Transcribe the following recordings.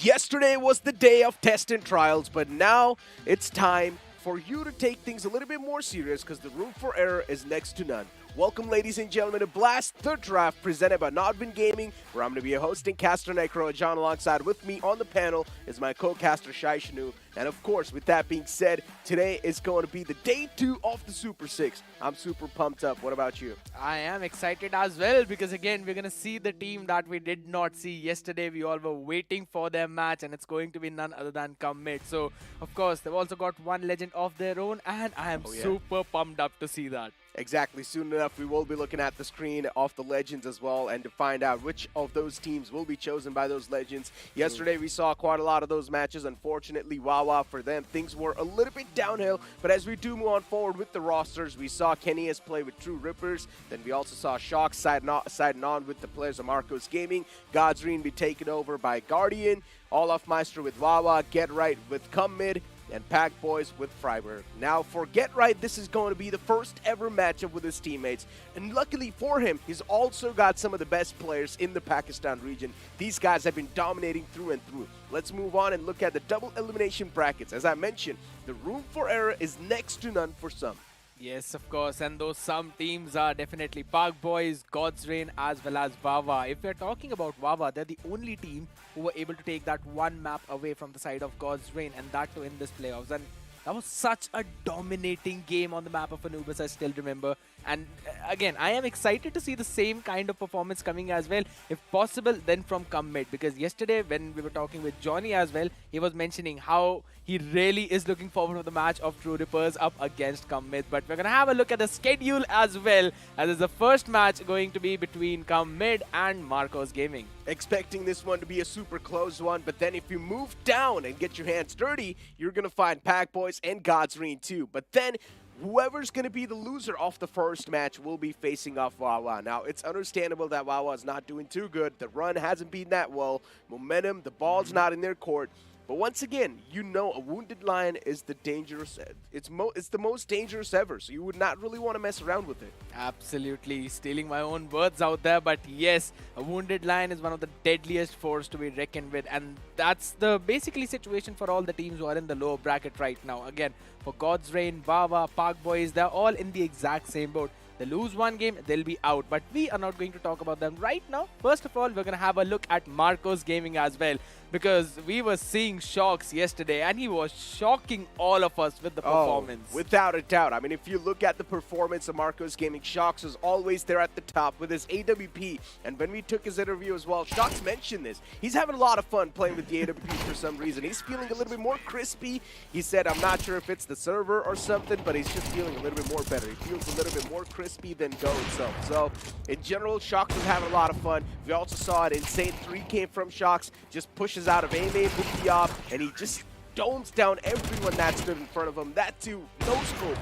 Yesterday was the day of test and trials, but now it's time for you to take things a little bit more serious because the room for error is next to none. Welcome, ladies and gentlemen, to Blast Third Draft presented by Nodbin Gaming, where I'm going to be hosting caster Necro John. Alongside with me on the panel is my co-caster Shai Shanu. And of course, with that being said, today is going to be the day 2 of the Super 6. I'm super pumped up. What about you? I am excited as well because again we're gonna see the team that we did not see yesterday. We all were waiting for their match and it's going to be none other than Commit. So of course they've also got one legend of their own and I am super pumped up to see that. Exactly. Soon enough, we will be looking at the screen of the legends as well and to find out which of those teams will be chosen by those legends. Yesterday, we saw quite a lot of those matches. Unfortunately, Wawa for them, things were a little bit downhill. But as we do move on forward with the rosters, we saw Kenny's play with True Rippers. Then we also saw Shock siding on with the players of Marcos Gaming. Godsreen be taken over by Guardian. Olaf Meister with Wawa. Get Right with Come Mid. And Pack Boys with Freiburg. Now, for Get Right, this is going to be the first ever matchup with his teammates. And luckily for him, he's also got some of the best players in the Pakistan region. These guys have been dominating through and through. Let's move on and look at the double elimination brackets. As I mentioned, the room for error is next to none for some. Yes, of course, and those some teams are definitely Park Boys, God's Reign, as well as Wawa. If we're talking about Wawa, they're the only team who were able to take that one map away from the side of God's Reign, and that to win this playoffs. And that was such a dominating game on the map of Anubis, I still remember. And again, I am excited to see the same kind of performance coming as well. If possible, then from Come Mid. Because yesterday, when we were talking with Johnny as well, he was mentioning how he really is looking forward to the match of True Rippers up against Come Mid. But we're going to have a look at the schedule as well, as is the first match going to be between Come Mid and Marcos Gaming. Expecting this one to be a super close one, but then if you move down and get your hands dirty, you're going to find Pack Boys and Godsreen too. But then whoever's going to be the loser of the first match will be facing off Wawa. Now, it's understandable that Wawa is not doing too good. The run hasn't been that well. Momentum, the ball's not in their court. But once again, you know a Wounded Lion is the dangerous, it's the most dangerous ever, so you would not really want to mess around with it. Absolutely, stealing my own words out there, but yes, a Wounded Lion is one of the deadliest foes to be reckoned with, and that's the basically situation for all the teams who are in the lower bracket right now. Again, for God's Reign, Wawa, Park Boys, they're all in the exact same boat. They lose one game, they'll be out. But we are not going to talk about them right now. First of all, we're going to have a look at Marcos Gaming as well. Because we were seeing Shocks yesterday and he was shocking all of us with the performance. Without a doubt. I mean, if you look at the performance of Marcos Gaming, Shocks is always there at the top with his AWP. And when we took his interview as well, Shocks mentioned this. He's having a lot of fun playing with the AWP for some reason. He's feeling a little bit more crispy. He said, I'm not sure if it's the server or something, but he's just feeling a little bit more better. He feels a little bit more crispy than Go itself. So, in general, Shocks was having a lot of fun. We also saw it. Insane 3 came from Shocks, just pushes out of aim with the op, and he just domes down everyone that stood in front of him. That too, no scope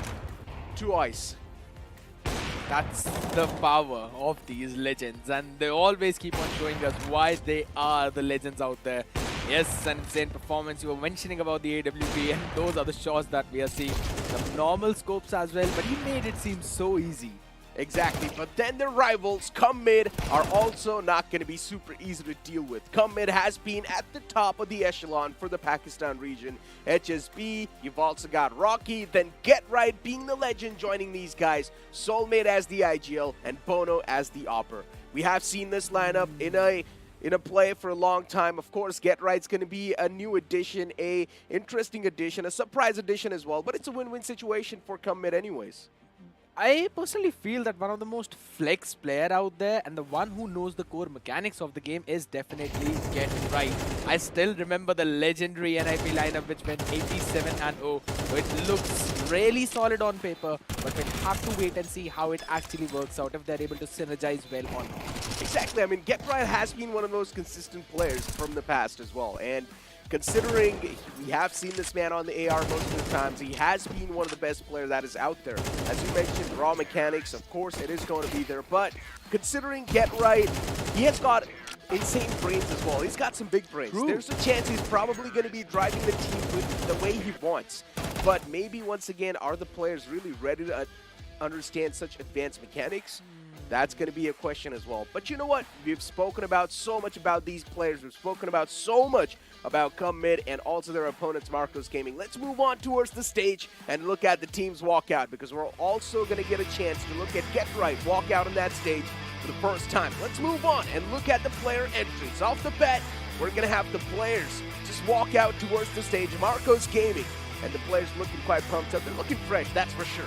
to ice. That's the power of these legends, and they always keep on showing us why they are the legends out there. Yes, an insane performance. You were mentioning about the AWP, and those are the shots that we are seeing. Some normal scopes as well, but he made it seem so easy. Exactly, but then their rivals, Come Mid, are also not going to be super easy to deal with. Come Mid has been at the top of the echelon for the Pakistan region. HSB, you've also got Rocky, then Get Right being the legend joining these guys, Soulmate as the IGL, and Bono as the Opper. We have seen this lineup in a play for a long time. Of course, Get Right's going to be a new addition, a interesting addition, a surprise addition as well, but it's a win-win situation for Come Mid anyways. I personally feel that one of the most flex player out there and the one who knows the core mechanics of the game is definitely Get Right. I still remember the legendary NIP lineup which went 87-0, which looks really solid on paper, but we'll have to wait and see how it actually works out, if they're able to synergize well or not. Exactly. I mean, Get Right has been one of those consistent players from the past as well, and considering we have seen this man on the AR most of the times, he has been one of the best players that is out there. As you mentioned, raw mechanics, of course, it is going to be there. But considering Get Right, he has got insane brains as well. He's got some big brains. True. There's a chance he's probably going to be driving the team with the way he wants. But maybe, once again, are the players really ready to understand such advanced mechanics? That's going to be a question as well. But you know what? We've spoken about so much about these players. We've spoken about so much about Come Mid and also their opponents, Marcos Gaming. Let's move on towards the stage and look at the team's walkout, because we're also going to get a chance to look at Get Right walk out on that stage for the first time. Let's move on and look at the player entries. Off the bat, we're going to have the players just walk out towards the stage. Marcos Gaming, and the players looking quite pumped up. They're looking fresh, that's for sure.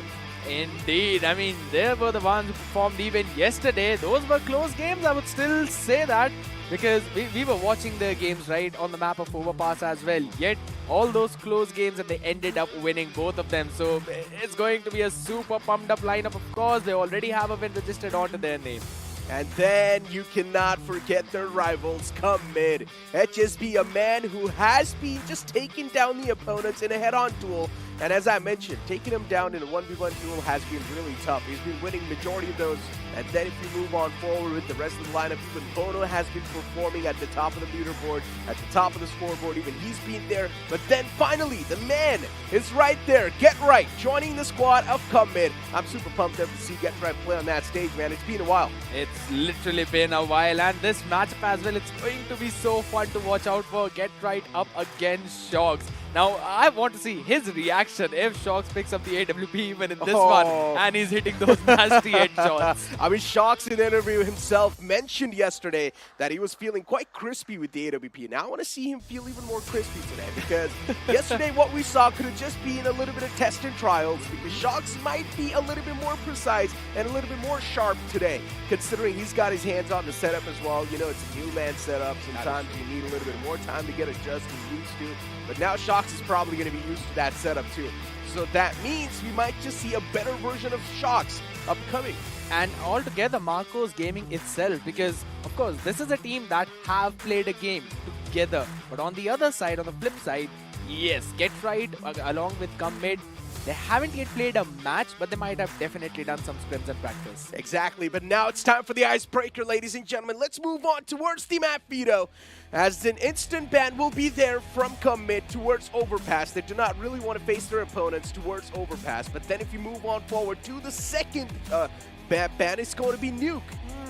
Indeed. I mean, they were the ones who performed even yesterday. Those were close games, I would still say that, because we were watching their games right on the map of Overpass as well. Yet, all those close games and they ended up winning both of them. So, it's going to be a super pumped up lineup. Of course, they already have a win registered onto their name. And then you cannot forget their rivals, Come Mid. HSB, a man who has been just taking down the opponents in a head-on duel. And as I mentioned, taking him down in a 1v1 duel has been really tough. He's been winning majority of those. And then if you move on forward with the rest of the lineup, even Bono has been performing at the top of the leaderboard, at the top of the scoreboard. Even he's been there. But then finally, the man is right there. Get Right, joining the squad of Come Mid. I'm super pumped up to see Get Right play on that stage, man. It's been a while. It's literally been a while, and this matchup as well, it's going to be so fun to watch out for. Get Right up against Shox. Now, I want to see his reaction if Shox picks up the AWP even in this one, and he's hitting those nasty headshots. I mean, Shox in the interview himself mentioned yesterday that he was feeling quite crispy with the AWP. Now I want to see him feel even more crispy today, because yesterday what we saw could have just been a little bit of test and trials, because Shox might be a little bit more precise and a little bit more sharp today, considering he's got his hands on the setup as well. You know, it's a new man setup. Sometimes you need a little bit more time to get adjusted and used to. But now Shox is probably going to be used to that setup too. So that means we might just see a better version of Shox upcoming. And altogether, Marcos Gaming itself, because of course this is a team that have played a game together. But on the other side, on the flip side, yes, Get Right along with Come Mid, they haven't yet played a match, but they might have definitely done some scrims and practice. Exactly, but now it's time for the icebreaker, ladies and gentlemen. Let's move on towards the map veto, as an instant ban will be there from Come Mid towards Overpass. They do not really want to face their opponents towards Overpass, but then if you move on forward to the second ban, it's going to be Nuke.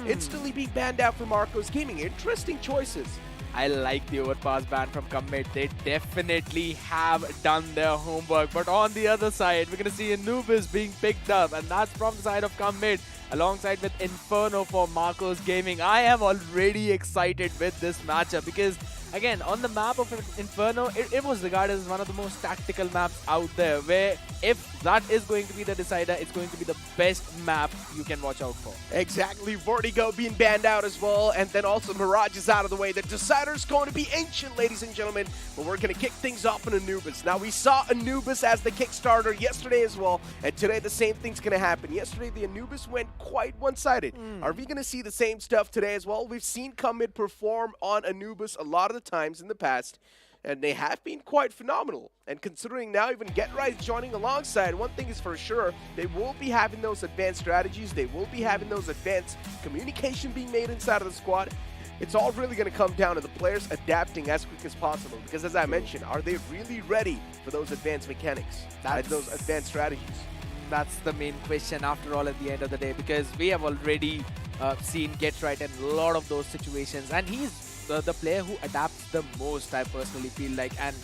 Instantly being banned out for Marcos Gaming. Interesting choices. I like the overpass ban from Come Mid. They definitely have done their homework. But on the other side, we're going to see Anubis being picked up, and that's from the side of Come Mid, alongside with Inferno for Marcos Gaming. I am already excited with this matchup because, again, on the map of Inferno, it was regarded as one of the most tactical maps out there, where if that is going to be the decider, it's going to be the best map you can watch out for. Exactly. Vertigo being banned out as well, and then also Mirage is out of the way. The decider is going to be Ancient, ladies and gentlemen, but we're going to kick things off in Anubis. Now, we saw Anubis as the Kickstarter yesterday as well, and today the same thing's going to happen. Yesterday, the Anubis went quite one-sided. Are we going to see the same stuff today as well? We've seen Come Mid perform on Anubis a lot of the times in the past, and they have been quite phenomenal. And considering now even Get Right joining alongside, one thing is for sure, they will be having those advanced strategies, they will be having those advanced communication being made inside of the squad. It's all really going to come down to the players adapting as quick as possible, because as I mentioned, are they really ready for those advanced mechanics, those advanced strategies? That's the main question after all at the end of the day, because we have already seen Get Right in a lot of those situations, and he's the player who adapts the most, I personally feel like. And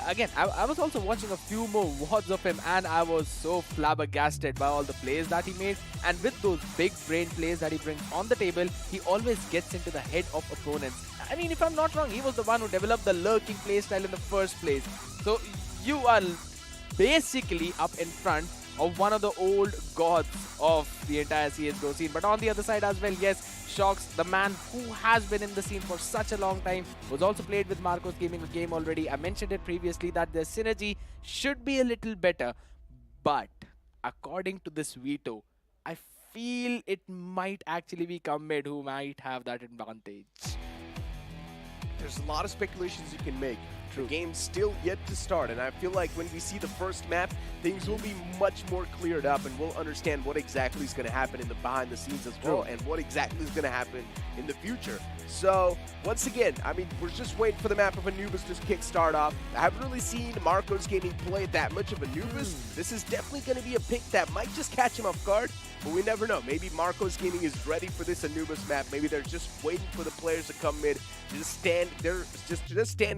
again, I was also watching a few more VODs of him, and I was so flabbergasted by all the plays that he made. And with those big brain plays that he brings on the table, he always gets into the head of opponents. I mean, if I'm not wrong, he was the one who developed the lurking playstyle in the first place. So you are basically up in front of one of the old gods of the entire CSGO scene. But on the other side as well, yes, Shox, the man who has been in the scene for such a long time, was also played with Marcos Gaming a game already. I mentioned it previously that their synergy should be a little better. But according to this veto, I feel it might actually be Come Mid who might have that advantage. there's a lot of speculations you can make. The game's still yet to start, and I feel like when we see the first map, things will be much more cleared up, and we'll understand what exactly is going to happen in the behind the scenes as well, and what exactly is going to happen in the future. So, once again, I mean, we're just waiting for the map of Anubis to kickstart off. I haven't really seen Marcos Gaming play that much of Anubis. This is definitely going to be a pick that might just catch him off guard, but we never know. Maybe Marcos Gaming is ready for this Anubis map. Maybe they're just waiting for the players to come mid, just stand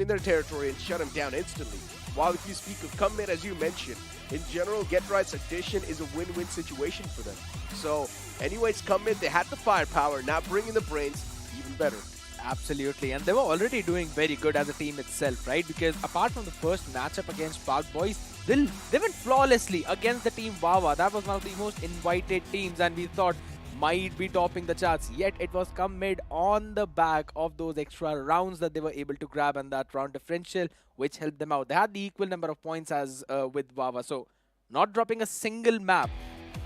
in their territory and shut him down instantly. While if you speak of come mid, as you mentioned, in general, Get Right's addition is a win-win situation for them. So, anyways, come mid, they had the firepower, now bringing the brains, even better. Absolutely, and they were already doing very good as a team itself, right? Because apart from the first matchup against Park Boys, they went flawlessly against the team Wawa. That was one of the most invited teams, and we thought might be topping the charts. Yet it was come mid on the back of those extra rounds that they were able to grab, and that round differential, which helped them out. They had the equal number of points as with Wawa, so not dropping a single map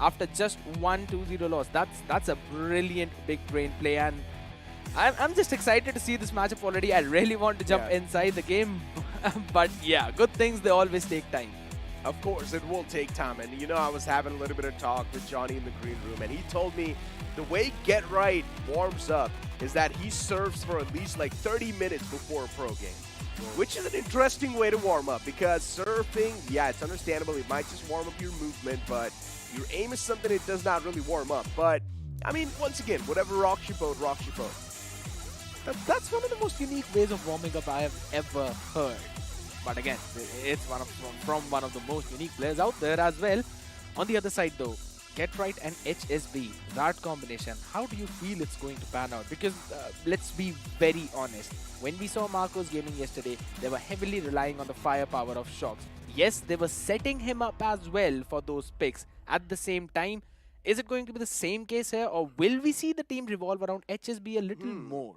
after just 1-2-0 loss. That's a brilliant big brain play, and I'm just excited to see this matchup already. I really want to jump inside the game. But yeah, good things, they always take time. Of course, it will take time. And you know, I was having a little bit of talk with Johnny in the green room, and he told me the way Get Right warms up is that he serves for at least like 30 minutes before a pro game. Which is an interesting way to warm up, because surfing, yeah, it's understandable. It might just warm up your movement, but your aim is something that does not really warm up. But, I mean, once again, whatever rocks your boat, rocks your boat. That's one of the most unique ways of warming up I have ever heard. But again, it's from one of the most unique players out there as well. On the other side though, Get Right and HSB, that combination, how do you feel it's going to pan out? Because let's be very honest, when we saw Marcos Gaming yesterday, they were heavily relying on the firepower of Shox. Yes, they were setting him up as well for those picks. At the same time, is it going to be the same case here, or will we see the team revolve around HSB a little more?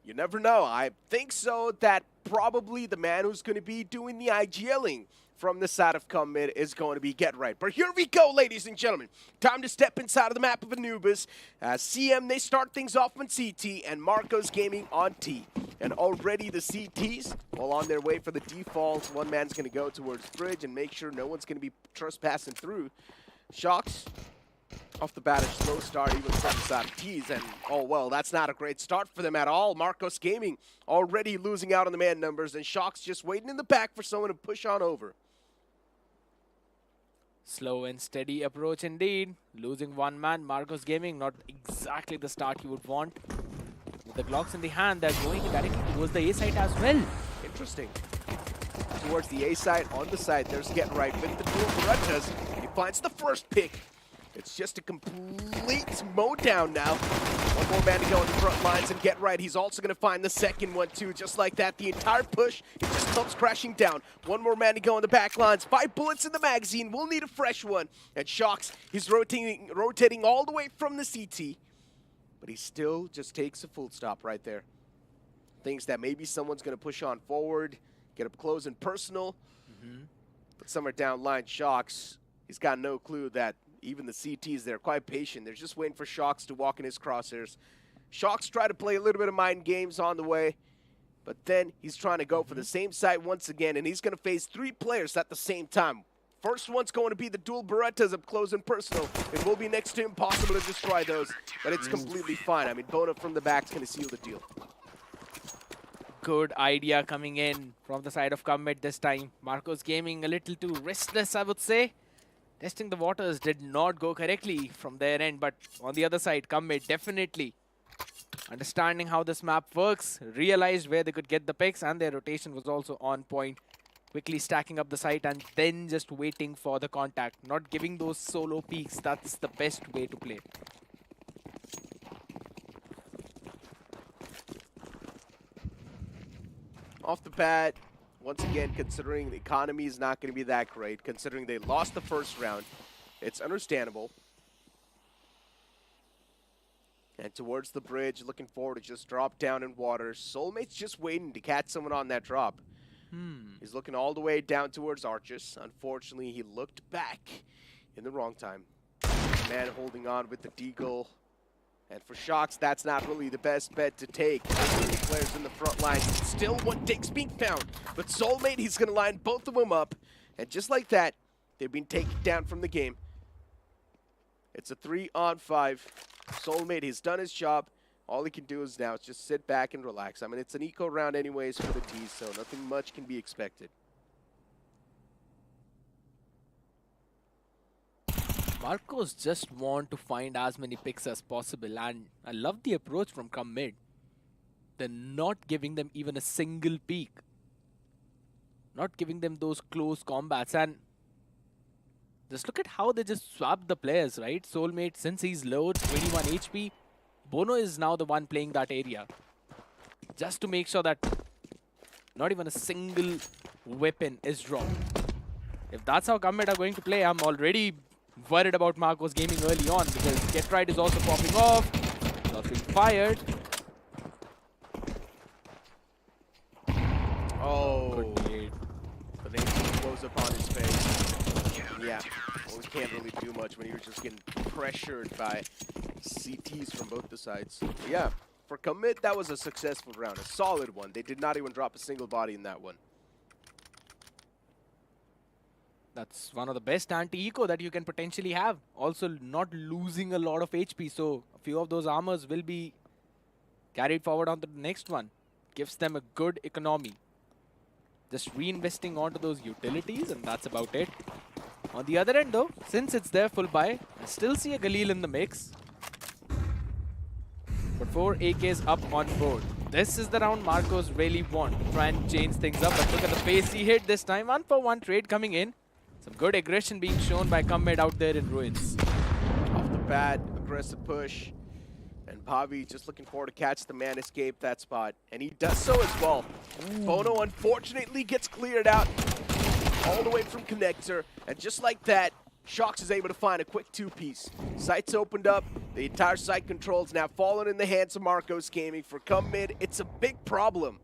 You never know. I think so that probably the man who's going to be doing the IGLing from the side of come mid is going to be Get Right. But here we go, ladies and gentlemen. Time to step inside of the map of Anubis. CM, they start things off on CT, and Marcos Gaming on T. And already the CTs, well, on their way for the default. One man's going to go towards bridge and make sure no one's going to be trespassing through. Shox off the bat, a slow start even from the side of T's, and oh well, that's not a great start for them at all. Marcos Gaming already losing out on the man numbers, and Shox just waiting in the back for someone to push on over. Slow and steady approach indeed. Losing one man, Marcos Gaming, not exactly the start you would want. With the Glocks in the hand, they're going directly towards the A side as well. Interesting. Towards the A side, on the side, there's Get Right with the dual Berettas. He finds the first pick. It's just a complete mow down now. One more man to go on the front lines, and Get Right, he's also going to find the second one too. Just like that, the entire push, it just comes crashing down. One more man to go on the back lines. 5 bullets in the magazine. We'll need a fresh one. And Shox, he's rotating all the way from the CT. But he still just takes a full stop right there. Thinks that maybe someone's going to push on forward, get up close and personal. But somewhere down line, Shox, he's got no clue that even the CTs, they're quite patient. They're just waiting for Shox to walk in his crosshairs. Shox tried to play a little bit of mind games on the way, but then he's trying to go for the same site once again, and he's going to face 3 players at the same time. First one's going to be the dual Berettas up close and personal. It will be next to impossible to destroy those, but it's completely fine. I mean, Bona from the back is going to seal the deal. Good idea coming in from the side of Commit this time. Marcos Gaming a little too restless, I would say. Testing the waters did not go correctly from their end, but on the other side, Commit definitely understanding how this map works, realized where they could get the picks, and their rotation was also on point. Quickly stacking up the site and then just waiting for the contact. Not giving those solo peeks, that's the best way to play. Off the bat, once again, considering the economy is not going to be that great, considering they lost the first round, it's understandable. And towards the bridge, looking forward to just drop down in water. Soulmate's just waiting to catch someone on that drop. He's looking all the way down towards Arches. Unfortunately, he looked back in the wrong time. Man holding on with the deagle. And for Shox, that's not really the best bet to take. The players in the front line. Still one takes being found. But Soulmate, he's going to line both of them up. And just like that, they've been taken down from the game. It's a 3-on-5. Soulmate, he's done his job. All he can do is now just sit back and relax. I mean, it's an eco round anyways for the T's, so nothing much can be expected. Marcos just want to find as many picks as possible, and I love the approach from come mid. They're not giving them even a single peek. Not giving them those close combats, and just look at how they just swapped the players, right? Soulmate, since he's low, 21 HP, Bono is now the one playing that area. Just to make sure that not even a single weapon is dropped. If that's how Come mid are going to play, I'm already worried about Marcos gaming early on, because Get Right is also popping off. He's also being fired. Oh, Good nade. but then he blows up on his face. Yeah, well, we can't really do much when you're just getting pressured by CTs from both the sides. But yeah, for Commit, that was a successful round, a solid one. They did not even drop a single body in that one. That's one of the best anti-eco that you can potentially have. Also not losing a lot of HP, so a few of those armors will be carried forward onto the next one. Gives them a good economy. Just reinvesting onto those utilities, and that's about it. On the other end though, since it's their full buy, I still see a Galil in the mix. But 4 AKs up on board. This is the round Marcos really want to try and change things up, but look at the pace he hit this time. 1-for-1 trade coming in. Some good aggression being shown by Commit out there in Ruins. Off the bat, aggressive push. And Pavi just looking forward to catch the man escape that spot. And he does so as well. Bono unfortunately gets cleared out all the way from connector. And just like that, Shox is able to find a quick two-piece. Sights opened up. The entire site control's now fallen in the hands of Marcos Gaming. For Come Mid, it's a big problem.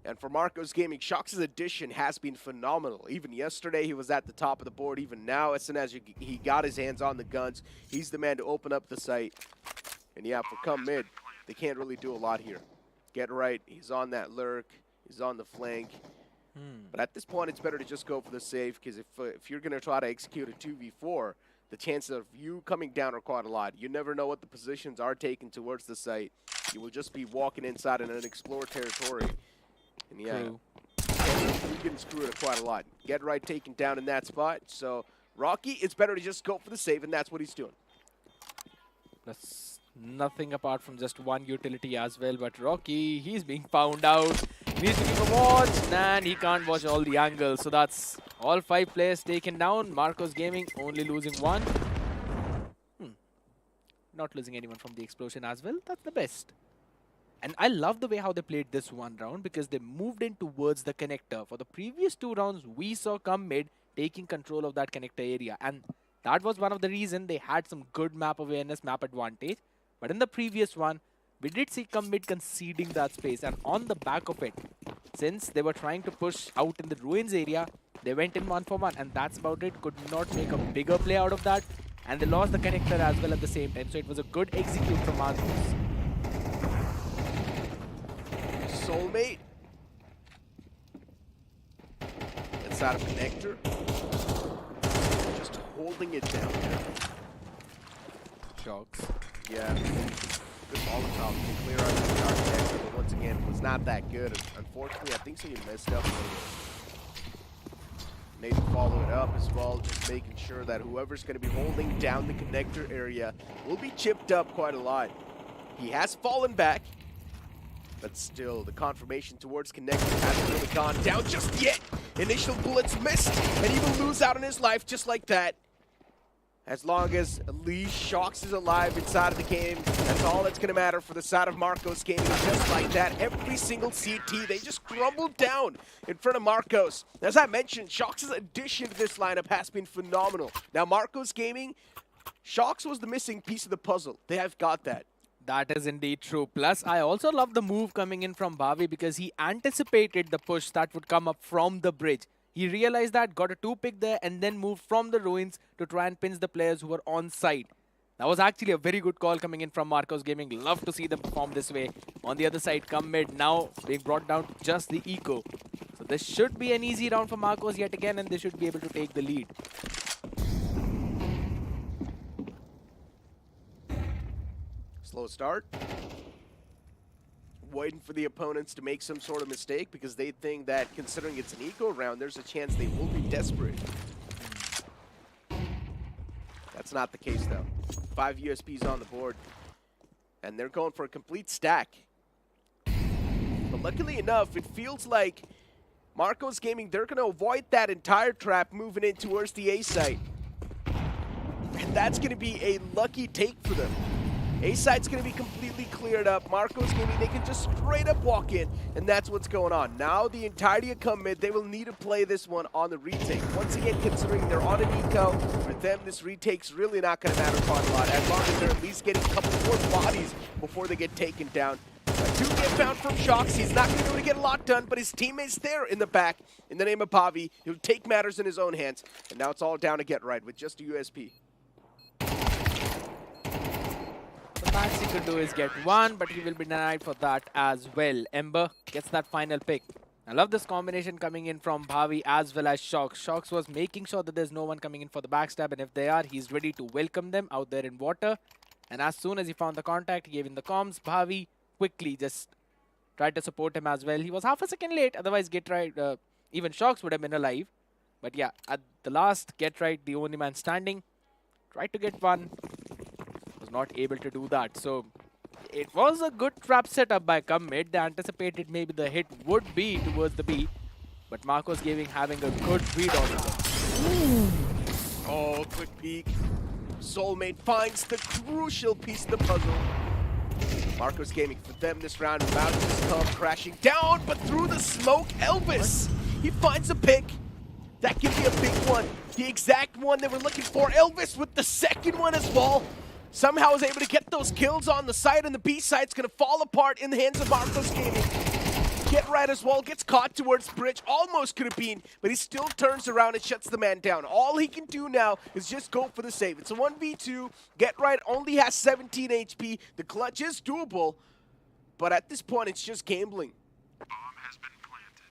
And for Marcos Gaming, Shox's addition has been phenomenal. Even yesterday, he was at the top of the board. Even now, as soon as he got his hands on the guns, he's the man to open up the site. And yeah, for Come Mid, they can't really do a lot here. Get Right, he's on that lurk, he's on the flank. But at this point, it's better to just go for the save, because if you're going to try to execute a 2v4, the chances of you coming down are quite a lot. You never know what the positions are taken towards the site. You will just be walking inside an unexplored territory. And yeah, you're getting screwed up quite a lot. Get Right taken down in that spot. So Rocky, it's better to just go for the save, and that's what he's doing. That's nothing apart from just one utility as well, but Rocky, he's being found out. He needs to keep a watch, and he can't watch all the angles. So that's all 5 players taken down. Marcos Gaming only losing 1. Not losing anyone from the explosion as well. That's the best. And I love the way how they played this one round, because they moved in towards the connector. For the previous 2 rounds, we saw Come Mid taking control of that connector area. And that was one of the reasons they had some good map awareness, map advantage. But in the previous one, we did see Come Mid conceding that space. And on the back of it, since they were trying to push out in the Ruins area, they went in 1-for-1. And that's about it. Could not make a bigger play out of that. And they lost the connector as well at the same time. So it was a good execute from Marcos. Soulmate. It's out of connector. Just holding it down there. Shox. Yeah. Good ball on top. Clear out the connector, but once again, it was not that good. Unfortunately, I think so he messed up a little bit. Need to follow it up as well, just making sure that whoever's going to be holding down the connector area will be chipped up quite a lot. He has fallen back. But still, the confirmation towards connector hasn't really gone down just yet. Initial bullets missed, and he will lose out on his life just like that. As long as at least Shox is alive inside of the game, that's all that's going to matter for the side of Marcos Gaming. Just like that, every single CT, they just crumbled down in front of Marcos. As I mentioned, Shox's addition to this lineup has been phenomenal. Now, Marcos Gaming, Shox was the missing piece of the puzzle. They have got that. That is indeed true. Plus, I also love the move coming in from Bhavi, because he anticipated the push that would come up from the bridge. He realized that, got a 2-pick there, and then moved from the Ruins to try and pinch the players who were on site. That was actually a very good call coming in from Marcos Gaming. Love to see them perform this way. On the other side, come mid now being brought down to just the eco. So this should be an easy round for Marcos yet again, and they should be able to take the lead. Slow start. Waiting for the opponents to make some sort of mistake because they think that considering it's an eco round, there's a chance they will be desperate. That's not the case though. 5 USPs on the board. And they're going for a complete stack. But luckily enough, it feels like Marcos Gaming, they're going to avoid that entire trap moving in towards the A site. And that's going to be a lucky take for them. A site's going to be completely cleared up. Marcos Gaming, they can just straight up walk in, and that's what's going on. Now the entirety of come mid, they will need to play this one on the retake. Once again, considering they're on an eco, for them this retake's really not going to matter quite a lot, as long as they're at least getting a couple more bodies before they get taken down. Two get found from Shocks. He's not going to be able to get a lot done, but his teammate's there in the back. In the name of Pavi, he'll take matters in his own hands, and now it's all down to Get Right with just a USP. The max he could do is get one, but he will be denied for that as well. Ember gets that final pick. I love this combination coming in from Bhavi as well as Shocks. Shocks was making sure that there's no one coming in for the backstab, and if they are, he's ready to welcome them out there in water. And as soon as he found the contact, he gave in the comms. Bhavi quickly just tried to support him as well. He was half a second late, otherwise Get Right, even Shocks would have been alive. But yeah, at the last, Get Right, the only man standing, tried to get one, was not able to do that. So it was a good trap setup by Come Mid. They anticipated maybe the hit would be towards the B, but Marcos Gaming having a good read on it. Oh, quick peek. Soulmate finds the crucial piece of the puzzle. Marcos Gaming, for them this round, about to come crashing down, but through the smoke, Elvis, he finds a pick. That can be a big one. The exact one they were looking for. Elvis with the second one as well. Somehow was able to get those kills on the side, and the B side's going to fall apart in the hands of Marcos Gaming. Get Right as well, gets caught towards bridge, almost could have been, but he still turns around and shuts the man down. All he can do now is just go for the save. It's a 1v2, Get Right only has 17 HP, the clutch is doable, but at this point it's just gambling. Bomb has been planted.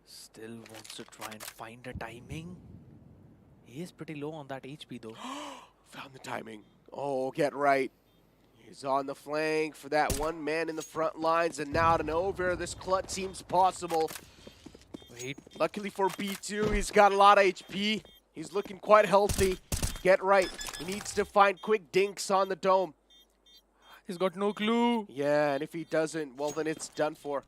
Still wants to try and find a timing. He is pretty low on that HP though. Found the timing. Oh, Get Right. He's on the flank for that one man in the front lines, and now to over, this clutch seems possible. Wait. Luckily for B2, he's got a lot of HP. He's looking quite healthy. Get Right. He needs to find quick dinks on the dome. He's got no clue. Yeah, and if he doesn't, well, then it's done for.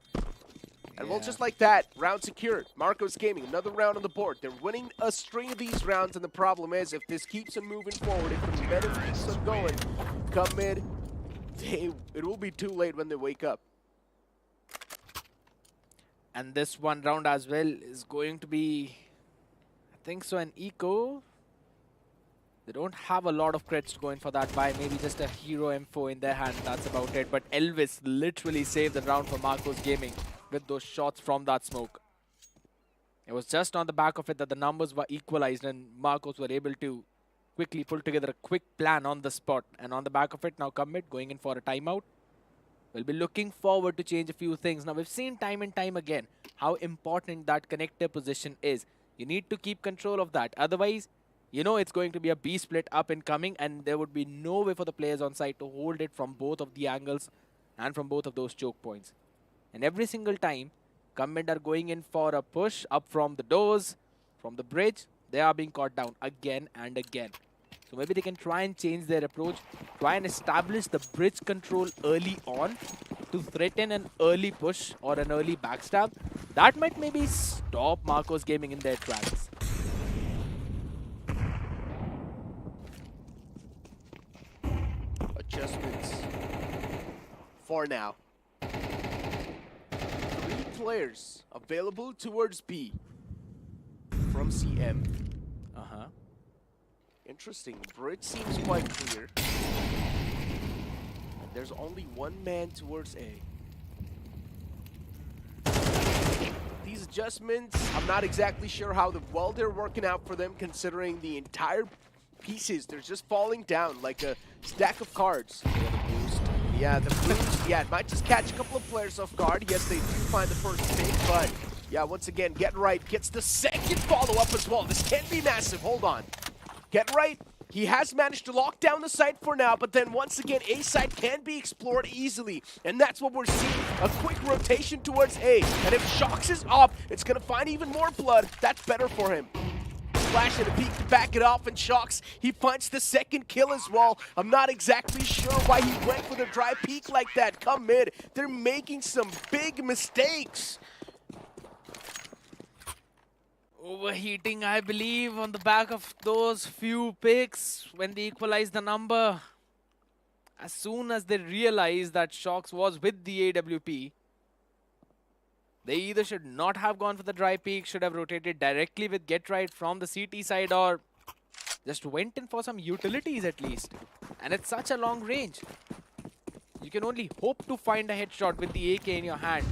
And well, Yeah. just like that, round secured. Marcos Gaming, another round on the board. They're winning a string of these rounds, and the problem is, if this keeps on moving forward, if the momentum keeps on going, come mid, it will be too late when they wake up. And this one round as well is going to be, I think so, an eco. They don't have a lot of crits going for that buy. Maybe just a hero M4 in their hand. That's about it. But Elvis literally saved the round for Marcos Gaming with those shots from that smoke. It was just on the back of it that the numbers were equalized, and Marcos were able to quickly pull together a quick plan on the spot. And on the back of it, now Come Mid going in for a timeout. We'll be looking forward to change a few things. Now, we've seen time and time again how important that connector position is. You need to keep control of that. Otherwise, you know it's going to be a B split up and coming, and there would be no way for the players on site to hold it from both of the angles and from both of those choke points. And every single time, Come Mid are going in for a push up from the doors, from the bridge. They are being caught down again and again. So maybe they can try and change their approach, try and establish the bridge control early on to threaten an early push or an early backstab. That might maybe stop Marcos Gaming in their tracks. Adjustments for now. 3 players available towards B from CM. Uh-huh. Interesting. Bridge seems quite clear. And there's only one man towards A. These adjustments. I'm not exactly sure how well they're working out for them, considering the entire pieces. They're just falling down like a stack of cards. Yeah, the boost. Yeah, it might just catch a couple of players off guard. Yes, they do find the first pick, but yeah, once again, Get Right gets the second follow-up as well. This can be massive. Hold on. Get Right. He has managed to lock down the site for now, but then once again, A site can be explored easily. And that's what we're seeing, a quick rotation towards A. And if Shox is up, it's going to find even more blood. That's better for him. Flash and a peek to back it off, and Shox, he finds the second kill as well. I'm not exactly sure why he went for the dry peek like that. Come mid, they're making some big mistakes. Overheating, I believe, on the back of those few picks when they equalized the number. As soon as they realized that Shox was with the AWP, they either should not have gone for the dry peak, should have rotated directly with Get Right from the CT side, or just went in for some utilities at least. And it's such a long range. You can only hope to find a headshot with the AK in your hand.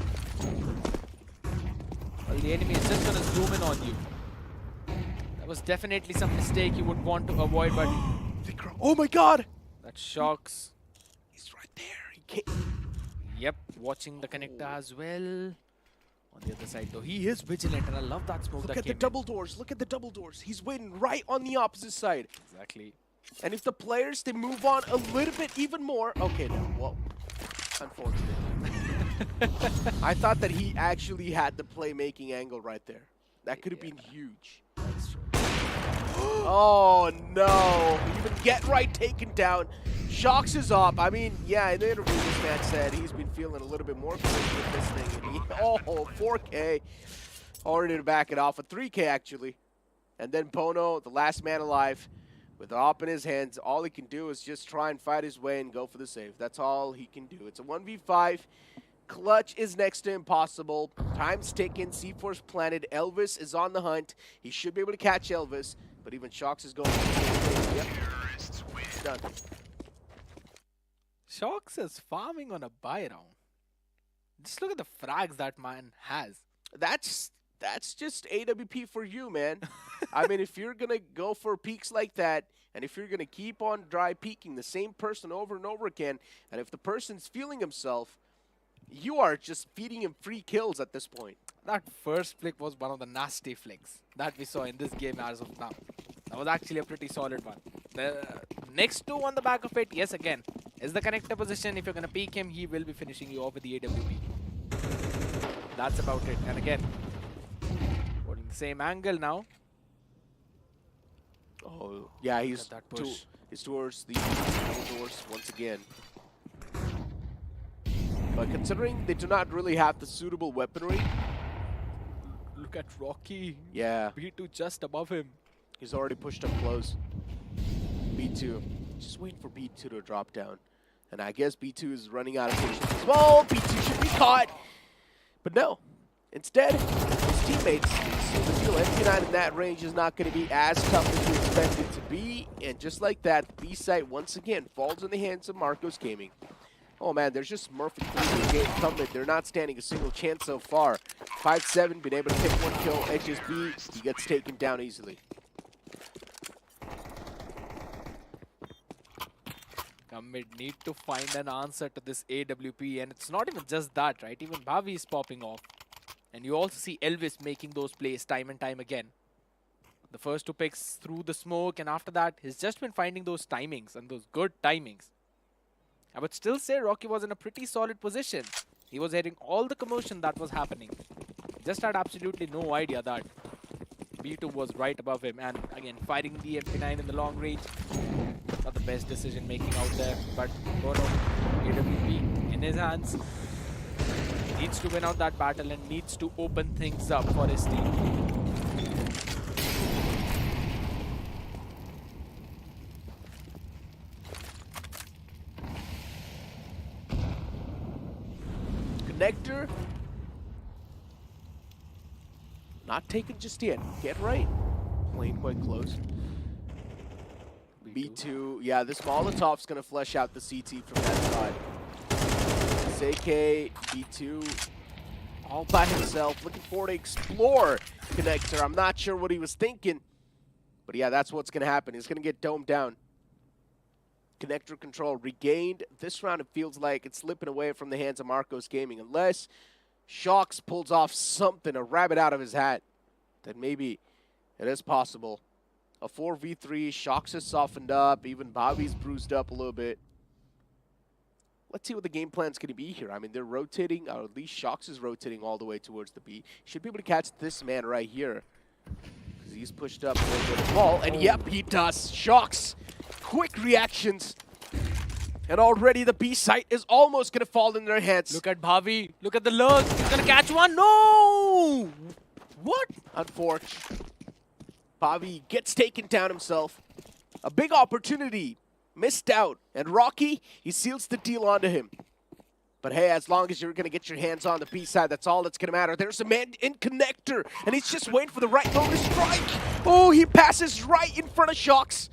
Well, the enemy is just going to zoom in on you. That was definitely some mistake you would want to avoid, but Oh my god! that Shox. He's right there. He can't. Yep, watching the connector as well. On the other side, though, he is vigilant, and I love that smoke Look that at the came in. double doors. Look at the double doors. He's waiting right on the opposite side. Exactly. And if the players, they move on a little bit even more. Okay, no. Well, unfortunate. I thought that he actually had the playmaking angle right there. That could have been huge. That's true. Oh, no. Even Get Right taken down. Shox is up. I mean, yeah, in the interview, this man said he's been feeling a little bit more close with this thing. And oh, 4K. Already to back it off. A 3K, actually. And then Bono, the last man alive, with the op in his hands, all he can do is just try and fight his way and go for the save. That's all he can do. It's a 1v5. Clutch is next to impossible. Time's ticking. C4's planted. Elvis is on the hunt. He should be able to catch Elvis, but even Shox is going for the save. Yep. It's done. Shox is farming on a buy round. Just look at the frags that man has. That's just AWP for you, man. I mean, if you're going to go for peaks like that, and if you're going to keep on dry peeking the same person over and over again, and if the person's feeling himself, you are just feeding him free kills at this point. That first flick was one of the nasty flicks that we saw in this game as of now. That was actually a pretty solid one. The next two on the back of it, yes, again, is the connector position. If you're going to peek him, he will be finishing you off with the AWP. That's about it. And again, holding the same angle now. Oh, yeah, he's, that push. He's towards the doors once again. But considering they do not really have the suitable weaponry. Look at Rocky. Yeah. B2 just above him. He's already pushed up close. B2. Just waiting for B2 to drop down. And I guess B2 is running out of patience as well. B2 should be caught. But no. Instead, his teammates seal the deal. MP9 in that range is not going to be as tough as you expect it to be. And just like that, B site once again falls in the hands of Marcos Gaming. Oh man, there's just Murphy 3 in the game coming. They're not standing a single chance so far. 5-7, been able to pick one kill. HSB, he gets taken down easily. Mid need to find an answer to this AWP, and it's not even just that, right? Even Bhavi is popping off. And you also see Elvis making those plays time and time again. The first two picks through the smoke, and after that, he's just been finding those timings and those good timings. I would still say Rocky was in a pretty solid position. He was hearing all the commotion that was happening. Just had absolutely no idea that B2 was right above him. And again, firing the MP9 in the long range. Not the best decision making out there. But Bono, AWP in his hands. Needs to win out that battle and needs to open things up for his team. Connector. Not taken just yet. Get right. Playing quite close. B2. Yeah, this Molotov's going to flesh out the CT from that side. SAK, B2 all by himself, looking for to explore Connector. I'm not sure what he was thinking, but yeah, that's what's going to happen. He's going to get domed down. Connector control regained. This round, it feels like it's slipping away from the hands of Marcos Gaming. Unless Shocks pulls off something, a rabbit out of his hat, then maybe it is possible. A 4v3, Shocks has softened up, even Bobby's bruised up a little bit. Let's see what the game plan's going to be here. I mean, they're rotating, or at least Shocks is rotating all the way towards the B. Should be able to catch this man right here, because he's pushed up a little bit of the ball, and yep, he does. Shocks, quick reactions, and already the B site is almost going to fall in their hands. Look at Bhavi. Look at the lurk. He's going to catch one. No! What? Unfortunate. Bobby gets taken down himself. A big opportunity. Missed out. And Rocky, he seals the deal onto him. But hey, as long as you're going to get your hands on the B side, that's all that's going to matter. There's a man in Connector, and he's just waiting for the right moment to strike. Oh, he passes right in front of Shocks.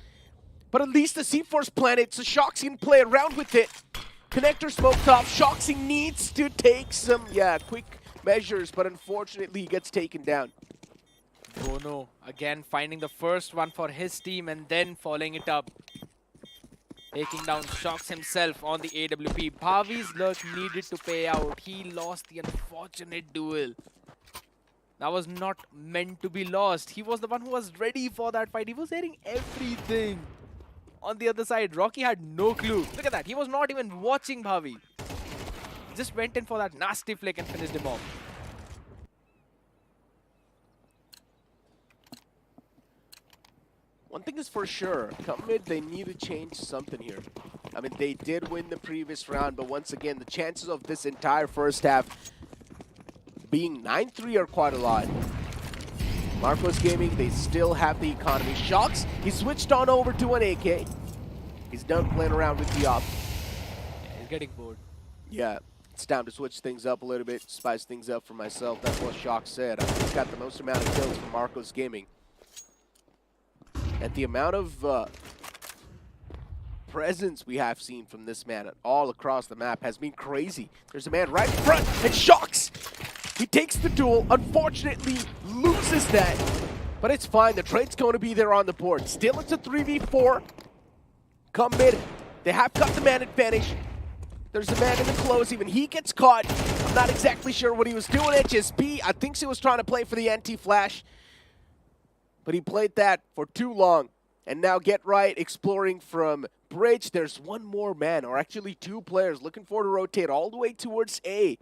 But at least the C-Force planted, so Shocks can play around with it. Connector smoked off. Shocks, he needs to take some, quick measures, but unfortunately he gets taken down. Bono again finding the first one for his team and then following it up. Taking down Shocks himself on the AWP. Bhavi's lurk needed to pay out. He lost the unfortunate duel. That was not meant to be lost. He was the one who was ready for that fight. He was hearing everything. On the other side, Rocky had no clue. Look at that. He was not even watching Bhavi. Just went in for that nasty flick and finished him off. One thing is for sure, come mid, they need to change something here. I mean, they did win the previous round, but once again, the chances of this entire first half being 9-3 are quite a lot. Marcos Gaming, they still have the economy. Shocks, he switched on over to an AK. He's done playing around with the op. He's getting bored. Yeah, it's time to switch things up a little bit, spice things up for myself. That's what Shocks said. I think he's got the most amount of kills from Marcos Gaming. And the amount of presence we have seen from this man all across the map has been crazy. There's a man right in front, and Shocks! He takes the duel, unfortunately loses that. But it's fine, the trade's going to be there on the board. Still it's a 3v4. Come mid, they have got the man advantage. There's a man in the close, even he gets caught. I'm not exactly sure what he was doing. HSB, I think he was trying to play for the anti-flash. But he played that for too long. And now Get Right exploring from Bridge. There's one more man, or actually two players, looking for to rotate all the way towards A.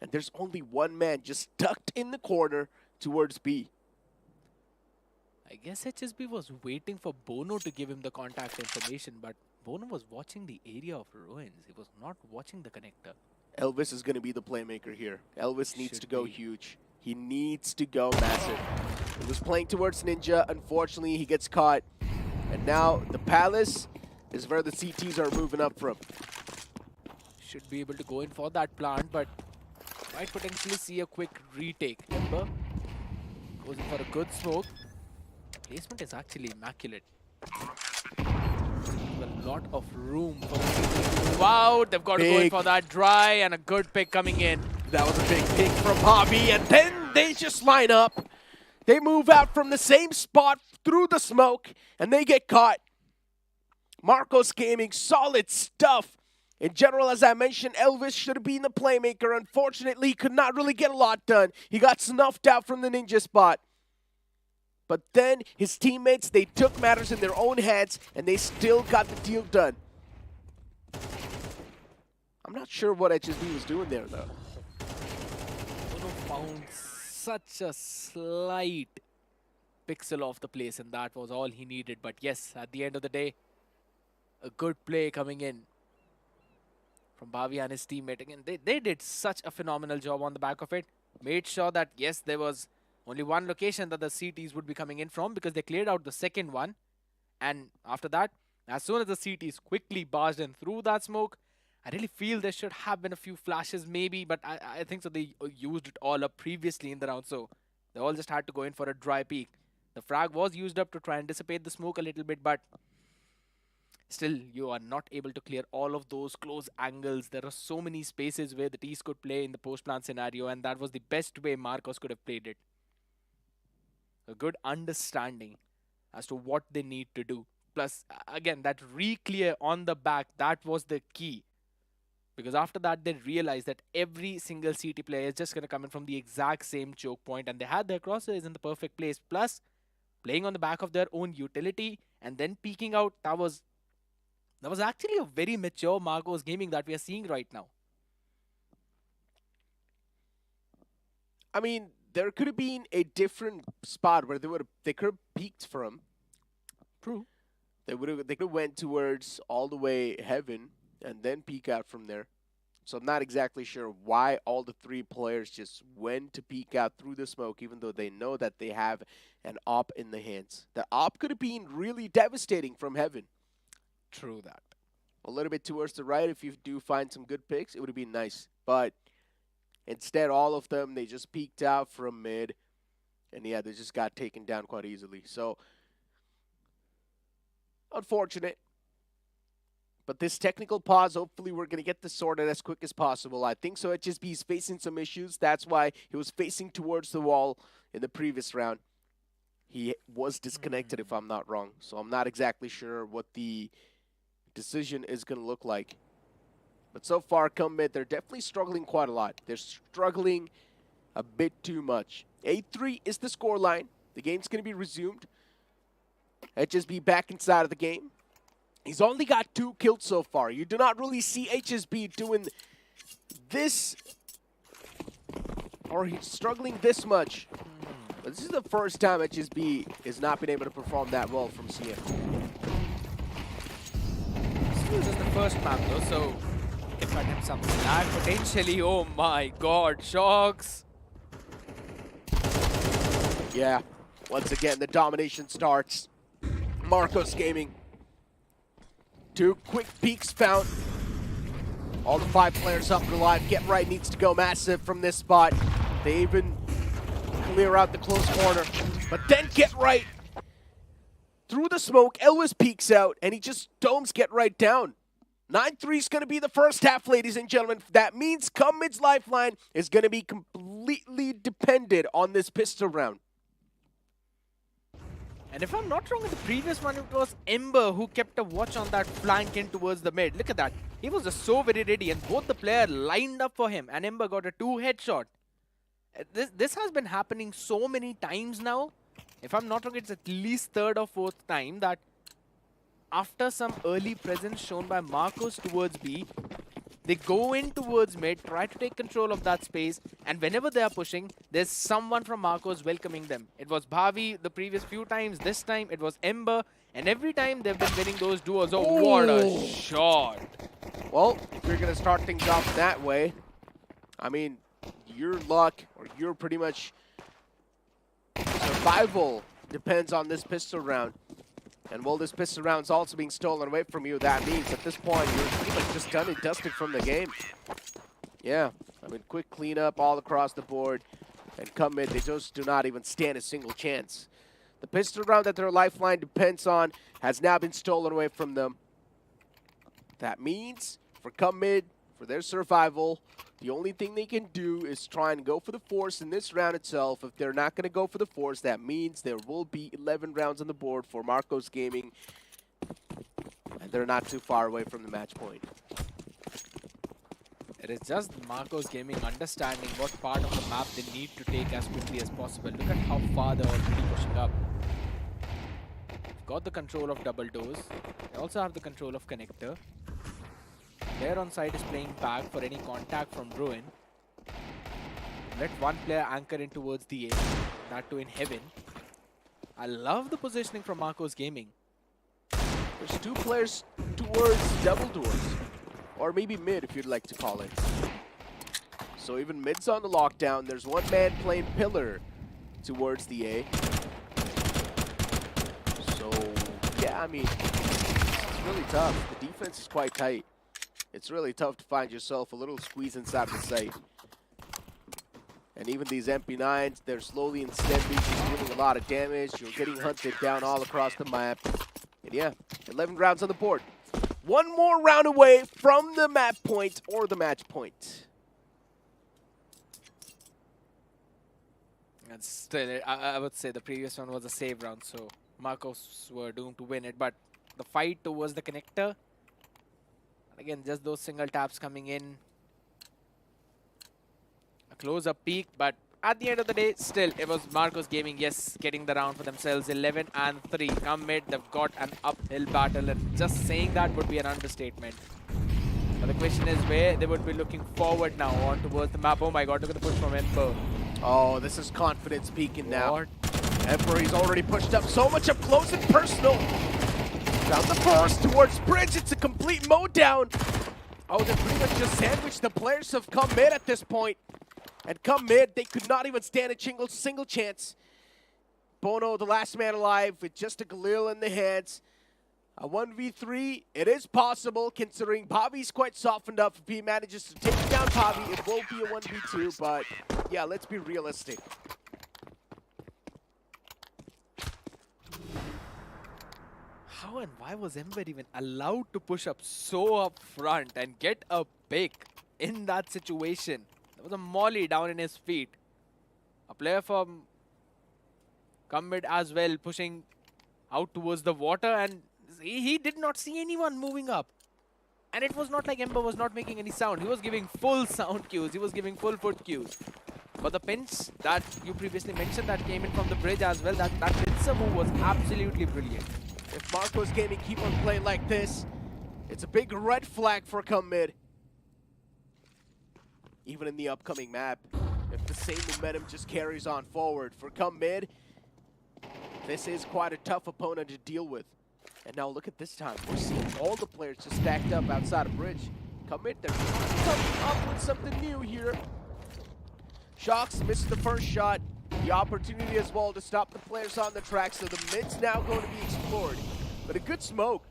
And there's only one man just tucked in the corner towards B. I guess HSB was waiting for Bono to give him the contact information, but Bono was watching the area of ruins. He was not watching the connector. Elvis is going to be the playmaker here. Elvis needs to go be. huge. He needs to go massive. He was playing towards Ninja. Unfortunately, he gets caught. And now the Palace is where the CTs are moving up from. Should be able to go in for that plant, but might potentially see a quick retake. Remember? Goes in for a good smoke. Placement is actually immaculate. A lot of room for the CTs to move out. They've got to go in for that dry and a good pick coming in. That was a big pick from Bobby, and then they just line up. They move out from the same spot through the smoke, and they get caught. Marcos Gaming, solid stuff. In general, as I mentioned, Elvis should have been the playmaker. Unfortunately, he could not really get a lot done. He got snuffed out from the ninja spot. But then his teammates, they took matters in their own hands, and they still got the deal done. I'm not sure what HSB was doing there, though. Found such a slight pixel off the place, and that was all he needed. But yes, at the end of the day, a good play coming in from Bhavi and his teammate. Again, they did such a phenomenal job on the back of it. Made sure that, yes, there was only one location that the CTs would be coming in from, because they cleared out the second one. And after that, as soon as the CTs quickly barged in through that smoke, I really feel there should have been a few flashes maybe, but I think so they used it all up previously in the round, so they all just had to go in for a dry peek. The frag was used up to try and dissipate the smoke a little bit, but Still, you are not able to clear all of those close angles. There are so many spaces where the T's could play in the post-plant scenario, and that was the best way Marcos could have played it. A good understanding as to what they need to do. Plus, again, that re-clear on the back, that was the key. Because after that, they realized that every single CT player is just going to come in from the exact same choke point, and they had their crosshairs in the perfect place. Plus, playing on the back of their own utility and then peeking out, that was actually a very mature Marcos gaming that we are seeing right now. I mean, there could have been a different spot where they could have peeked from. True. They could have went towards all the way heaven and then peek out from there. So I'm not exactly sure why all the three players just went to peek out through the smoke, even though they know that they have an op in the hands. The op could have been really devastating from heaven. True that. A little bit towards the right, if you do find some good picks, it would have been nice. But instead, all of them, they just peeked out from mid. And yeah, they just got taken down quite easily. So, unfortunate. But this technical pause, hopefully we're going to get this sorted as quick as possible. I think so HSB is facing some issues. That's why he was facing towards the wall in the previous round. He was disconnected, if I'm not wrong. So I'm not exactly sure what the decision is going to look like. But so far, come mid, they're definitely struggling quite a lot. They're struggling a bit too much. 8-3 is the scoreline. The game's going to be resumed. HSB back inside of the game. He's only got 2 kills so far. You do not really see HSB doing this, or he's struggling this much. But this is the first time HSB has not been able to perform that well from CM. This is the first map though, so can cut him some slack potentially. Oh my god, shocks. Yeah, once again, the domination starts. Marcos Gaming. 2 quick peeks found. All the 5 players up and alive. Get Right needs to go massive from this spot. They even clear out the close corner. But then Get Right through the smoke. Elvis peeks out and he just domes Get Right down. 9-3 is going to be the first half, ladies and gentlemen. That means Come Mid's lifeline is going to be completely dependent on this pistol round. And if I'm not wrong, in the previous one, it was Ember who kept a watch on that flank in towards the mid. Look at that. He was just so very ready, and both the players lined up for him, and Ember got a 2 headshot. This has been happening so many times now. If I'm not wrong, it's at least 3rd or 4th time that after some early presence shown by Marcos towards B, they go in towards mid, try to take control of that space, and whenever they are pushing, there's someone from Marcos welcoming them. It was Bhavi the previous few times, this time it was Ember, and every time they've been winning those duos. Oh, what a shot! Well, if you're going to start things off that way, I mean, your luck, or your pretty much survival depends on this pistol round. And while this pistol round's also being stolen away from you, that means at this point you're pretty much just done and dusted from the game. Yeah, I mean, quick cleanup all across the board. And Come Mid, they just do not even stand a single chance. The pistol round that their lifeline depends on has now been stolen away from them. That means for Come Mid, for their survival, the only thing they can do is try and go for the force in this round itself. If they're not going to go for the force, that means there will be 11 rounds on the board for Marcos Gaming. And they're not too far away from the match point. It is just Marcos Gaming understanding what part of the map they need to take as quickly as possible. Look at how far they're already pushing up. Got the control of double doors. They also have the control of connector. Player on side is playing back for any contact from Ruin. Let one player anchor in towards the A, that too in heaven. I love the positioning from Marcos Gaming. There's 2 players towards double doors, or maybe mid if you'd like to call it. So even mid's on the lockdown. There's 1 man playing pillar towards the A. So yeah, I mean, it's really tough. The defense is quite tight. It's really tough to find yourself a little squeeze inside the site. And even these MP9s, they're slowly and steadily dealing a lot of damage. You're getting hunted down all across the map. And yeah, 11 rounds on the board. One more round away from the map point or the match point. And still, I would say the previous one was a save round, so Marcos were doomed to win it. But the fight towards the connector, again, just those single taps coming in. A close-up peek, but at the end of the day, still, it was Marcos Gaming, yes, getting the round for themselves. 11 and 3. Come mid, they've got an uphill battle, and just saying that would be an understatement. But the question is where they would be looking forward now on towards the map. Oh my god, look at the push from Ember. Oh, this is confidence peaking now. What? Emperor, he's already pushed up so much up close and personal. Down the forest towards bridge, it's a complete mow down. Oh, they pretty much just sandwiched the players have come mid at this point. And come mid, they could not even stand a single chance. Bono, the last man alive, with just a Galil in the hands. A 1v3, it is possible, considering Pavi's quite softened up. If he manages to take down Pavi, it will be a 1v2, but yeah, let's be realistic. How and why was Ember even allowed to push up so up front and get a pick in that situation? There was a molly down in his feet. A player from Come Mid as well, pushing out towards the water, and he did not see anyone moving up. And it was not like Ember was not making any sound. He was giving full sound cues. He was giving full foot cues. But the pinch that you previously mentioned that came in from the bridge as well, that pincer move was absolutely brilliant. If Marcos Gaming keep on playing like this, it's a big red flag for Come Mid. Even in the upcoming map, if the same momentum just carries on forward for Come Mid, this is quite a tough opponent to deal with. And now look at this time. We're seeing all the players just stacked up outside of bridge. Come Mid, they're coming up with something new here. Shocks misses the first shot. The opportunity as well to stop the players on the track, so the mid's now going to be explored. But a good smoke.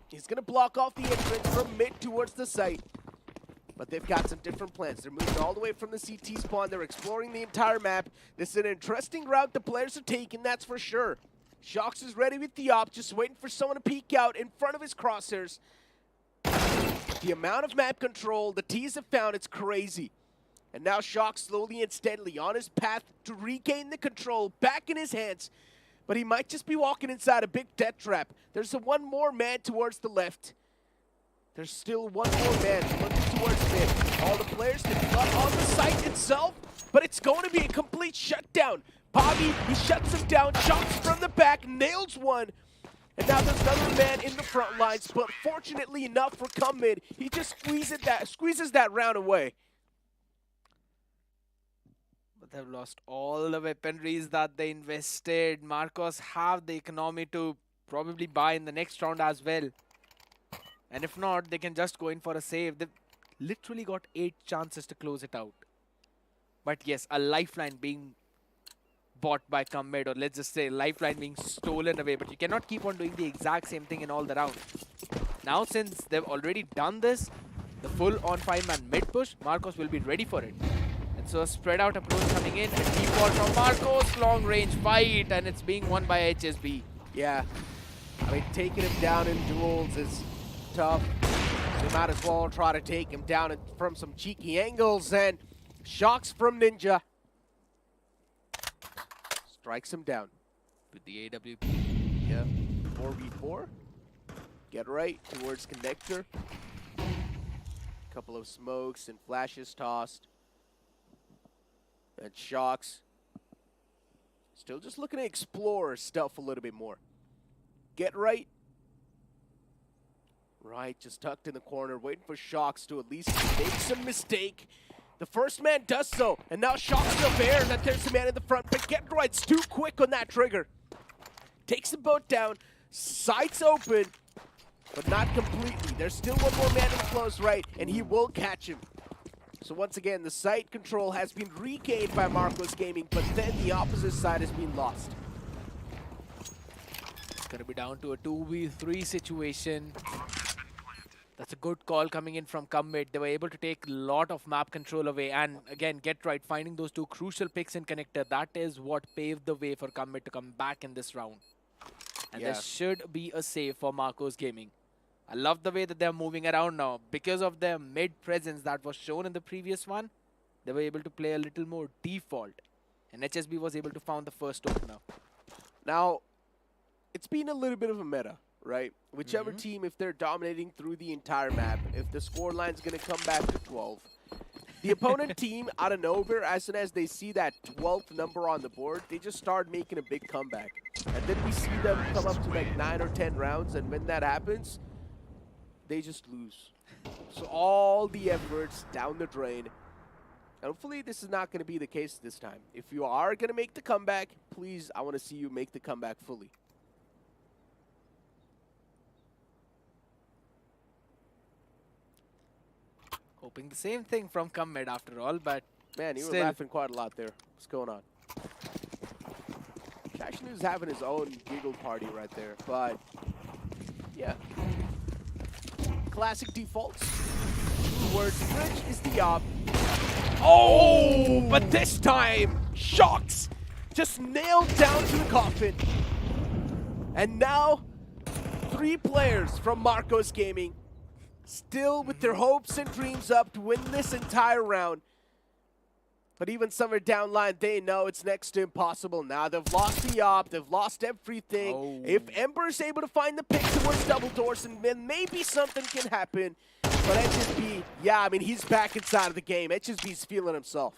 He's going to block off the entrance from mid towards the site. But they've got some different plans. They're moving all the way from the CT spawn. They're exploring the entire map. This is an interesting route the players are taking, that's for sure. Shocks is ready with the op, just waiting for someone to peek out in front of his crosshairs. The amount of map control the T's have found, it's crazy. And now Shock slowly and steadily on his path to regain the control back in his hands. But he might just be walking inside a big death trap. There's one more man towards the left. There's still one more man looking towards mid. All the players can flood on the site itself, but it's going to be a complete shutdown. Pavi, he shuts him down, Shocks from the back, nails one. And now there's another man in the front lines, but fortunately enough for Come Mid, he just squeezes that round away. They've lost all the weaponries that they invested. Marcos have the economy to probably buy in the next round as well. And if not, they can just go in for a save. They've literally got 8 chances to close it out. But yes, a lifeline being bought by Come Mid, or let's just say lifeline being stolen away. But you cannot keep on doing the exact same thing in all the rounds. Now since they've already done this, the full on 5-man mid push, Marcos will be ready for it. And so a spread out approach coming in, a default from Marcos, long range fight, and it's being won by HSB. Yeah, I mean, taking him down in duels is tough. They might as well try to take him down from some cheeky angles, and Shocks from Ninja strikes him down. With the AWP. Yeah, 4v4. Get right towards connector. Couple of smokes and flashes tossed. And Shocks still just looking to explore stuff a little bit more. Get right. Right, just tucked in the corner, waiting for Shocks to at least make some mistake. The first man does so, and now Shocks is aware that there's a man in the front, but Get Right's too quick on that trigger. Takes the boat down, sights open, but not completely. There's still one more man in close right, and he will catch him. So once again, the site control has been regained by Marcos Gaming, but then the opposite side has been lost. It's going to be down to a 2v3 situation. That's a good call coming in from Come Mid. They were able to take a lot of map control away. And again, Get Right, finding those 2 crucial picks in connector. That is what paved the way for Come Mid to come back in this round. And there should be a save for Marcos Gaming. I love the way that they're moving around now. Because of their mid presence that was shown in the previous one, they were able to play a little more default. And HSB was able to found the first opener. Now, it's been a little bit of a meta, right? Whichever team, if they're dominating through the entire map, if the scoreline's going to come back to 12, the opponent team, out of nowhere, as soon as they see that 12th number on the board, they just start making a big comeback. And then we see them come up to like 9 or 10 rounds, and when that happens, they just lose. So all the efforts down the drain. And hopefully this is not going to be the case this time. If you are going to make the comeback, please, I want to see you make the comeback fully. Hoping the same thing from come mid after all, but Man, you were still. laughing quite a lot there. What's going on? Shashnu's having his own giggle party right there, but yeah. Classic defaults. Two words. Bridge is the op. Oh, but this time, Shocks just nailed down to the coffin. And now, 3 players from Marcos Gaming still with their hopes and dreams up to win this entire round. But even somewhere down line, they know it's next to impossible now. They've lost the op, they've lost everything. Oh. If Ember's able to find the pick towards double doors, and then maybe something can happen. But HSB, yeah, I mean, he's back inside of the game. HSB's feeling himself.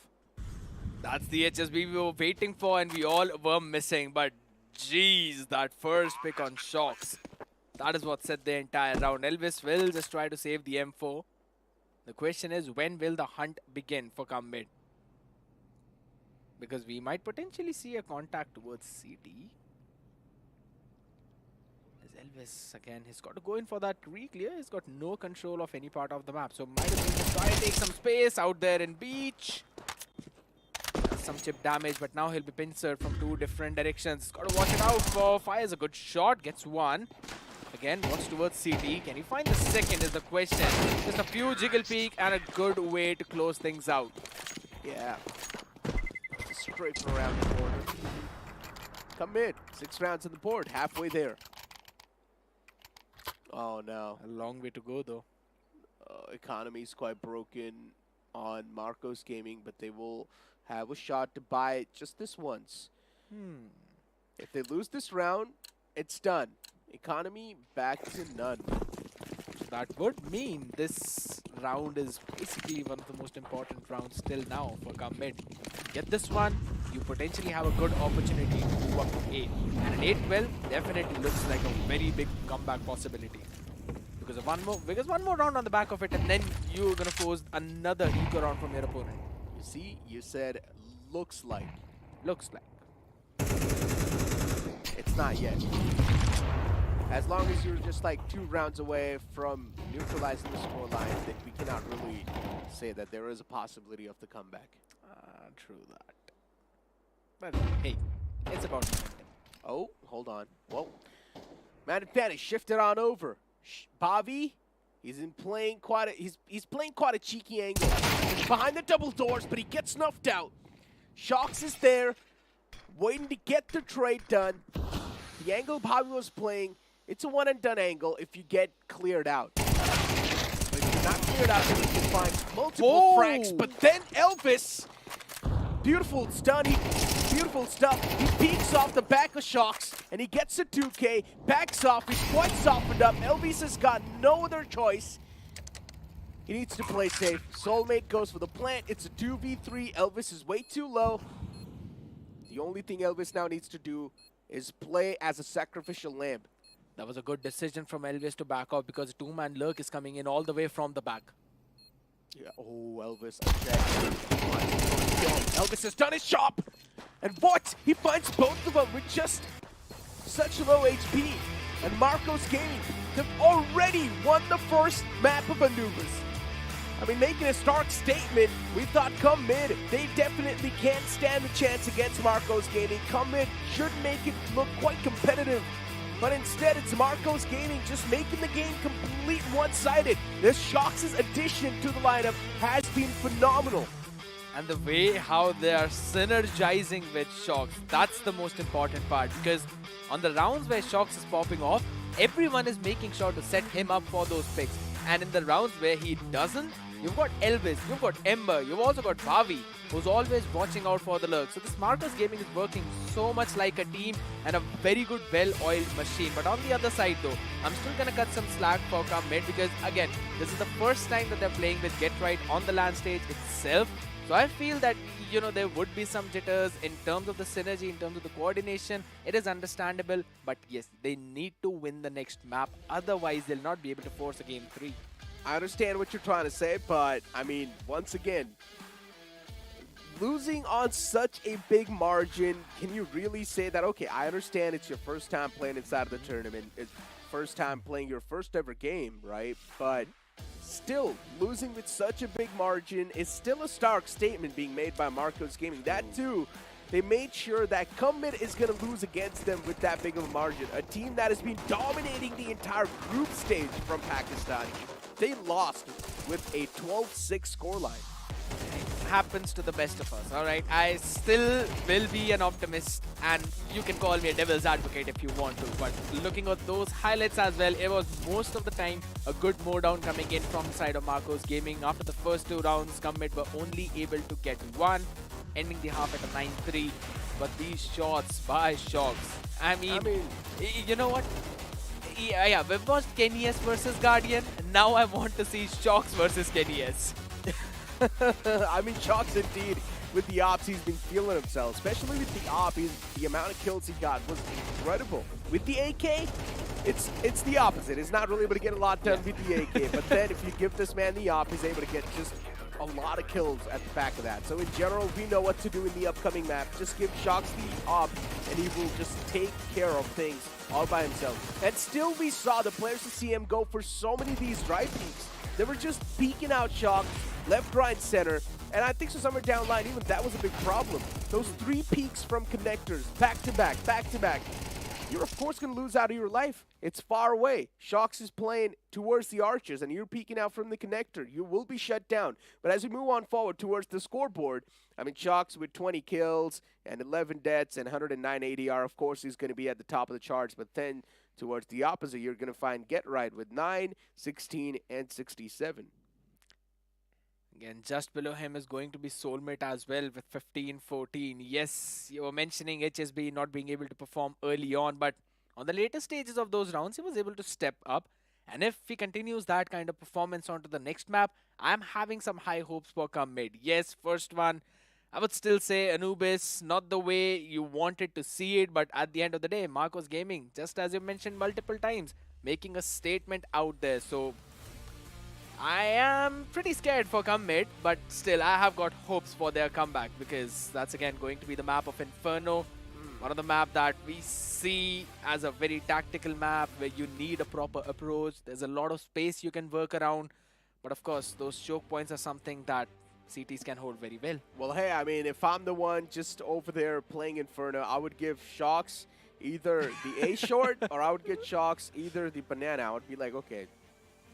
That's the HSB we were waiting for and we all were missing. But jeez, that first pick on Shocks. That is what set the entire round. Elvis will just try to save the M4. The question is, when will the hunt begin for come mid? Because we might potentially see a contact towards CT. As Elvis, again, he's got to go in for that re-clear. He's got no control of any part of the map. So might have been to try and take some space out there in beach. Some chip damage, but now he'll be pincered from 2 different directions. Got to watch it out for. Fires a good shot, gets 1. Again, walks towards CT. Can he find the second is the question. Just a few jiggle peek and a good way to close things out. Yeah. Straight from around the corner. Come mid. 6 rounds on the board. Halfway there. Oh no. A long way to go though. Economy's quite broken on Marcos Gaming, but they will have a shot to buy it just this once. If they lose this round, it's done. Economy back to none. That would mean this round is basically one of the most important rounds still now for come mid. Get this one, you potentially have a good opportunity to move up to 8. And an 8-12 definitely looks like a very big comeback possibility. Because of one more round on the back of it, and then you're gonna force another eco round from your opponent. You see, you said looks like. Looks like. It's not yet. As long as you're just like 2 rounds away from neutralizing the scoreline, then we cannot really say that there is a possibility of the comeback. True that. But hey, it's about momentum. Oh, hold on. Whoa. Man advantage shifted on over. Bavi, he's playing quite a cheeky angle. He's behind the double doors, but he gets snuffed out. Shocks is there, waiting to get the trade done. The angle Bavi was playing, it's a one and done angle if you get cleared out. But if you're not cleared out, then you can find multiple frags. But then Elvis, beautiful stun, beautiful stuff. He peeks off the back of Shocks, and he gets a 2K, backs off, he's quite softened up. Elvis has got no other choice. He needs to play safe. Soulmate goes for the plant. It's a 2v3. Elvis is way too low. The only thing Elvis now needs to do is play as a sacrificial lamb. That was a good decision from Elvis to back off because a 2-man lurk is coming in all the way from the back. Yeah. Oh, Elvis. Elvis has done his job. And what? He finds both of them with just such low HP. And Marcos Gaming, they've already won the first map of Anubis. I mean, making a stark statement. We thought come mid, they definitely can't stand a chance against Marcos Gaming. Come mid should make it look quite competitive. But instead, it's Marcos Gaming just making the game complete one-sided. This Shocks' addition to the lineup has been phenomenal. and the way how they are synergizing with Shocks, that's the most important part. Because on the rounds where Shocks is popping off, everyone is making sure to set him up for those picks. And in the rounds where he doesn't, you've got Elvis, you've got Ember, you've also got Bhavi, who's always watching out for the lurk. So this Marcus Gaming is working so much like a team and a very good well-oiled machine. But on the other side though, I'm still gonna cut some slack for Come Mid, because again, this is the first time that they're playing with Get Right on the LAN stage itself. So I feel that, you know, there would be some jitters in terms of the synergy, in terms of the coordination. It is understandable, but yes, they need to win the next map. Otherwise, they'll not be able to force a game 3. I understand what you're trying to say, but I mean, once again, losing on such a big margin, can you really say that, okay, I understand it's your first time playing inside of the tournament, it's first time playing your first ever game, right? But still, losing with such a big margin is still a stark statement being made by Marcos Gaming. That too, they made sure that Come Mid is going to lose against them with that big of a margin. A team that has been dominating the entire group stage from Pakistan. They lost with a 12-6 scoreline. It happens to the best of us, alright? I still will be an optimist, and you can call me a devil's advocate if you want to, but looking at those highlights as well, it was most of the time a good mode down coming in from the side of Marcos Gaming. After the first 2 rounds, Come Mid were only able to get 1, ending the half at a 9-3. But these shots by Shocks, I mean, you know what? Yeah, we've watched Kenny S versus Guardian. Now I want to see Shocks versus Kenny S. I mean, Shocks indeed, with the ops, he's been feeling himself, especially with the op. The amount of kills he got was incredible. With the AK, it's the opposite. He's not really able to get a lot done with the AK, but then if you give this man the op, he's able to get just a lot of kills at the back of that. So in general, we know what to do in the upcoming map. Just give Shocks the op, and he will just take care of things all by himself. And still, we saw the players of CM go for so many of these drive peaks. They were just peeking out Shocks, left, right, center, and I think so somewhere down the line, even that was a big problem. Those 3 peaks from connectors, back to back, you're of course going to lose out of your life. It's far away. Shocks is playing towards the archers, and you're peeking out from the connector. You will be shut down. But as we move on forward towards the scoreboard, I mean, Shocks with 20 kills and 11 deaths and 109 ADR, of course, he's going to be at the top of the charts. But then towards the opposite, you're going to find Get Right with 9, 16, and 67. Again, just below him is going to be Soulmate as well with 15-14. Yes, you were mentioning HSB not being able to perform early on, but on the later stages of those rounds, he was able to step up. And if he continues that kind of performance onto the next map, I'm having some high hopes for Come Mid. Yes, first one, I would still say Anubis, not the way you wanted to see it, but at the end of the day, Marcos Gaming, just as you mentioned multiple times, making a statement out there. So I am pretty scared for Come Mid, but still I have got hopes for their comeback, because that's again going to be the map of Inferno. One of the map that we see as a very tactical map where you need a proper approach. There's a lot of space you can work around, but of course those choke points are something that CTs can hold very well. Well, hey, I mean, if I'm the one just over there playing Inferno, I would give Shocks either the A short or I would get Shocks either the banana. I would be like, okay,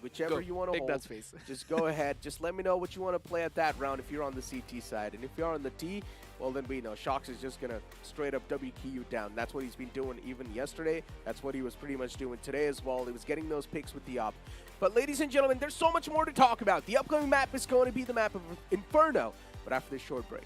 whichever you want to hold, that space. just go ahead. Just let me know what you want to play at that round if you're on the CT side. And if you're on the T, well, then we know Shocks is just going to straight up WQ you down. That's what he's been doing even yesterday. That's what he was pretty much doing today as well. He was getting those picks with the op. But ladies and gentlemen, there's so much more to talk about. The upcoming map is going to be the map of Inferno. But after this short break.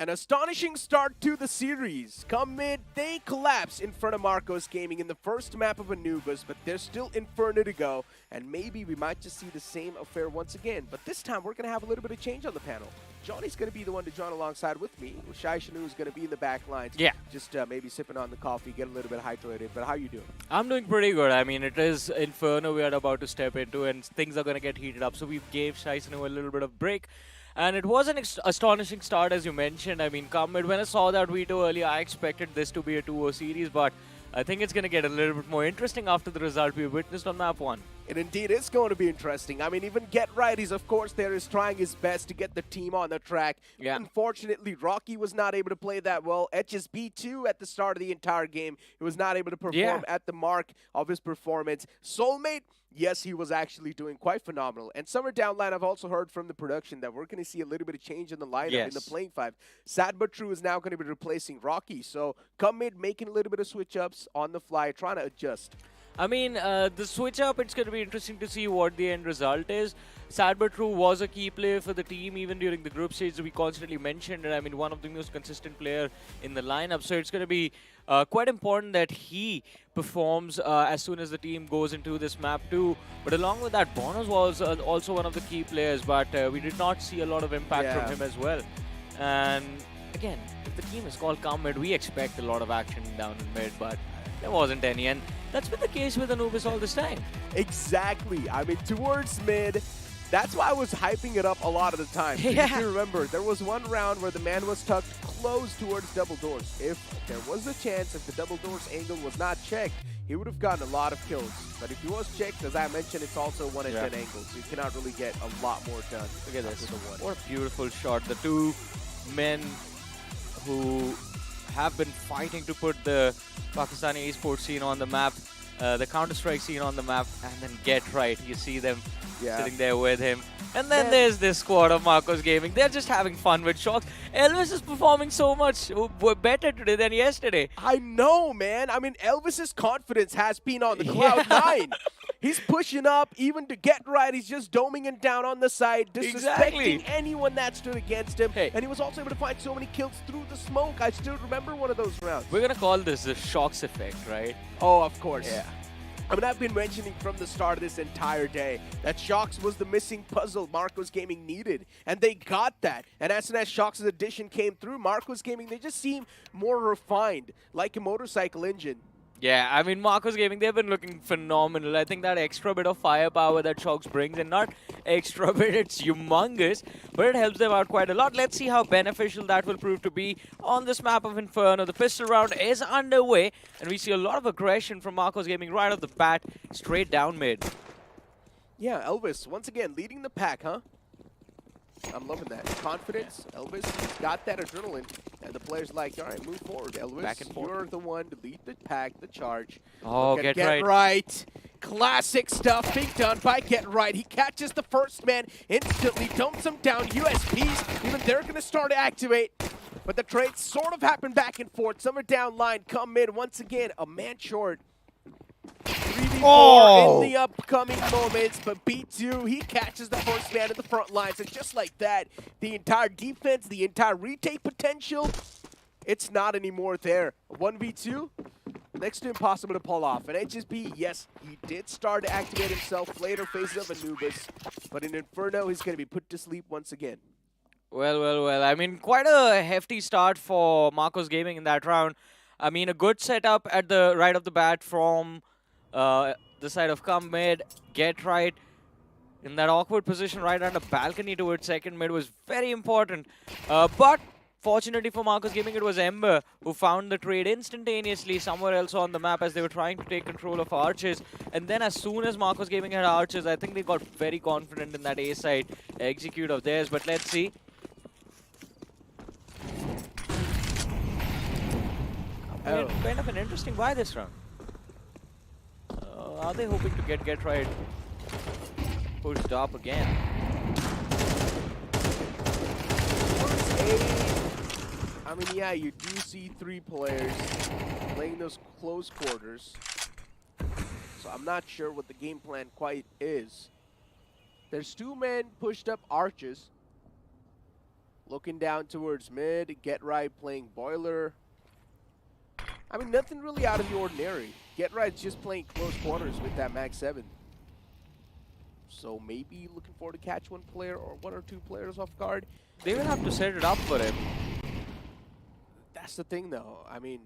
An astonishing start to the series. Come mid, they collapse in front of Marcos Gaming in the first map of Anubis, but there's still Inferno to go, and maybe we might just see the same affair once again. But this time, we're going to have a little bit of change on the panel. Johnny's going to be the one to join alongside with me. CS2 is going to be in the back lines. Yeah. Just maybe sipping on the coffee, get a little bit hydrated. But how you doing? I'm doing pretty good. I mean, it is Inferno we are about to step into, and things are going to get heated up. So we gave CS2 a little bit of break. And it was an astonishing start, as you mentioned. I mean, come mid, when I saw that veto earlier, I expected this to be a 2-0 series, but I think it's going to get a little bit more interesting after the result we witnessed on map 1. It indeed is going to be interesting. I mean, even Get Right, he's of course there, is trying his best to get the team on the track. Yeah. Unfortunately, Rocky was not able to play that well. HSB2 at the start of the entire game, he was not able to perform at the mark of his performance. Soulmate, yes, he was actually doing quite phenomenal. And somewhere down line, I've also heard from the production that we're going to see a little bit of change in the lineup in the playing five. Sad but true is now going to be replacing Rocky. So come mid, making a little bit of switch-ups on the fly, trying to adjust. I mean, the switch up, it's going to be interesting to see what the end result is. Sad but true was a key player for the team even during the group stage. We constantly mentioned it. I mean, one of the most consistent player in the lineup. So it's going to be quite important that he performs as soon as the team goes into this map too. But along with that, Bonos was also one of the key players, but we did not see a lot of impact from him as well. And again, if the team is called Come Mid, we expect a lot of action down in mid, but there wasn't any. And that's been the case with Anubis all this time. Exactly. I mean, towards mid, that's why I was hyping it up a lot of the time. Yeah. If you remember, there was one round where the man was tucked close towards double doors. If there was a chance, if the double doors angle was not checked, he would have gotten a lot of kills. But if he was checked, as I mentioned, it's also 1 in 10 angle, so you cannot really get a lot more done. Look at this. What a beautiful shot. The two men who have been fighting to put the Pakistani esports scene on the map, the Counter-Strike scene on the map, and then Get Right. You see them sitting there with him. And then there's this squad of Marcos Gaming. They're just having fun with shots. Elvis is performing so much better today than yesterday. I know, man. I mean, Elvis's confidence has been on the cloud 9. He's pushing up, even to Get Right. He's just doming it down on the side, disrespecting anyone that stood against him. And he was also able to find so many kills through the smoke. I still remember one of those rounds. We're going to call this the Shocks effect, right? Oh, of course. Yeah. I mean, I've been mentioning from the start of this entire day that Shocks was the missing puzzle Marcos Gaming needed, and they got that. And as soon as Shocks' addition came through, Marcos Gaming, they just seem more refined, like a motorcycle engine. Yeah, I mean, Marcos Gaming, they've been looking phenomenal. I think that extra bit of firepower that Shocks brings, and not extra bit, it's humongous, but it helps them out quite a lot. Let's see how beneficial that will prove to be on this map of Inferno. The pistol round is underway, and we see a lot of aggression from Marcos Gaming right off the bat, straight down mid. Yeah, Elvis, once again, leading the pack, huh? I'm loving that. Confidence, Elvis, he's got that adrenaline. And the player's like, all right, move forward, Elvis. Back and forth. You're the one to lead the pack, the charge. Oh, Get right. Classic stuff being done by Get Right. He catches the first man instantly, dumps him down. USPs, even they're going to start to activate. But the trades sort of happen back and forth. Some are down line, come mid. Once again, a man short. 3v4 in the upcoming moments, but B2, he catches the first man in the front lines, and just like that, the entire defense, the entire retake potential, it's not anymore there. 1v2, next to impossible to pull off. And HSP, yes, he did start to activate himself later phases of Anubis, but in Inferno, he's going to be put to sleep once again. Well. I mean, quite a hefty start for Marcos Gaming in that round. I mean, a good setup at the right of the bat from the side of Come Mid. Get Right in that awkward position right under balcony towards second mid was very important. But fortunately for Marcos Gaming, it was Ember who found the trade instantaneously somewhere else on the map as they were trying to take control of Arches. And then as soon as Marcos Gaming had Arches, I think they got very confident in that A side execute of theirs. But let's see. Kind of an interesting buy this round. Are they hoping to get right pushed up again? I mean, yeah, you do see 3 players playing those close quarters. So I'm not sure what the game plan quite is. There's 2 men pushed up Arches. Looking down towards mid, Get Right playing Boiler. I mean, nothing really out of the ordinary. Get Right's just playing close quarters with that Max 7. So maybe looking forward to catch one player or one or two players off guard. They will have to set it up for him. That's the thing, though. I mean,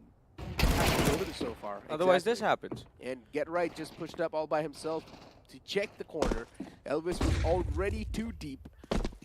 hasn't delivered it so far. Otherwise, this Exactly. happens. And Get Right just pushed up all by himself to check the corner. Elvis was already too deep,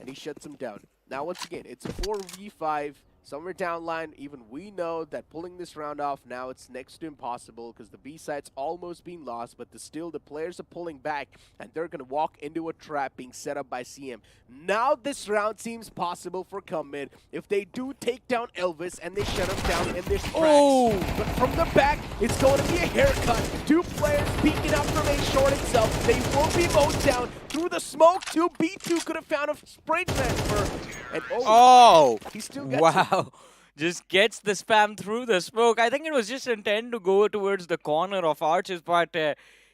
and he shuts him down. Now, once again, it's a 4v5. Somewhere down line, even we know that pulling this round off now, it's next to impossible because the B site's almost been lost, but still the players are pulling back and they're going to walk into a trap being set up by CM. Now this round seems possible for Come Mid if they do take down Elvis and they shut him down in their tracks. Oh! But from the back, it's going to be a haircut. Two players peeking up from A short itself. They will be mowed down through the smoke too. B2 could have found a spray transfer. And Oh! he still gets it. Wow. Just gets the spam through the smoke. I think it was just intent to go towards the corner of Arches, but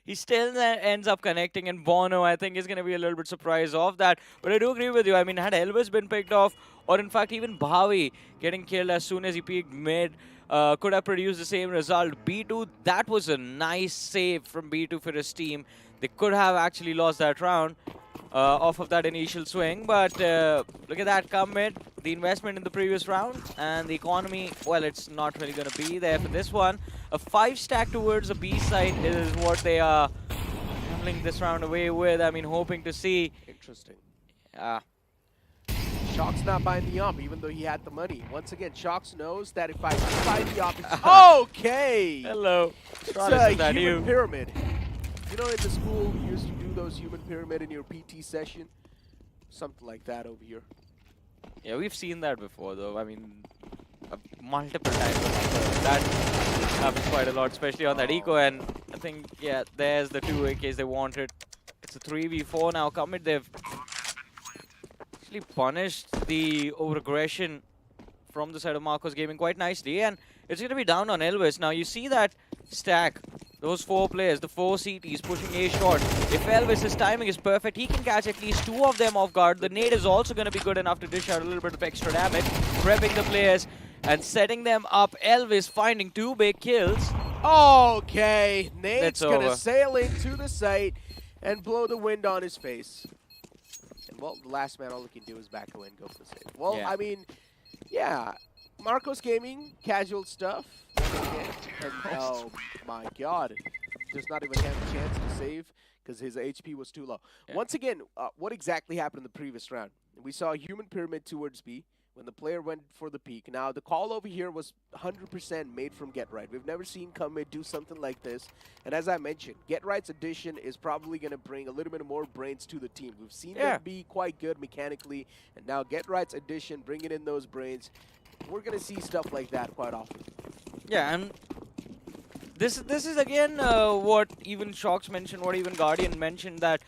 he still ends up connecting. And Bono, I think, is going to be a little bit surprised of that. But I do agree with you. I mean, had Elvis been picked off, or in fact, even Bhavi getting killed as soon as he peeked mid, could have produced the same result. B2, that was a nice save from B2 for his team. They could have actually lost that round off of that initial swing. But look at that come mid. The investment in the previous round and the economy, well, it's not really going to be there for this one. A 5-stack towards the B side is what they are handling this round away with. I mean, hoping to see. Interesting. Uh, Shock's not buying the AWP, even though he had the money. Once again, Shock's knows that if I buy the AWP, it's okay. hello. It's Travis, a is that human you? pyramid. You know, in the school, you used to do those human pyramid in your PT session. Something like that over here. Yeah, we've seen that before, though. I mean, multiple times. That happens quite a lot, especially on that eco. And I think, yeah, there's the 2 AKs they wanted. It's a 3v4 now. Commit, they've actually punished the over-aggression from the side of Marcos Gaming quite nicely. And it's going to be down on Elvis. Now, you see that stack. Those 4 players, the 4 CTs pushing A short. If Elvis's timing is perfect, he can catch at least 2 of them off guard. The nade is also going to be good enough to dish out a little bit of extra damage, prepping the players and setting them up. Elvis finding 2 big kills. Okay, Nate's That's going to over. sail into the site and blow the wind on his face. And, well, the last man, all he can do is back away and go for the save. Well, Yeah. I mean, yeah, Marcos Gaming, casual stuff. And, oh my god, does not even have a chance to save because his HP was too low. Yeah. Once again, what exactly happened in the previous round? We saw a human pyramid towards B when the player went for the peak. Now, the call over here was 100% made from Get Right. We've never seen Come Mid do something like this. And as I mentioned, Get Right's addition is probably going to bring a little bit more brains to the team. We've seen them be quite good mechanically, and now Get Right's addition, bringing in those brains, we're going to see stuff like that quite often. Yeah, and this is again what even Shocks mentioned, what even Guardian mentioned, that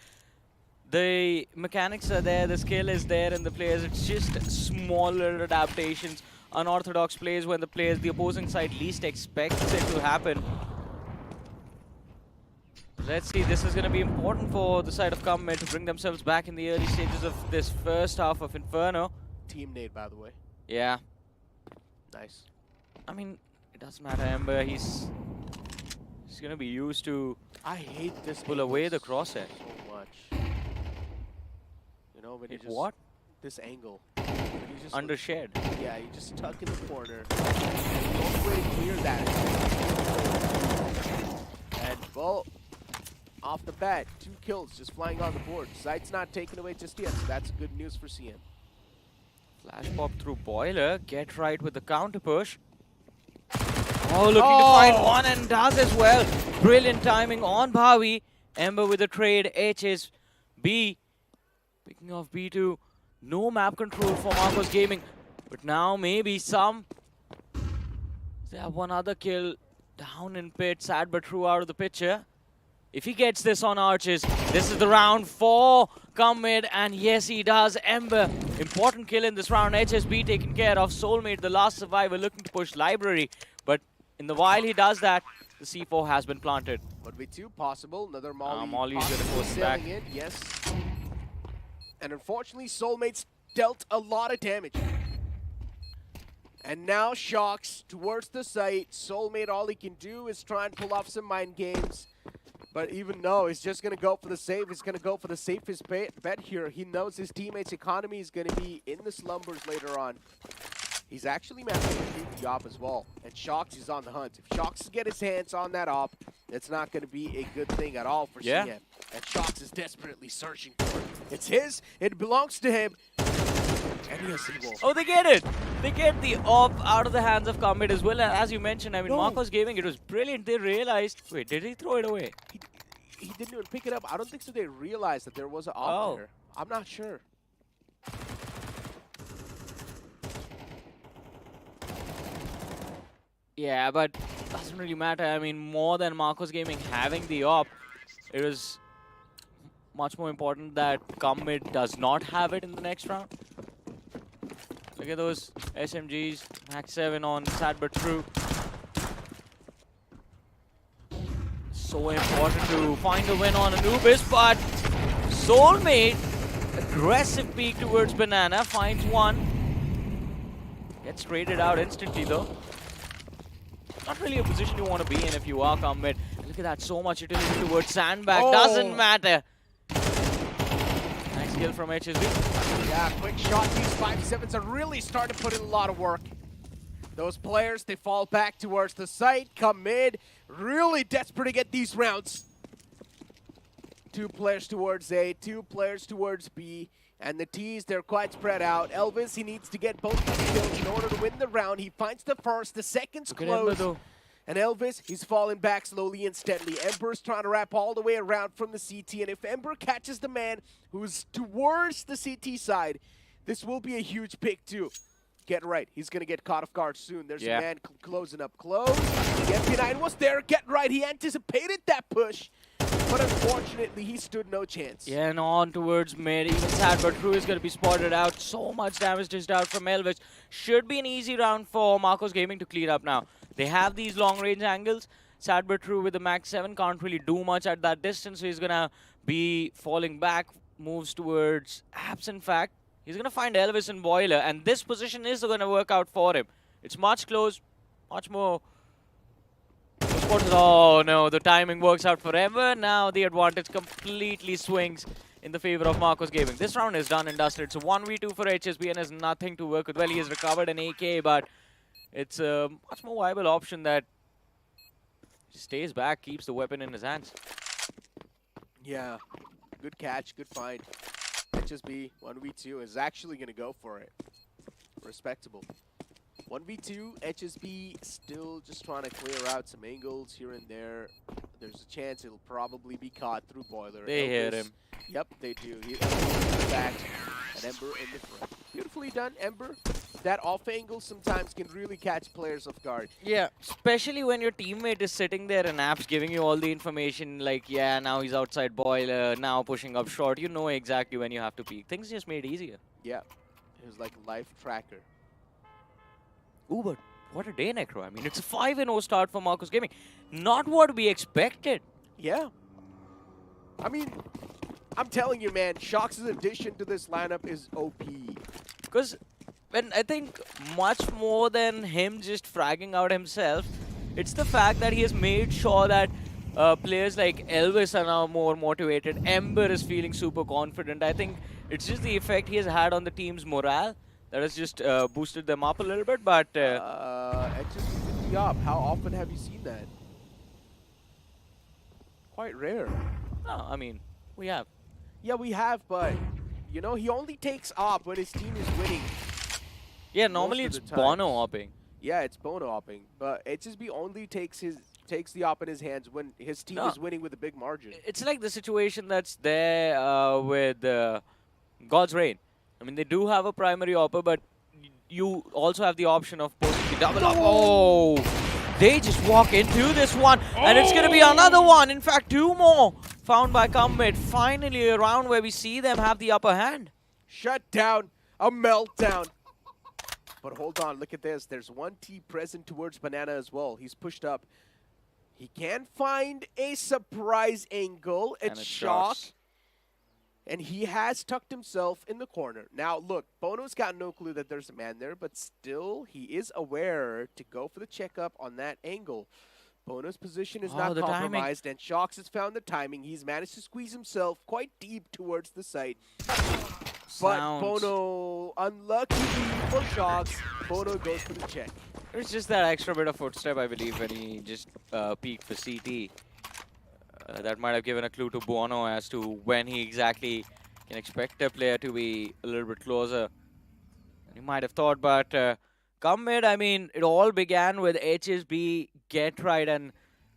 the mechanics are there, the skill is there in the players. It's just smaller adaptations, unorthodox plays when the opposing side least expects it to happen. Let's see, this is going to be important for the side of Come Mid to bring themselves back in the early stages of this first half of Inferno. Team nade, by the way. Yeah. Nice. I mean, it doesn't matter, Ember. He's going to be used to I hate this. pull away the crosshair. so much. You know, when you Hit just what? this angle. When you just Under shed. yeah, you just tuck in the corner. Don't really clear that. And well, off the bat, 2 kills just flying on the board. Sight's not taken away just yet, so that's good news for CM. Flash pop through Boiler. Get right with the counter push. Oh, looking to find one and does as well. Brilliant timing on Bhavi. Ember with the trade. HSB. Picking off B2. No map control for Marcos Gaming. But now maybe some. They have one other kill down in pit. Sad but true out of the picture. If he gets this on Arches, this is the round 4. Come mid, and yes, he does. Ember, important kill in this round. HSB taken care of. Soulmate, the last survivor, looking to push Library. But in the while he does that, the C4 has been planted. But with 2 possible, another Molly. Molly's gonna possibly force it back. sailing in, yes. And unfortunately, Soulmates dealt a lot of damage. And now Shocks towards the site. Soulmate, all he can do is try and pull off some mind games. But even though he's just going to go for the save, he's going to go for the safest bet here. He knows his teammate's economy is going to be in the slumbers later on. He's actually managed to retrieve the op as well. And Shocks is on the hunt. If Shocks can get his hands on that op, it's not going to be a good thing at all for CM. And Shocks is desperately searching for it. It's his. It belongs to him. And he has the wolf. Oh, they get it! They get the op out of the hands of Comet as well. And as you mentioned, I mean, No. Marcos Gaming, it was brilliant. They realized... Wait, did he throw it away? He didn't even pick it up. I don't think so they realized that there was an op Oh. there. I'm not sure. Yeah, but doesn't really matter. I mean, more than Marcos Gaming having the op, it was much more important that Comet does not have it in the next round. Look at those SMGs, Max 7 on Sad But True. So important to find a win on Anubis, but Soulmate, aggressive peek towards Banana, finds one. Gets traded out instantly though. Not really a position you want to be in if you are Comet. Look at that, so much utility towards Sandbag. Oh. Doesn't matter. Nice kill from HSB. Yeah, quick shot. These 5-7s are really starting to put in a lot of work. Those players, they fall back towards the site, come mid, really desperate to get these rounds. 2 players towards A, 2 players towards B, and the T's, they're quite spread out. Elvis, he needs to get both his kills in order to win the round. He finds the first, the second's Look at Ember close. though. And Elvis, he's falling back slowly and steadily. Ember's trying to wrap all the way around from the CT, and if Ember catches the man who's towards the CT side, this will be a huge pick too. Get right, he's gonna get caught off guard soon. There's a man closing up close. The MP9 was there, get right, he anticipated that push. But unfortunately, he stood no chance. Yeah, and on towards mid. Even Sad But True is going to be spotted out. So much damage dished out from Elvis. Should be an easy round for Marcos Gaming to clean up now. They have these long-range angles. Sad But True with the Max 7 can't really do much at that distance, so he's going to be falling back. Moves towards Apps, in fact. He's going to find Elvis and Boiler, and this position is going to work out for him. It's much close, much more... Oh no, the timing works out for Ember. Now the advantage completely swings in the favor of Marcos Gaming. This round is done and dusted. It's a 1v2 for HSB and has nothing to work with. Well, he has recovered an AK, but it's a much more viable option that stays back, keeps the weapon in his hands. Yeah, good catch, good find. HSB 1v2 is actually going to go for it. Respectable. 1v2, HSB still just trying to clear out some angles here and there. There's a chance it'll probably be caught through Boiler. They hit him. Yep, they do. He's back, and Ember in the front. Beautifully done, Ember. That off angle sometimes can really catch players off guard. Yeah, especially when your teammate is sitting there and Apps giving you all the information like, yeah, now he's outside Boiler, now pushing up short. You know exactly when you have to peek. Things just made easier. Yeah, it was like a life tracker. Ooh, but what a day, Necro. I mean, it's a 5-0 start for Marcos Gaming. Not what we expected. Yeah. I mean, I'm telling you, man, Shox' addition to this lineup is OP. Because when I think much more than him just fragging out himself, it's the fact that he has made sure that players like Elvis are now more motivated. Ember is feeling super confident. I think it's just the effect he has had on the team's morale that has just boosted them up a little bit, but... HSB the up. How often have you seen that? Quite rare. No, I mean, we have. Yeah, we have, but, you know, he only takes op when his team is winning. Yeah, normally Most it's of the times. Bono opping. Yeah, it's Bono opping, but HSB only takes the op in his hands when his team is winning with a big margin. It's like the situation that's there with God's Reign. I mean, they do have a primary opper, but you also have the option of posting the double up. Oh! They just walk into this one, and it's going to be another one. In fact, 2 more found by Comet. Finally, a round where we see them have the upper hand. Shut down, a meltdown. But hold on, look at this. There's 1T present towards Banana as well. He's pushed up. He can find a surprise angle. It's Shock. And he has tucked himself in the corner. Now, look, Bono's got no clue that there's a man there, but still, he is aware to go for the checkup on that angle. Bono's position is not compromised, and Shox has found the timing. He's managed to squeeze himself quite deep towards the site. But Bono, unlucky for Shox, Bono goes for the check. It's just that extra bit of footstep, I believe, when he just peeked for CT. That might have given a clue to Bono as to when he exactly can expect a player to be a little bit closer. He might have thought, but come mid, I mean, it all began with HSB, Get Right, and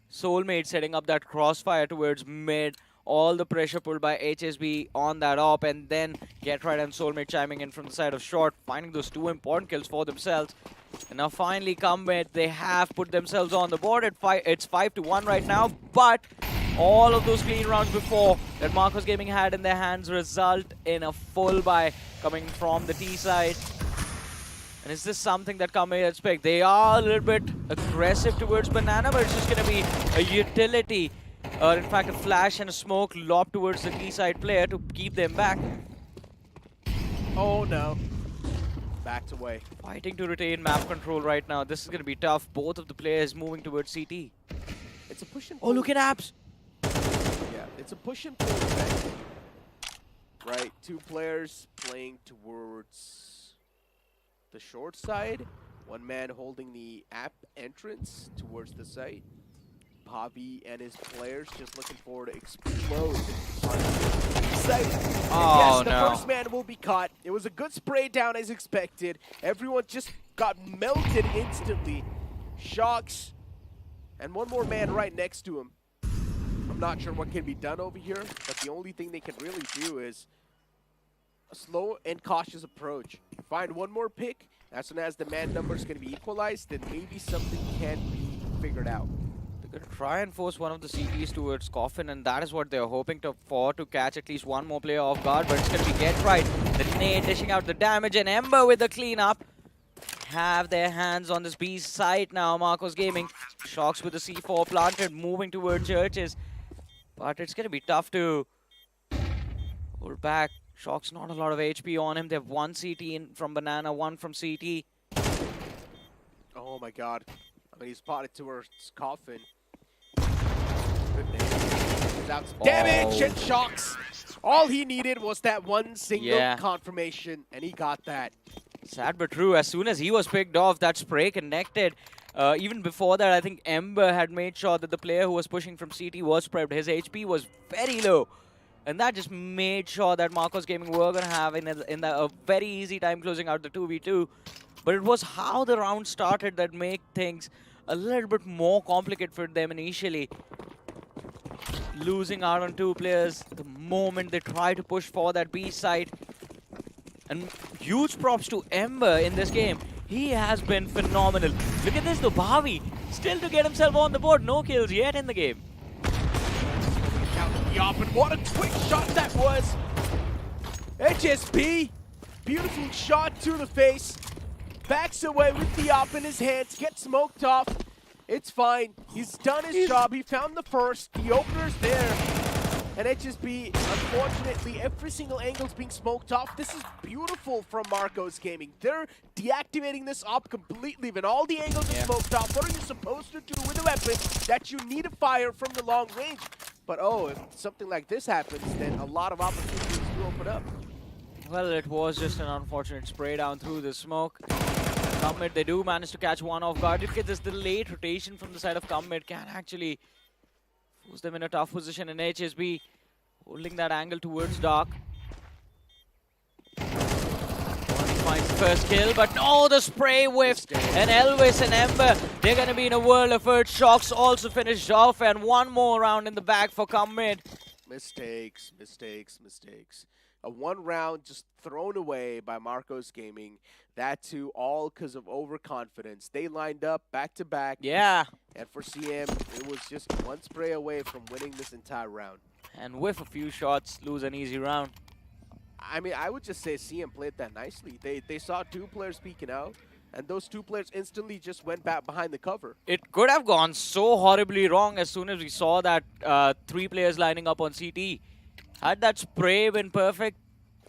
Soulmate setting up that crossfire towards mid. All the pressure pulled by HSB on that op, and then Get Right and Soulmate chiming in from the side of short, finding those 2 important kills for themselves. And now finally, come mid, they have put themselves on the board. It's 5-1 right now, but all of those clean rounds before that Marcos Gaming had in their hands result in a full buy coming from the T side. And is this something that Kame expect? They are a little bit aggressive towards Banana, but it's just going to be a utility, or in fact a flash and a smoke lob towards the T side player to keep them back. Oh no. Backed away. Fighting to retain map control right now. This is going to be tough. Both of the players moving towards CT. It's a push and pull. Oh, look at Abs. Yeah, it's a push and pull effect. Right, 2 players playing towards the short side. 1 man holding the app entrance towards the site. Pavi and his players just looking forward to explode on the site. Oh, yes, the first man will be caught. It was a good spray down as expected. Everyone just got melted instantly. Shox and 1 more man right next to him. I'm not sure what can be done over here, but the only thing they can really do is a slow and cautious approach. Find 1 more pick. As soon as the man number is going to be equalized, then maybe something can be figured out. They're going to try and force one of the CTs towards Coffin, and that is what they're hoping for, to catch at least 1 more player off guard, but it's going to be Get Right. The nade dishing out the damage, and Ember with the cleanup. Have their hands on this B site now, Marcos Gaming. Shox with the C4 planted, moving towards Churches. But it's going to be tough to hold back. Shox, not a lot of HP on him. They have 1 CT in from Banana, 1 from CT. Oh my god. I mean, he's spotted towards Coffin. Good name. Out damage and Shox. All he needed was that 1 single confirmation, and he got that. Sad but true. As soon as he was picked off, that spray connected. Even before that, I think Ember had made sure that the player who was pushing from CT was prepped. His HP was very low. And that just made sure that Marcos Gaming were going to have a very easy time closing out the 2v2. But it was how the round started that made things a little bit more complicated for them initially. Losing out on 2 players the moment they try to push for that B side. And huge props to Ember in this game. He has been phenomenal. Look at this though, Bhavi still to get himself on the board. No kills yet in the game. And what a quick shot that was. HSB, beautiful shot to the face. Backs away with the op in his hands, gets smoked off. It's fine. He's done his job. He found the first. The opener's there. And HSB, unfortunately, every single angle's being smoked off. This is beautiful from Marcos Gaming. They're deactivating this op completely. When all the angles are smoked off, what are you supposed to do with a weapon that you need to fire from the long range? But oh, if something like this happens, then a lot of opportunities will open up. Well, it was just an unfortunate spray down through the smoke. Commit, they do manage to catch 1 off guard. If this the late rotation from the side of Commit can actually force them in a tough position, and HSB holding that angle towards Dark. Finds the first kill, but no, the spray whiffs. And Elvis and Ember, they're going to be in a world of hurt. Shox also finished off, and 1 more round in the bag for Mid. Mistakes, mistakes, mistakes. A 1 round just thrown away by Marcos Gaming. That too, all because of overconfidence. They lined up back to back. Yeah. And for CM, it was just 1 spray away from winning this entire round. And whiff a few shots, lose an easy round. I mean, I would just say CM played that nicely. They saw 2 players peeking out, and those 2 players instantly just went back behind the cover. It could have gone so horribly wrong as soon as we saw that 3 players lining up on CT. Had that spray been perfect,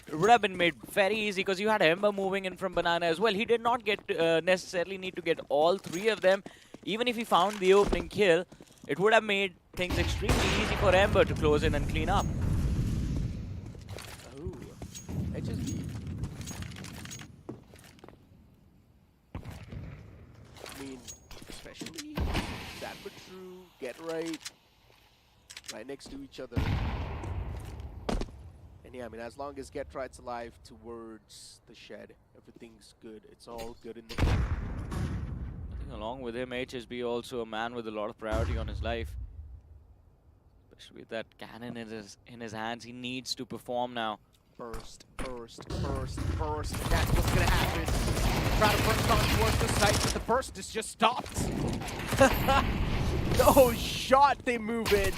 it would have been made very easy because you had Ember moving in from Banana as well. He did not get necessarily need to get all three of them. Even if he found the opening kill, it would have made things extremely easy for Ember to close in and clean up. Oh, HSB. I mean, especially that but true, get right next to each other. And yeah, I mean, as long as Get Right's alive towards the shed, everything's good. It's all good in the game. I think along with him, HSB also a man with a lot of priority on his life. Especially with that cannon in his hands, he needs to perform now. Burst. That's what's gonna happen. Try to burst on towards the site, but the burst is just stopped. No shot they move in.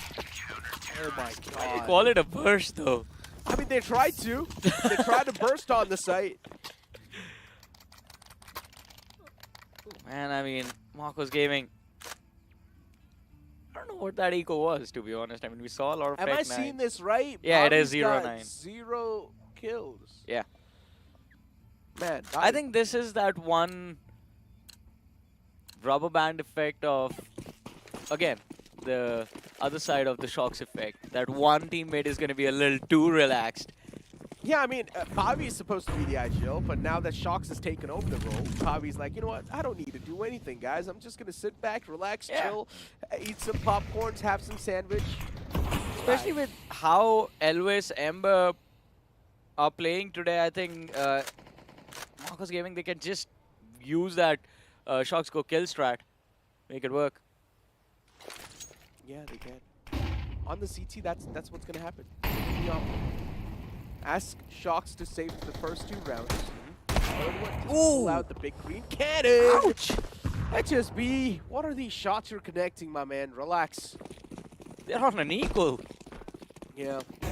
Oh my I god. call it a burst though. I mean, they tried to. They tried to burst on the site. Man, I mean, Marcos Gaming. I don't know what that eco was, to be honest. I mean, we saw a lot of Am Tech I 9. seeing this right? Yeah, it Bobby's is got 0-9. 0 kills. Yeah. Man, I think this is that one rubber band effect of, again, the other side of the Shocks effect. That one teammate is going to be a little too relaxed. Yeah, I mean, Pavi is supposed to be the IGL, but now that Shox has taken over the role, Pavi's like, you know what? I don't need to do anything, guys. I'm just going to sit back, relax, chill, eat some popcorns, have some sandwich. Especially with how Elvis, Ember are playing today, I think Marcos Gaming, they can just use that Shocks go kill strat, make it work. Yeah, they can. On the CT, that's what's going to happen. Ask Shox to save the first 2 rounds. Third one, just pull out the big green cannon. Ouch! HSB, what are these shots you're connecting, my man? Relax. They're on an equal. Yeah. I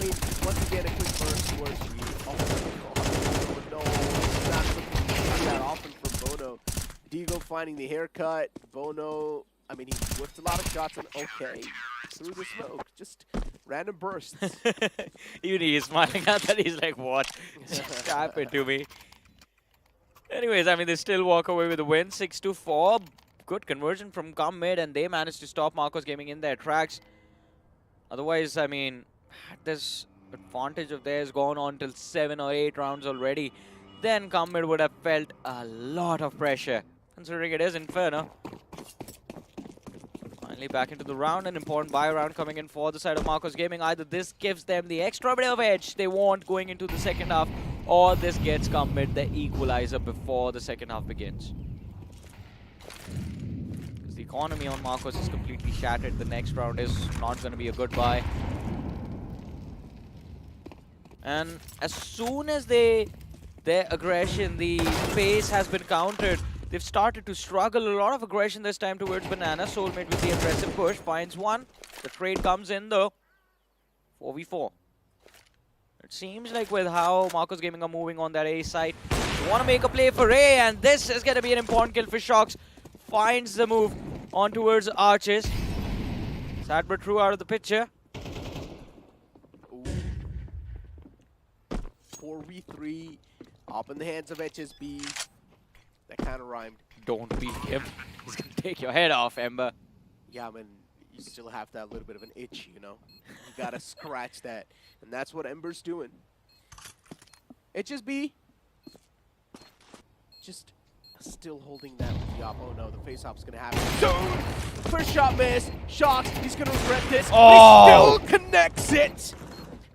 mean, once again, a quick burst towards you. Oh my god. No, it's not something you see that often from Bono. Deagle finding the haircut. Bono, I mean, he whipped a lot of shots and okay. Through the smoke. Just random bursts. Even he is smiling at that. He's like, what just happened to me? Anyways, I mean, they still walk away with a win. 6-4. Good conversion from Come Mid, and they managed to stop Marcos Gaming in their tracks. Otherwise, I mean, this advantage of theirs gone on till 7 or 8 rounds already, then Come Mid would have felt a lot of pressure, considering it is Inferno. Finally back into the round, an important buy round coming in for the side of Marcos Gaming. Either this gives them the extra bit of edge they want going into the second half, or this gets Come Mid the equalizer before the second half begins. Because the economy on Marcos is completely shattered. The next round is not going to be a good buy. And as soon as their aggression, the pace has been countered, they've started to struggle. A lot of aggression this time towards Banana. Soulmate with the aggressive push finds one. The trade comes in though. 4v4. It seems like with how Marcos Gaming are moving on that A side, they want to make a play for A, and this is going to be an important kill for Shox. Finds the move on towards Arches. Sad but true out of the picture. 4v3. Up in the hands of HSB. That kind of rhymed. Don't beat him. He's going to take your head off, Ember. Yeah, I mean, you still have that little bit of an itch, you know? You gotta scratch that. And that's what Ember's doing. HSB. Just still holding that with the op. Oh no, the face-off's gonna happen soon! First shot missed. Shocked. He's gonna regret this. Oh! He still connects it!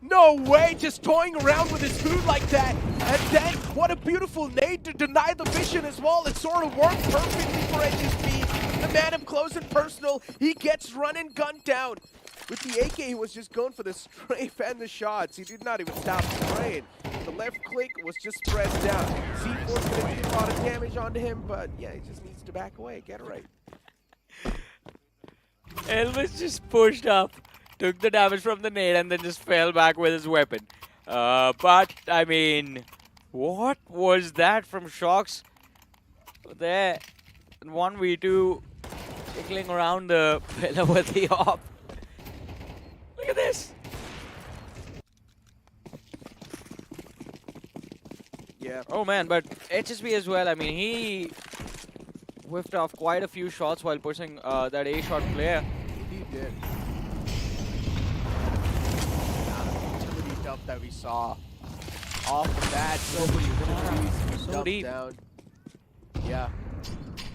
No way, just toying around with his food like that. And then, what a beautiful nade to deny the vision as well. It sort of worked perfectly for HSB. The man up close and personal. He gets run and gunned down. With the AK, he was just going for the strafe and the shots. He did not even stop spraying. The left click was just spread down. C4's going to do a lot of damage onto him, but yeah, he just needs to back away. Get it right. Elvis just pushed up, took the damage from the nade, and then just fell back with his weapon. But, I mean, what was that from Shox? There, 1v2, tickling around the pillar with the op. Look at this. Yeah. Oh man, but HSB as well. I mean, he whiffed off quite a few shots while pushing that A-shot player. Indeed did. Utility dump that we saw off of that. So many utilities So dumped deep. down. Yeah.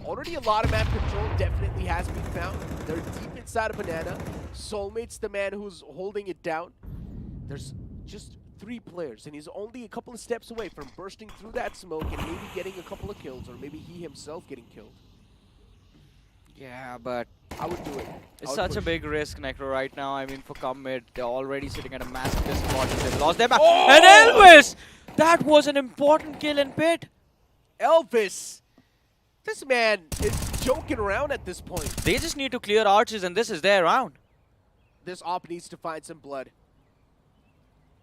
Already a lot of map control definitely has been found. They're deep inside of Banana. Soulmate's the man who's holding it down. There's just 3 players, and he's only a couple of steps away from bursting through that smoke and maybe getting a couple of kills, or maybe he himself getting killed. Yeah, but I would do it. it's such a big risk, Necro, right now. I mean, for come mid, they're already sitting at a massive disadvantage. They've lost their back. Oh! And Elvis! That was an important kill in pit. Elvis! This man is joking around at this point. They just need to clear arches, and this is their round. This op needs to find some blood.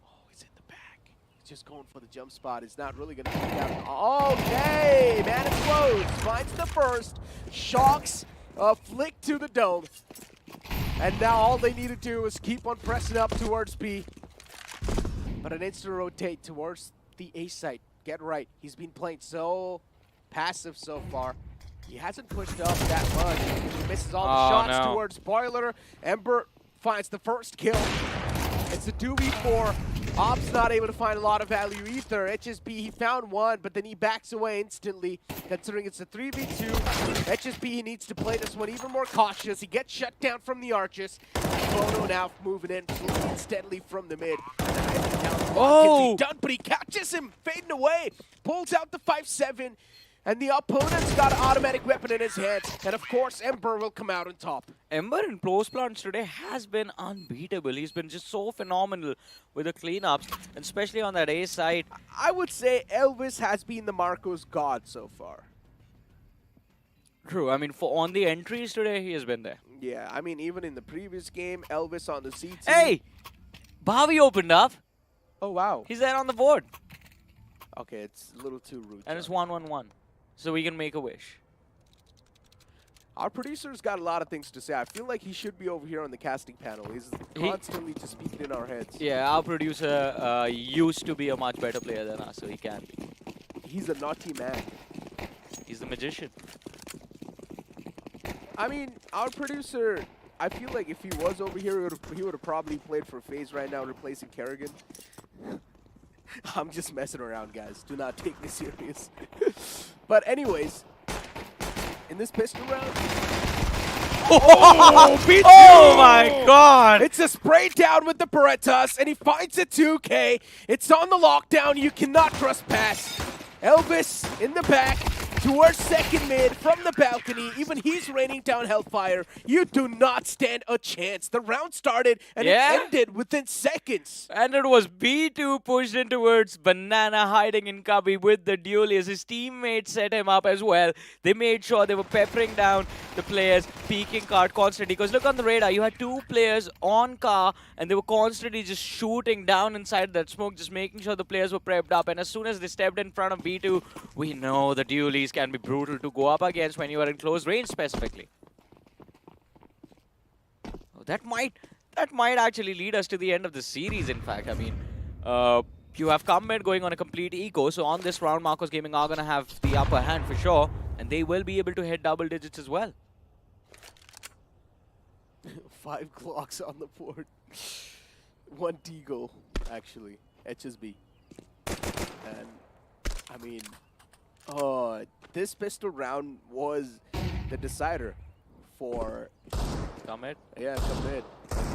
Oh, he's in the back. He's just going for the jump spot. It's not really going to work out. Okay, man explodes. Finds the first. Shocks a flick to the dome. And now all they need to do is keep on pressing up towards B. But an instant rotate towards the A site. Get right. He's been playing so passive so far. He hasn't pushed up that much. He misses all the shots towards Boiler. Ember finds the first kill. It's a 2v4. Op's not able to find a lot of value either. HSB, he found one, but then he backs away instantly, considering it's a 3v2. HSB, he needs to play this one even more cautious. He gets shut down from the arches. Chrono now moving in steadily from the mid. Oh! Done, but he catches him fading away. Pulls out the 5-7. And the opponent's got an automatic weapon in his hand. And of course, Ember will come out on top. Ember in close plants today has been unbeatable. He's been just so phenomenal with the cleanups, and especially on that A side. I would say Elvis has been the Marco's god so far. True. I mean, for on the entries today, he has been there. Yeah, I mean, even in the previous game, Elvis on the CT. Hey! Bobby opened up. Oh, wow. He's there on the board. Okay, it's a little too rude. And it's John. 1-1-1. So we can make a wish. Our producer's got a lot of things to say. I feel like he should be over here on the casting panel. He's constantly just speaking in our heads. Yeah, our producer used to be a much better player than us, so he can be. He's a naughty man. He's the magician. I mean, our producer, I feel like if he was over here, he would have probably played for FaZe right now, replacing Kerrigan. I'm just messing around, guys. Do not take me serious. But anyways, in this pistol round... Oh my god! It's a spray down with the Berettas, and he finds a 2K. It's on the lockdown. You cannot trespass. Elvis in the back towards second mid from the balcony. Even he's raining down Hellfire. You do not stand a chance. The round started and it ended within seconds. And it was B2 pushed in towards Banana, hiding in cubby with the duelies. His teammates set him up as well. They made sure they were peppering down the players, peeking card constantly. Because look on the radar, you had 2 players on car and they were constantly just shooting down inside that smoke, just making sure the players were prepped up. And as soon as they stepped in front of B2, we know the duelies can be brutal to go up against when you are in close range specifically. Oh, that might actually lead us to the end of the series, in fact. I mean, you have Combat going on a complete eco, so on this round, Marcos Gaming are going to have the upper hand for sure, and they will be able to hit double digits as well. 5 clocks on the board. 1 Deagle, actually. HSB. And, I mean... this pistol round was the decider for Commit. Yeah, commit.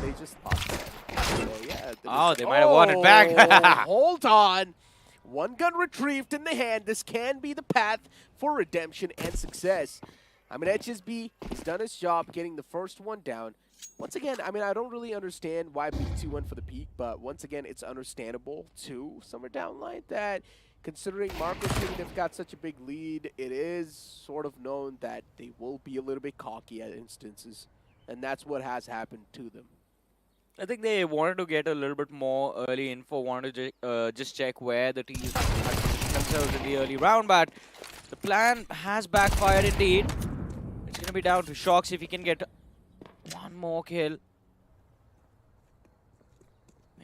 They just lost that. So, yeah, they might have won it back. Hold on. 1 gun retrieved in the hand. This can be the path for redemption and success. I mean, HSB, he's done his job getting the first one down. Once again, I mean, I don't really understand why B2 went for the peak, but once again, it's understandable too, somewhere down line, that considering Marcos team, they've got such a big lead, it is sort of known that they will be a little bit cocky at instances, and that's what has happened to them. I think they wanted to get a little bit more early info, wanted to just check where the teams had positioned themselves in the early round, but the plan has backfired indeed. It's going to be down to Shocks if he can get 1 more kill.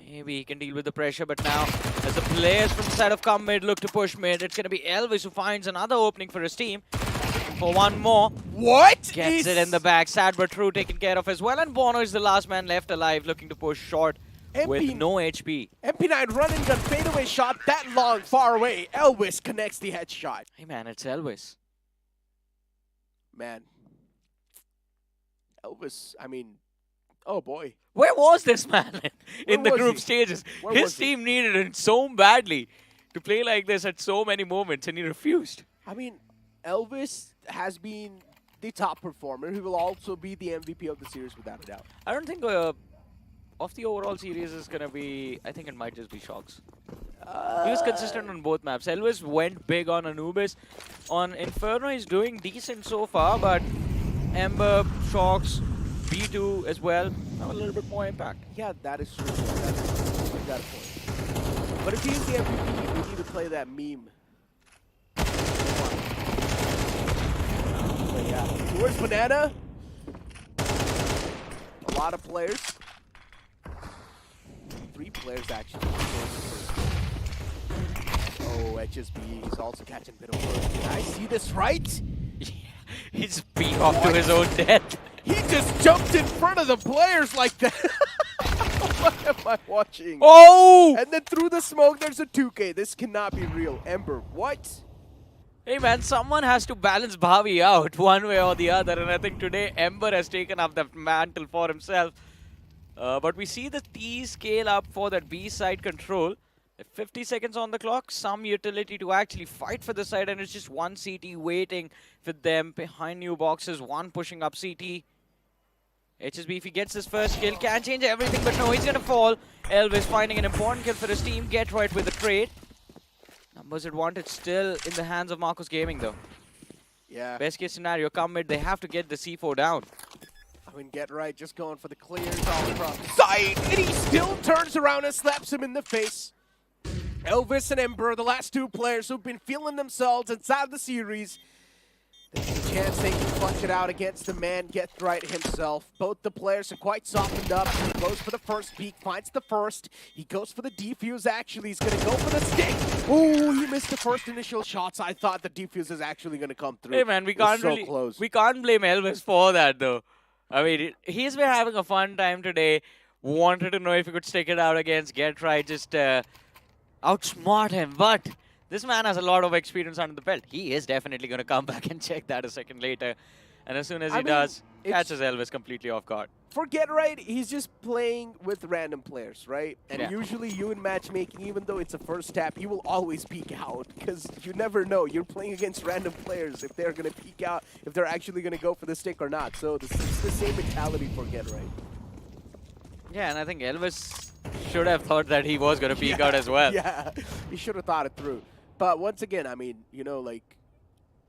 Maybe he can deal with the pressure, but now as the players from the side of come mid look to push mid, it's going to be Elvis who finds another opening for his team. Looking for one more. What? Gets it in the back. Sad but true taken care of as well. And Bono is the last man left alive looking to push short with no HP. MP9 running gun fadeaway shot that long, far away. Elvis connects the headshot. Hey man, it's Elvis. Man. Elvis, I mean, oh boy. Where was this man in the was group he? stages? Where His was he? team needed him so badly to play like this at so many moments, and he refused. I mean, Elvis has been the top performer. He will also be the MVP of the series without a doubt. I don't think of the overall series is going to be... I think it might just be Shocks. He was consistent on both maps. Elvis went big on Anubis. On Inferno, he's doing decent so far, but Ember, Shocks, B2 as well have a little bit more impact. Yeah, that is true. You got a point. But if he's the MVP, we need to play that meme. But yeah, towards Banana. A lot of players. 3 players actually. Oh, HSB, he's also catching a bit of work. Did I see this right? He's beat off to his own death. He just jumped in front of the players like that. What am I watching? Oh! And then through the smoke, there's a 2K. This cannot be real. Ember, what? Hey man, someone has to balance Bhavi out one way or the other, and I think today Ember has taken up that mantle for himself. But we see the T scale up for that B side control. 50 seconds on the clock, some utility to actually fight for the side, and it's just one CT waiting for them behind new boxes, one pushing up CT. HSB, if he gets his first kill, can change everything, but no, he's gonna fall. Elvis finding an important kill for his team, get right with the trade. Numbers advantage still in the hands of Marcos Gaming though. Yeah. Best case scenario, come mid, they have to get the C4 down. I mean, get right, just going for the clears all across the side, and he still turns around and slaps him in the face. Elvis and Ember, the last 2 players who've been feeling themselves inside the series. There's a chance they can clutch it out against the man, Get Right himself. Both the players are quite softened up. He goes for the first peek, finds the first. He goes for the defuse, actually. He's going to go for the stick. Oh, he missed the first initial shots. I thought the defuse is actually going to come through. Hey man, we can't blame Elvis for that though. I mean, he's been having a fun time today. Wanted to know if he could stick it out against Get Right, just outsmart him, but this man has a lot of experience under the belt. He is definitely going to come back and check that a second later. And as soon as he does, catches Elvis completely off guard. For Get Right, he's just playing with random players, right? And Yeah. usually you in matchmaking, even though it's a first tap, you will always peek out because you never know. You're playing against random players if they're going to peek out, if they're actually going to go for the stick or not. So it's the same mentality for Get Right. Yeah, and I think Elvis should have thought that he was going to peek out as well. Yeah, he should have thought it through. But once again, I mean, you know, like,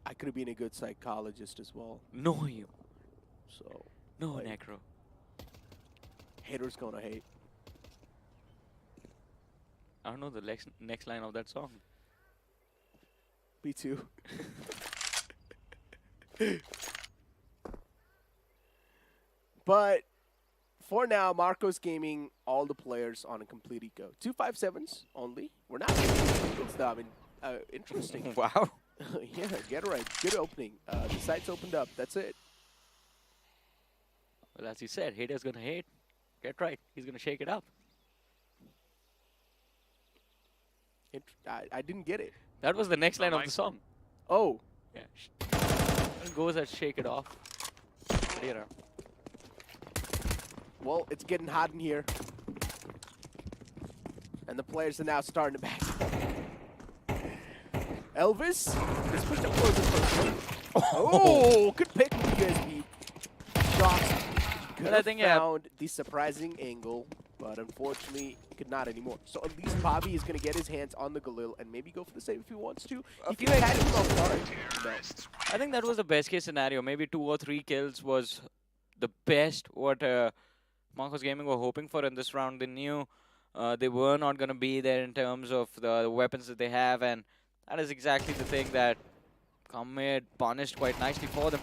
I could have been a good psychologist as well. No, you. So, No, like, Necro. haters gonna hate. I don't know the next line of that song. Me too. But for now, Marcos Gaming, all the players on a complete eco. 257s only. We're not getting singles though. I mean, interesting. Wow. Yeah, Get Right. Good opening. The site's opened up. That's it. Well, as you said, haters going to hate. Get Right. He's going to shake it up. I didn't get it. That was the next line of the song. Oh. Yeah. And goes and shake it off. Later. Well, it's getting hot in here. And the players are now starting to back. Elvis is pushed up closer first. Oh, good pick with the USB. Shots. Could have found the surprising angle, but unfortunately could not anymore. So at least Bobby is going to get his hands on the Galil and maybe go for the save if he wants to. If you had him on guard, no. I think that was the best case scenario. Maybe 2 or 3 kills was the best what Marcos Gaming were hoping for in this round. They knew they were not going to be there in terms of the weapons that they have, and that is exactly the thing that Kamid punished quite nicely for them.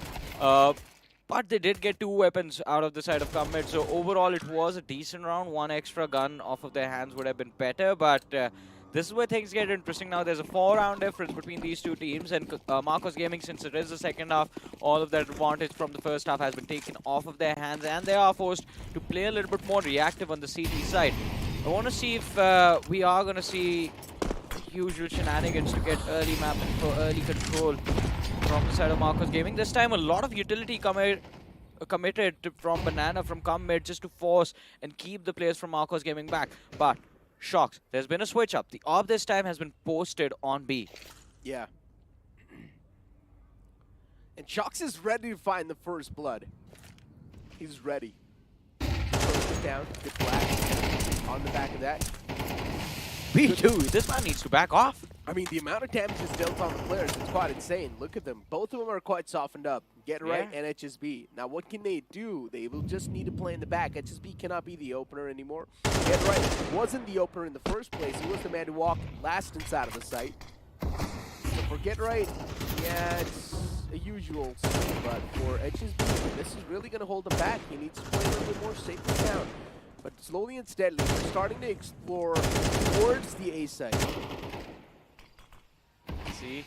But they did get 2 weapons out of the side of Commit, so overall it was a decent round. 1 extra gun off of their hands would have been better, but this is where things get interesting now. There's a 4-round difference between these two teams, and Marcos Gaming, since it is the second half, all of that advantage from the first half has been taken off of their hands, and they are forced to play a little bit more reactive on the CT side. I want to see if we are going to see usual shenanigans to get early map and for early control from the side of Marcos Gaming. This time, a lot of utility committed from Banana, from come mid, just to force and keep the players from Marcos Gaming back. But Shocks, there's been a switch up. The AWP this time has been posted on B. Yeah. And Shocks is ready to find the first blood. He's ready. Close it down, good flash on the back of that. B2, this man needs to back off. I mean, the amount of damage is dealt on the players, it's quite insane. Look at them. Both of them are quite softened up. Get right and HSB. Now, what can they do? They will just need to play in the back. HSB cannot be the opener anymore. Get right wasn't the opener in the first place. He was the man to walk last inside of the site. So for Get Right, yeah, it's a usual scene, but for HSB, this is really going to hold him back. He needs to play a little bit more safely down. But slowly and steadily, they're starting to explore towards the A site. See?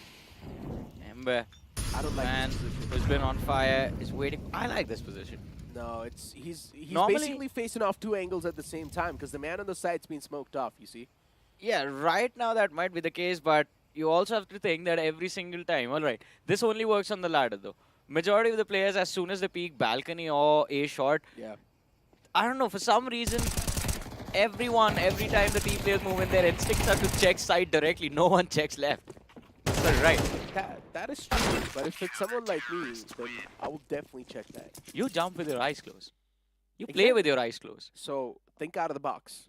Ember, I don't like man this position. who's been on fire, is waiting. I like this position. No, it's he's Normally- basically facing off 2 angles at the same time because the man on the side's being smoked off, you see? Yeah, right now that might be the case, but you also have to think that every single time, alright, this only works on the ladder though. Majority of the players, as soon as they peek balcony or A short, Yeah. I don't know, for some reason, every time the team players move in, their instincts are to check side directly. No one checks left. So, right. That is true, but if it's someone like me, then I will definitely check that. You jump with your eyes closed. You play with your eyes closed. So think out of the box.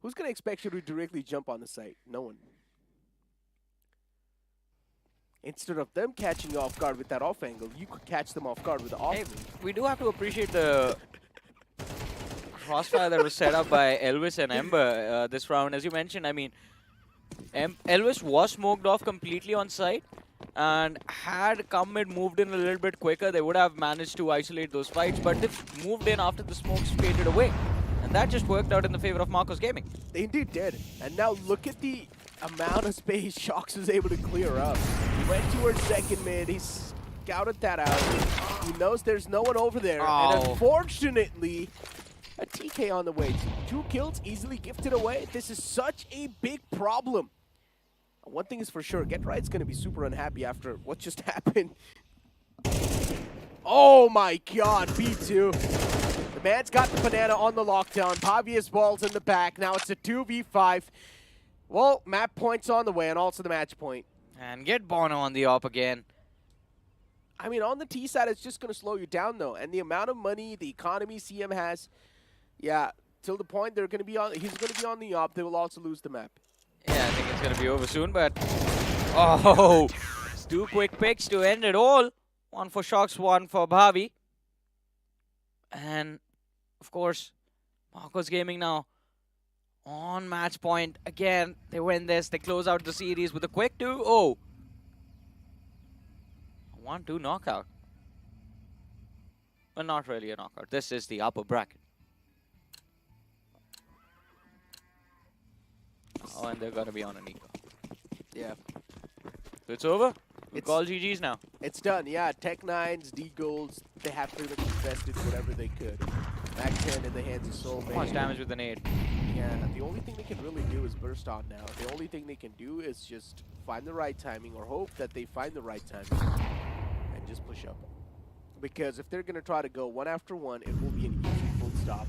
Who's going to expect you to directly jump on the site? No one. Instead of them catching you off guard with that off angle, you could catch them off guard with the off Hey, angle. we do have to appreciate the crossfire that was set up by Elvis and Ember this round. As you mentioned, I mean, Elvis was smoked off completely on site, and had Commit moved in a little bit quicker, they would have managed to isolate those fights, but they moved in after the smokes faded away. And that just worked out in the favor of Marcos Gaming. They indeed did. And now look at the amount of space Shocks was able to clear up. He went towards second mid. He scouted that out. He knows there's no one over there. Oh. And unfortunately, a TK on the way. 2 kills easily gifted away. This is such a big problem. One thing is for sure, Get Right's going to be super unhappy after what just happened. Oh my god, B2. The man's got the banana on the lockdown. Pavia's ball's in the back. Now it's a 2v5. Well, map points on the way, and also the match point. And get Bono on the op again. I mean, on the T side, it's just going to slow you down, though. And the amount of money, the economy CM has, yeah, till the point they're going to be on, he's going to be on the op. They will also lose the map. Yeah, I think it's going to be over soon, but... Oh! 2 quick picks to end it all. 1 for Shocks, 1 for Bhavi. And, of course, Marcos Gaming now on match point. Again, they win this. They close out the series with a quick 2-0. 1-2 knockout. Well, not really a knockout. This is the upper bracket. Oh, and they're going to be on an eco. Yeah. So it's over? We It's- call GG's now. It's done, yeah. Tech9s, D-Golds, they have pretty much invested whatever they could. Back 10 in the hands of Soul Much damage with the nade. Yeah, the only thing they can really do is burst on now. The only thing they can do is just find the right timing, or hope that they find the right timing, and just push up. Because if they're going to try to go one after one, it will be an easy full stop.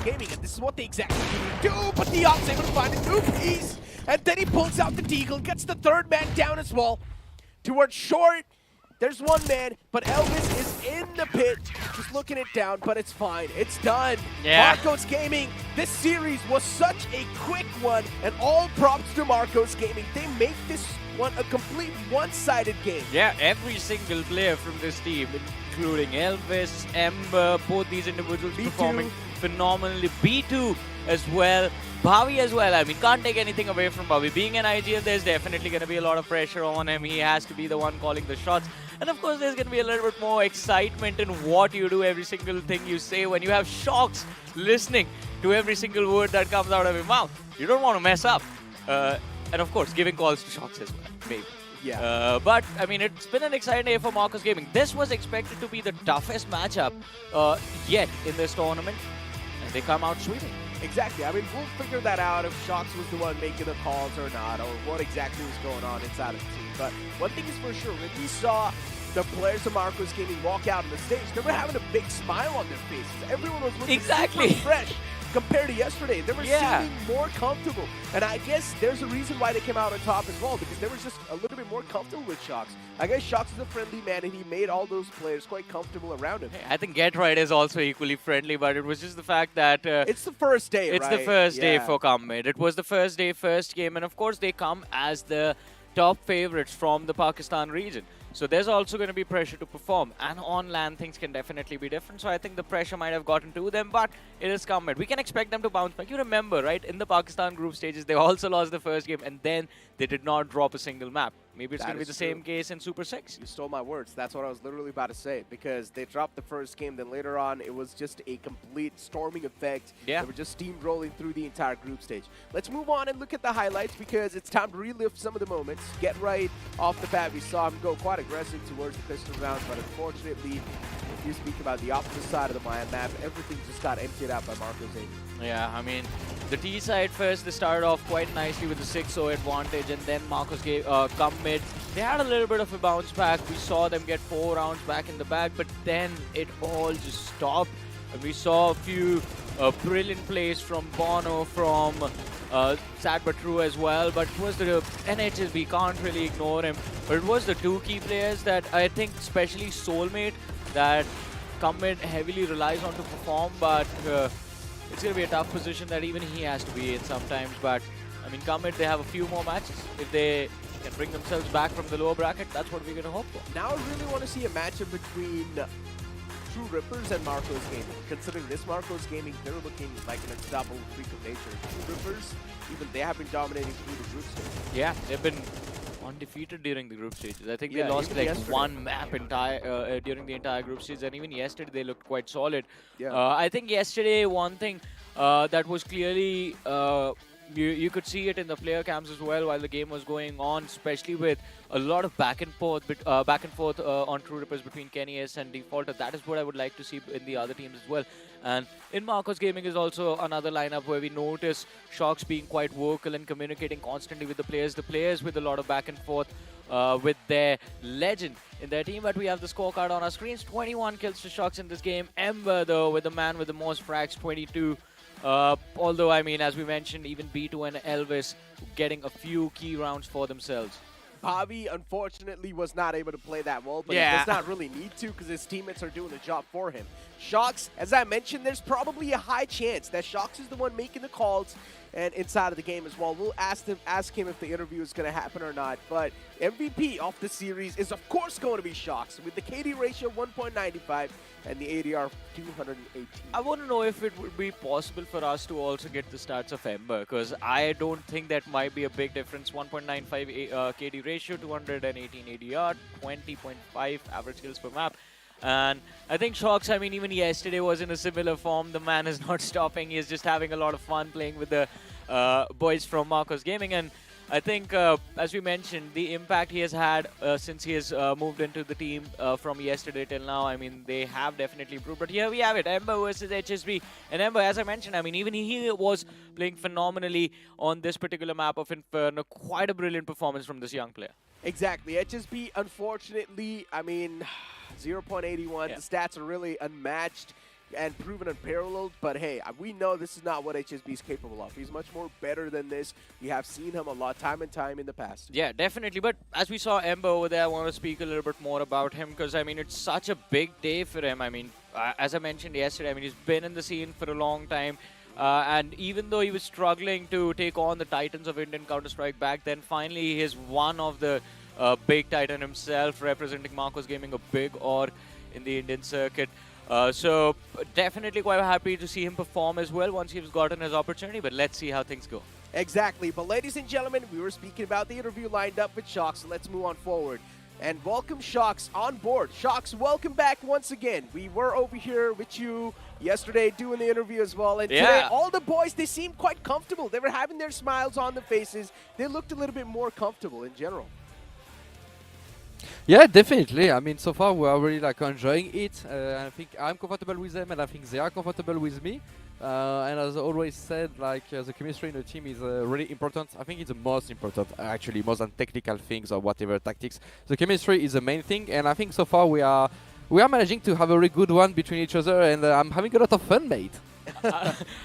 Gaming, and this is what they exactly need to do, but the Op's able to find a new piece, and then he pulls out the Deagle, gets the 3rd man down as well. Towards short, there's 1 man, but Elvis is in the pit, just looking it down, but it's fine. It's done. Yeah. Marcos Gaming, this series was such a quick one, and all props to Marcos Gaming. They make this one a complete one-sided game. Yeah, every single player from this team, including Elvis, Ember, both these individuals B2. performing phenomenally. B2 as well. Bhavi as well. I mean, can't take anything away from Bhavi. Being an IGL, there's definitely going to be a lot of pressure on him. He has to be the one calling the shots. And of course, there's going to be a little bit more excitement in what you do, every single thing you say. When you have Shox listening to every single word that comes out of your mouth, you don't want to mess up. And of course, giving calls to Shox as well, maybe. Yeah. But, I mean, it's been an exciting day for Marcus Gaming. This was expected to be the toughest matchup yet in this tournament. And they come out sweeping. Exactly. I mean, we'll figure that out if Shox was the one making the calls or not, or what exactly was going on inside of the team. But one thing is for sure, when we saw the players of Marcos Gaming walk out on the stage, they were having a big smile on their faces. Everyone was looking super fresh compared to yesterday. They were seeming more comfortable. And I guess there's a reason why they came out on top as well, because they were just a little bit more comfortable with Shox. I guess Shox is a friendly man, and he made all those players quite comfortable around him. Hey, I think Get Right is also equally friendly, but it was just the fact that... it's the first day, It's the first day for Commit. It was the first day, first game, and of course they come as the top favorites from the Pakistan region. So there's also going to be pressure to perform, and on LAN things can definitely be different. So I think the pressure might have gotten to them, but it is Commit. We can expect them to bounce back. You remember, right, in the Pakistan group stages, they also lost the first game, and then they did not drop a single map. Maybe it's going to be the same case in Super 6. You stole my words. That's what I was literally about to say, because they dropped the first game, then later on it was just a complete storming effect. Yeah. They were just steamrolling through the entire group stage. Let's move on and look at the highlights, because it's time to relive some of the moments. Get Right off the bat, we saw him go quite aggressive towards the pistol rounds, but unfortunately, if you speak about the opposite side of the Maya map, everything just got emptied out by Marcos Gaming. Yeah, I mean, the T side first, they started off quite nicely with the 6-0 advantage, and then Marcos come mid. They had a little bit of a bounce back. We saw them get 4 rounds back in the bag, but then it all just stopped. And we saw a few brilliant plays from Bono, from Sad But True as well, but it was the NHS, we can't really ignore him. But it was the two key players that I think, especially Soulmate, that Commit heavily relies on to perform, but it's going to be a tough position that even he has to be in sometimes. But, I mean, Commit, they have a few more matches. If they can bring themselves back from the lower bracket, that's what we're going to hope for. Now I really want to see a matchup between True Rippers and Marcos Gaming. Considering this Marcos Gaming, they're looking like an unstoppable freak of nature. True Rippers, even they have been dominating through the group stage. Yeah, they've been undefeated during the group stages. I think they lost like one map during the entire group stage, and even yesterday they looked quite solid. Yeah. I think yesterday one thing that was clearly you could see it in the player cams as well while the game was going on, especially with a lot of back and forth on True Rippers between Kenny S and Defaulter. That is what I would like to see in the other teams as well. And in Marcos Gaming is also another lineup where we notice Shox being quite vocal and communicating constantly with the players with a lot of back and forth with their legend in their team. But we have the scorecard on our screens. 21 kills for Shox in this game. Ember, though, with the man with the most frags, 22. Although, I mean, as we mentioned, even B2 and Elvis getting a few key rounds for themselves. Bobby, unfortunately, was not able to play that well, but he does not really need to because his teammates are doing the job for him. Shox, as I mentioned, there's probably a high chance that Shox is the one making the calls and inside of the game as well. We'll ask him if the interview is going to happen or not, but MVP of the series is, of course, going to be Shox with the KD ratio 1.95 and the ADR 218. I want to know if it would be possible for us to also get the stats of Ember, because I don't think that might be a big difference. 1.95 KD ratio, 218 ADR, 20.5 average kills per map. And I think Shox, I mean, even yesterday was in a similar form. The man is not stopping. He is just having a lot of fun playing with the boys from Marcos Gaming. And I think, as we mentioned, the impact he has had since he has moved into the team from yesterday till now, I mean, they have definitely improved. But here we have it, Ember versus HSB. And Ember, as I mentioned, I mean, even he was playing phenomenally on this particular map of Inferno. Quite a brilliant performance from this young player. Exactly. HSB, unfortunately, I mean, 0.81. The stats are really unmatched and proven unparalleled, but hey, we know this is not what HSB is capable of. He's much more better than this. We have seen him a lot, time and time in the past. Yeah, definitely. But as we saw Ember over there, I want to speak a little bit more about him because, I mean, it's such a big day for him. I mean, as I mentioned yesterday, I mean, he's been in the scene for a long time. And even though he was struggling to take on the titans of Indian Counter-Strike back then, finally he is one of the big titan himself, representing Marcos Gaming, a big org in the Indian circuit. So definitely quite happy to see him perform as well once he's gotten his opportunity. But let's see how things go. Exactly. But ladies and gentlemen, we were speaking about the interview lined up with Shocks, so let's move on forward. And welcome Shocks on board. Shocks, welcome back once again. We were over here with you yesterday doing the interview as well. And today, all the boys, they seemed quite comfortable. They were having their smiles on their faces. They looked a little bit more comfortable in general. Yeah, definitely. I mean, so far we are really like enjoying it. I think I'm comfortable with them, and I think they are comfortable with me. And as I always said, like the chemistry in the team is really important. I think it's the most important, actually, more than technical things or whatever tactics. The chemistry is the main thing, and I think so far we are managing to have a really good one between each other, and I'm having a lot of fun, mate.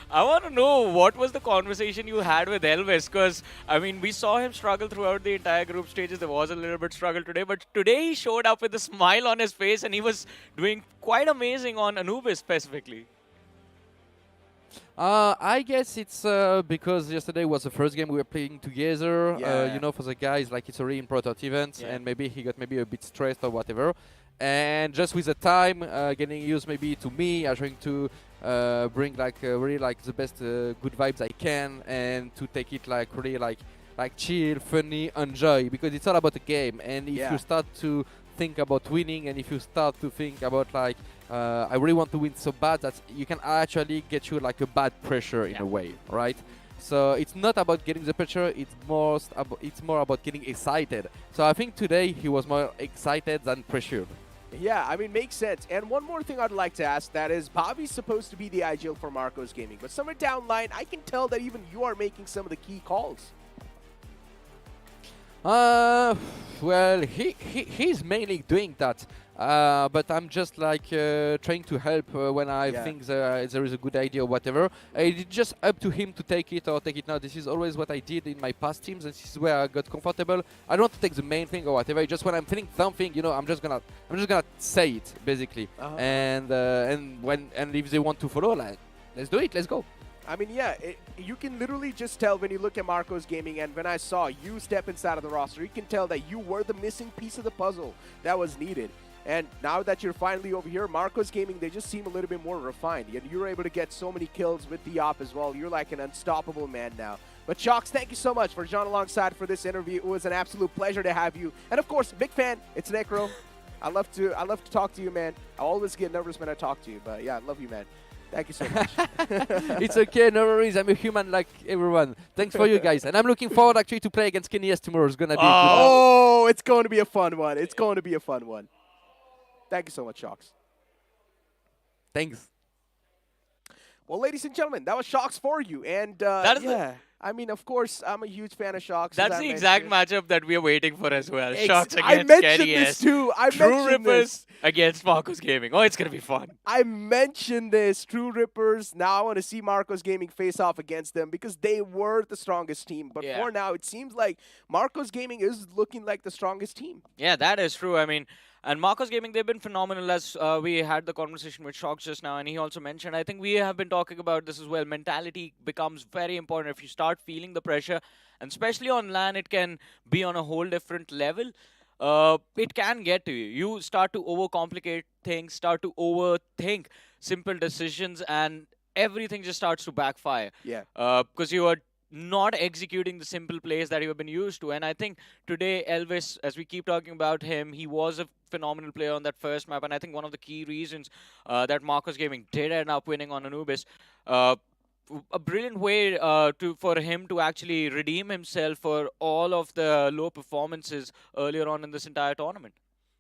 I want to know what was the conversation you had with Elvis, because I mean we saw him struggle throughout the entire group stages. There was a little bit struggle today, but today he showed up with a smile on his face and he was doing quite amazing on Anubis specifically. I guess it's because yesterday was the first game we were playing together. Yeah. You know, for the guys, like it's a really important event, and maybe he got maybe a bit stressed or whatever. And just with the time, getting used maybe to me, trying to bring like really like the best good vibes I can, and to take it like really like chill, funny, enjoy, because it's all about the game. And if you start to think about winning, and if you start to think about like I really want to win so bad, that you can actually get you like a bad pressure in a way, right? So it's not about getting the pressure, it's more about getting excited. So I think today he was more excited than pressured. Yeah, I mean, makes sense. And one more thing I'd like to ask, that is, Bobby's supposed to be the IGL for Marcos Gaming, but somewhere down the line, I can tell that even you are making some of the key calls. Well, he's mainly doing that, but I'm just like trying to help when I think there is a good idea or whatever. It's just up to him to take it or take it now. This is always what I did in my past teams, and this is where I got comfortable. I don't want to take the main thing or whatever. Just when I'm feeling something, you know, I'm just gonna say it basically. And if they want to follow, like, let's do it. Let's go. I mean, yeah, you can literally just tell when you look at Marcos Gaming, and when I saw you step inside of the roster, you can tell that you were the missing piece of the puzzle that was needed. And now that you're finally over here, Marcos Gaming, they just seem a little bit more refined. And you're able to get so many kills with the op as well. You're like an unstoppable man now. But Shocks, thank you so much for John alongside for this interview. It was an absolute pleasure to have you. And of course, big fan, it's Necro. I love to talk to you, man. I always get nervous when I talk to you, but yeah, I love you, man. Thank you so much. It's okay, no worries. I'm a human like everyone. Thanks for you guys. And I'm looking forward actually to play against Kenny tomorrow. It's going to be a good one. Oh, it's going to be a fun one. It's going to be a fun one. Thank you so much, Shocks. Thanks. Well, ladies and gentlemen, that was Shocks for you. And I mean, of course, I'm a huge fan of Shocks. That's the exact matchup that we are waiting for as well. Shocks against I mentioned this too. True Rippers against Marcos Gaming. Oh, it's going to be fun. I mentioned this. True Rippers. Now I want to see Marcos Gaming face off against them because they were the strongest team. But for now, it seems like Marcos Gaming is looking like the strongest team. Yeah, that is true. I mean, and Marcos Gaming, they've been phenomenal, as we had the conversation with Shocks just now, and he also mentioned, I think we have been talking about this as well, mentality becomes very important. If you start feeling the pressure, and especially on LAN, it can be on a whole different level. It can get to you. You start to overcomplicate things, start to overthink simple decisions, and everything just starts to backfire. Yeah. Because you are not executing the simple plays that you have been used to. And I think today, Elvis, as we keep talking about him, he was a phenomenal player on that first map. And I think one of the key reasons that Marcos Gaming did end up winning on Anubis, a brilliant way for him to actually redeem himself for all of the low performances earlier on in this entire tournament.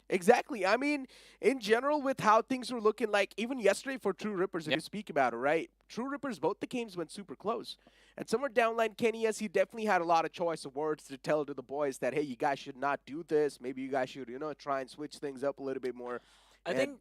Exactly. I mean, in general, with how things were looking, like even yesterday for True Rippers, if you speak about it, right? True Rippers, both the games went super close. And somewhere down line, Kenny, he definitely had a lot of choice of words to tell to the boys that, hey, you guys should not do this. Maybe you guys should, try and switch things up a little bit more. I think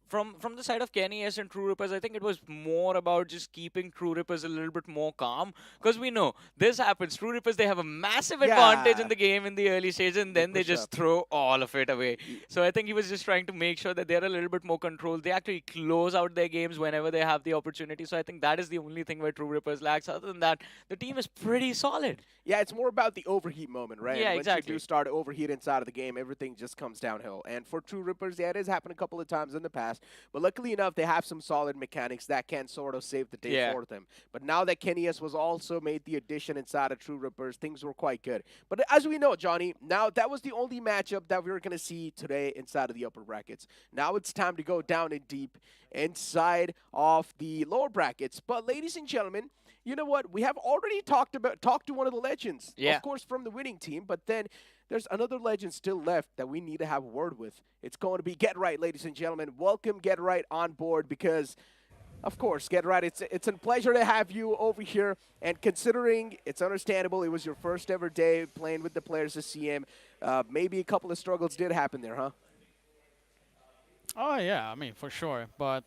from the side of Kenny and True Rippers, I think it was more about just keeping True Rippers a little bit more calm. Because we know this happens. True Rippers, they have a massive advantage in the game in the early stage, and then they just throw all of it away. So I think he was just trying to make sure that they're a little bit more controlled. They actually close out their games whenever they have the opportunity. So I think that is the only thing where True Rippers lacks. Other than that, the team is pretty solid. Yeah, it's more about the overheat moment, right? Yeah, Once you do start to overheat inside of the game, everything just comes downhill. And for True Rippers, it has happened a couple of times in the past. But luckily enough, they have some solid mechanics that can sort of save the day Yeah. for them. But now that Kenny's was also made the addition inside of True Rippers, things were quite good. But as we know, Johnny, now that was the only matchup that we were going to see today inside of the upper brackets. Now it's time to go down in deep inside of the lower brackets. But ladies and gentlemen, you know what? We have already talked to one of the legends, Yeah. of course, from the winning team. But then there's another legend still left that we need to have a word with. It's going to be Get Right, ladies and gentlemen. Welcome Get Right on board because, of course, Get Right, it's a pleasure to have you over here. And considering it's understandable, it was your first ever day playing with the players of CM, maybe a couple of struggles did happen there, huh? Oh yeah, I mean for sure. But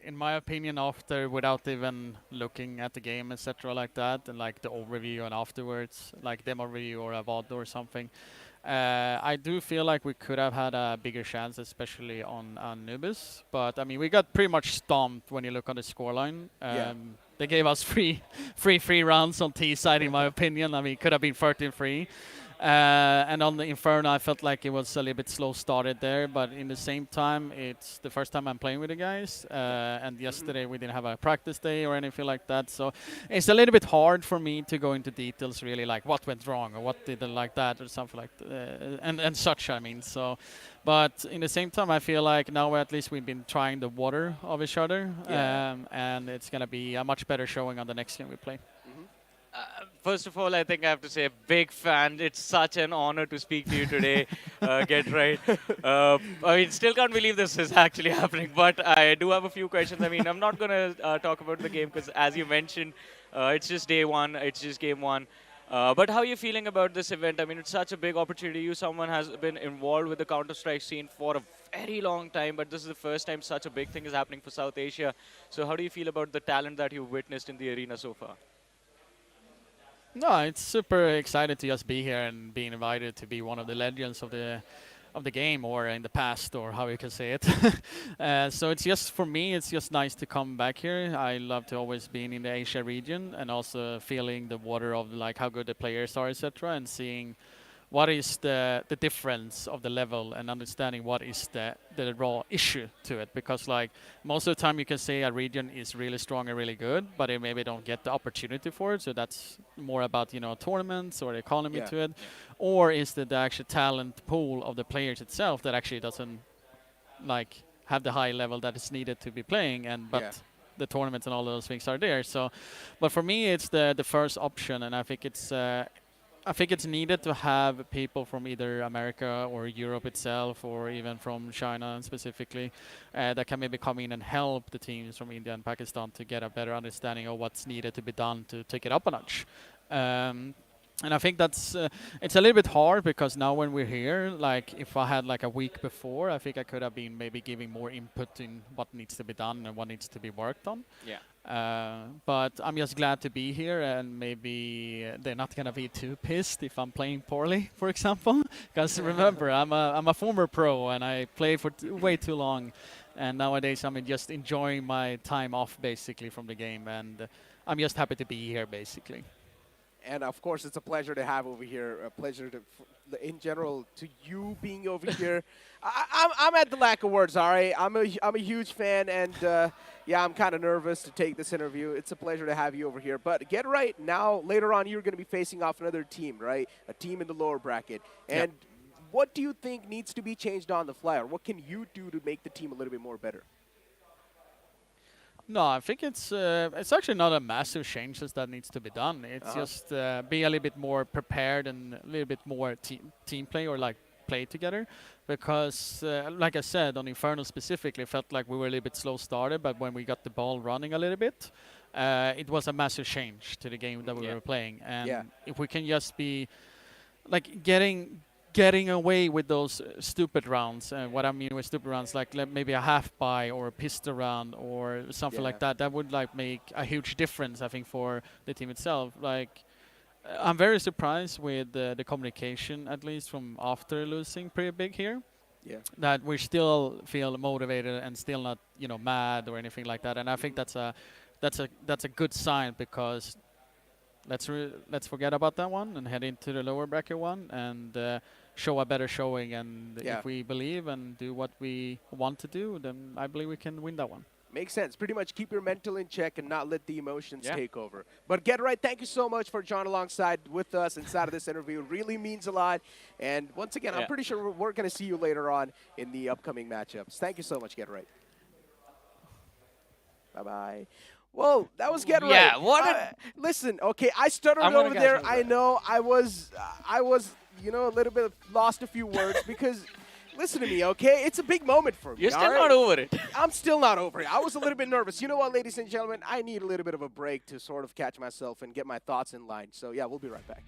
in my opinion, after without even looking at the game, etc., like that, and like the overview and afterwards, like demo review or a VOD or something, I do feel like we could have had a bigger chance, especially on Nubis. But I mean, we got pretty much stomped when you look on the scoreline. Yeah. They gave us free rounds on T side, in my opinion. I mean, it could have been 13-3. And on the Inferno, I felt like it was a little bit slow started there, but in the same time, it's the first time I'm playing with the guys. And yesterday we didn't have a practice day or anything like that, so it's a little bit hard for me to go into details, really, like what went wrong or what didn't like that or something like that, and such. I mean, so. But in the same time, I feel like now at least we've been trying the water of each other, and it's gonna be a much better showing on the next game we play. First of all, I think I have to say, big fan. It's such an honor to speak to you today. Get right. I mean, still can't believe this is actually happening, but I do have a few questions. I mean, I'm not going to talk about the game because, as you mentioned, it's just day one. It's just game one. But how are you feeling about this event? I mean, it's such a big opportunity. Someone has been involved with the Counter-Strike scene for a very long time, but this is the first time such a big thing is happening for South Asia. So how do you feel about the talent that you've witnessed in the arena so far? No, it's super excited to just be here and being invited to be one of the legends of the game, or in the past, or how you can say it. So it's just, for me, it's just nice to come back here. I love to always be in the Asia region, and also feeling the water of like how good the players are, etc., and seeing what is the difference of the level, and understanding what is the raw issue to it. Because like most of the time you can say a region is really strong and really good, but they maybe don't get the opportunity for it. So that's more about, you know, tournaments or the economy to it. Or is the actual talent pool of the players itself that actually doesn't like have the high level that is needed to be playing, and but the tournaments and all those things are there. So, but for me it's the first option, and I think it's needed to have people from either America or Europe itself, or even from China specifically, that can maybe come in and help the teams from India and Pakistan to get a better understanding of what's needed to be done to take it up a notch. And I think that's it's a little bit hard, because now when we're here, like if I had like a week before, I think I could have been maybe giving more input in what needs to be done and what needs to be worked on. But I'm just glad to be here, and maybe they're not gonna be too pissed if I'm playing poorly, for example. Because remember, I'm a former pro, and I played for way too long, and nowadays I'm just enjoying my time off basically from the game, and I'm just happy to be here basically. And of course, it's a pleasure to have over here. A pleasure to, in general, to you being over here. I'm at the lack of words. All right, I'm a huge fan, and yeah, I'm kind of nervous to take this interview. It's a pleasure to have you over here. But get right now. Later on, you're going to be facing off another team, right? A team in the lower bracket. And what do you think needs to be changed on the fly, or what can you do to make the team a little bit more better? No, I think it's actually not a massive changes that needs to be done. It's just be a little bit more prepared and a little bit more team play, or like play together. Because like I said, on Inferno specifically, it felt like we were a little bit slow started, but when we got the ball running a little bit, it was a massive change to the game that we were playing. And if we can just be like getting away with those stupid rounds, and what I mean with stupid rounds, like maybe a half buy or a pistol round or something like that, that would like make a huge difference, I think, for the team itself. Like I'm very surprised with the communication, at least from after losing pretty big here. That we still feel motivated and still not, you know, mad or anything like that. And I think that's a good sign, because let's forget about that one and head into the lower bracket one, and show a better showing. And Yeah. if we believe and do what we want to do, then I believe we can win that one. Makes sense. Pretty much keep your mental in check and not let the emotions Yeah. take over. But Get Right, thank you so much for John alongside with us inside of this interview. It really means a lot. And once again, I'm Yeah. pretty sure we're going to see you later on in the upcoming matchups. Thank you so much, Get Right. Bye-bye. Whoa, that was Get Right. Yeah, what a- Listen, okay, I stuttered I'm gonna over catch there. my I breath. know I was, a little bit lost a few words because... Listen to me, okay? It's a big moment for me. You're still all right? not over it. I'm still not over it. I was a little bit nervous. You know what, ladies and gentlemen? I need a little bit of a break to sort of catch myself and get my thoughts in line. So, yeah, we'll be right back.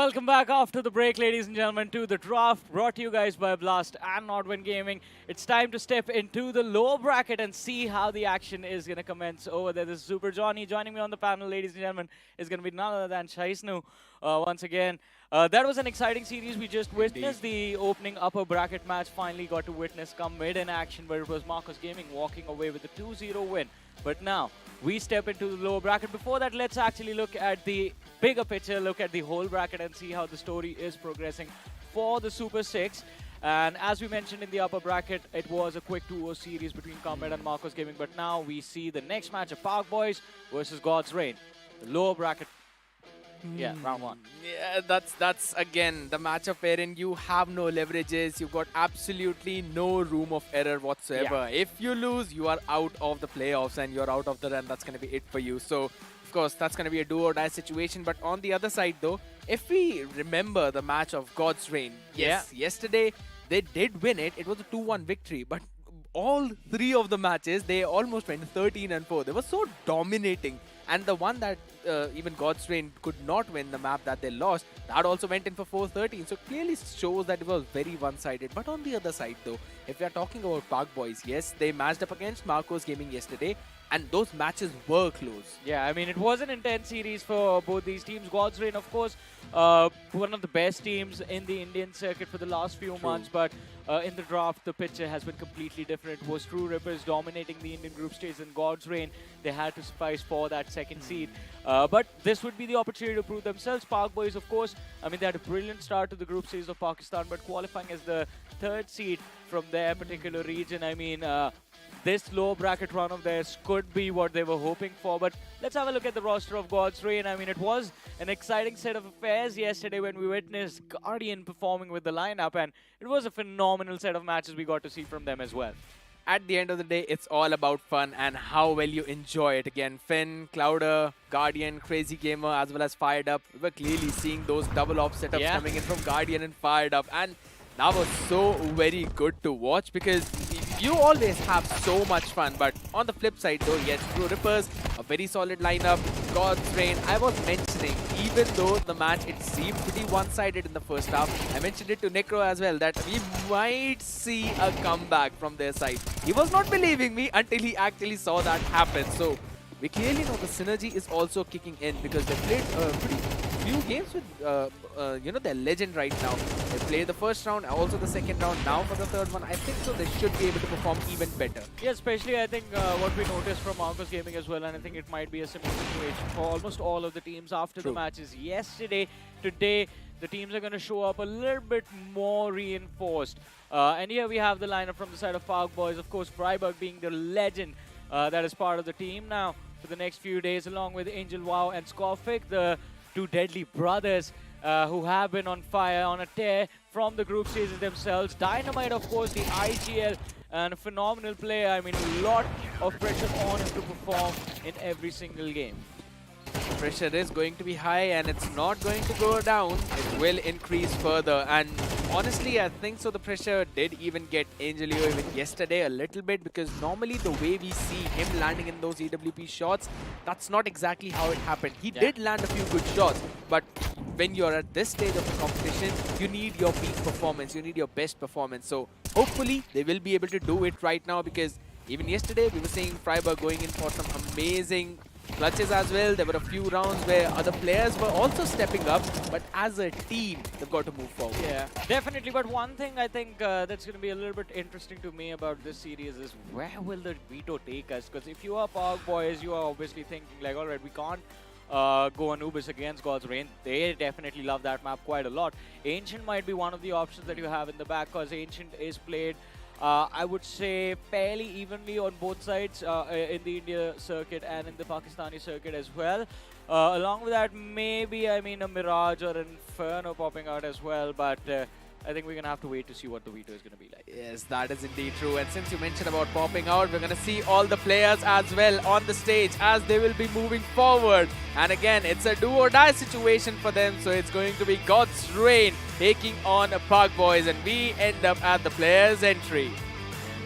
Welcome back after the break, ladies and gentlemen, to the draft brought to you guys by Blast and Nodwin Gaming. It's time to step into the lower bracket and see how the action is going to commence over there. This is Super Johnny. Joining me on the panel, ladies and gentlemen, is going to be none other than Shaisnu once again. That was an exciting series we just witnessed. The opening upper bracket match finally got to witness come mid in action, where it was Marcus Gaming walking away with a 2-0 win. But now, we step into the lower bracket. Before that, let's actually look at the bigger picture, look at the whole bracket and see how the story is progressing for the Super 6. And as we mentioned in the upper bracket, it was a quick 2-0 series between Combat and Marcos Gaming. But now we see the next match of Park Boys versus God's Reign. The lower bracket. Yeah, round one. Yeah, that's again the matchup wherein you have no leverages. You've got absolutely no room of error whatsoever. Yeah. If you lose, you are out of the playoffs and you're out of the run. That's going to be it for you. So, of course, that's going to be a do or die situation. But on the other side, though, if we remember the match of God's Reign, yes, yesterday they did win it. It was a 2-1 victory, but all three of the matches, they almost went 13-4. They were so dominating. And the one that even God's Reign could not win, the map that they lost, that also went in for 4-13. So clearly shows that it was very one-sided. But on the other side though, if we are talking about Park Boys, yes, they matched up against Marcos Gaming yesterday. And those matches were close. Yeah, I mean, it was an intense series for both these teams. God's Reign, of course, one of the best teams in the Indian circuit for the last few months. But in the draft, the picture has been completely different. It was True Rippers dominating the Indian group stage. In God's Reign, they had to suffice for that second seed. But this would be the opportunity to prove themselves. Park Boys, of course, I mean, they had a brilliant start to the group stage of Pakistan, but qualifying as the third seed from their particular region. I mean, this low bracket run of theirs could be what they were hoping for. But let's have a look at the roster of God's Reign. I mean, it was an exciting set of affairs yesterday when we witnessed Guardian performing with the lineup, and it was a phenomenal set of matches we got to see from them as well. At the end of the day, it's all about fun and how well you enjoy it. Again, Finn, Clouder, Guardian, Crazy Gamer, as well as Fired Up. We were clearly seeing those double op setups coming in from Guardian and Fired Up. And that was so very good to watch because you always have so much fun. But on the flip side though, yes, True Rippers, a very solid lineup. God's Reign, I was mentioning, even though the match, it seemed pretty one-sided in the first half, I mentioned it to Necro as well, that we might see a comeback from their side. He was not believing me until he actually saw that happen. So we clearly know the synergy is also kicking in because they played pretty few games with their legend right now. They played the first round, also the second round, now for the third one. I think so they should be able to perform even better. Yeah, especially I think what we noticed from Marcos Gaming as well, and I think it might be a similar situation for almost all of the teams after the matches yesterday. Today, the teams are going to show up a little bit more reinforced. And here we have the lineup from the side of Park Boys. Of course, Freiburg being the legend that is part of the team now for the next few days, along with Angel Wow and Scorfic, the two deadly brothers who have been on fire, on a tear from the group stages themselves. Dynamite, of course, the IGL, and a phenomenal player. I mean, a lot of pressure on him to perform in every single game. The pressure is going to be high and it's not going to go down. It will increase further. And honestly, I think so the pressure did even get Angelio even yesterday a little bit, because normally the way we see him landing in those EWP shots, that's not exactly how it happened. He did land a few good shots, but when you're at this stage of the competition, you need your peak performance, you need your best performance. So hopefully they will be able to do it right now, because even yesterday we were seeing Freiburg going in for some amazing clutches as well. There were a few rounds where other players were also stepping up, but as a team, they've got to move forward. Yeah, definitely. But one thing I think that's going to be a little bit interesting to me about this series is where will the veto take us? Because if you are Park Boys, you are obviously thinking like, all right, we can't go Anubis against God's Reign. They definitely love that map quite a lot. Ancient might be one of the options that you have in the back, because Ancient is played I would say fairly evenly on both sides in the India circuit and in the Pakistani circuit as well. Along with that, maybe, I mean, a Mirage or an Inferno popping out as well, but I think we're going to have to wait to see what the veto is going to be like. Yes, that is indeed true. And since you mentioned about popping out, we're going to see all the players as well on the stage as they will be moving forward. And again, it's a do-or-die situation for them. So it's going to be God's Reign taking on Park Boys. And we end up at the players' entry.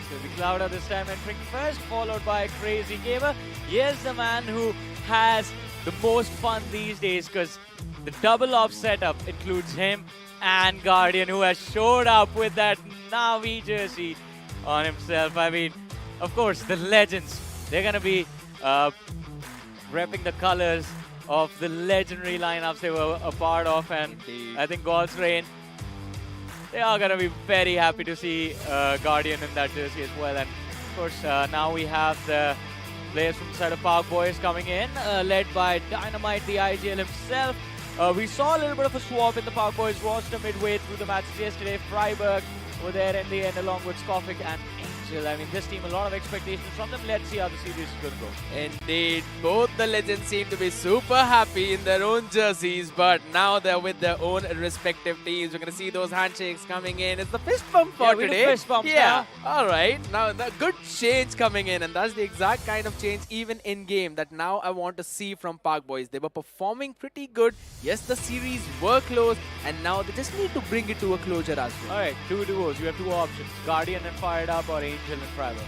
So the Clouder this time entering first, followed by Crazy Gamer. Here's the man who has the most fun these days, because The double off setup includes him and Guardian, who has showed up with that Navi jersey on himself. I mean, of course, the legends, they're going to be repping the colors of the legendary lineups they were a part of, and Indeed. I think God's Reign, they are going to be very happy to see Guardian in that jersey as well. And of course, now we have the players from the side of Park Boys coming in, led by Dynamite, the IGL himself. We saw a little bit of a swap in the Park Boys roster midway through the matches yesterday. Freiburg were there in the end along with Skofik and Angel. I mean, this team, a lot of expectations from them. Let's see how the series is going to go. Indeed, both the legends seem to be super happy in their own jerseys, but now they're with their own respective teams. We're going to see those handshakes coming in. It's the fist bump for we do today. fist bumps yeah, all right. Now, the good change coming in, and that's the exact kind of change even in game that now I want to see from Park Boys. They were performing pretty good. Yes, the series were close, and now they just need to bring it to a closure as well. All right, two duos. You have two options: Guardian and Fired Up, or Angel and Freiburg.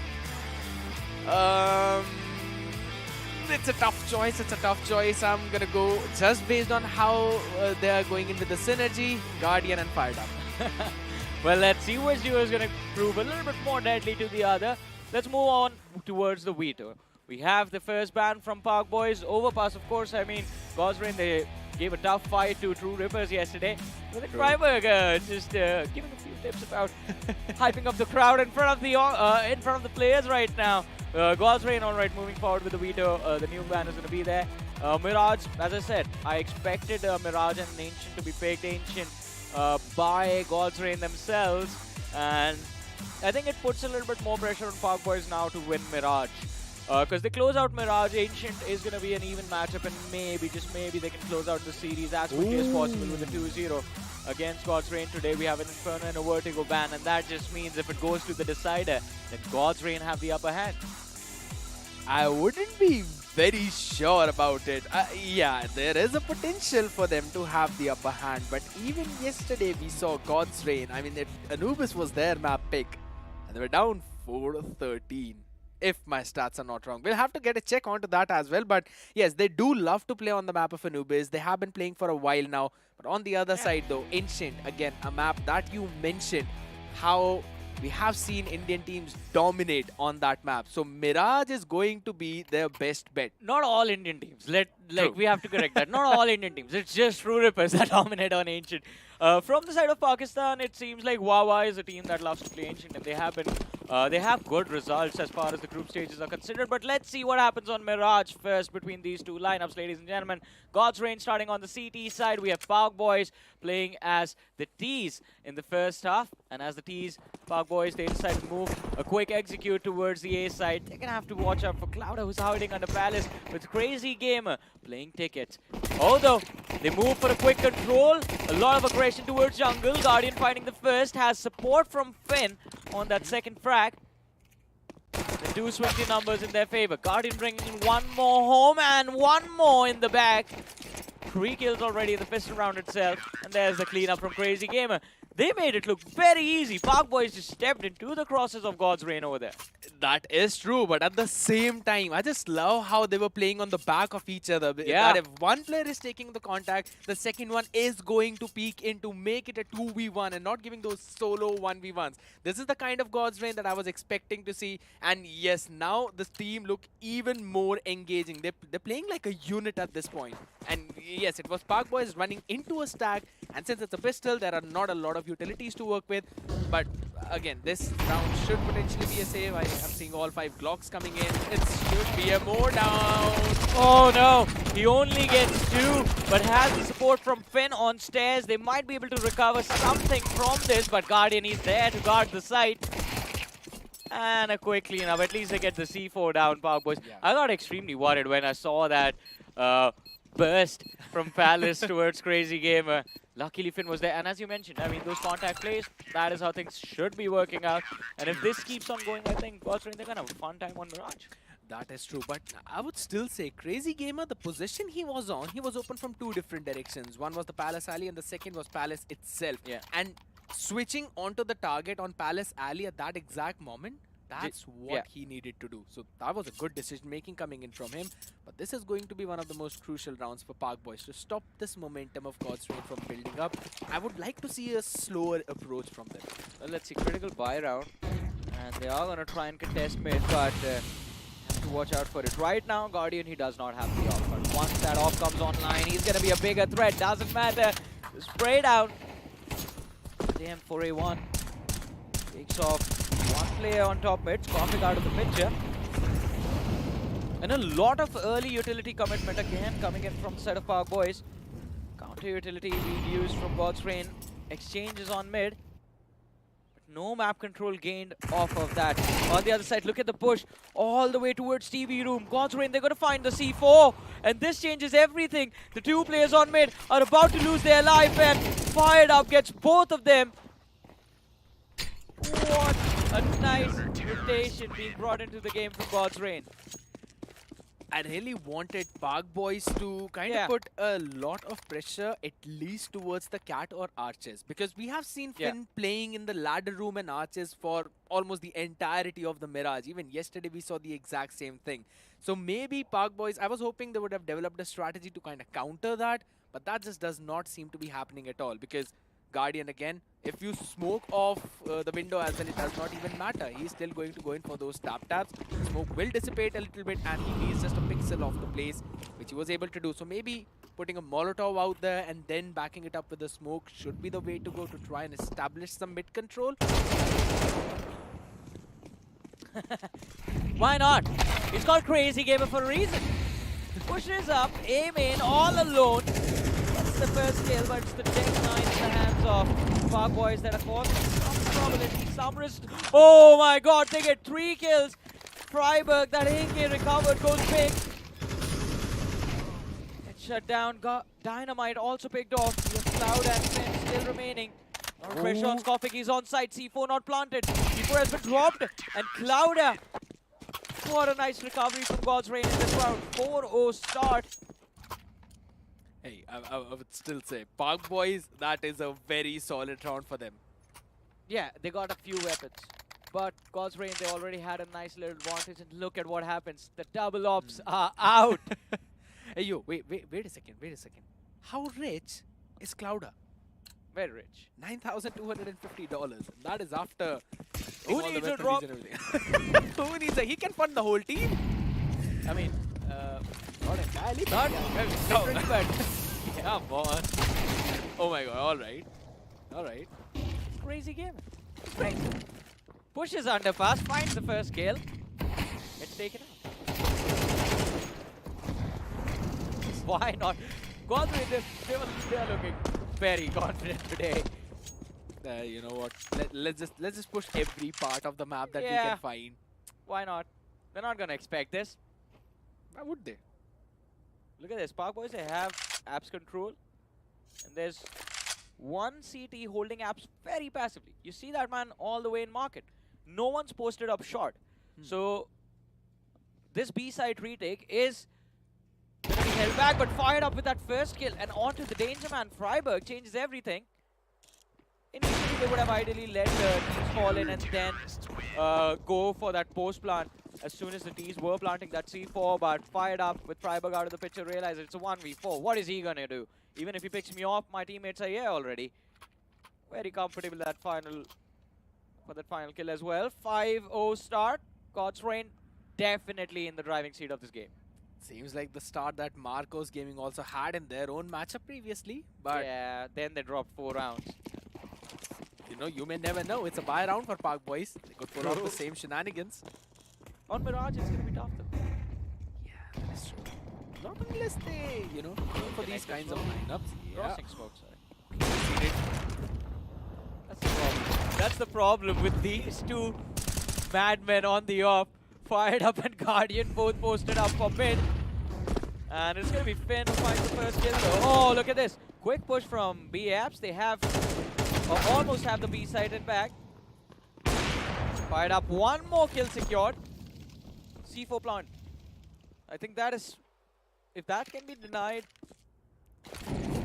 It's a tough choice. It's a tough choice. I'm gonna go just based on how they are going into the synergy. Guardian and Fired Up. Well, let's see which duo is going to prove a little bit more deadly to the other. Let's move on towards the veto. We have the first ban from Park Boys. Overpass, of course. I mean, Gosrin, they gave a tough fight to True Rippers yesterday. But then Freiburg just giving a few tips about hyping up the crowd in front of the players right now. Gosrin, all right, moving forward with the veto. The new ban is going to be there. Mirage, as I said, I expected Mirage and Ancient to be picked. Ancient by God's Reign themselves, and I think it puts a little bit more pressure on Park Boys now to win Mirage. Because they close out Mirage, Ancient is going to be an even matchup, and maybe, just maybe, they can close out the series as quickly as possible with a 2-0 against God's Reign. Today we have an Inferno and a Vertigo ban, and that just means if it goes to the decider, then God's Reign have the upper hand. I wouldn't be very sure about it. Yeah, there is a potential for them to have the upper hand, but even yesterday we saw God's Reign. I mean, Anubis was their map pick, and they were down 4-13. If my stats are not wrong. We'll have to get a check onto that as well. But yes, they do love to play on the map of Anubis. They have been playing for a while now. But on the other side though, Ancient, again, a map that you mentioned, how we have seen Indian teams dominate on that map. So Mirage is going to be their best bet. Not all Indian teams. We have to correct that. Not all Indian teams. It's just True Rippers that dominate on Ancient. From the side of Pakistan, it seems like Wawa is a team that loves to play Ancient, and they have good results as far as the group stages are considered. But let's see what happens on Mirage first between these two lineups, ladies and gentlemen. God's Reign starting on the CT side. We have Park Boys playing as the T's in the first half, and as the T's, Park Boys, they decide to move a quick execute towards the A side. They're gonna have to watch out for Clouder, who's hiding under Palace with Crazy Gamer playing tickets. Although they move for a quick control, a lot of aggression towards jungle. Guardian finding the first, has support from Finn on that second frag. The two swing the numbers in their favor. Guardian bringing in one more home and one more in the back. 3 kills already in the pistol round itself, and there's the cleanup from Crazy Gamer. They made it look very easy. Park Boys just stepped into the crosses of God's Reign over there. That is true, but at the same time, I just love how they were playing on the back of each other. Yeah. That if one player is taking the contact, the second one is going to peek in to make it a 2v1 and not giving those solo 1v1s. This is the kind of God's Reign that I was expecting to see. And yes, now this team look even more engaging. They're playing like a unit at this point. And yes, it was Park Boys running into a stack. And since it's a pistol, there are not a lot of utilities to work with. But again, this round should potentially be a save. I am seeing all 5 Glocks coming in. It should be a more down. Oh no, he only gets 2, but has the support from Finn on stairs. They might be able to recover something from this, but Guardian is there to guard the site. And a quick cleanup. At least they get the C4 down, Park Boys. Yeah. I got extremely worried when I saw that burst from Palace towards Crazy Gamer. Luckily, Finn was there. And as you mentioned, I mean, those contact plays, that is how things should be working out. And if this keeps on going, I think God's Reign, they're going to have a fun time on Mirage. That is true, but I would still say Crazy Gamer, the position he was on, he was open from 2 different directions. One was the Palace Alley and the second was Palace itself. Yeah. And switching onto the target on Palace Alley at that exact moment That's what yeah. he needed to do. So that was a good decision making coming in from him. But this is going to be one of the most crucial rounds for Park Boys to stop this momentum of God's Reign from building up. I would like to see a slower approach from them. Well, let's see, critical buy round. And they are going to try and contest mid, but have to watch out for it. Right now, Guardian, he does not have the off. But once that off comes online, he's going to be a bigger threat. Doesn't matter. Spray down. Damn, 4A1 takes off one player on top mid, Skopik out of the picture. And a lot of early utility commitment again coming in from the side of Park Boys. Counter utility being used from God's Reign. Exchanges on mid. But no map control gained off of that. On the other side, look at the push all the way towards TV room. God's Reign, they're going to find the C4. And this changes everything. The two players on mid are about to lose their life, and Fired Up gets both of them. What a nice rotation being brought into the game from God's Reign. I really wanted Park Boys to kind Yeah. of put a lot of pressure at least towards the cat or archers, because we have seen Yeah. Finn playing in the ladder room and archers for almost the entirety of the Mirage. Even yesterday we saw the exact same thing. So maybe Park Boys, I was hoping they would have developed a strategy to kind of counter that, but that just does not seem to be happening at all, because Guardian again, if you smoke off the window as well, it does not even matter. He's still going to go in for those taps. Smoke will dissipate a little bit and he leaves just a pixel off the place, which he was able to do. So maybe putting a Molotov out there and then backing it up with the smoke should be the way to go to try and establish some mid control. Why not? It's called Crazy Gamer for a reason. Pushes up, aim in, all alone. That's the first kill, but it's the Tech 9 in the hands of Park Boys that are causing some probability, some risk. Oh my god, they get 3 kills. Freiburg, that AK recovered, goes big. It's shut down. Dynamite also picked off. We have Cloud and Finn still remaining. Not pressure on Skopik, he's on site. C4 not planted. C4 has been dropped. And Clouda. What a nice recovery from God's Reign in this round. 4-0 start. Hey, I would still say, Park Boys, that is a very solid round for them. Yeah, they got a few weapons. But God's Reign, they already had a nice little advantage. And look at what happens. The double ops are out. Hey, yo, wait a second. How rich is Clouda? Very rich. $9,250. That is after Who all the needs a weapons drop? and everything. Who needs a? He can fund the whole team. I mean, Not entirely. not No. literally, but come on. Oh my god, alright. It's Crazy Game. It's great. Pushes underpass, finds the first kill. Gets taken out. Why not? God's Reign, they're looking very confident today. You know what? Let's just push every part of the map that we Yeah. can find. Why not? They're not gonna expect this. Why would they? Look at this. Park Boys, they have apps control. And there's one CT holding apps very passively. You see that man all the way in market. No one's posted up short. So this B-side retake is going to be held back, but fired up with that first kill. And onto the danger man. Freiburg changes everything. Initially, they would have ideally let the teams fall in and then go for that post plant as soon as the T's were planting that C4, but fired up with Freiburg out of the picture, realize it's a 1v4. What is he gonna do? Even if he picks me off, my teammates are here already. Very comfortable that final kill as well. 5-0 start. God's Reign definitely in the driving seat of this game. Seems like the start that Marcos Gaming also had in their own matchup previously, but Yeah, then they dropped 4 rounds. you know, you may never know. It's a buy round for Park Boys. They could pull off the True. same shenanigans. On Mirage, it's gonna be tough though. Yeah, that is true. Not unless they, you know, go for these Connect kinds as of well. lineups. Yeah. Crossing smoke, sorry. That's the problem. That's the problem with these two madmen on the off. Fired up and Guardian both posted up for mid. And it's going to be Finn who finds the first kill. Oh, look at this. Quick push from B Apps. They have, or almost have the B side in back. Fired up. One more kill secured. C4 plant. I think that is, if that can be denied.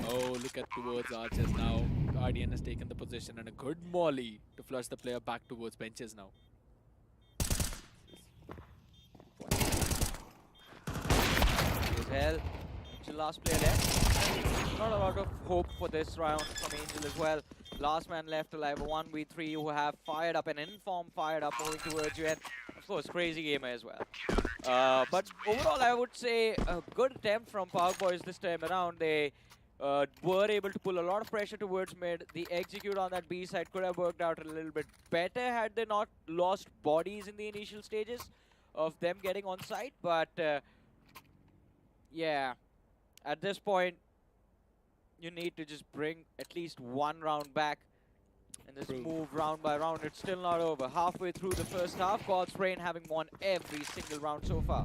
Oh, look at towards archers now. Guardian has taken the position and a good molly to flush the player back towards benches now. well. Angel last player left. Not a lot of hope for this round from Angel as well. Last man left alive, a 1v3 who have fired up, an inform fired up moving towards you, and of course Crazy Gamer as well. But overall I would say a good attempt from Boyz this time around. They were able to pull a lot of pressure towards mid. The execute on that B side could have worked out a little bit better had they not lost bodies in the initial stages of them getting on site. But yeah, at this point, you need to just bring at least one round back and just move round by round. It's still not over. Halfway through the first half, God's Reign having won every single round so far.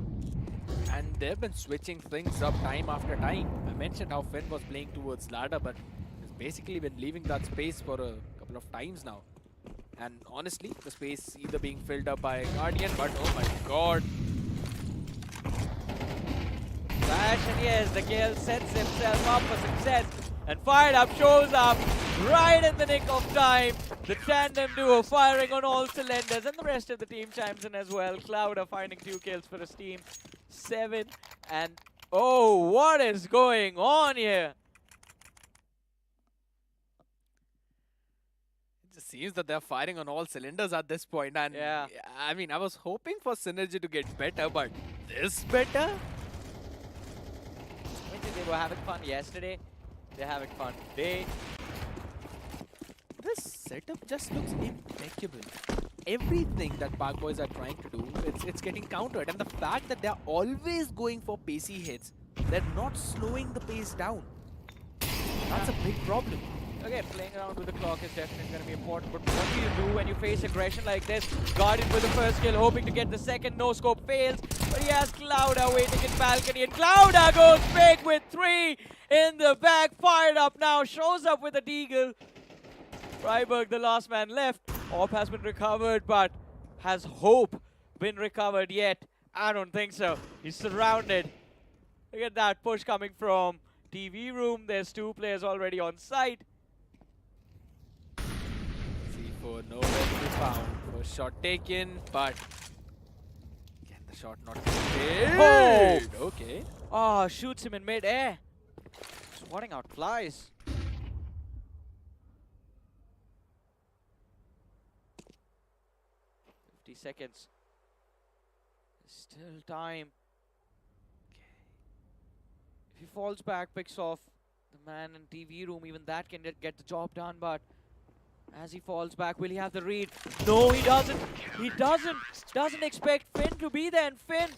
And they've been switching things up time after time. I mentioned how Finn was playing towards ladder, but he's basically been leaving that space for a couple of times now. And honestly, the space either being filled up by Guardian, but oh my god. Flash, and yes, the Gale sets himself up for success. And Fired Up shows up right in the nick of time. The tandem duo firing on all cylinders, and the rest of the team chimes in as well. Cloud are finding 2 kills for his team. 7, and oh, what is going on here? It just seems that they're firing on all cylinders at this point, and yeah, I mean, I was hoping for Synergy to get better, but this better? They were having fun yesterday. They're having fun today. This setup just looks impeccable. Everything that Boyz are trying to do, it's getting countered. And the fact that they're always going for pacey hits, they're not slowing the pace down. That's a big problem. Again, playing around with the clock is definitely going to be important, but what do you do when you face aggression like this? Guardian with the first kill, hoping to get the second, no scope, fails, but he has Clouda waiting in balcony, and Clouda goes big with 3 in the back. Fired Up now, shows up with a deagle. Freiburg, the last man left. Orb has been recovered, but has Hope been recovered yet? I don't think so. He's surrounded. Look at that push coming from TV room. There's 2 players already on site. C4 nowhere to be found. First shot taken, but again the shot not taken. Oh! Okay. Oh, shoots him in mid-air. Swatting out flies. 50 seconds. Still time. If he falls back, picks off the man in TV room, even that can get the job done, but as he falls back, will he have the read? No, he doesn't. He doesn't expect Finn to be there, and Finn,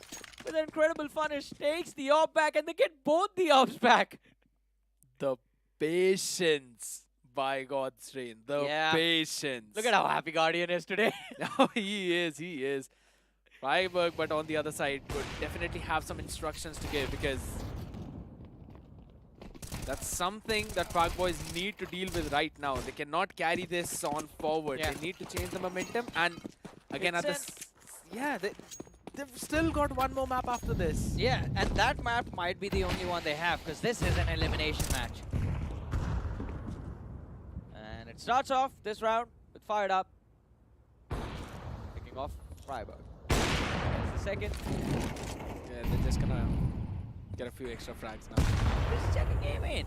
with an incredible punish, takes the orb back, and they get both the orbs back. The patience by God's Reign. The patience. Look at how happy Guardian is today. Oh, he is. Freiburg, but on the other side, could definitely have some instructions to give, because that's something that Boyz need to deal with right now. They cannot carry this on forward. Yeah. They need to change the momentum, and again Makes at this, they've still got one more map after this. Yeah, and that map might be the only one they have, because this is an elimination match. And it starts off this round with Fired Up. Picking off Freiburg. There's the second. Yeah, they're just gonna get a few extra frags now. Just checking game in.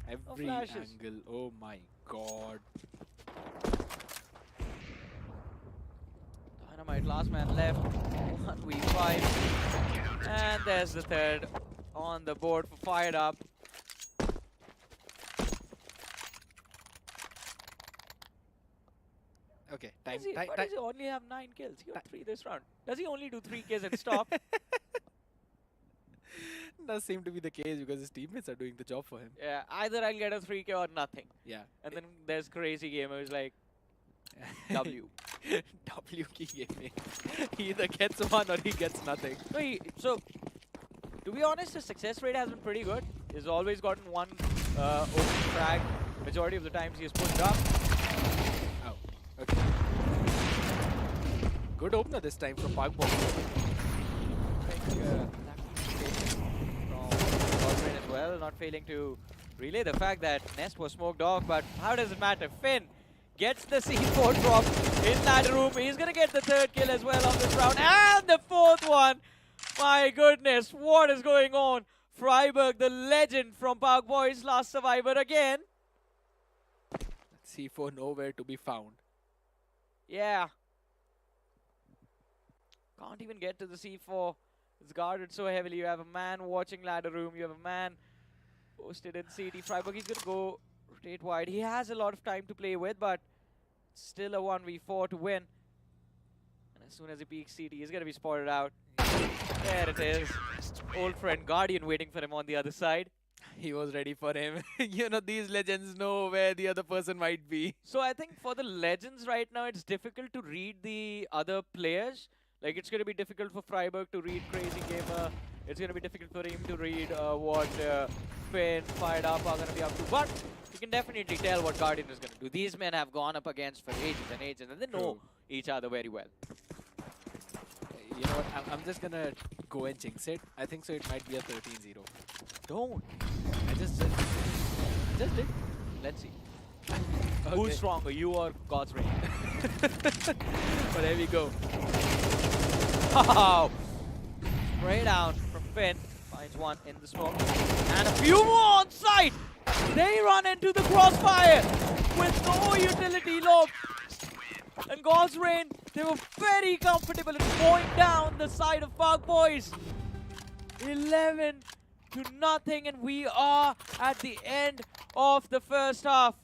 Every flashes. angle. Oh my god. Dynamite, last man left. 1v5. And there's the third on the board for Fired Up. Okay, Why does he only have 9 kills? He got 3 this round. Does he only do 3 kills and stop? Does seem to be the case because his teammates are doing the job for him. Yeah, either I'll get a 3K or nothing. Yeah. And then there's Crazy Gamer who's like, W. W key gaming. He either gets one or he gets nothing. No, so, to be honest, his success rate has been pretty good. He's always gotten one open frag. Majority of the times he has pushed up. Oh, okay. Good opener this time from Boyz. As well, not failing to relay the fact that Nest was smoked off, but how does it matter? Finn gets the C4 drop in that room. He's going to get the 3rd kill as well on this round, and the 4th one. My goodness, what is going on? Freiburg, the legend from Park Boys, last survivor again. C4 nowhere to be found. Yeah. Can't even get to the C4. It's guarded so heavily. You have a man watching ladder room. You have a man posted in CT. Freiburg, he's going to go rotate wide. He has a lot of time to play with, but still a 1v4 to win. And as soon as he peeks CT, he's going to be spotted out. There it is. Old friend Guardian waiting for him on the other side. He was ready for him. You know, these legends know where the other person might be. So I think for the legends right now, it's difficult to read the other players. Like, it's going to be difficult for Freiburg to read Crazy Gamer. It's going to be difficult for him to read what Finn, Fired Up are going to be up to. But you can definitely tell what Guardian is going to do. These men have gone up against for ages and ages, and they know each other very well. You know what? I'm just going to go and jinx it. I think so it might be a 13-0. Don't. I just did. Let's see. Okay. Who's stronger, you or God's Reign? But there we go. Wow! Spray down from Finn. Finds one in the smoke. And a few more on site! They run into the crossfire with no utility lob. And God's Reign, they were very comfortable in going down the side of Park Boys. 11-0, and we are at the end of the first half.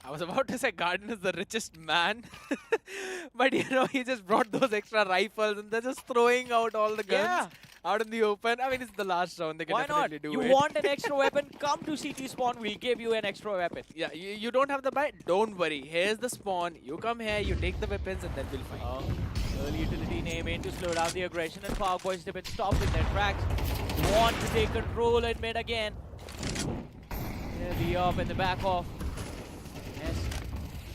I was about to say Garden is the richest man. But you know, he just brought those extra rifles and they're just throwing out all the guns out in the open. I mean, it's the last round. They can Why not? definitely do You it. want an extra weapon? Come to CT spawn. We'll give you an extra weapon. Yeah, you don't have the buy? Don't worry. Here's the spawn. You come here, you take the weapons, and then we'll fight. Early utility name in to slow down the aggression, and Park Boys, they've been stopped in their tracks. Want to take control in mid again. Yeah, the up and the back off. Yes.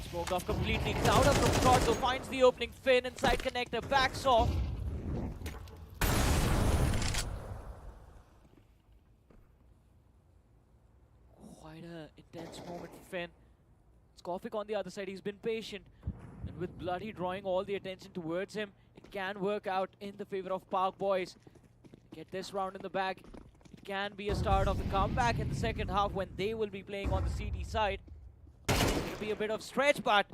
Smoked off completely. Counter from Corzo finds the opening. Finn inside connector. Backs off. Quite an intense moment for Finn. Skofik on the other side. He's been patient. And with Bloody drawing all the attention towards him, it can work out in the favor of Park Boys. Get this round in the bag. It can be a start of the comeback in the second half when they will be playing on the CT side. It'll be a bit of stretch, but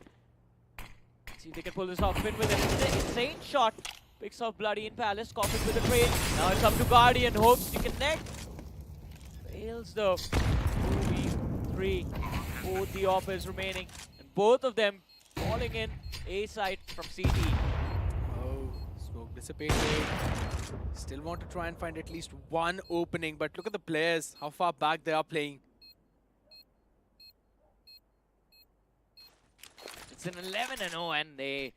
let's see if they can pull this off. Finn with an insane shot. Picks off Bloody in Palace. Coffin with the trade. Now it's up to Guardian. Hopes to connect. Fails though. 2v3. Both the offers remaining. And both of them falling in A side from CT. Oh, smoke dissipated. Still want to try and find at least one opening, but look at the players, how far back they are playing. It's an 11-0 and they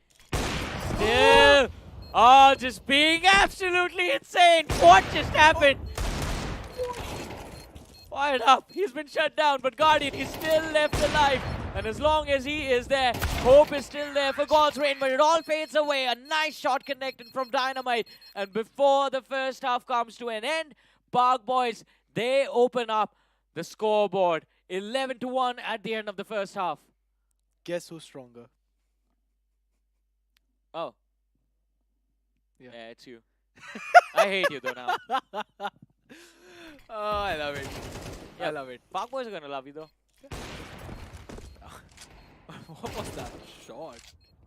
still are just being absolutely insane. What just happened? Fired up. He's been shut down, but Guardian is still left alive. And as long as he is there, hope is still there for God's Reign, but it all fades away. A nice shot connected from Dynamite. And before the first half comes to an end, Park Boys, they open up the scoreboard. 11-1 at the end of the first half. Guess who's stronger? Oh. Yeah. Yeah, it's you. I hate you though now. Oh, I love it. Yeah. I love it. Park Boys are gonna love you though. What was that shot?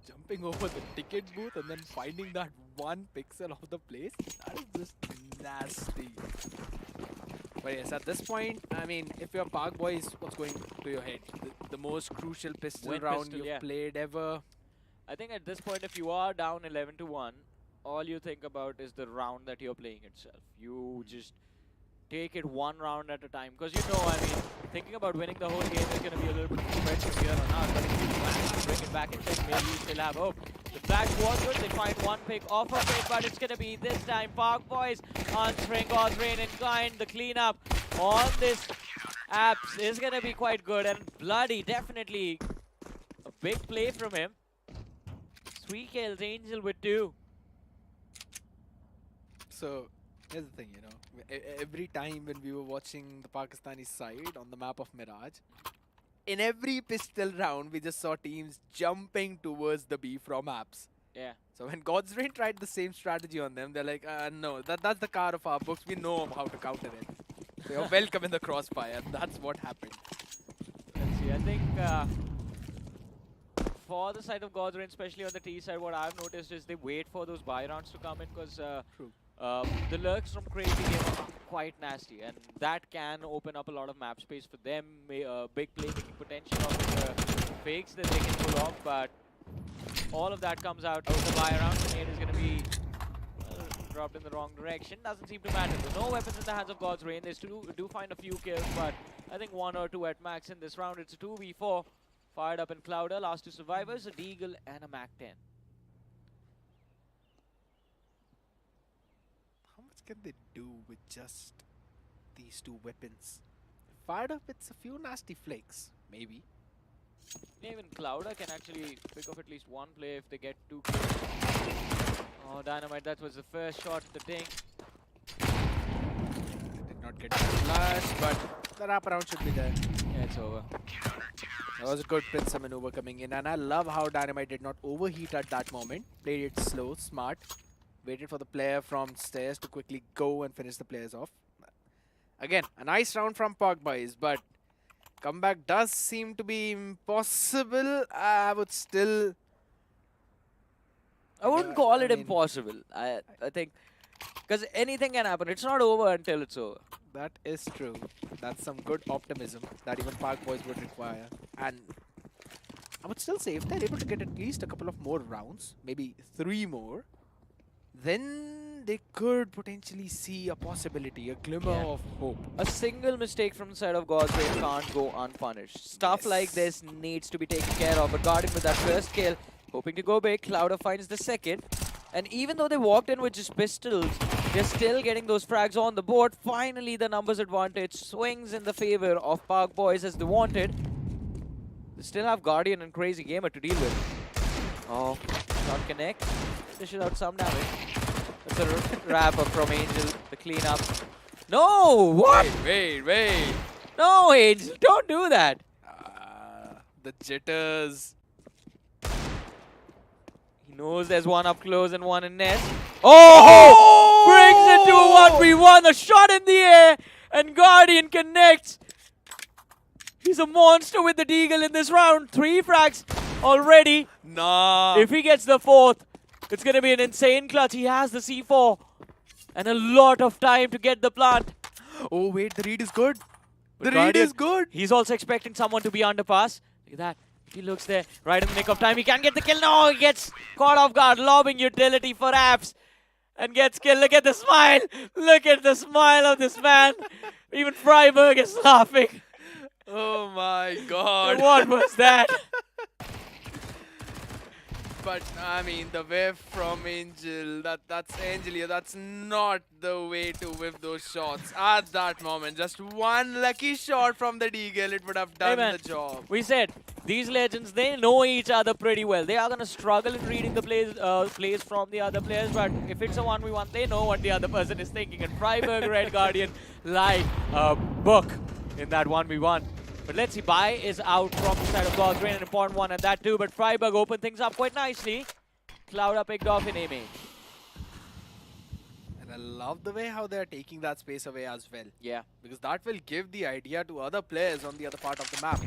Jumping over the ticket booth and then finding that one pixel of the place? That is just nasty. But yes, at this point, I mean, if you're Park Boys, what's going to your head? The most crucial pistol Win round pistol, you've yeah. played ever? I think at this point, if you are down 11-1, all you think about is the round that you're playing itself. You just take it one round at a time. Because you know, I mean, thinking about winning the whole game is going to be a little bit too much from here on out. But if you manage to bring it back and check, maybe you still have hope. The back was good. They find one pick off of it, but it's going to be this time Park Boys answering God's Reign in kind. The cleanup on this apps is going to be quite good. And Bloody, definitely a big play from him. 3 kills, Angel with 2. So, here's the thing, you know. Every time when we were watching the Pakistani side on the map of Mirage, in every pistol round, we just saw teams jumping towards the B from apps. Yeah. So when God's Reign tried the same strategy on them, they're like, no, that's the card of our books. We know how to counter it. So you're welcome in the crossfire. That's what happened. Let's see. I think for the side of God's Reign, especially on the T side, what I've noticed is they wait for those buy rounds to come in because True. the lurks from Crazy Game are quite nasty, and that can open up a lot of map space for them. Big playmaking potential of the fakes that they can pull off, but all of that comes out of the buy round. The nade is going to be dropped in the wrong direction. Doesn't seem to matter. There's no weapons in the hands of God's Reign. They still do find a few kills, but I think 1 or 2 at max in this round. It's a 2v4. Fired up in Clouder. Last 2 survivors, a Deagle and a Mac 10. How much can they do with just these 2 weapons? Fired up, it's a few nasty flakes, maybe. Even Clouder can actually pick off at least 1 play if they get 2 kills. Oh, Dynamite, that was the first shot at the Dink. Did not get that flash, but the wraparound should be there. Yeah, it's over. That was a good pincer maneuver coming in, and I love how Dynamite did not overheat at that moment. Played it slow, smart. Waited for the player from stairs to quickly go and finish the players off. Again, a nice round from Boyz, but comeback does seem to be impossible. I would still... I wouldn't call it impossible. I think, because anything can happen. It's not over until it's over. That is true. That's some good optimism that even Boyz would require. And I would still say if they're able to get at least a couple of more rounds, maybe 3 more, then they could potentially see a possibility, a glimmer of hope. A single mistake from the side of God's Reign can't go unpunished. Stuff like this needs to be taken care of. But Guardian with that first kill, hoping to go big. Clouder finds the second. And even though they walked in with just pistols, they're still getting those frags on the board. Finally, the numbers advantage swings in the favor of Boyz as they wanted. They still have Guardian and Crazy Gamer to deal with. Oh, not connect. Dish out some damage. That's a wrap up from Angel. The cleanup. No! What? Wait. No, Angel, don't do that. The jitters. He knows there's one up close and one in net. Oh! Brings it to a 1v1. A shot in the air. And Guardian connects. He's a monster with the Deagle in this round. 3 frags already. Nah. If he gets the 4th, it's going to be an insane clutch. He has the C4. And a lot of time to get the plant. Oh, wait. The read is good. But The read Guardian, is good. He's also expecting someone to be underpass. Look at that. He looks there, right in the nick of time. He can't get the kill. No, he gets caught off guard. Lobbing utility for apps. And gets killed. Look at the smile. Look at the smile of this man. Even Freiburg is laughing. Oh my god. What was that? But I mean, the whiff from Angel, that's Angelia, that's not the way to whiff those shots at that moment. Just one lucky shot from the Deagle, it would have done man, the job. We said, these legends, they know each other pretty well. They are going to struggle in reading the plays from the other players, but if it's a 1v1, they know what the other person is thinking. And Freiburg, Red Guardian, like a book in that 1v1. But let's see, Bai is out from the side of God's Reign, an important one at that too. But Freiburg opened things up quite nicely. Clouder picked off in A-main. And I love the way how they're taking that space away as well. Yeah. Because that will give the idea to other players on the other part of the map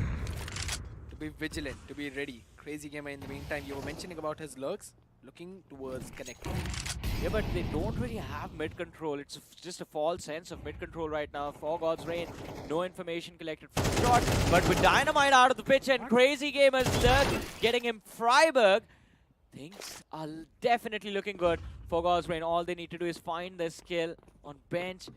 to be vigilant, to be ready. Crazy Gamer, in the meantime, you were mentioning about his lurks, looking towards connecting. Yeah, but they don't really have mid-control. It's just a false sense of mid-control right now for God's Reign. No information collected from the shot. But with Dynamite out of the pitch and Crazy Gamer's lurk getting him Freiburg, things are definitely looking good for God's Reign. All they need to do is find their skill on bench.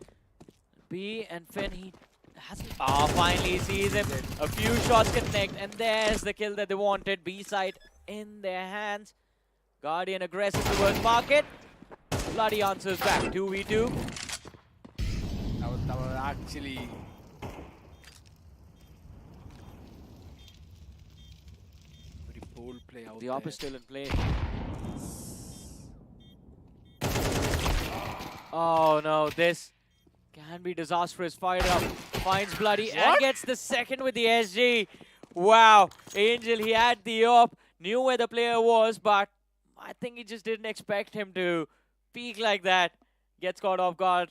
B and Finn, he hasn't... Ah, finally he sees him. A few shots connect, and there's the kill that they wanted. B side in their hands. Guardian aggressive towards Market. Bloody answers back. 2v2. That was actually... very bold play out The there. op is still in play. Oh no, this can be disastrous. Fired up. Finds Bloody and gets the second with the SG. Wow. Angel, he had the op. Knew where the player was, but I think he just didn't expect him to peak like that. Gets caught off guard.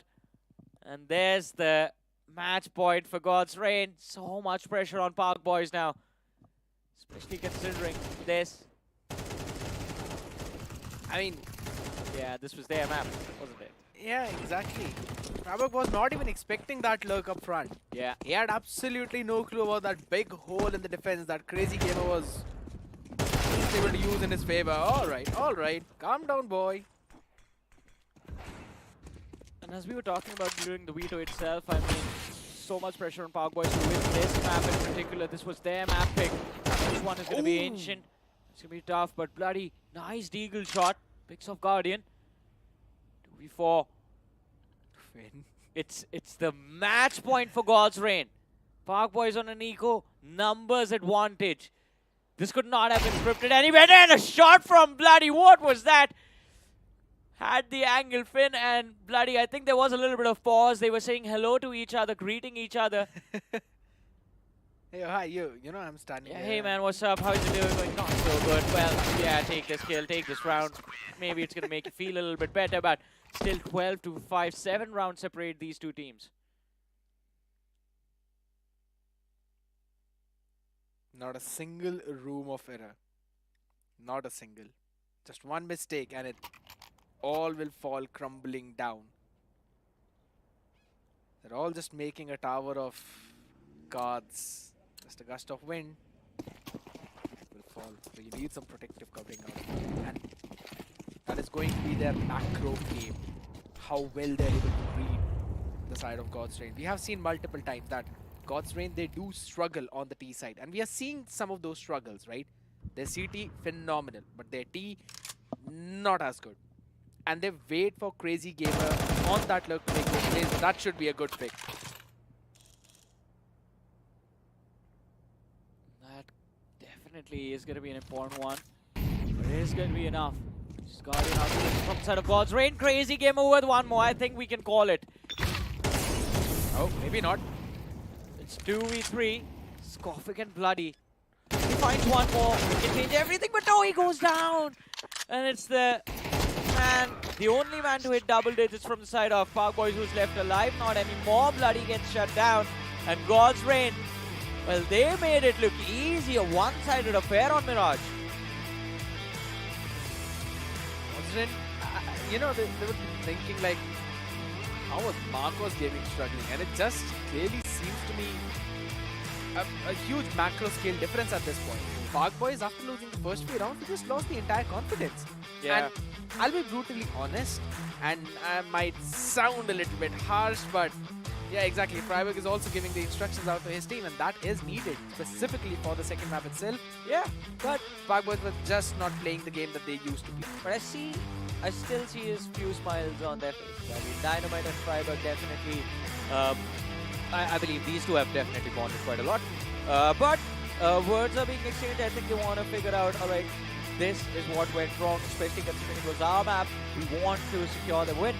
And there's the match point for God's Reign. So much pressure on Park Boys now. Especially considering this. I mean, Yeah, this was their map, wasn't it? yeah, exactly. Freiburg was not even expecting that lurk up front. Yeah. He had absolutely no clue about that big hole in the defense that Crazy Gamer was able to use in his favor. All right. Calm down, boy. And as we were talking about during the veto itself, I mean, so much pressure on Park Boys to win this map in particular. This was their map pick. This one is going to be ancient. It's going to be tough, but bloody nice deagle shot. Picks off Guardian. 2v4. Finn. It's the match point for God's Reign. Park Boys on an eco, numbers advantage. This could not have been scripted any better. And a shot from bloody, what was that? Had the angle, Finn and bloody, I think there was a little bit of pause. They were saying hello to each other, greeting each other. Hey, hi, you know I'm standing Yeah, here. hey man, what's up? How's it doing? Going, not so good. Well, yeah, take this kill, take this round. Maybe it's gonna make you feel a little bit better, but still 12 to 5, 7 rounds separate these two teams. Not a single room of error. Not a single. Just one mistake and it all will fall crumbling down. They're all just making a tower of cards. Just a gust of wind will fall. So you need some protective covering out. And that is going to be their macro game. How well they're able to read the side of God's Reign. We have seen multiple times that God's Reign, they do struggle on the T side. And we are seeing some of those struggles, right? Their CT, phenomenal. But their T, not as good. And they wait for Crazy Gamer on that lurk to make those plays. That should be a good pick. That definitely is going to be an important one. But it is going to be enough. Just Guardian out from the side of God's Reign. Crazy Gamer with one more. I think we can call it. Oh, maybe not. It's 2v3. Scoffic and Bloody. He finds one more. He can change everything, but no, he goes down. And it's the man, the only man to hit double digits from the side of Park Boys who's left alive. Not anymore. Bloody gets shut down. And God's Reign, well, they made it look easy. A one-sided affair on Mirage. Then, you know, they were thinking like, how was Marcos gaming struggling? And it just clearly seems to me a huge macro scale difference at this point. Park Boys, after losing the first few rounds, they just lost the entire confidence. Yeah. And I'll be brutally honest, and I might sound a little bit harsh, but yeah, exactly. Freiburg is also giving the instructions out to his team, and that is needed specifically for the second map itself. Yeah, but Park Boys were just not playing the game that they used to play. But I still see his few smiles on their faces. I mean, Dynamite and Freiburg definitely, I believe these two have definitely bonded quite a lot. But words are being exchanged. I think they want to figure out, all right, this is what went wrong, especially considering it was our map. We want to secure the win.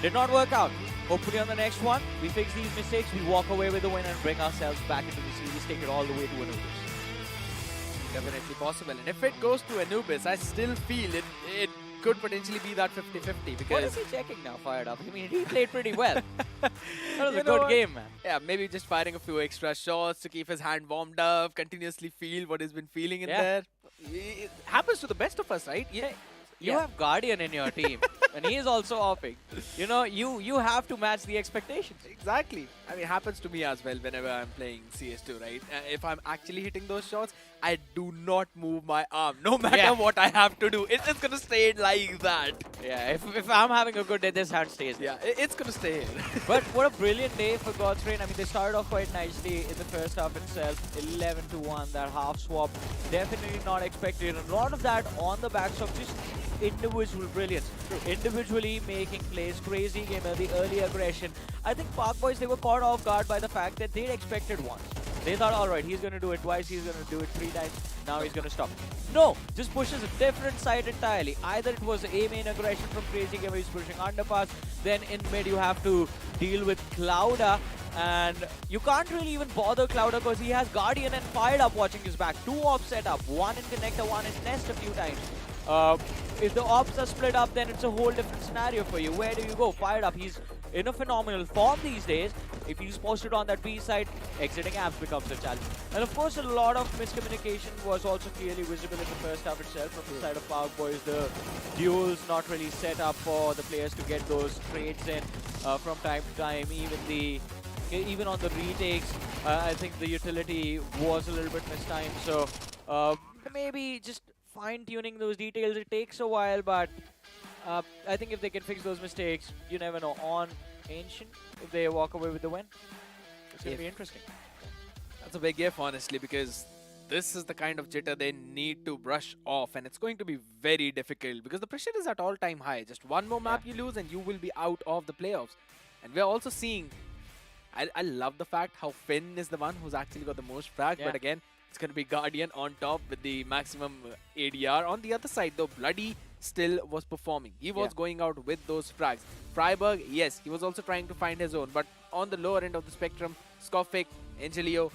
Did not work out. Hopefully on the next one, we fix these mistakes, we walk away with the win and bring ourselves back into the series, take it all the way to Anubis. Definitely possible. And if it goes to Anubis, I still feel it could potentially be that 50-50 What because... is he checking now, fired up? I mean, he played pretty well. That was You a know good what? game, man. Yeah, maybe just firing a few extra shots to keep his hand warmed up, continuously feel what he's been feeling in Yeah. there. It happens to the best of us, right? Yeah. You have Guardian in your team, and he is also offing. You know, you have to match the expectations. Exactly. I mean, it happens to me as well whenever I'm playing CS2, right? If I'm actually hitting those shots, I do not move my arm, no matter what I have to do. It's gonna stay like that. Yeah, if I'm having a good day, this hand stays there. Yeah, it's gonna stay here. But what a brilliant day for God's Reign. I mean, they started off quite nicely in the first half itself. 11-1, that half swap. Definitely not expected. And a lot of that on the backs of just individual brilliance. Individually making plays. Crazy Gamer, the early aggression. I think Park Boys, they were caught off guard by the fact that they'd expected once. They thought, all right, he's going to do it twice, he's going to do it 3 times, now he's going to stop. No, just pushes a different side entirely. Either it was A main aggression from Crazy Gamer, he's pushing underpass, then in mid you have to deal with Clouda, and you can't really even bother Clouda because he has Guardian and Fired Up watching his back. 2 off setup, 1 in connector, 1 in nest a few times. If the ops are split up, then it's a whole different scenario for you. Where do you go? Fired Up, he's in a phenomenal form these days. If he's posted on that B side, exiting abs becomes a challenge. And of course, a lot of miscommunication was also clearly visible in the first half itself from the side of Boyz. The duels not really set up for the players to get those trades in from time to time. Even on the retakes, I think the utility was a little bit mistimed. So maybe just fine-tuning those details. It takes a while, but I think if they can fix those mistakes, you never know. On Ancient, if they walk away with the win, it's going to be interesting. That's a big if, honestly, because this is the kind of jitter they need to brush off, and it's going to be very difficult because the pressure is at all-time high. Just one more map you lose and you will be out of the playoffs. And we're also seeing, I love the fact how Finn is the one who's actually got the most frag, but again, it's going to be Guardian on top with the maximum ADR. On the other side, though, Bloody still was performing. He was going out with those frags. Freiburg, yes, he was also trying to find his own, but on the lower end of the spectrum, Skofik, Angelio,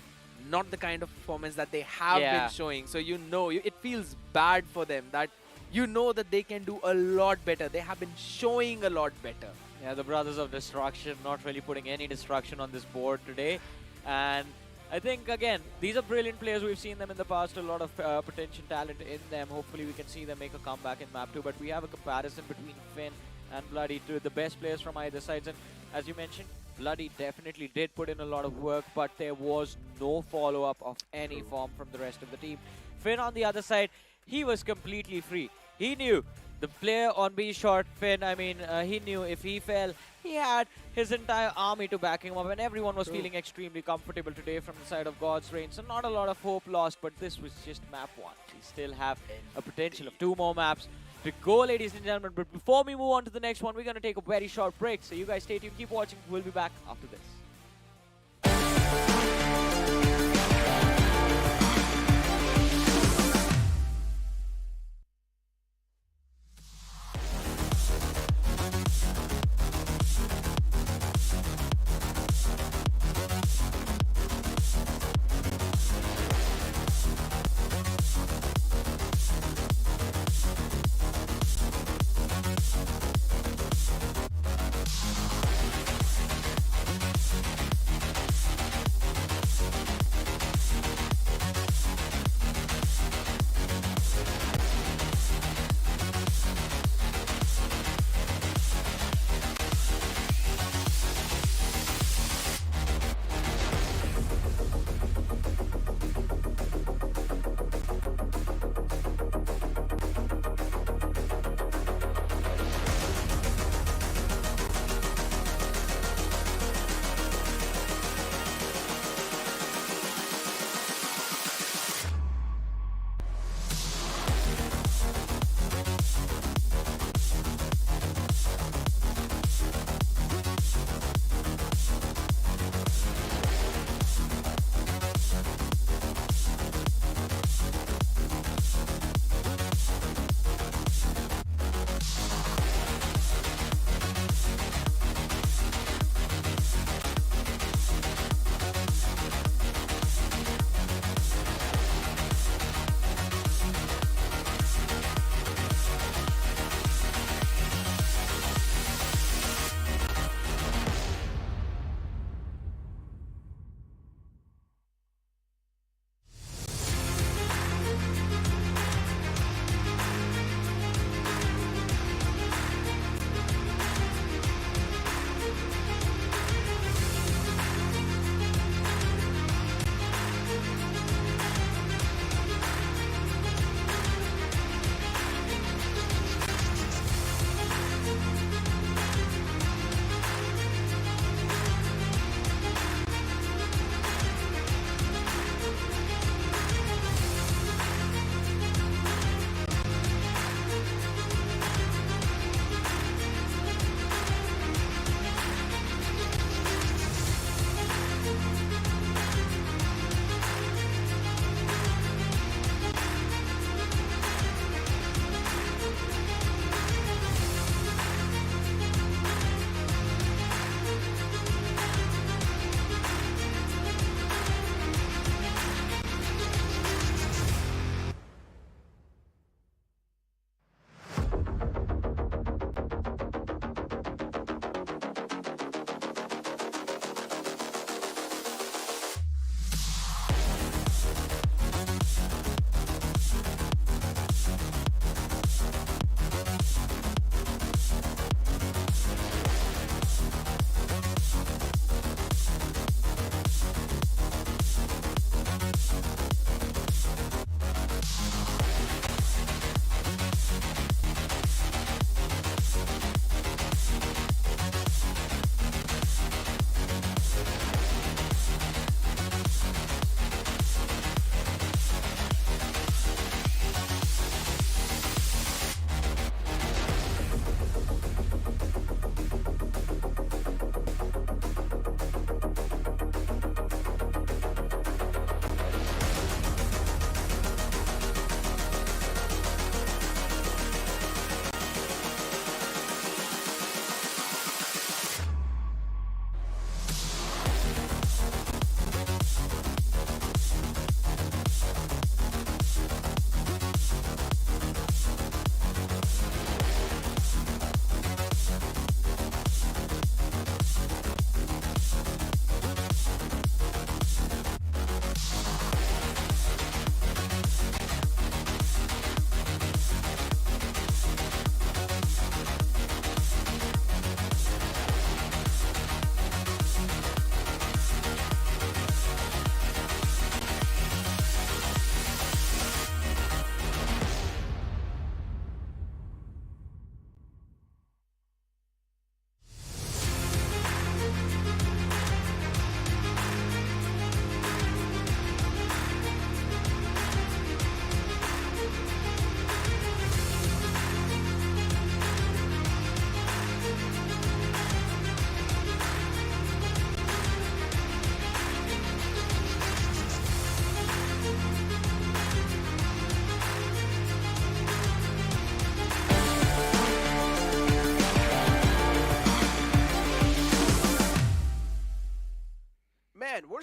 not the kind of performance that they have been showing. So you know, it feels bad for them that you know that they can do a lot better. They have been showing a lot better. Yeah, the Brothers of Destruction not really putting any destruction on this board today. And I think, again, these are brilliant players. We've seen them in the past, a lot of potential talent in them. Hopefully we can see them make a comeback in Map 2. But we have a comparison between Finn and Bloody, to the best players from either sides. And as you mentioned, Bloody definitely did put in a lot of work, but there was no follow-up of any form from the rest of the team. Finn on the other side, he was completely free. He knew the player on B short, Finn, I mean, he knew if he fell, he had his entire army to back him up, and everyone was feeling extremely comfortable today from the side of God's Reign. So not a lot of hope lost, but this was just map 1. We still have a potential of 2 more maps to go, ladies and gentlemen. But before we move on to the next one, we're going to take a very short break. So you guys stay tuned, keep watching. We'll be back after this.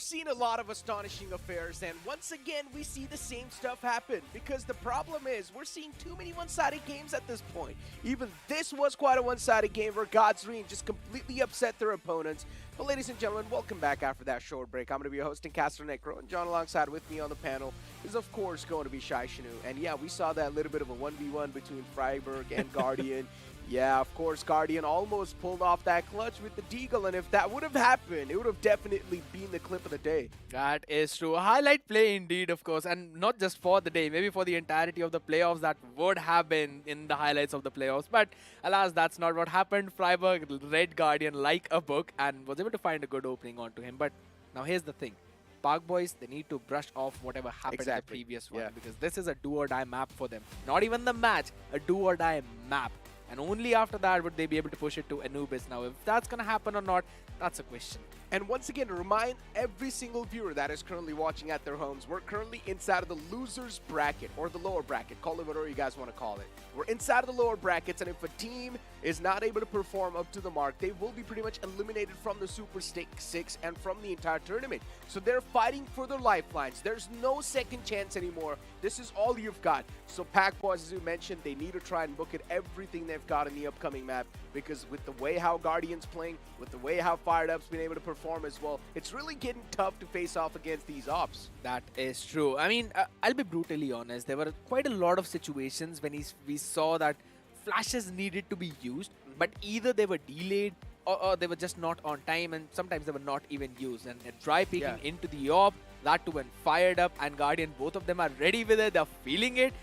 seen a lot of astonishing affairs, and once again, we see the same stuff happen. Because the problem is, we're seeing too many one-sided games at this point. Even this was quite a one-sided game where God's Reign just completely upset their opponents. But ladies and gentlemen, welcome back after that short break. I'm going to be your host, Castro Necro, and John alongside with me on the panel is, of course, going to be Shai Shanu. And yeah, we saw that little bit of a 1v1 between Freiburg and Guardian. Yeah, of course, Guardian almost pulled off that clutch with the Deagle, and if that would have happened, it would have definitely been the clip of the day. That is true. A highlight play indeed, of course, and not just for the day, maybe for the entirety of the playoffs. That would have been in the highlights of the playoffs, but alas, that's not what happened. Freiburg read Guardian like a book and was able to find a good opening onto him. But now here's the thing. Park Boys, they need to brush off whatever happened in the previous one, because this is a do-or-die map for them. Not even the match, a do-or-die map. And only after that would they be able to push it to Anubis. Now, if that's going to happen or not, that's a question. And once again, to remind every single viewer that is currently watching at their homes, we're currently inside of the loser's bracket, or the lower bracket. Call it whatever you guys want to call it. We're inside of the lower brackets, and if a team is not able to perform up to the mark, they will be pretty much eliminated from the Super 6 and from the entire tournament. So they're fighting for their lifelines. There's no second chance anymore. This is all you've got. So Pack Boys, as you mentioned, they need to try and book it everything they've got in the upcoming map, because with the way how Guardian's playing, with the way how Fired Up's been able to perform as well, it's really getting tough to face off against these ops. That is true. I mean, I'll be brutally honest. There were quite a lot of situations when we saw that flashes needed to be used, but either they were delayed or they were just not on time, and sometimes they were not even used. And dry peeking into the AWP, that too when Fired Up and Guardian, both of them are ready with it, they're feeling it.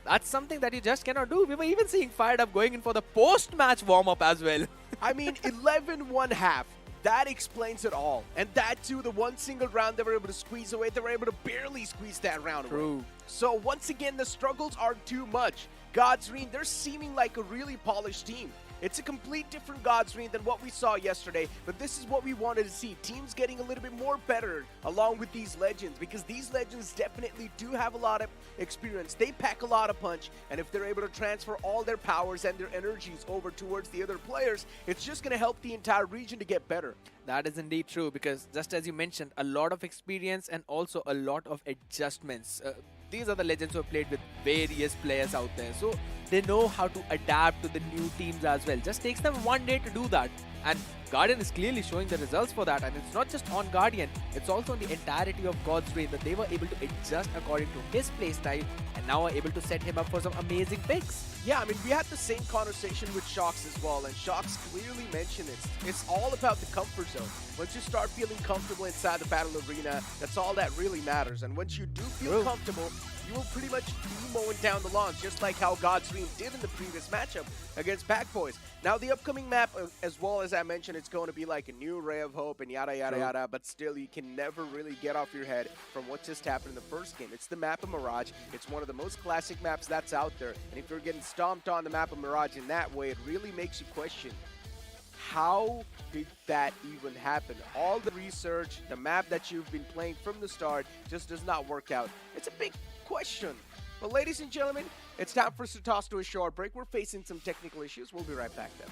That's something that you just cannot do. We were even seeing Fired Up going in for the post-match warm-up as well. I mean, 11-1 half. That explains it all. And that too, the one single round they were able to squeeze away, they were able to barely squeeze that round away. So once again, the struggles are too much. God's Reign, they're seeming like a really polished team. It's a complete different God's Reign than what we saw yesterday, but this is what we wanted to see. Teams getting a little bit more better along with these legends, because these legends definitely do have a lot of experience. They pack a lot of punch, and if they're able to transfer all their powers and their energies over towards the other players, it's just going to help the entire region to get better. That is indeed true, because just as you mentioned, a lot of experience and also a lot of adjustments. These are the legends who have played with various players out there, so they know how to adapt to the new teams as well. Just takes them one day to do that, and Guardian is clearly showing the results for that. And it's not just on Guardian, it's also on the entirety of God's Reign that they were able to adjust according to his playstyle and now are able to set him up for some amazing picks. Yeah, I mean, we had the same conversation with Shox as well, and Shox clearly mentioned it. It's all about the comfort zone. Once you start feeling comfortable inside the battle arena, that's all that really matters. And once you do feel comfortable, you will pretty much be mowing down the lawns, just like how God's Reign did in the previous matchup against Pack Boys. Now, the upcoming map, as well as I mentioned, it's going to be like a new ray of hope and yada, yada, yada, but still, you can never really get off your head from what just happened in the first game. It's the map of Mirage. It's one of the most classic maps that's out there, and if you're getting stomped on the map of Mirage in that way, it really makes you question, how did that even happen? All the research, the map that you've been playing from the start just does not work out. It's a big question. But ladies and gentlemen, it's time for us to toss to a short break. We're facing some technical issues. We'll be right back then.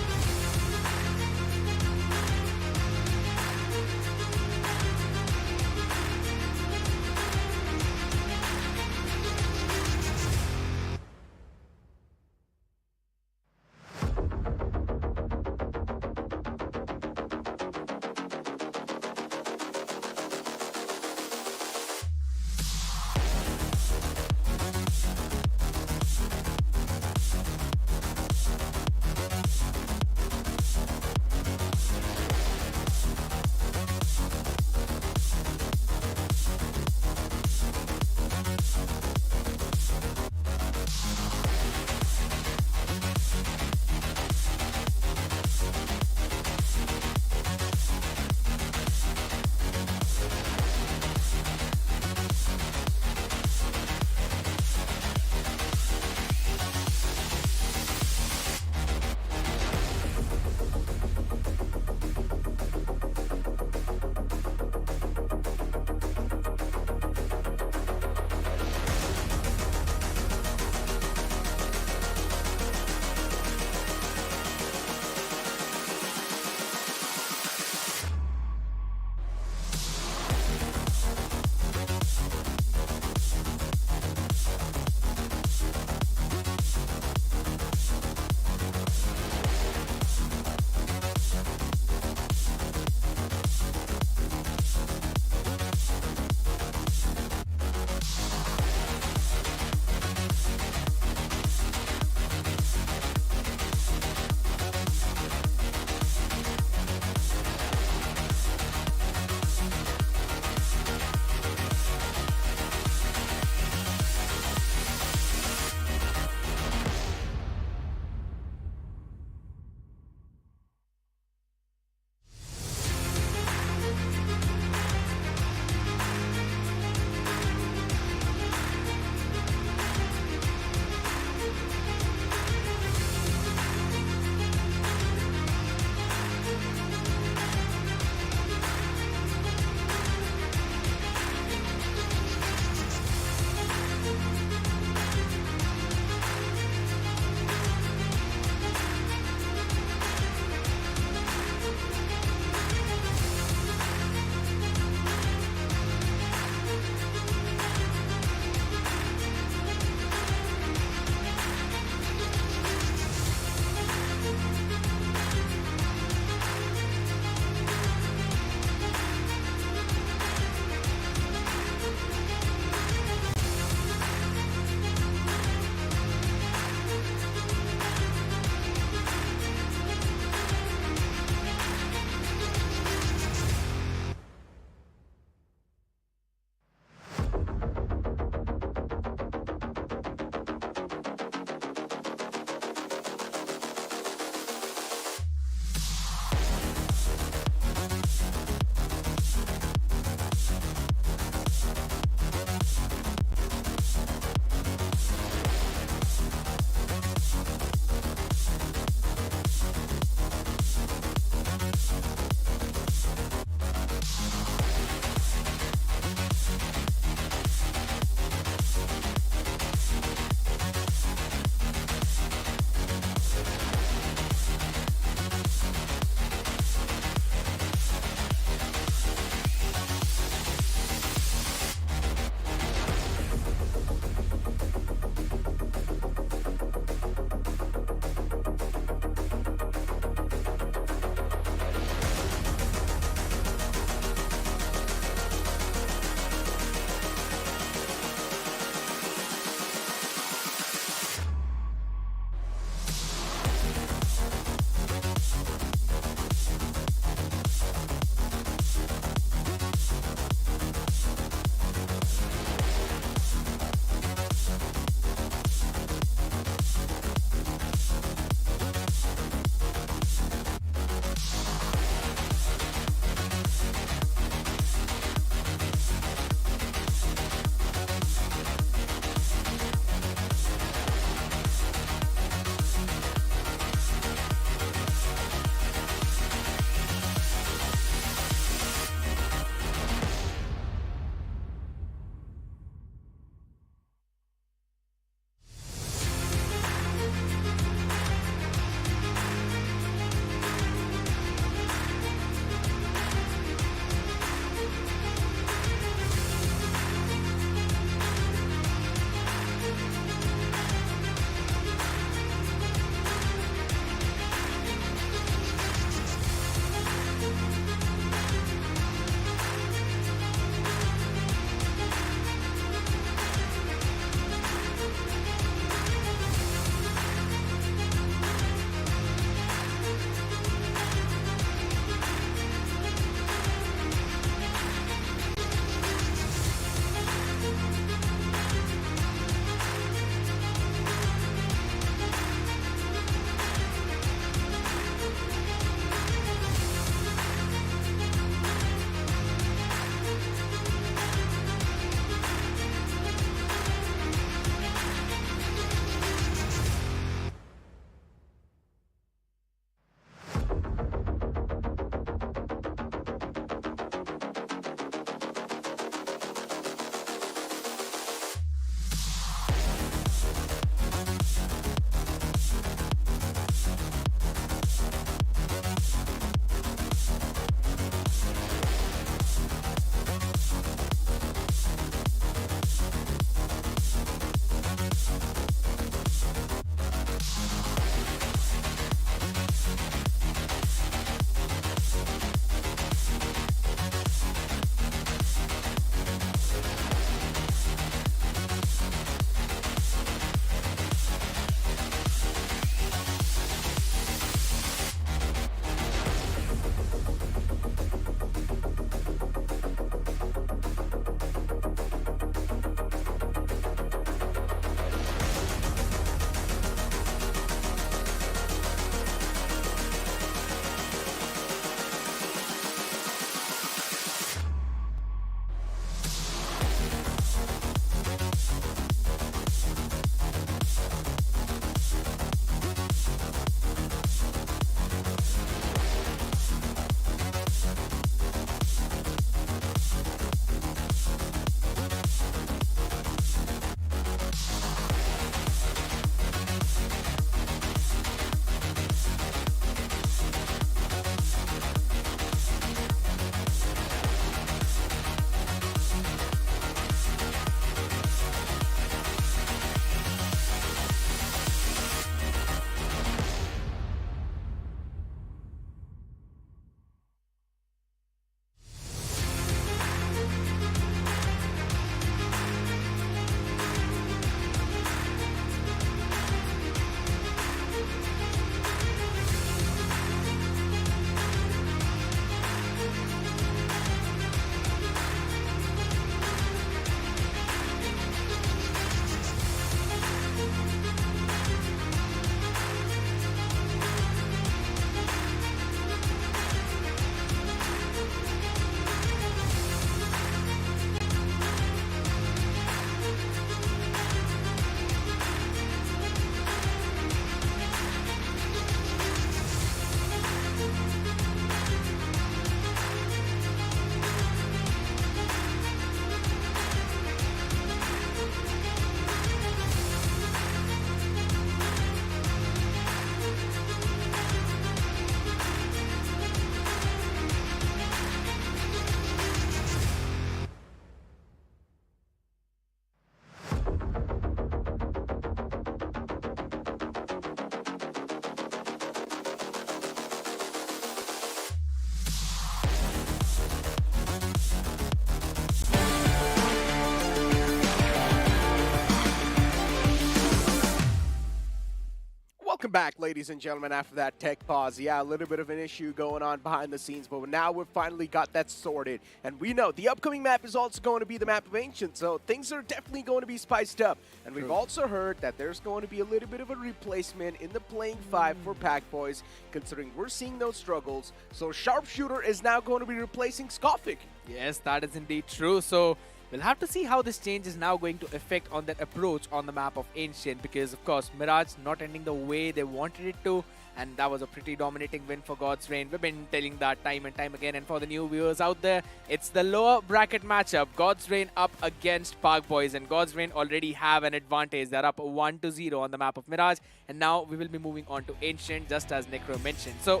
Welcome back, ladies and gentlemen, after that tech pause. Yeah, a little bit of an issue going on behind the scenes, but now we've finally got that sorted. And we know the upcoming map is also going to be the map of Ancient, so things are definitely going to be spiced up. And we've also heard that there's going to be a little bit of a replacement in the playing five for Boyz, considering we're seeing those struggles. So Sharpshooter is now going to be replacing Skofik. Yes, that is indeed true. So we'll have to see how this change is now going to affect on their approach on the map of Ancient, because of course Mirage not ending the way they wanted it to, and that was a pretty dominating win for God's Reign. We've been telling that time and time again, and for the new viewers out there, it's the lower bracket matchup. God's Reign up against Boyz, and God's Reign already have an advantage. They're up 1-0 on the map of Mirage, and now we will be moving on to Ancient, just as Necro mentioned. So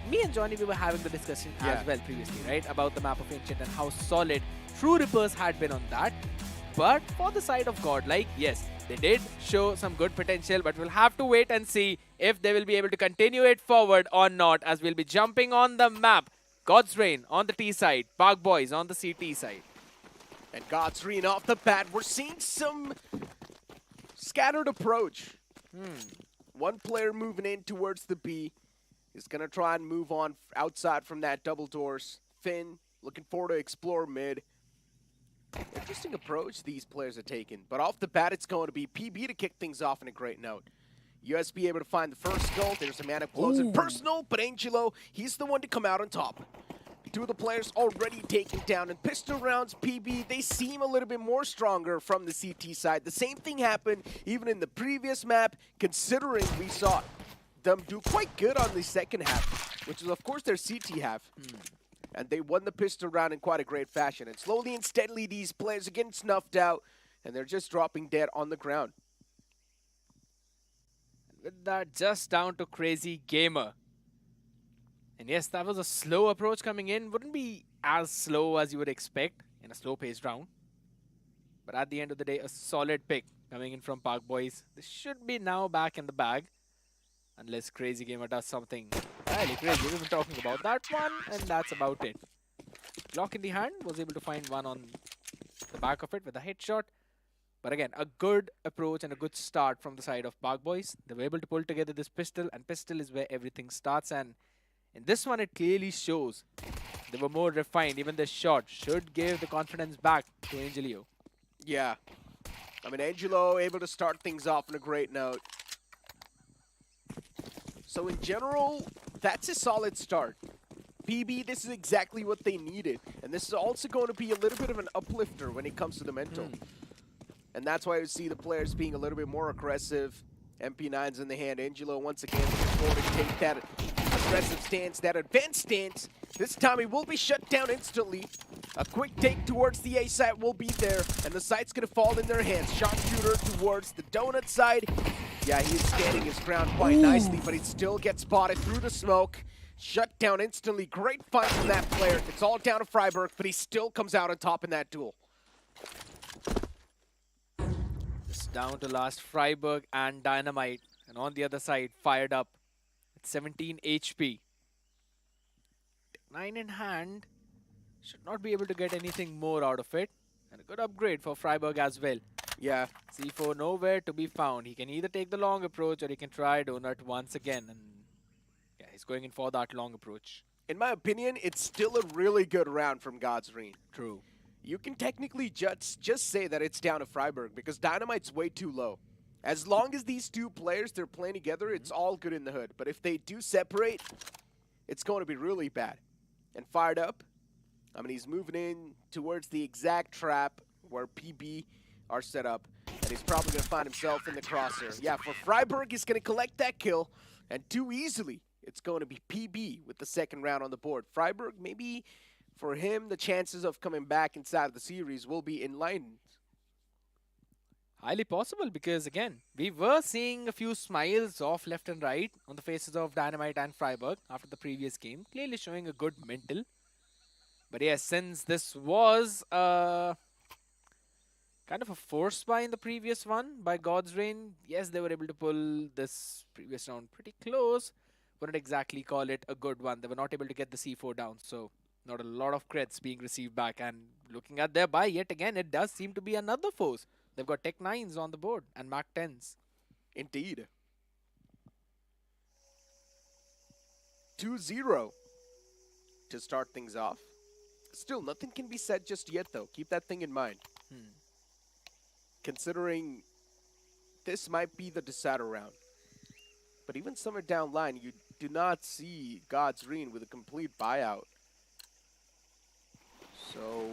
me and Johnny, we were having the discussion as well previously, right, about the map of Ancient and how solid True Rippers had been on that. But for the side of Godlike, yes, they did show some good potential, but we'll have to wait and see if they will be able to continue it forward or not, as we'll be jumping on the map. God's Reign on the T side, Boyz on the CT side. And God's Reign off the bat, we're seeing some scattered approach. One player moving in towards the B is going to try and move on outside from that double doors. Finn looking forward to explore mid. Interesting approach these players are taking. But off the bat, it's going to be PB to kick things off in a great note. USB able to find the first goal. There's a man up close and personal, but Angelo, he's the one to come out on top. Two of the players already taken down. In pistol rounds, PB, they seem a little bit more stronger from the CT side. The same thing happened even in the previous map, considering we saw them do quite good on the second half, which is, of course, their CT half. And they won the pistol round in quite a great fashion. And slowly and steadily, these players are getting snuffed out, and they're just dropping dead on the ground. With that, just down to Crazy Gamer. And yes, that was a slow approach coming in. Wouldn't be as slow as you would expect in a slow-paced round. But at the end of the day, a solid pick coming in from Boyz. This should be now back in the bag, unless Crazy Gamer does something really crazy. We've been talking about that one, and that's about it. Glock in the hand, was able to find one on the back of it with a headshot. But again, a good approach and a good start from the side of Boyz. They were able to pull together this pistol, and pistol is where everything starts. And in this one, it clearly shows they were more refined. Even the shot should give the confidence back to Angelio. Yeah. I mean, Angelo able to start things off on a great note. So in general, that's a solid start. PB, this is exactly what they needed. And this is also going to be a little bit of an uplifter when it comes to the mental. And that's why we see the players being a little bit more aggressive. MP9's in the hand. Angelo once again looking forward to take that aggressive stance, that advanced stance. This time he will be shut down instantly. A quick take towards the A site will be there, and the site's going to fall in their hands. Sharpshooter towards the donut side. Yeah, he's standing his ground quite nicely, but he still gets spotted through the smoke. Shut down instantly. Great fight from that player. It's all down to Freiburg, but he still comes out on top in that duel. It's down to last Freiburg and Dynamite. And on the other side, fired up at 17 HP. 9 in hand. Should not be able to get anything more out of it. And a good upgrade for Freiburg as well. Yeah. C4 nowhere to be found. He can either take the long approach or he can try donut once again. And yeah, he's going in for that long approach. In my opinion, it's still a really good round from God's Reign. True. You can technically just say that it's down to Freiburg because Dynamite's way too low. As long as these two players, they're playing together, it's all good in the hood. But if they do separate, it's going to be really bad. And fired up. I mean, he's moving in towards the exact trap where PB are set up. And he's probably going to find himself in the crosshair. Yeah, for Freiburg, he's going to collect that kill. And too easily, it's going to be PB with the second round on the board. Freiburg, maybe for him, the chances of coming back inside of the series will be enlightened. Highly possible because, again, we were seeing a few smiles off left and right on the faces of Dynamite and Freiburg after the previous game, clearly showing a good mental. But yes, since this was kind of a force buy in the previous one by God's Reign, yes, they were able to pull this previous round pretty close. Wouldn't exactly call it a good one. They were not able to get the C4 down, so not a lot of creds being received back. And looking at their buy, yet again, it does seem to be another force. They've got Tech 9s on the board and Mac 10s. Indeed. 2-0 to start things off. Still, nothing can be said just yet, though. Keep that thing in mind. Considering this might be the decider round. But even somewhere down line, you do not see God's Reign with a complete buyout. So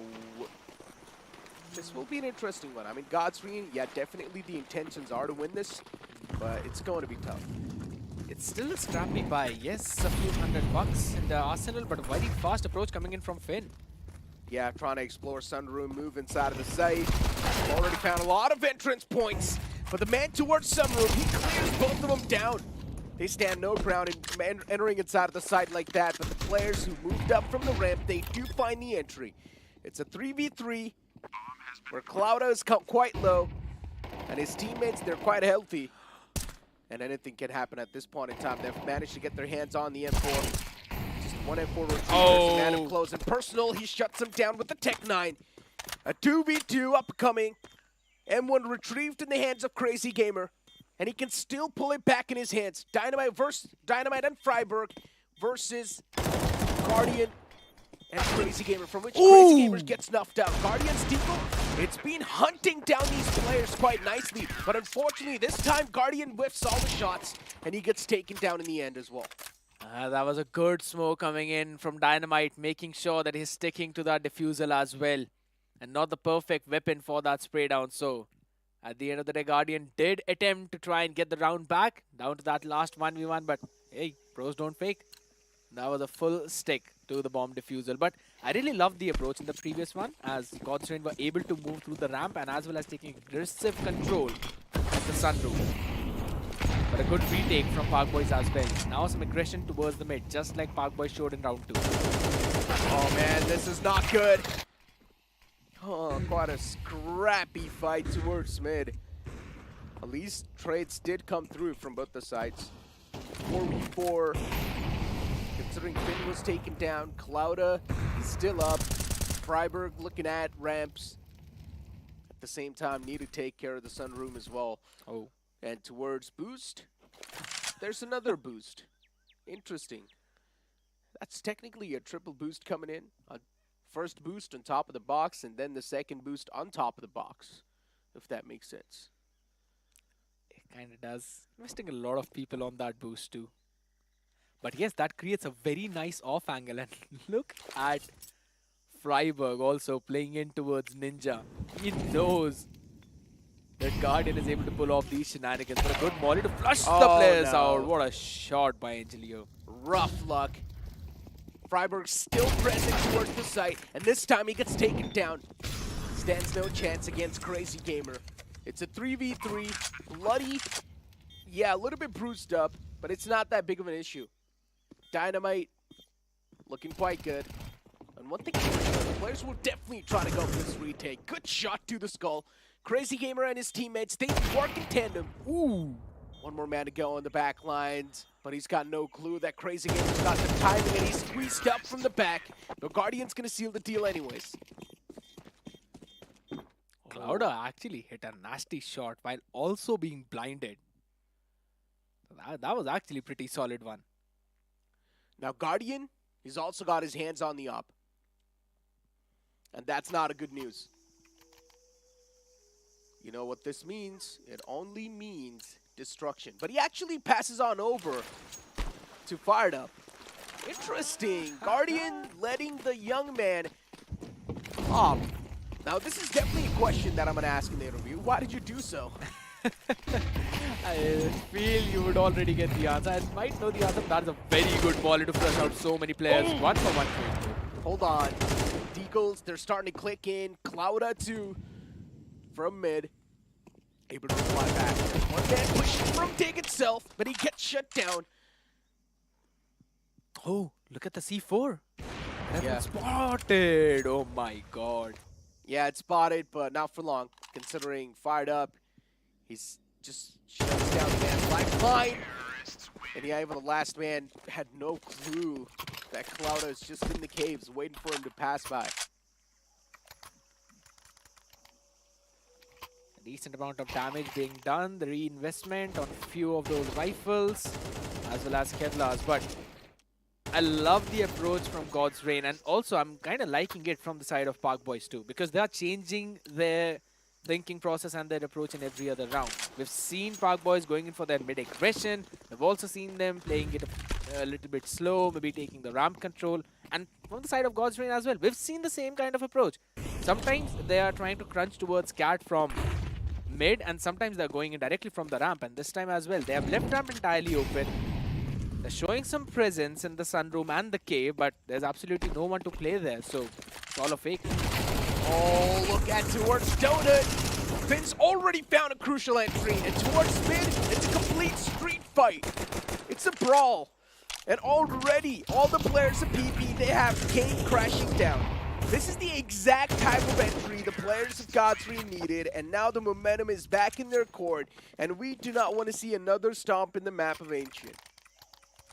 this will be an interesting one. I mean, God's Reign, yeah, definitely the intentions are to win this, but it's going to be tough. It's still a scrappy buy. Yes, a few $100 in the arsenal, but a very fast approach coming in from Finn. Yeah, trying to explore Sunroom, move inside of the site. Already found a lot of entrance points, but the man towards Sunroom, he clears both of them down. They stand no ground in entering inside of the site like that, but the players who moved up from the ramp, they do find the entry. It's a 3v3 where Clouda is quite low, and his teammates, they're quite healthy. And anything can happen at this point in time. They've managed to get their hands on the M4. Just one M4 retrievers, man up close and personal. He shuts him down with the Tech 9. A 2v2 upcoming. M1 retrieved in the hands of Crazy Gamer. And he can still pull it back in his hands. Dynamite versus Dynamite and Freiburg versus Guardian and Crazy Gamer, from which Crazy Gamer gets snuffed out. Guardian's Deagle, it's been hunting down these players quite nicely, but unfortunately this time Guardian whiffs all the shots and he gets taken down in the end as well. That was a good smoke coming in from Dynamite, making sure that he's sticking to that defusal as well. And not the perfect weapon for that spray down. So at the end of the day, Guardian did attempt to try and get the round back, down to that last 1v1, but hey, pros don't fake. That was a full stick to the bomb defusal. But I really loved the approach in the previous one, as God's Reign were able to move through the ramp and as well as taking aggressive control of the sunroof. But a good retake from Park Boys as well. Now some aggression towards the mid, just like Park Boys showed in round 2. Oh man, this is not good. Oh, quite a scrappy fight towards mid. At least trades did come through from both the sides. 4v4. Considering Finn was taken down, Clouda is still up. Freiburg looking at ramps. At the same time, need to take care of the sunroom as well. Oh. And towards boost, there's another boost. Interesting. That's technically a triple boost coming in. A first boost on top of the box, and then the second boost on top of the box, if that makes sense. It kind of does. Investing a lot of people on that boost too. But yes, that creates a very nice off angle. And look at Freiburg also playing in towards Ninja. He knows that Guardian is able to pull off these shenanigans. But a good molly to flush the players out. What a shot by Angelio. Rough luck. Freiburg still present towards the site, and this time he gets taken down. Stands no chance against Crazy Gamer. It's a 3v3, bloody, yeah, a little bit bruised up, but it's not that big of an issue. Dynamite looking quite good. And one thing for sure, the players will definitely try to go for this retake. Good shot to the skull. Crazy Gamer and his teammates, they work in tandem. Ooh. One more man to go on the back lines, but he's got no clue that Crazy Gamer's got the timing and he's squeezed up from the back. The Guardian's gonna seal the deal anyways. Clouda actually hit a nasty shot while also being blinded. That was actually a pretty solid one. Now Guardian, he's also got his hands on the op. And that's not a good news. You know what this means? It only means destruction. But he actually passes on over to Fired Up. Interesting. Guardian letting the young man op. Now this is definitely a question that I'm going to ask in the interview. Why did you do so? I feel you would already get the answer. I might know the answer, but that's a very good volley to flush out so many players. 1 for 1 trade. Hold on. Deagles, they're starting to click in. Clouda too. From mid. Able to reply back. One man pushing from Dig itself, but he gets shut down. Oh, look at the C4. Yeah. Spotted. Oh my god. Yeah, it's spotted, but not for long. Considering Fired Up, he's just shuts down the man's lifeline. And yeah, even the last man had no clue that Clouda is just in the caves waiting for him to pass by. A decent amount of damage being done. The reinvestment on a few of those rifles as well as Kevlars. But I love the approach from God's Reign, and also I'm kind of liking it from the side of Park Boys too, because they are changing their thinking process and their approach in every other round. We've seen Park Boys going in for their mid aggression. We've also seen them playing it a little bit slow, maybe taking the ramp control. And from the side of God's Reign as well, we've seen the same kind of approach. Sometimes they are trying to crunch towards Cat from mid, and sometimes they're going in directly from the ramp. And this time as well, they have left ramp entirely open. They're showing some presence in the sunroom and the cave, but there's absolutely no one to play there, so it's all a fake. Oh, look at towards Donut. Finn's already found a crucial entry, and towards mid, it's a complete street fight. It's a brawl. And already, all the players of PP, they have came crashing down. This is the exact type of entry the players of Godsream needed, and now the momentum is back in their court, and we do not want to see another stomp in the map of Ancient.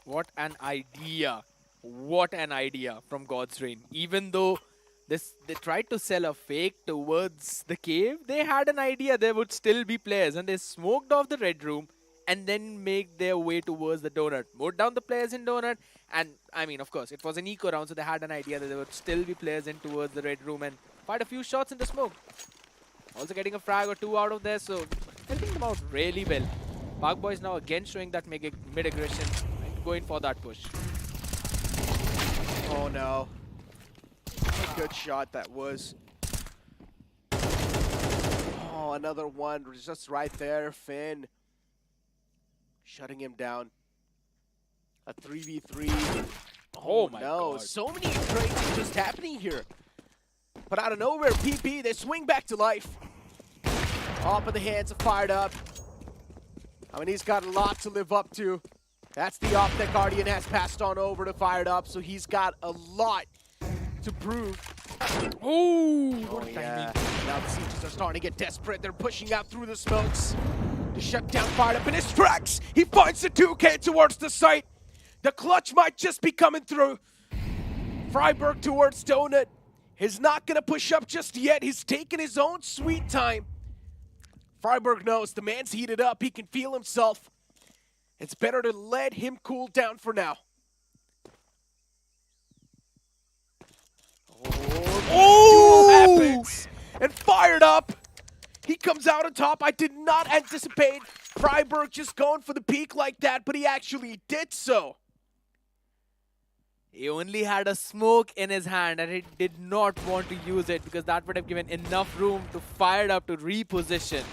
What an idea. What an idea from God's Reign. Even though they tried to sell a fake towards the cave, they had an idea there would still be players, and they smoked off the red room and then make their way towards the donut. Mowed down the players in donut, and I mean, of course, it was an eco round, so they had an idea that there would still be players in towards the red room and fired a few shots in the smoke. Also getting a frag or two out of there, so helping them out really well. Park Boys now again showing that mid-aggression and going for that push. Oh no. What a good shot that was. Oh, another one just right there. Finn shutting him down. A 3v3. Oh my no. God. So many trades are just happening here. But out of nowhere, PP, they swing back to life. Off of the hands of Fired Up. I mean, he's got a lot to live up to. That's the op that Guardian has passed on over to Fired Up, so he's got a lot to prove. Ooh, Oh, what a timing. yeah. Now the Sieges are starting to get desperate. They're pushing out through the smokes to shut down Fired Up in his tracks. He finds the 2K towards the site. The clutch might just be coming through. Freiburg towards Donut. He's not going to push up just yet. He's taking his own sweet time. Freiburg knows the man's heated up. He can feel himself. It's better to let him cool down for now. Oh! Happens. And Fired Up. He comes out on top. I did not anticipate Freiburg just going for the peak like that, but he actually did so. He only had a smoke in his hand and he did not want to use it because that would have given enough room to Fired Up to reposition.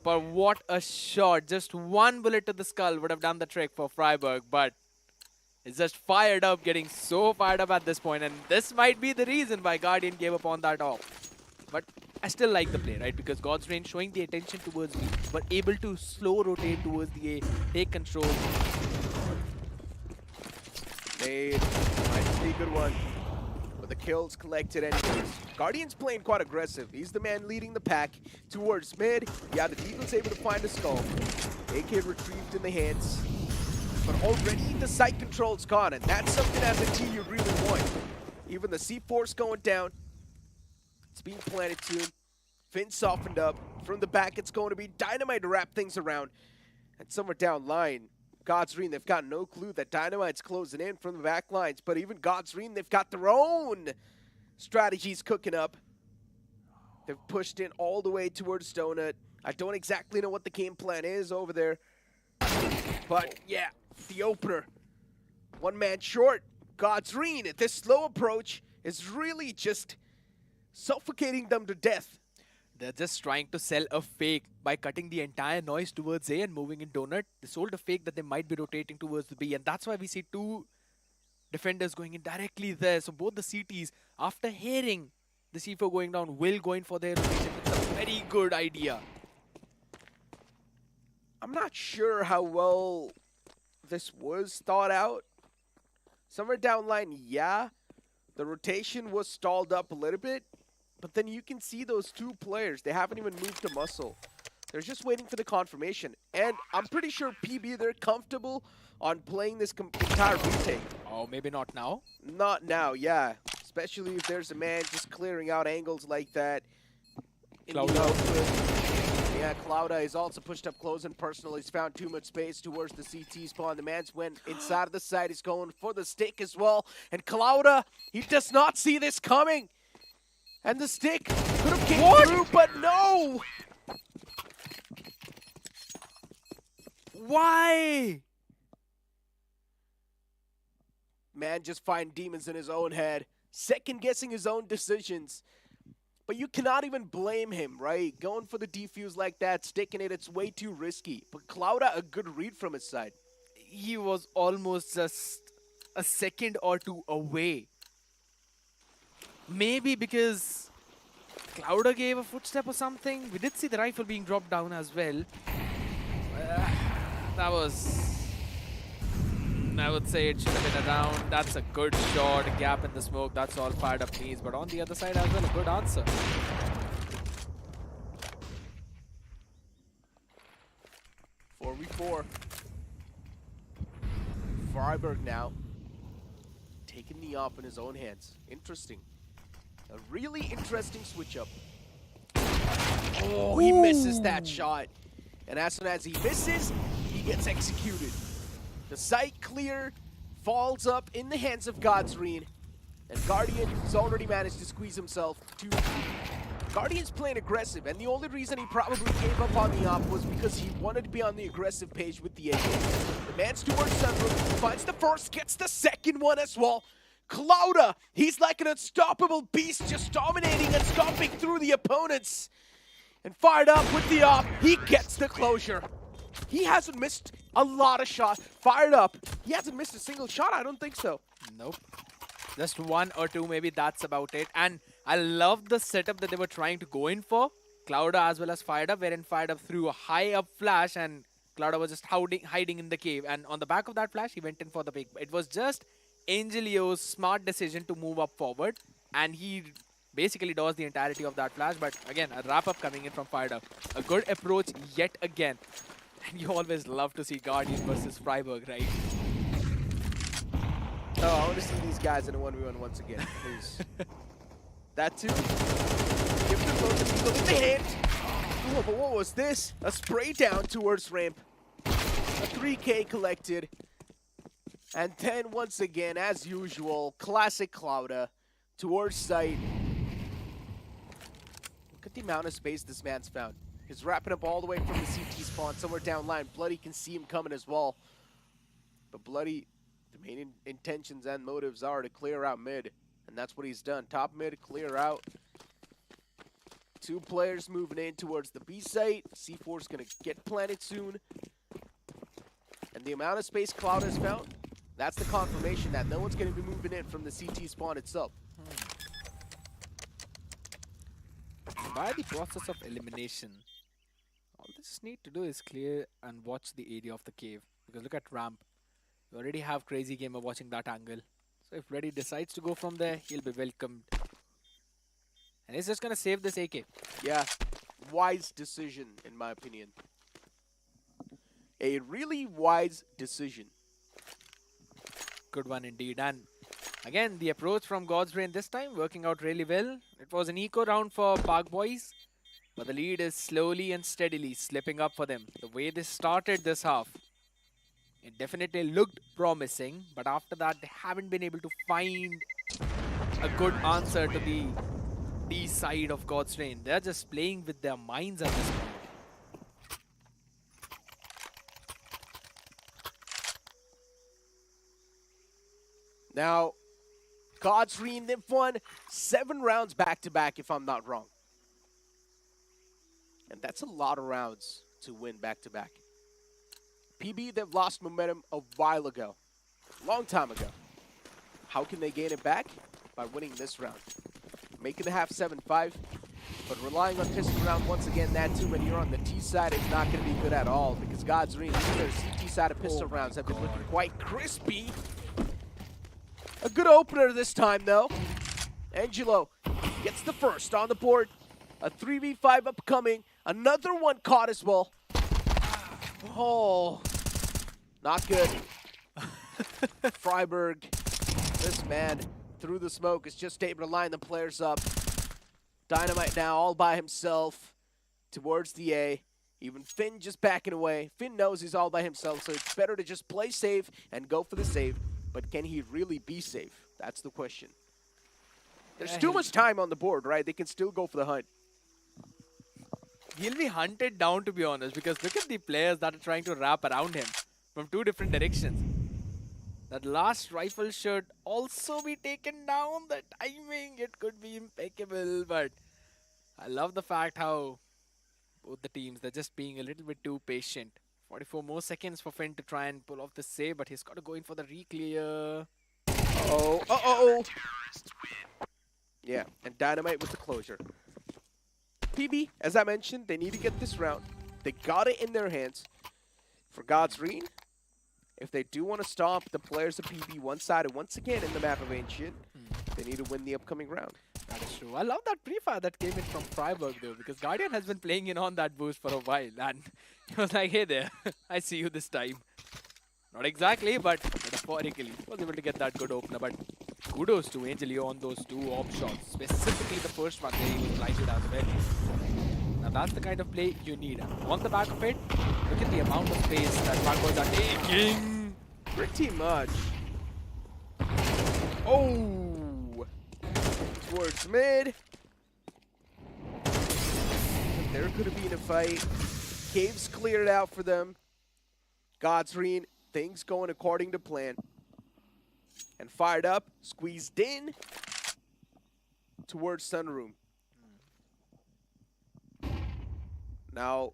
But what a shot. Just one bullet to the skull would have done the trick for Freiburg, but it's just Fired Up getting so fired up at this point, and this might be the reason why Guardian gave up on that off. But I still like the play, right? Because God's Reign showing the attention towards me, but able to slow rotate towards the A, take control. Made. Might be a good one. But the kills collected anyways. Guardian's playing quite aggressive. He's the man leading the pack towards mid. Yeah, the Deagle's able to find a skull. AK retrieved in the hands. But already the site control's gone, and that's something as a team you really want. Even the C4's going down. It's being planted soon. Finn softened up. From the back, it's going to be Dynamite to wrap things around. And somewhere down line, God's Reign, they've got no clue that Dynamite's closing in from the back lines. But even God's Reign, they've got their own strategies cooking up. They've pushed in all the way towards Donut. I don't exactly know what the game plan is over there. But yeah, the opener. One man short. God's Reign, at this slow approach, is really just suffocating them to death. They're just trying to sell a fake by cutting the entire noise towards A and moving in Donut. They sold a fake that they might be rotating towards the B, and that's why we see two defenders going in directly there. So both the CTs, after hearing the C4 going down, will go in for their rotation. It's a very good idea. I'm not sure how well this was thought out. Somewhere down line, yeah, the rotation was stalled up a little bit. But then you can see those two players. They haven't even moved to muscle. They're just waiting for the confirmation. And I'm pretty sure PB, they're comfortable on playing this entire retake. Oh, maybe not now. Not now, yeah. Especially if there's a man just clearing out angles like that. In the output. Yeah, Clouda is also pushed up close and personal. He's found too much space towards the CT spawn. The man's went inside of the side. He's going for the stick as well. And Clouda, he does not see this coming. And the stick could have came through, but no! Why? Man just find demons in his own head, second-guessing his own decisions. But you cannot even blame him, right? Going for the defuse like that, sticking it, it's way too risky. But Clouda, a good read from his side. He was almost just a second or two away. Maybe because Clouda gave a footstep or something. We did see the rifle being dropped down as well. That was... I would say it should have been a down. That's a good shot. Gap in the smoke. That's all fired up needs. But on the other side as well, a good answer. Four v 4. Freiburg now taking the op in his own hands. Interesting. A really interesting switch up. Oh, he misses that shot. And as soon as he misses, he gets executed. The site clear falls up in the hands of Godsreen. And Guardian has already managed to squeeze himself to... Guardian's playing aggressive, and the only reason he probably gave up on the op was because he wanted to be on the aggressive page with the AK. The man's towards central, finds the first, gets the second one as well. Clouda, he's like an unstoppable beast, just dominating and stomping through the opponents. And fired up with the op, he gets the closure. He hasn't missed a lot of shots. Fired up, he hasn't missed a single shot, I don't think so. Nope. Just one or two, maybe that's about it. And I love the setup that they were trying to go in for. Clouda as well as Fired Up, wherein Fired Up threw a high up flash and Clouda was just hiding in the cave. And on the back of that flash, he went in for the pick. It was just Angelio's smart decision to move up forward. And he basically dodged the entirety of that flash. But again, a wrap-up coming in from Fired Up. A good approach yet again. And you always love to see Guardian versus Freiburg, right? Oh, I want to see these guys in a 1v1 once again, please. That too. Give them both a eagle in the hand. Oh, but what was this? A spray down towards ramp. A 3K collected. And then once again, as usual, classic Clouda towards site. Look at the amount of space this man's found. He's wrapping up all the way from the CT spawn somewhere down line. Bloody can see him coming as well. But Bloody... the main intentions and motives are to clear out mid, and that's what he's done. Top mid, clear out. Two players moving in towards the B site. C4 is going to get planted soon. And the amount of space Cloud has found, that's the confirmation that no one's going to be moving in from the CT spawn itself. By the process of elimination, all they just need to do is clear and watch the area of the cave. Because look at ramp. You already have Crazy Gamer watching that angle. So if Reddy decides to go from there, he'll be welcomed. And he's just going to save this AK. Yeah, wise decision in my opinion. A really wise decision. Good one indeed. And again, the approach from God's Rain this time working out really well. It was an eco round for Park Boys. But the lead is slowly and steadily slipping up for them. The way they started this half, it definitely looked promising, but after that, they haven't been able to find a good answer to the D side of God's Rain. They're just playing with their minds at this point. Now, God's Rain, they've won 7 rounds back-to-back, if I'm not wrong. And that's a lot of rounds to win back-to-back. PB, they've lost momentum a while ago. Long time ago. How can they gain it back? By winning this round. Making the half 7-5, but relying on pistol round once again, that too, when you're on the T side, it's not going to be good at all, because God's Ring, their CT side of pistol rounds have been looking quite crispy. A good opener this time, though. Angelo gets the first on the board. A 3v5 upcoming. Another one caught as well. Oh, not good. Freiburg, this man through the smoke is just able to line the players up. Dynamite now all by himself. towards the A. Even Finn just backing away. Finn knows he's all by himself, so it's better to just play safe and go for the save. But can he really be safe? That's the question. There's too much time on the board, right? They can still go for the hunt. He'll be hunted down, to be honest, because look at the players that are trying to wrap around him from two different directions. That last rifle should also be taken down. The timing, it could be impeccable, but I love the fact how both the teams, they're just being a little bit too patient. 44 more seconds for Finn to try and pull off the save, but he's got to go in for the re-clear. Oh. Yeah, and Dynamite with the closure. PB, as I mentioned, they need to get this round. They got it in their hands. For God's Reen, if they do want to stomp the players of PB one-sided once again in the map of Ancient, they need to win the upcoming round. That is true. I love that pre-fire that came in from Freiburg though, because Guardian has been playing in on that boost for a while, and he was like, hey there, I see you this time. Not exactly, but metaphorically. Was able to get that good opener, but kudos to Angelio on those two op shots, specifically the first one where he was blinded as well. Now that's the kind of play you need. On the back of it, look at the amount of space that Boyz are taking. Pretty much. Oh! Towards mid. There could have been a fight. Caves cleared out for them. God's Reen, things going according to plan. And fired up, squeezed in towards Sunroom. Now,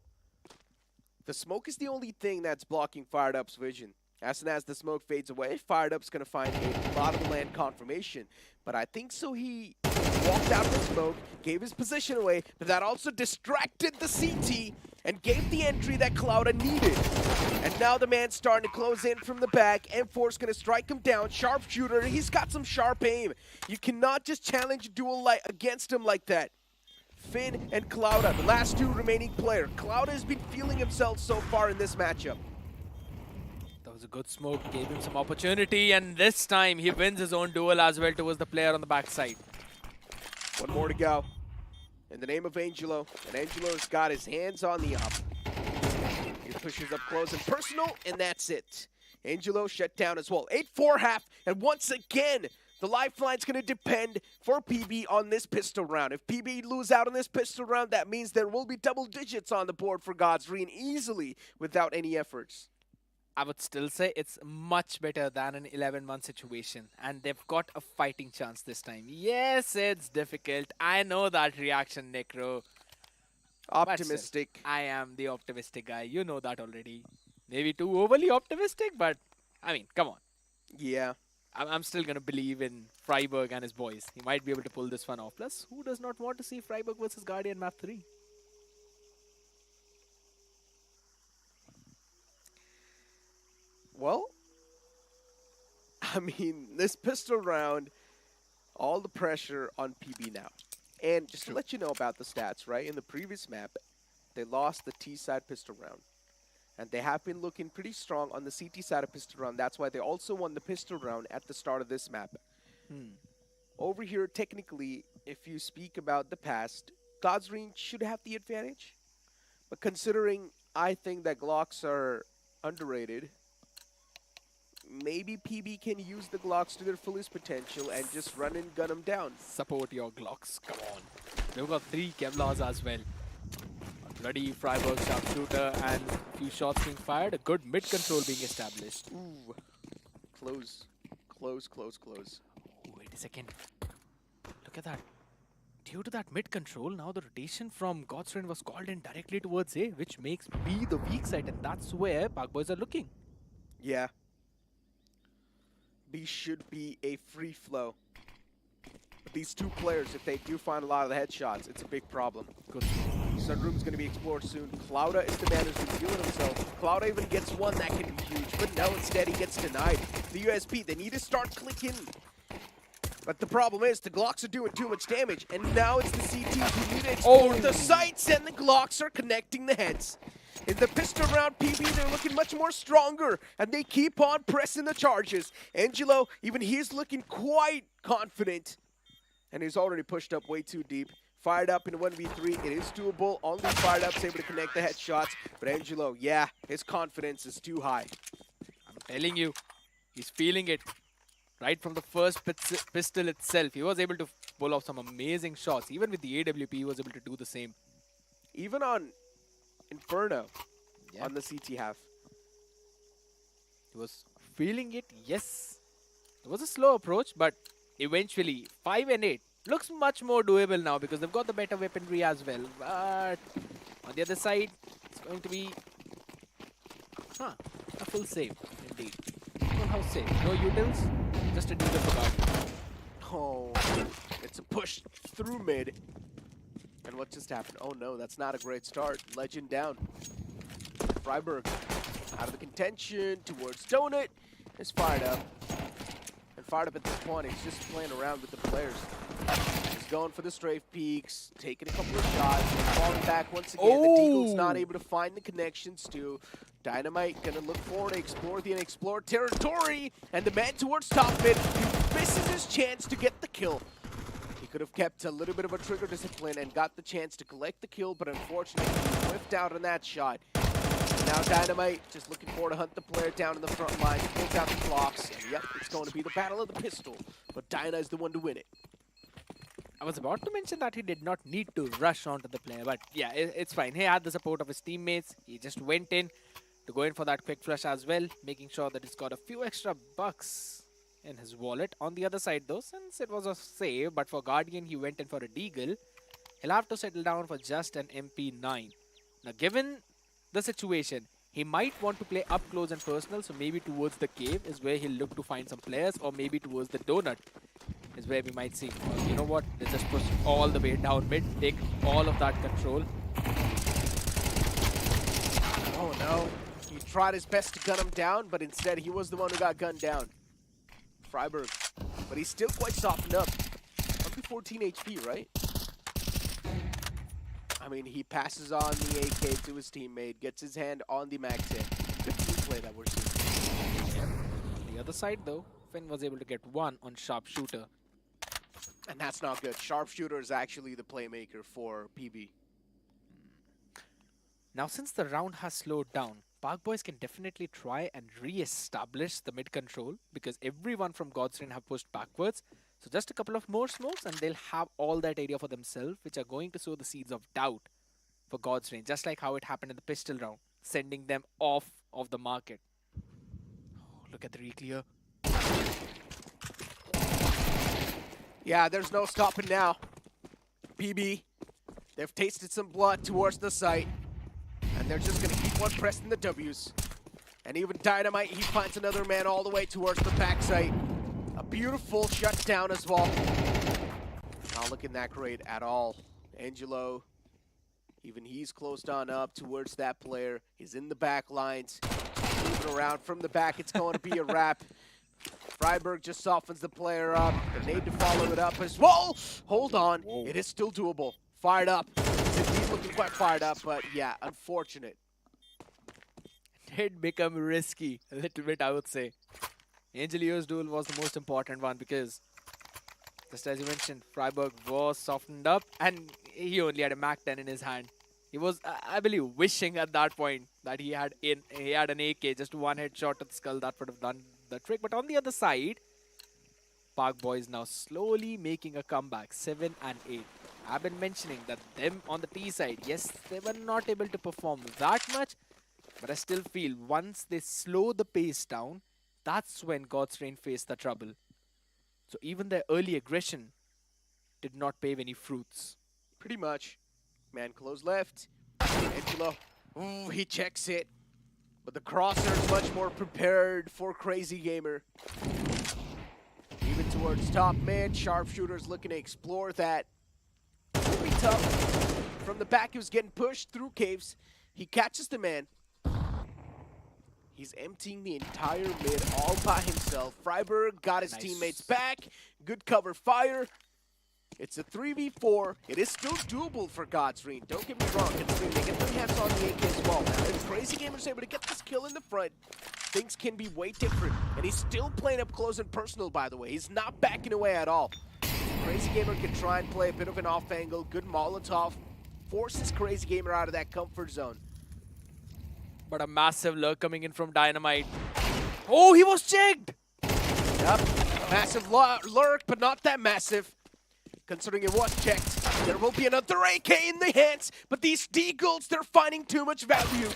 the smoke is the only thing that's blocking Fired Up's vision. As soon as the smoke fades away, Fired Up's going to find a bottom land confirmation. But I think so he walked out of the smoke, gave his position away, but that also distracted the CT and gave the entry that Clouda needed. And now the man's starting to close in from the back. M4's going to strike him down. Sharpshooter, he's got some sharp aim. You cannot just challenge a duel against him like that. Finn and Clouda, the last two remaining players. Clouda has been feeling himself so far in this matchup. That was a good smoke, gave him some opportunity, and this time he wins his own duel as well towards the player on the backside. One more to go. In the name of Angelo, and Angelo's got his hands on the up. He pushes up close and personal, and that's it. Angelo shut down as well. 8-4 half, and once again, the lifeline's going to depend for PB on this pistol round. If PB lose out on this pistol round, that means there will be double digits on the board for God's Reen easily without any efforts. I would still say it's much better than an 11-1 situation, and they've got a fighting chance this time. Yes, it's difficult. I know that reaction, Necro. Optimistic. Still, I am the optimistic guy. You know that already. Maybe too overly optimistic, but I mean, come on. Yeah. I'm still going to believe in Freiburg and his boys. He might be able to pull this one off. Plus, who does not want to see Freiburg versus Guardian map 3? Well, I mean, this pistol round, all the pressure on PB now. And just to let you know about the stats, right? In the previous map, they lost the T-side pistol round. And they have been looking pretty strong on the CT side of pistol round. That's why they also won the pistol round at the start of this map. Over here, technically, if you speak about the past, God's Reen should have the advantage. But considering I think that Glocks are underrated, maybe PB can use the Glocks to their fullest potential and just run and gun them down. Support your Glocks. Come on. They've got 3 Kevlars as well. Bloody Freiburg sharpshooter and a few shots being fired. A good mid control being established. Ooh. Close. Close. Oh, wait a second. Look at that. Due to that mid control, now the rotation from God's Reen was called in directly towards A, which makes B the weak side, and that's where Boyz are looking. Yeah. B should be a free flow. But these two players, if they do find a lot of the headshots, it's a big problem. Good. Sunroom's going to be explored soon. Clouda is the man who's been feeling himself. Clouda even gets one, that can be huge. But no, instead he gets denied. The USP, they need to start clicking. But the problem is, the Glocks are doing too much damage. And now it's the CTs who need to explore the sights, and the Glocks are connecting the heads. In the pistol round, PB, they're looking much more stronger, and they keep on pressing the charges. Angelo, even he's looking quite confident. And he's already pushed up way too deep. Fired up in 1v3. It is doable. Only Fired Up's able to connect the headshots. But Angelo, yeah, his confidence is too high. I'm telling you, he's feeling it. Right from the first pistol itself, he was able to pull off some amazing shots. Even with the AWP, he was able to do the same. Even on Inferno, Yeah. on the CT half. He was feeling it, yes. It was a slow approach, but eventually 5 and 8 looks much more doable now because they've got the better weaponry as well. But on the other side, it's going to be a full save indeed. Full house save. No utils, just a dealer for guard. Oh, it's a push through mid. And what just happened? Oh no, that's not a great start. Legend down. Freiburg out of the contention towards Donut. Is Fired Up. And Fired Up at this point, he's just playing around with the players. He's going for the strafe peaks, taking a couple of shots, and falling back once again. The Deagle's not able to find the connections to. Dynamite gonna look forward to explore the unexplored territory. And the man towards top mid, he misses his chance to get the kill. He could have kept a little bit of a trigger discipline and got the chance to collect the kill, but unfortunately, he whiffed out on that shot. And now Dynamite just looking forward to hunt the player down in the front line, pulls out the clocks, and yep, it's going to be the battle of the pistol. But Dyna is the one to win it. I was about to mention that he did not need to rush onto the player, but yeah, it's fine. He had the support of his teammates. He just went in to go in for that quick flush as well, making sure that he's got a few extra bucks in his wallet. On the other side though, since it was a save, but for Guardian he went in for a deagle, he'll have to settle down for just an MP9. Now given the situation, he might want to play up close and personal, so maybe towards the cave is where he'll look to find some players, or maybe towards the donut is where we might see, you know what, let's just push all the way down mid, take all of that control. Oh no, he tried his best to gun him down, but instead he was the one who got gunned down. Freiburg, but he's still quite softened up. Up to 14 HP, right? I mean, he passes on the AK to his teammate, gets his hand on the mag 10. Good team play that we're seeing. On the other side though, Finn was able to get one on Sharpshooter. And that's not good. Sharpshooter is actually the playmaker for PB. Now since the round has slowed down, Boyz can definitely try and re-establish the mid control because everyone from God's Reign have pushed backwards. So just a couple of more smokes and they'll have all that area for themselves, which are going to sow the seeds of doubt for God's Reign, just like how it happened in the pistol round, sending them off of the market. Oh, look at the re-clear. Yeah, there's no stopping now. PB, they've tasted some blood towards the site. And they're just going to keep on pressing the W's. And even Dynamite, he finds another man all the way towards the backside. A beautiful shutdown as well. Not looking that great at all. Angelo, even he's closed on up towards that player. He's in the back lines. Moving around from the back, it's going to be a wrap. Freiburg just softens the player up. They need to follow it up as well. Hold on. Whoa. It is still doable. Fired up. He's looking quite fired up, but yeah, unfortunate. It did become risky a little bit, I would say. Angelio's duel was the most important one because, just as you mentioned, Freiburg was softened up and he only had a Mac 10 in his hand. He was, I believe, wishing at that point that he had an AK, just one headshot to the skull that would have done the trick. But on the other side, Boyz now slowly making a comeback, 7 and 8. I've been mentioning that them on the T side, yes, they were not able to perform that much, but I still feel once they slow the pace down, that's when God's Reign faced the trouble. So even their early aggression did not pave any fruits. Pretty much. Man close left. Angelo, ooh, he checks it. But the crosser is much more prepared for Crazy Gamer. Even towards top mid, Sharpshooter's looking to explore that. It'll be tough. From the back, he was getting pushed through caves. He catches the man. He's emptying the entire mid all by himself. Freiburg got his teammates back. Good cover fire. It's a 3v4. It is still doable for God's Reign. Don't get me wrong. Considering they get their hands on the AK as well. Now, if Crazy Gamer's able to get this kill in the front, things can be way different. And he's still playing up close and personal, by the way. He's not backing away at all. Crazy Gamer can try and play a bit of an off angle. Good Molotov forces Crazy Gamer out of that comfort zone. But a massive lurk coming in from Dynamite. Oh, he was checked! Yep, massive lurk, but not that massive. Considering it was checked, there will be another AK in the hands, but these Deagles, they're finding too much value.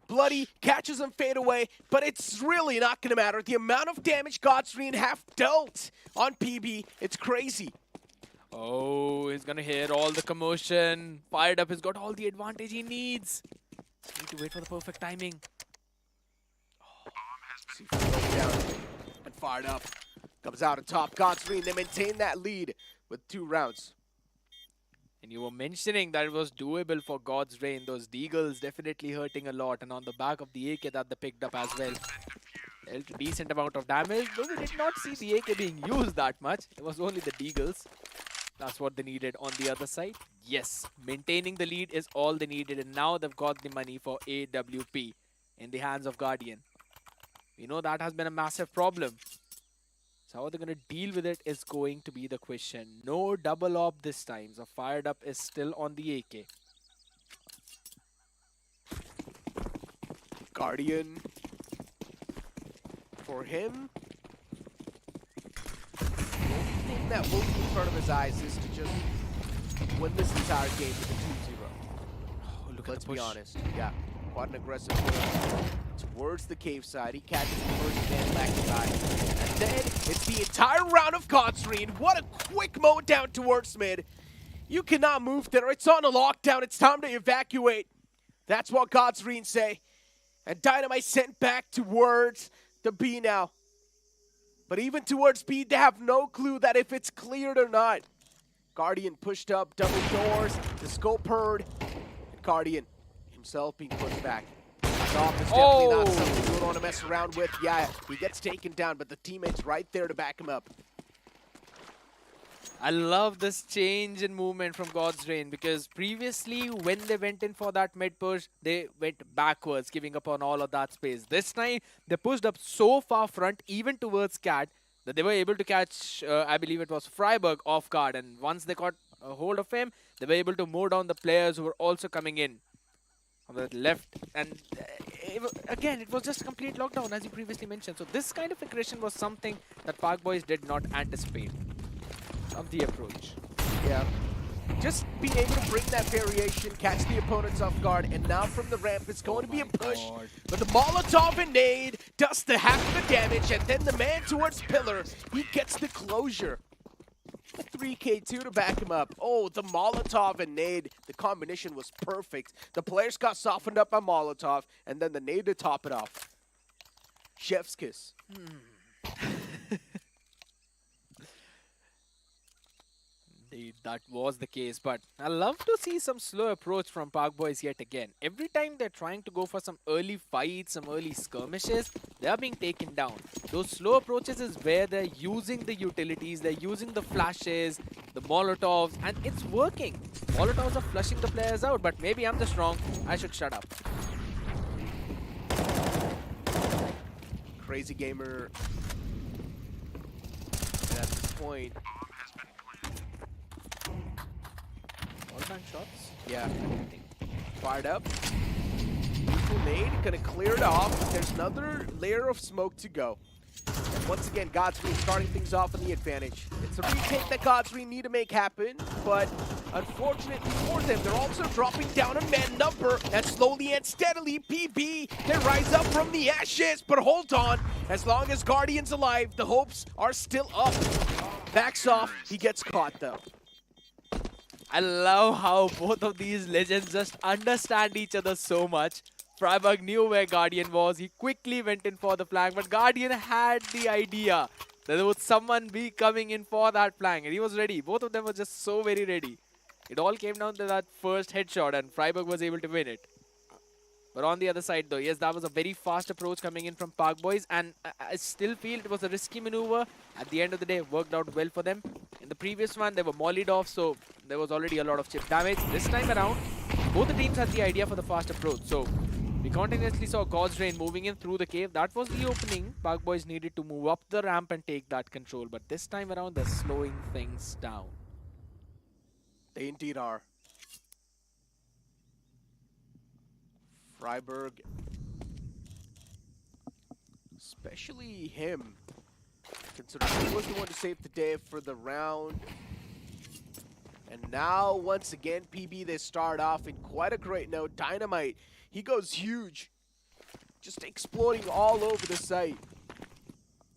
Bloody catches him fade away, but it's really not going to matter. The amount of damage Godsreen have dealt on PB, it's crazy. Oh, he's gonna hit all the commotion. Fired Up has got all the advantage he needs. Need to wait for the perfect timing. Down and Fired Up comes out on top. Godsreen, they maintain that lead with 2 rounds. And you were mentioning that it was doable for God's Reign. Those Deagles definitely hurting a lot. And on the back of the AK that they picked up as well. Dealt a decent amount of damage. Though we did not see the AK being used that much. It was only the Deagles. That's what they needed on the other side. Yes, maintaining the lead is all they needed. And now they've got the money for AWP in the hands of Guardian. We know that has been a massive problem. So how they're going to deal with it is going to be the question. No double op this time. So Fired Up is still on the AK. Guardian. For him, the only thing that will be in front of his eyes is to just win this entire game with a 2-0. Oh, look Let's at the be push. honest. Yeah, quite an aggressive push towards the cave side. He catches the first man back side. And then it's the entire round of Godsreen. What a quick mode down towards mid. You cannot move there. It's on a lockdown. It's time to evacuate. That's what Godsreen say. And Dynamite sent back towards the B now. But even towards B, they have no clue that if it's cleared or not. Guardian pushed up, double doors, the scope heard. And Guardian himself being pushed back. Off is definitely not something you would want to mess around with. Yeah, he gets taken down, but the teammate's right there to back him up. I love this change in movement from God's Reign because previously when they went in for that mid push, they went backwards, giving up on all of that space. This time, they pushed up so far front, even towards Cat, that they were able to catch, I believe it was Freiburg off guard. And once they got a hold of him, they were able to mow down the players who were also coming in on the left. And again, it was just a complete lockdown, as you previously mentioned. So this kind of aggression was something that Park Boys did not anticipate of the approach. Yeah. Just being able to bring that variation, catch the opponents off guard, and now from the ramp, it's going to be a push. God. But the Molotov and nade does the half of the damage, and then the man towards Pillar, he gets the closure. A 3K2 to back him up. Oh, the Molotov and nade, the combination was perfect. The players got softened up by Molotov, and then the nade to top it off. Chef's kiss. Indeed, that was the case, but I love to see some slow approach from Park Boys yet again. Every time they're trying to go for some early fights, some early skirmishes, they are being taken down. Those slow approaches is where they're using the utilities, they're using the flashes, the Molotovs, and it's working. Molotovs are flushing the players out, but maybe I'm just wrong. I should shut up. Crazy Gamer. And at this point, All-man shots? yeah, fired up. Beautiful nade, gonna clear it off. There's another layer of smoke to go. And once again, Godsreen starting things off on the advantage. It's a retake that Godsreen need to make happen, but unfortunately for them, they're also dropping down a man number, and slowly and steadily, PB can rise up from the ashes. But hold on, as long as Guardian's alive, the hopes are still up. Backs off, he gets caught though. I love how both of these legends just understand each other so much. Freiburg knew where Guardian was. He quickly went in for the flank, but Guardian had the idea that there would someone be coming in for that flank, and he was ready. Both of them were just so very ready. It all came down to that first headshot, and Freiburg was able to win it. But on the other side though, yes, that was a very fast approach coming in from Park Boys, and I still feel it was a risky maneuver. At the end of the day, it worked out well for them. In the previous one, they were mollied off, so there was already a lot of chip damage. This time around, both the teams had the idea for the fast approach. So We continuously saw God's Rain moving in through the cave. That was the opening. Boyz needed to move up the ramp and take that control. But this time around, they're slowing things down. They indeed are. Freiburg, especially him, considering he was the one to save the day for the round. And now, once again, PB, they start off in quite a great note. Dynamite, he goes huge, just exploding all over the site.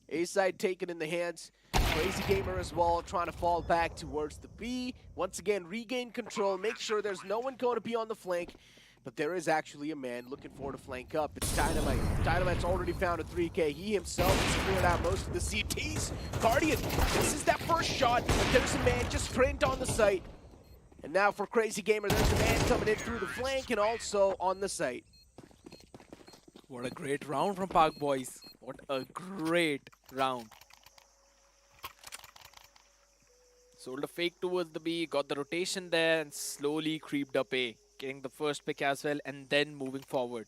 A-side taken in the hands. Crazy Gamer as well, trying to fall back towards the B. Once again, regain control, make sure there's no one going to be on the flank. But there is actually a man looking for to flank up. It's Dynamite. Dynamite's already found a 3K. He himself has cleared out most of the CTs. Guardian, this is that first shot, but there's a man just trained on the site. And now for Crazy Gamer, there's a man coming in through the flank and also on the site. What a great round from Boyz. What a great round. Sold a fake towards the B, got the rotation there, and slowly creeped up A. Getting the first pick as well, and then moving forward.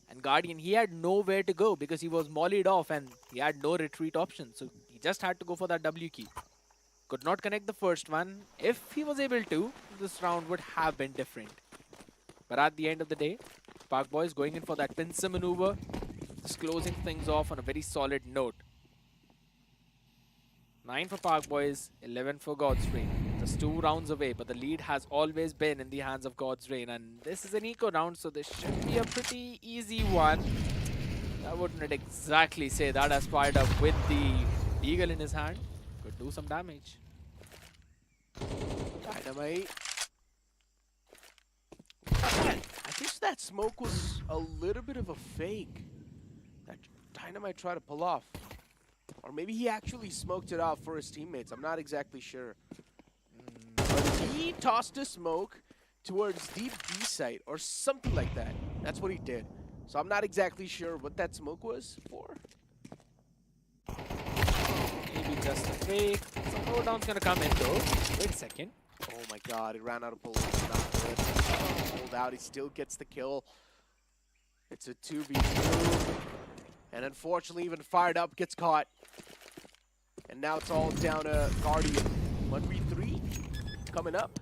And Guardian, he had nowhere to go because he was mollied off and he had no retreat option. So he just had to go for that W key. Could not connect the first one. If he was able to, this round would have been different. But at the end of the day, Boyz going in for that pincer maneuver, just closing things off on a very solid note. 9 for Boyz, 11 for God's Rain. Just 2 rounds away, but the lead has always been in the hands of God's Rain. And this is an eco round, so this should be a pretty easy one. I wouldn't exactly say that, as fired up with the Eagle in his hand. Could do some damage. Dynamite. I think that smoke was a little bit of a fake that Dynamite tried to pull off. Or maybe he actually smoked it off for his teammates. I'm not exactly sure. But he tossed a smoke towards deep B site or something like that. That's what he did. So I'm not exactly sure what that smoke was for. Maybe just a fake. Some slowdown's gonna come in though. Wait a second. Oh my god, he ran out of bullets. Not good. Hold out, he still gets the kill. It's a 2v2. And unfortunately, even fired up gets caught. And now it's all down to Guardian. 1v3 coming up.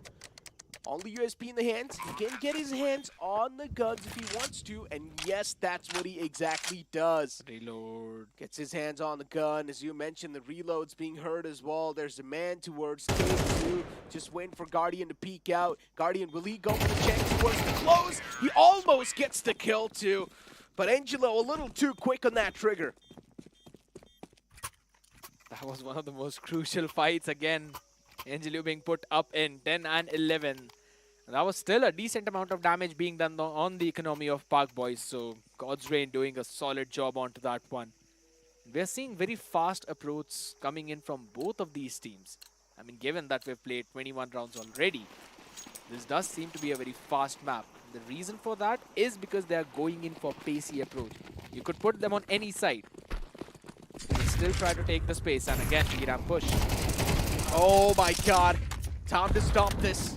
On the USP in the hands. He can get his hands on the guns if he wants to. And yes, that's what he exactly does. Reload. Gets his hands on the gun. As you mentioned, the reload's being heard as well. There's a man towards K2. Just waiting for Guardian to peek out. Guardian, will he go for the check towards the close? He almost gets the kill too. But Angelo a little too quick on that trigger. That was one of the most crucial fights again. Angelo being put up in 10 and 11. And that was still a decent amount of damage being done on the economy of Boyz. So God's Rain doing a solid job onto that one. We're seeing very fast approach coming in from both of these teams. I mean, given that we've played 21 rounds already, this does seem to be a very fast map. The reason for that is because they are going in for pacey approach. You could put them on any side. They still try to take the space, and again, B-ramp push. Oh my god. Time to stop this.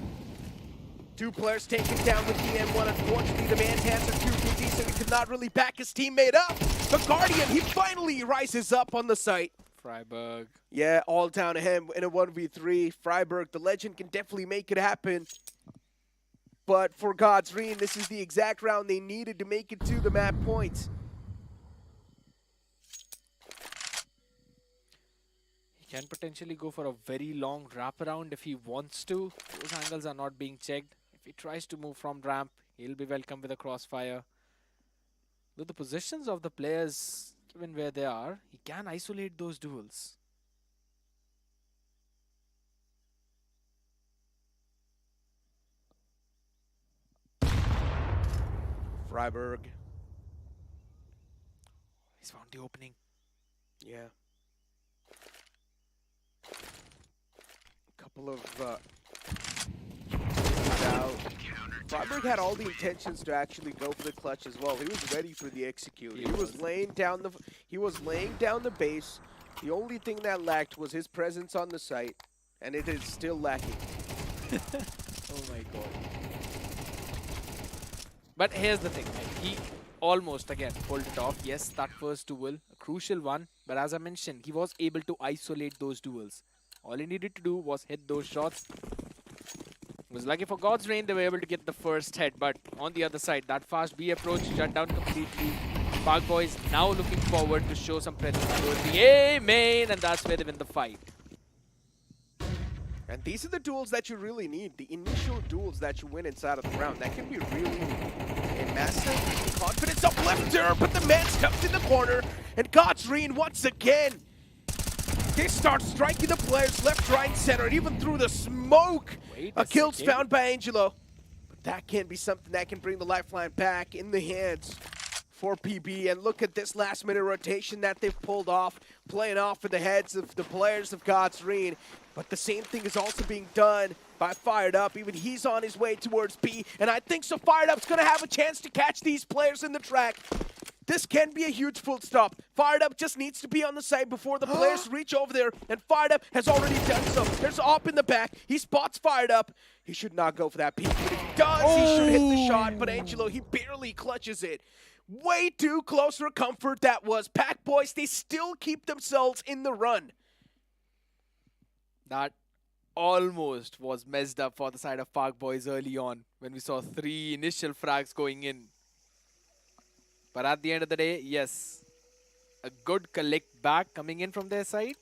2 players taken down with the M1. Unfortunately, the man's hands are too busy, so he could not really back his teammate up. The Guardian, he finally rises up on the site. Freiburg. Yeah, all down to him in a 1v3. Freiburg, the legend, can definitely make it happen. But for God's Rain, this is the exact round they needed to make it to the map points. He can potentially go for a very long wraparound if he wants to. Those angles are not being checked. If he tries to move from ramp, he'll be welcome with a crossfire. With the positions of the players, even where they are, he can isolate those duels. Freiburg. He's found the opening. Yeah. A couple of out. Freiburg had all the intentions to actually go for the clutch as well. He was ready for the execute. He was laying down the base. The only thing that lacked was his presence on the site, and it is still lacking. Oh my god. But here's the thing, right? almost again pulled it off. Yes, that first duel, a crucial one. But as I mentioned, he was able to isolate those duels. All he needed to do was hit those shots. Was lucky for God's Reign, they were able to get the first head. But on the other side, that fast B approach shut down completely. Park Boys now looking forward to show some presence towards the A main, and that's where they win the fight. And these are the duels that you really need. The initial duels that you win inside of the round. That can be really a massive confidence uplifter, but the man stuck in the corner. And God's Reign once again. They start striking the players left, right, center, and even through the smoke. A kill's found by Angelo. But that can be something that can bring the lifeline back in the hands for PB. And look at this last-minute rotation that they've pulled off, playing off for the heads of the players of God's Reign. But the same thing is also being done by Fired Up. Even he's on his way towards B. And I think so Fired Up's going to have a chance to catch these players in the track. This can be a huge full stop. Fired Up just needs to be on the side before the players reach over there, and Fired Up has already done so. There's Op in the back. He spots Fired Up. He should not go for that peek, but if he does, he should hit the shot. But Angelo, he barely clutches it. Way too close for comfort that was. Pack Boys, they still keep themselves in the run. That almost was messed up for the side of Park Boys early on when we saw 3 initial frags going in. But at the end of the day, yes, a good collect back coming in from their side,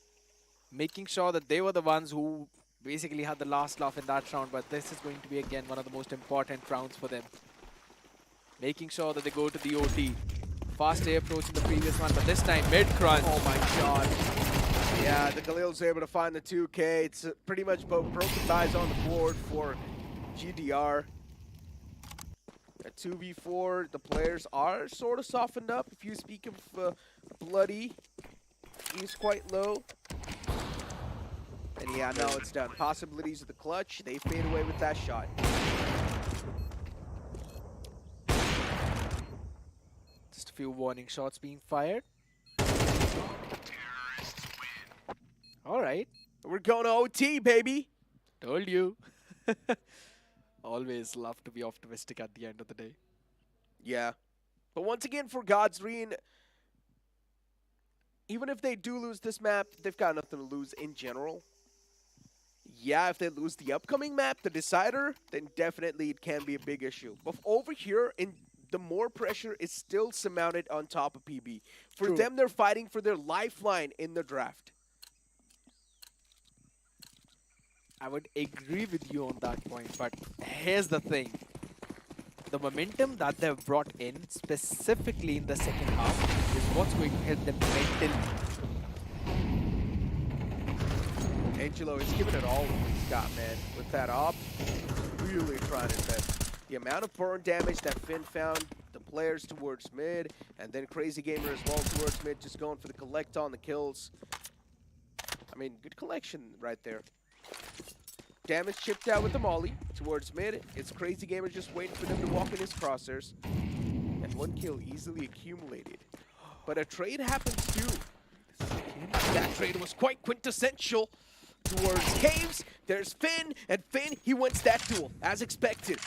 making sure that they were the ones who basically had the last laugh in that round. But this is going to be, again, one of the most important rounds for them. Making sure that they go to the OT. Fast A approach in the previous one, but this time mid-crunch. Oh my god. Yeah, the Khalil's able to find the 2K. It's pretty much both broken buys on the board for GDR. At 2v4, the players are sort of softened up. If you speak of Bloody, he's quite low. And yeah, now it's done. Possibilities of the clutch. They fade away with that shot. Just a few warning shots being fired. All right. We're going to OT, baby. Told you. Always love to be optimistic at the end of the day. Yeah. But once again, for God's Reign, even if they do lose this map, they've got nothing to lose in general. Yeah, if they lose the upcoming map, the Decider, then definitely it can be a big issue. But over here, the more pressure is still surmounted on top of PB. For them, they're fighting for their lifeline in the draft. I would agree with you on that point, but here's the thing. The momentum that they've brought in, specifically in the second half, is what's going to help them mentally. Angelo is giving it all he's got, man. With that op, really trying his best. The amount of burn damage that Finn found, the players towards mid, and then Crazy Gamer as well towards mid, just going for the collect on the kills. I mean, good collection right there. Damage chipped out with the molly towards mid. It's Crazy Gamer just waiting for them to walk in his crosshairs. And 1 kill easily accumulated. But a trade happens too. That trade was quite quintessential towards Caves. There's Finn, and Finn, he wins that duel, as expected.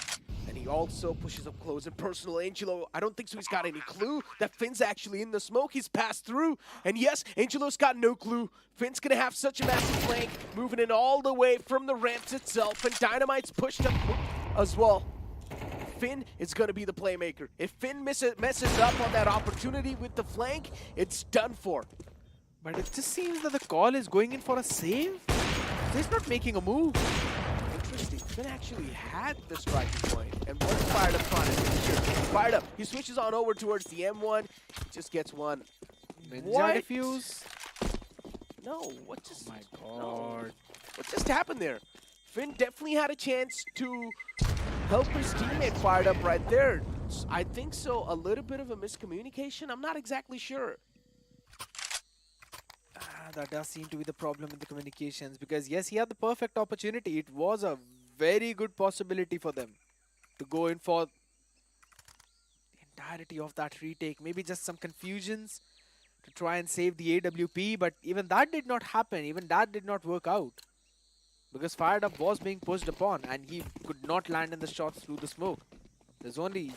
And he also pushes up close and personal. Angelo, I don't think so he's got any clue that Finn's actually in the smoke. He's passed through. And yes, Angelo's got no clue. Finn's going to have such a massive flank, moving in all the way from the ramps itself. And Dynamite's pushed up as well. Finn is going to be the playmaker. If Finn messes up on that opportunity with the flank, it's done for. But it just seems that the call is going in for a save. He's not making a move. Interesting. Finn actually had the striking point. And what's Fired Up trying to do? Fired Up. He switches on over towards the M1. Just gets one. Ninja defuse. No, what just... Oh my god. No. What just happened there? Finn definitely had a chance to help his teammate Fired Up right there. I think so. A little bit of a miscommunication. I'm not exactly sure. That does seem to be the problem in the communications, because yes, he had the perfect opportunity. It was a very good possibility for them to go in for the entirety of that retake. Maybe just some confusions to try and save the AWP, but even that did not happen. Even that did not work out, because Fired Up was being pushed upon and he could not land in the shots through the smoke. There's only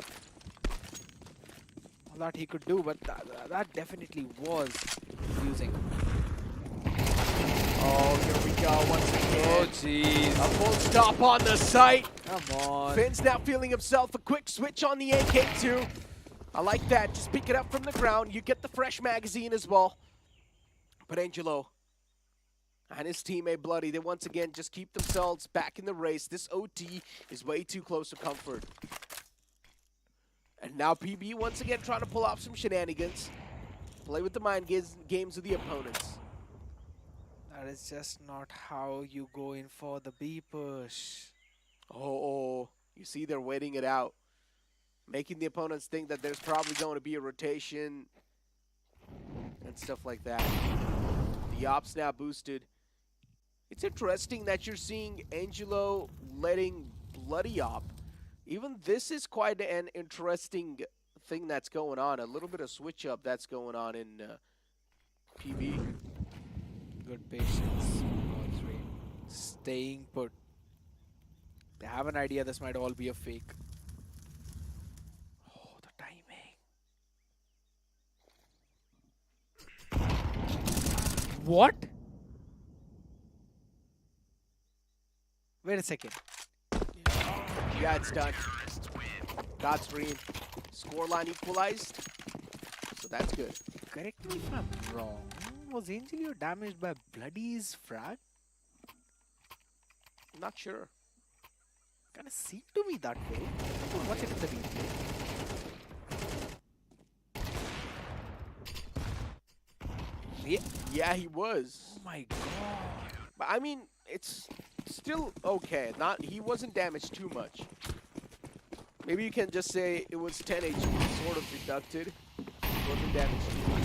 that he could do, but that definitely was confusing. Oh, here we go once again. Oh, jeez. A full stop on the site. Come on. Finn's now feeling himself. A quick switch on the AK2. I like that. Just pick it up from the ground. You get the fresh magazine as well. But Angelo and his teammate Bloody, they once again just keep themselves back in the race. This OT is way too close to comfort. And now PB once again trying to pull off some shenanigans. Play with the mind games of the opponents. That is just not how you go in for the B push. Oh, you see they're waiting it out. Making the opponents think that there's probably going to be a rotation and stuff like that. The ops now boosted. It's interesting that you're seeing Angelo letting Bloody op. Even this is quite an interesting thing that's going on. A little bit of switch up that's going on in PB. Good patience. All three. Staying put. They have an idea this might all be a fake. Oh, the timing. What? Wait a second. Yeah, it's done. God's Dream. Scoreline equalized. So that's good. Correct me if I'm wrong. Was Angelio damaged by Bloody's frag? Not sure. Kinda seemed to me that way. We'll watch it in the replay. Yeah, he was. Oh my god. But I mean, it's still okay. He wasn't damaged too much. Maybe you can just say it was 10 HP sort of deducted. It wasn't damaged too much.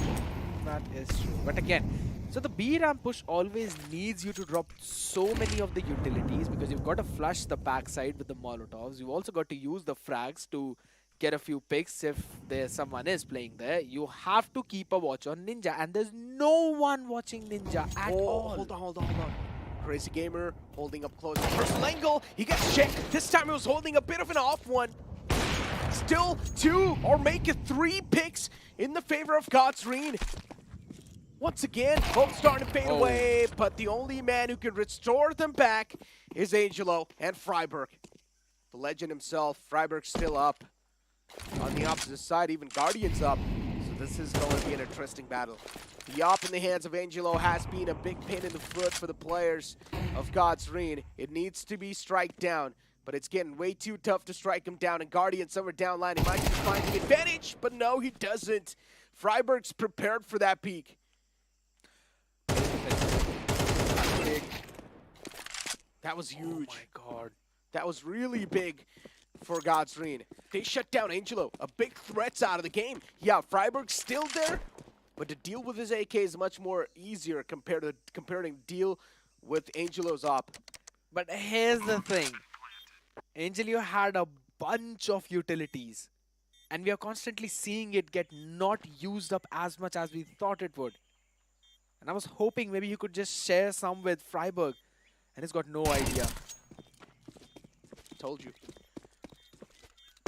That is true. But again, so the B ramp push always needs you to drop so many of the utilities because you've got to flush the backside with the Molotovs. You've also got to use the frags to get a few picks if someone is playing there. You have to keep a watch on Ninja, and there's no one watching Ninja at all. Hold on. Crazy Gamer holding up close. Personal angle. He gets checked. This time he was holding a bit of an off one. Still 2 or make it 3 picks in the favor of God's Reign. Once again, both starting to fade away, but the only man who can restore them back is Angelo and Freiburg. The legend himself, Freiburg still up. On the opposite side, even Guardian's up. So this is going to be an interesting battle. The op in the hands of Angelo has been a big pain in the foot for the players of God's Reign. It needs to be strike down, but it's getting way too tough to strike him down. And Guardian somewhere down line, he might just find the advantage, but no, he doesn't. Freiburg's prepared for that peak. Big. That was huge. Oh my god. That was really big for God's Reign. They shut down Angelo. A big threat's out of the game. Yeah, Freiburg's still there, but to deal with his AK is much more easier compared to deal with Angelo's op. But here's the thing. Angelio had a bunch of utilities, and we are constantly seeing it get not used up as much as we thought it would. And I was hoping maybe you could just share some with Freiburg, and he's got no idea. Told you.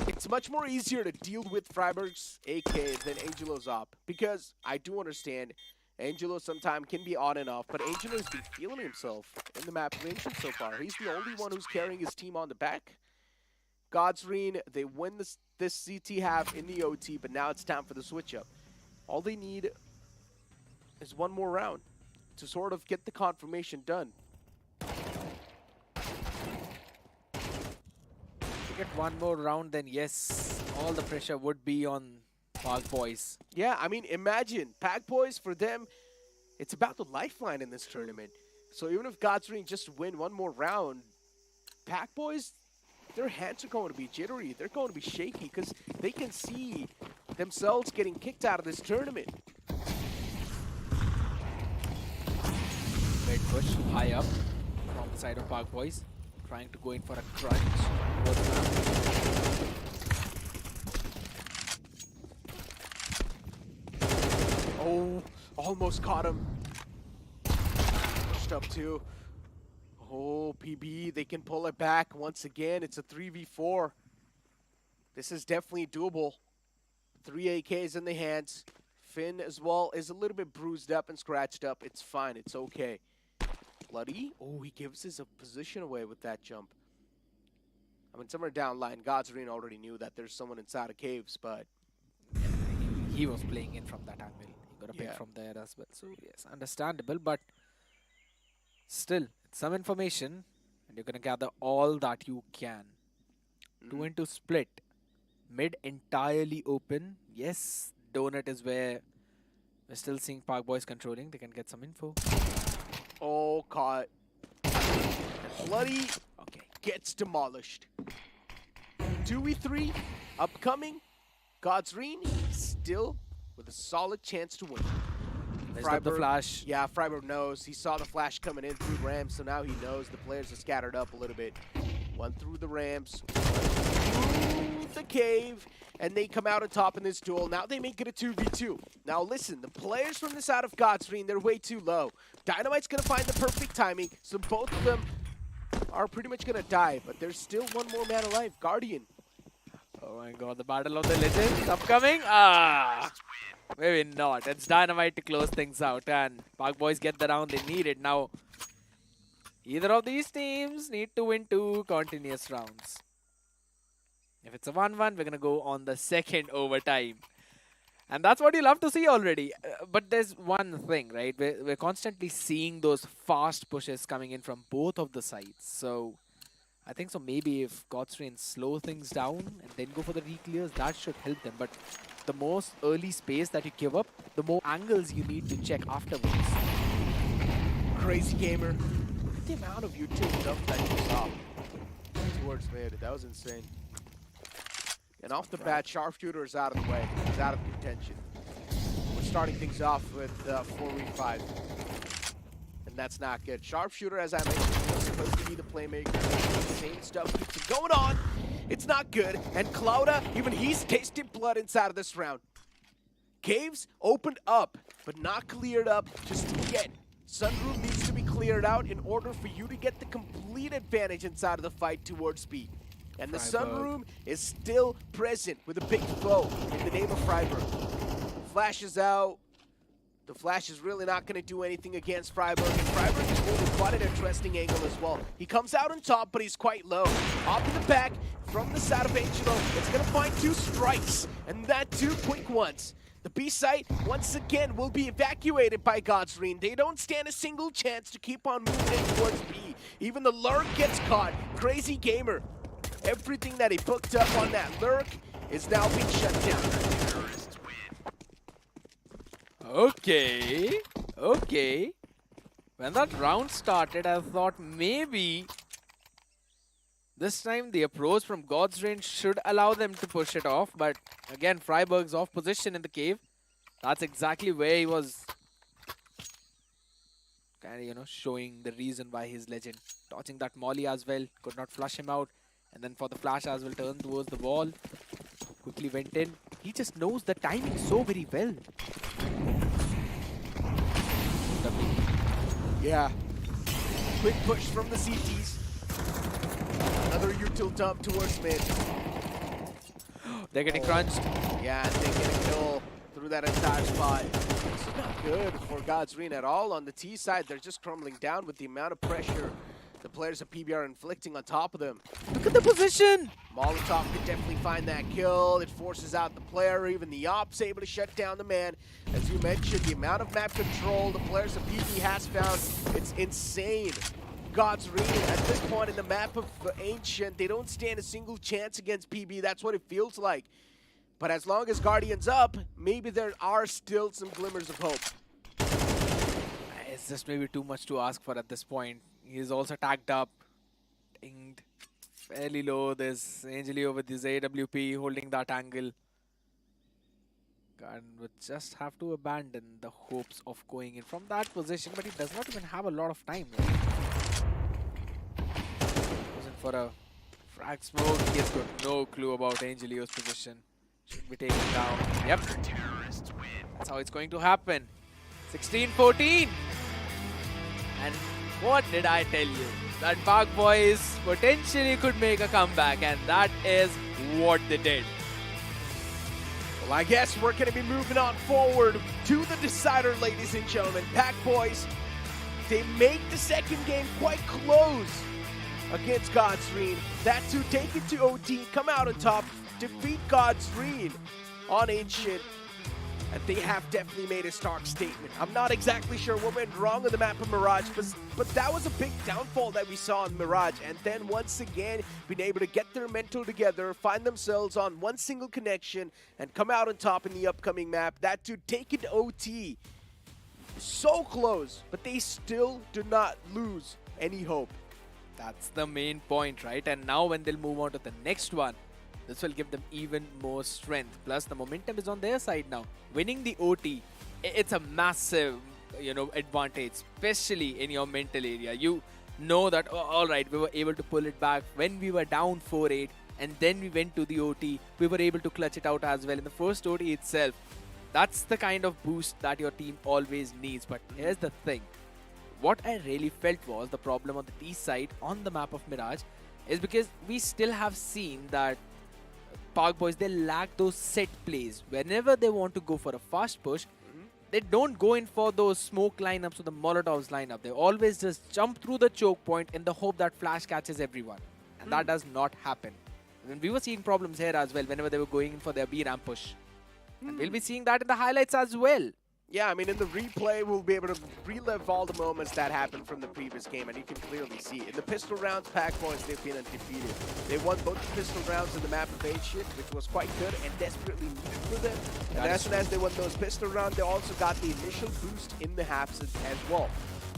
It's much more easier to deal with Freiburg's AK than Angelo's op, because I do understand Angelo sometimes can be on and off, but Angelo's been feeling himself in the map mentioned so far. He's the only one who's carrying his team on the back. God's Reign, they win this CT half in the OT, but now it's time for the switch up. All they need is one more round to sort of get the confirmation done. To get one more round, then yes, all the pressure would be on Park Boys. Yeah, I mean, imagine, Pack Boys, for them, it's about the lifeline in this tournament. So even if God's Reign just win one more round, Pack Boys, their hands are going to be jittery. They're going to be shaky because they can see themselves getting kicked out of this tournament. Great push, high up from the side of Park Boys. Trying to go in for a crunch. over the map. Oh, almost caught him. Pushed up too. Oh, PB, they can pull it back once again. It's a 3v4. This is definitely doable. 3 AKs in the hands. Finn as well is a little bit bruised up and scratched up. It's fine. It's okay. Bloody. Oh, he gives his position away with that jump. I mean, somewhere down line, Godsreen already knew that there's someone inside of caves, but He was playing in from that angle. He got a pick Yeah. from there as well. So yes, understandable, but still, it's some information, and you're gonna gather all that you can. 2-2 split. Mid entirely open. Yes, donut is where we're still seeing Park Boys controlling. They can get some info. oh, caught. Bloody Okay. gets demolished. 2v3 upcoming. Godsreen still with a solid chance to win. Messed up the Freiburg- flash. Yeah, Freiburg knows. He saw the flash coming in through ramps, so now he knows the players are scattered up a little bit. One through the ramps, through the cave, and they come out on top in this duel. Now they make it a 2v2. Now listen, the players from the side of Godsreen, they're way too low. Dynamite's gonna find the perfect timing, so both of them are pretty much gonna die, but there's still one more man alive, Guardian. Oh my god, the Battle of the Legends upcoming. Ah, maybe not. It's Dynamite to close things out, and Park Boys get the round they needed. Now, either of these teams need to win 2 continuous rounds. If it's a 1-1, we're gonna go on the second overtime. And that's what you love to see already. But there's one thing, right? We're constantly seeing those fast pushes coming in from both of the sides. So I think so maybe if Godsreen slow things down and then go for the reclears, that should help them. But the most early space that you give up, the more angles you need to check afterwards. Crazy gamer. Look at the amount of utility stuff that you saw towards mid. That was insane. And off the bat, Sharpshooter is out of the way. He's out of contention. We're starting things off with 4v5. And that's not good. Sharpshooter, as I mentioned, was supposed to be the playmaker. The same stuff keeps going on. It's not good. And Clouda, even he's tasted blood inside of this round. Caves opened up, but not cleared up just yet. Sunroom needs to be cleared out in order for you to get the complete advantage inside of the fight towards speed. And the Freiburg. Sunroom is still present with a big foe in the name of Freiburg. Flash is out. The Flash is really not going to do anything against Freiburg, and Freiburg is holding quite an interesting angle as well. He comes out on top, but he's quite low. Off in the back, from the side of Angelo, it's going to find 2 strikes, and that 2 quick ones. The B site, once again, will be evacuated by Godsreen. They don't stand a single chance to keep on moving in towards B. Even the Lurk gets caught. Crazy gamer. Everything that he booked up on that Lurk is now being shut down. Terrorists win. Okay, okay. When that round started, I thought maybe this time the approach from Godsreen should allow them to push it off. But again, Freiburg's off position in the cave. That's exactly where he was kind of, showing the reason why he's legend. Dodging that molly as well, could not flush him out. And then for the flash as well, turn towards the wall. Quickly went in. He just knows the timing so very well. Yeah. Quick push from the CTs. Another util dump towards mid. They're getting crunched. Yeah, and they get a kill through that entire spot. This is not good for Godsreen at all. On the T side, they're just crumbling down with the amount of pressure the players of PB are inflicting on top of them. Look at the position. Molotov could definitely find that kill. It forces out the player, even the ops able to shut down the man. As you mentioned, the amount of map control the players of PB has found, it's insane. Godsreen at this point in the map of Ancient, they don't stand a single chance against PB. That's what it feels like. But as long as Guardian's up, maybe there are still some glimmers of hope. It's just maybe too much to ask for at this point. He's also tagged up. Dinged. Fairly low. There's Angelio with his AWP holding that angle. And would just have to abandon the hopes of going in from that position, but he does not even have a lot of time. Right? Goes in for a frag smoke. He has got no clue about Angelio's position. Should be taken down. Yep. Terrorists win. That's how it's going to happen. 16-14. And what did I tell you? That Park Boys potentially could make a comeback, and that is what they did. Well, I guess we're going to be moving on forward to the decider, ladies and gentlemen. Pack Boys, they make the second game quite close against Godsreen. That to take it to OT, come out on top, defeat Godsreen on Ancient. And they have definitely made a stark statement. I'm not exactly sure what went wrong on the map of Mirage, but that was a big downfall that we saw in Mirage. And then once again, being able to get their mental together, find themselves on one single connection, and come out on top in the upcoming map. That to take it to OT. So close, but they still do not lose any hope. That's the main point, right? And now when they'll move on to the next one, this will give them even more strength. Plus, the momentum is on their side now. Winning the OT, it's a massive, advantage, especially in your mental area. You know that, oh, all right, we were able to pull it back when we were down 4-8, and then we went to the OT. We were able to clutch it out as well in the first OT itself. That's the kind of boost that your team always needs. But here's the thing. What I really felt was the problem on the T side on the map of Mirage is because we still have seen that Park Boys, they lack those set plays. Whenever they want to go for a fast push, they don't go in for those smoke lineups or the Molotovs lineup. They always just jump through the choke point in the hope that Flash catches everyone. And that does not happen. And we were seeing problems here as well whenever they were going in for their B-ramp push. And we'll be seeing that in the highlights as well. Yeah, I mean, in the replay, we'll be able to relive all the moments that happened from the previous game, and you can clearly see. In the pistol rounds, Pack Boys, they've been undefeated. They won both the pistol rounds in the map of Ancient, which was quite good and desperately needed for them. And as soon as they won those pistol rounds, they also got the initial boost in the halves as well.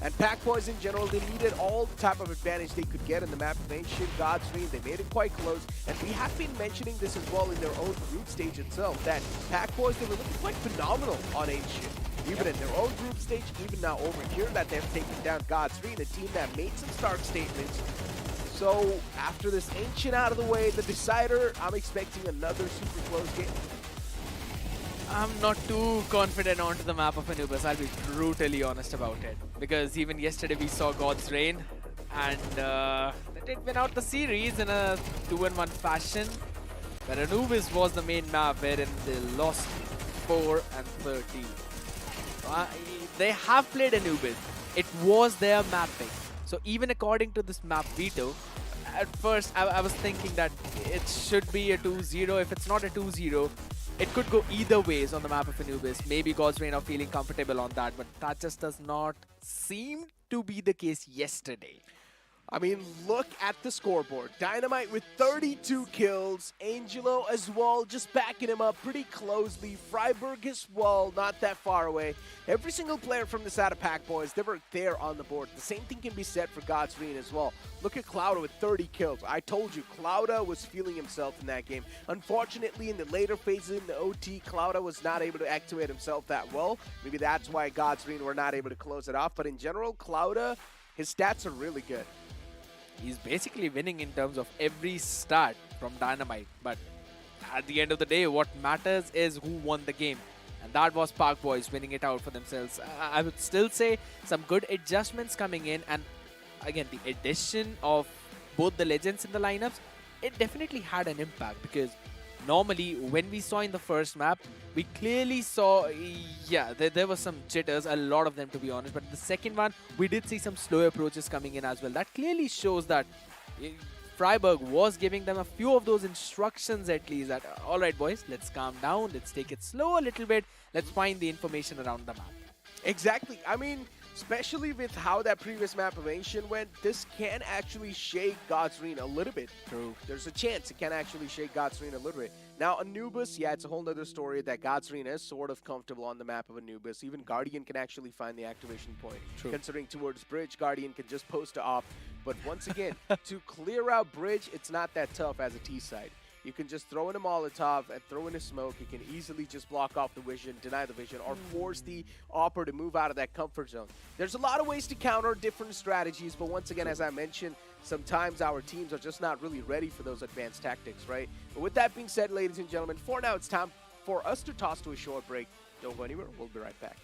And Pack Boys in general, they needed all the type of advantage they could get in the map of Ancient, Godsreen. They made it quite close. And we have been mentioning this as well in their own group stage itself, that Pack Boys, they were looking quite phenomenal on Ancient. Even in their own group stage, even now over here that they've taken down Godsreen, a team that made some stark statements. So after this Ancient out of the way, the decider, I'm expecting another super close game. I'm not too confident onto the map of Anubis, I'll be brutally honest about it. Because even yesterday we saw God's Reign, and they did win out the series in a 2-1 fashion. But Anubis was the main map wherein they lost 4-13. They have played Anubis. It was their map pick. So even according to this map veto, at first I was thinking that it should be a 2-0. If it's not a 2-0, it could go either ways on the map of Anubis. Maybe God's Reign are feeling comfortable on that, but that just does not seem to be the case yesterday. I mean, look at the scoreboard. Dynamite with 32 kills. Angelo as well, just backing him up pretty closely. Freiburg as well, not that far away. Every single player from the side of Pack Boys, they were there on the board. The same thing can be said for Godsreen as well. Look at Clouda with 30 kills. I told you, Clouda was feeling himself in that game. Unfortunately, in the later phases in the OT, Clouda was not able to activate himself that well. Maybe that's why Godsreen were not able to close it off. But in general, Clouda, his stats are really good. He's basically winning in terms of every stat from Dynamite. But at the end of the day, what matters is who won the game. And that was Park Boys winning it out for themselves. I would still say some good adjustments coming in. And again, the addition of both the legends in the lineups, it definitely had an impact. Because normally, when we saw in the first map, we clearly saw, yeah, there were some jitters, a lot of them to be honest. But the second one, we did see some slow approaches coming in as well. That clearly shows that Freiburg was giving them a few of those instructions at least. That, all right, boys, let's calm down. Let's take it slow a little bit. Let's find the information around the map. Exactly. I mean, especially with how that previous map of Ancient went, this can actually shake Godsreen a little bit. True. There's a chance it can actually shake Godsreen a little bit. Now, Anubis, yeah, it's a whole nother story that Godsreen is sort of comfortable on the map of Anubis. Even Guardian can actually find the activation point. True. Considering towards Bridge, Guardian can just post to op. But once again, to clear out Bridge, it's not that tough as a T side. You can just throw in a Molotov and throw in a smoke. You can easily just block off the vision, deny the vision, or force the opper to move out of that comfort zone. There's a lot of ways to counter different strategies, but once again, as I mentioned, sometimes our teams are just not really ready for those advanced tactics, right? But with that being said, ladies and gentlemen, for now, it's time for us to toss to a short break. Don't go anywhere. We'll be right back.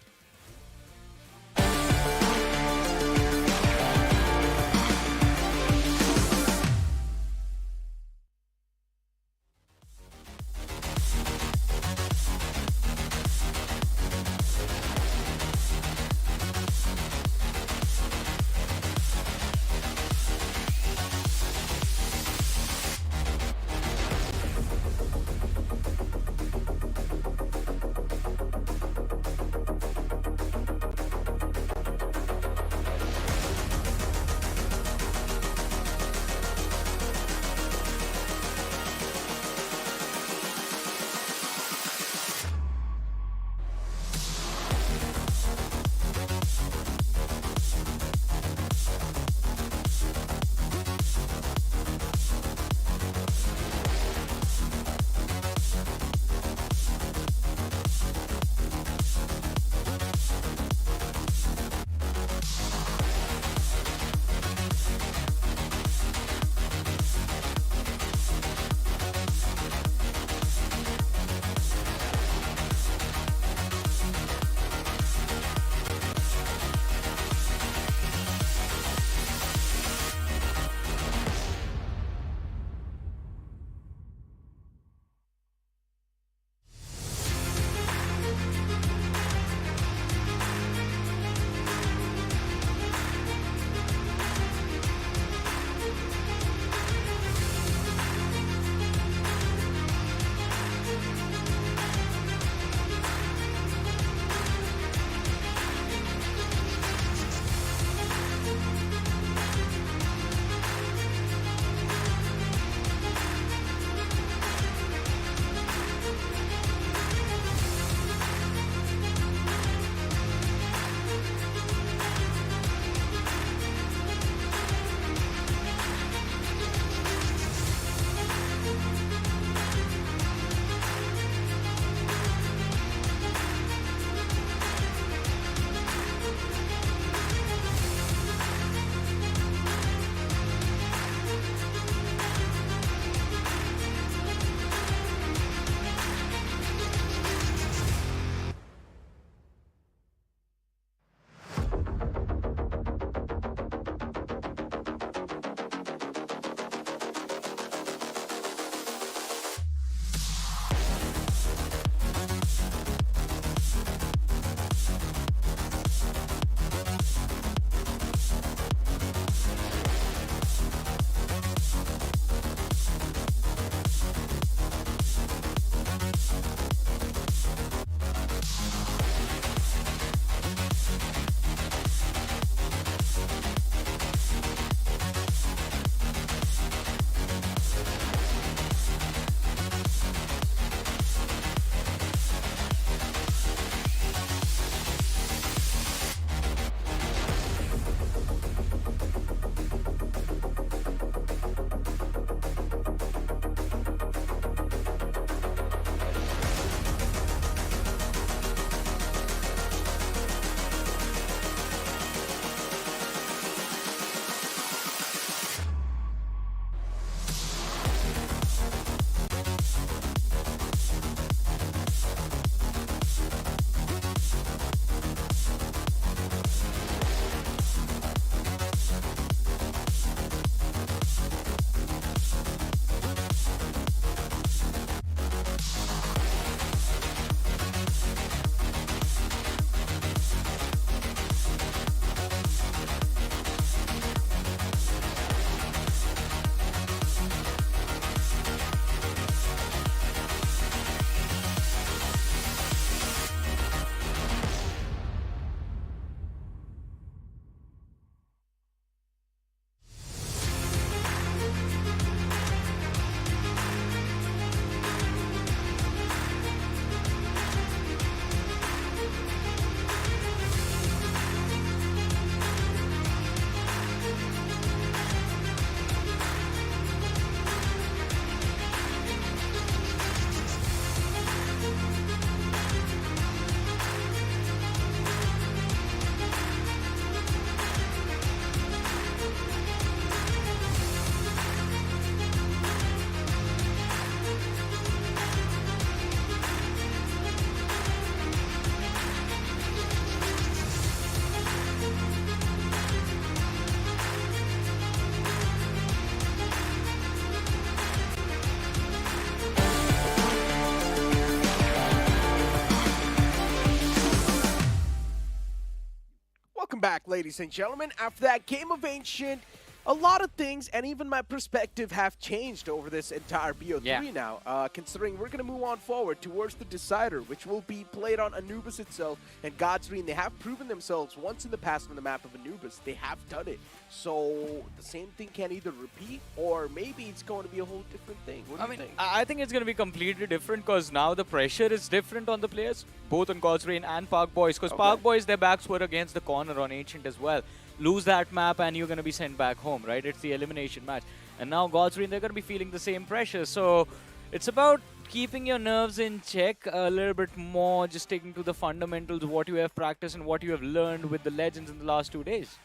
back, ladies and gentlemen. After that game of Ancient, a lot of things and even my perspective have changed over this entire BO3 now. Considering we're going to move on forward towards the Decider, which will be played on Anubis itself and God's Ring. They have proven themselves once in the past on the map of Anubis. They have done it. So the same thing can either repeat or maybe it's going to be a whole different thing. What do you think? I think it's going to be completely different because now the pressure is different on the players, both on God's Rain and Park Boys. Because Park Boys, their backs were against the corner on Ancient as well. Lose that map and you're going to be sent back home, right? It's the elimination match. And now God's Rain, they're going to be feeling the same pressure. So it's about keeping your nerves in check a little bit more, just sticking to the fundamentals, what you have practiced and what you have learned with the legends in the last 2 days.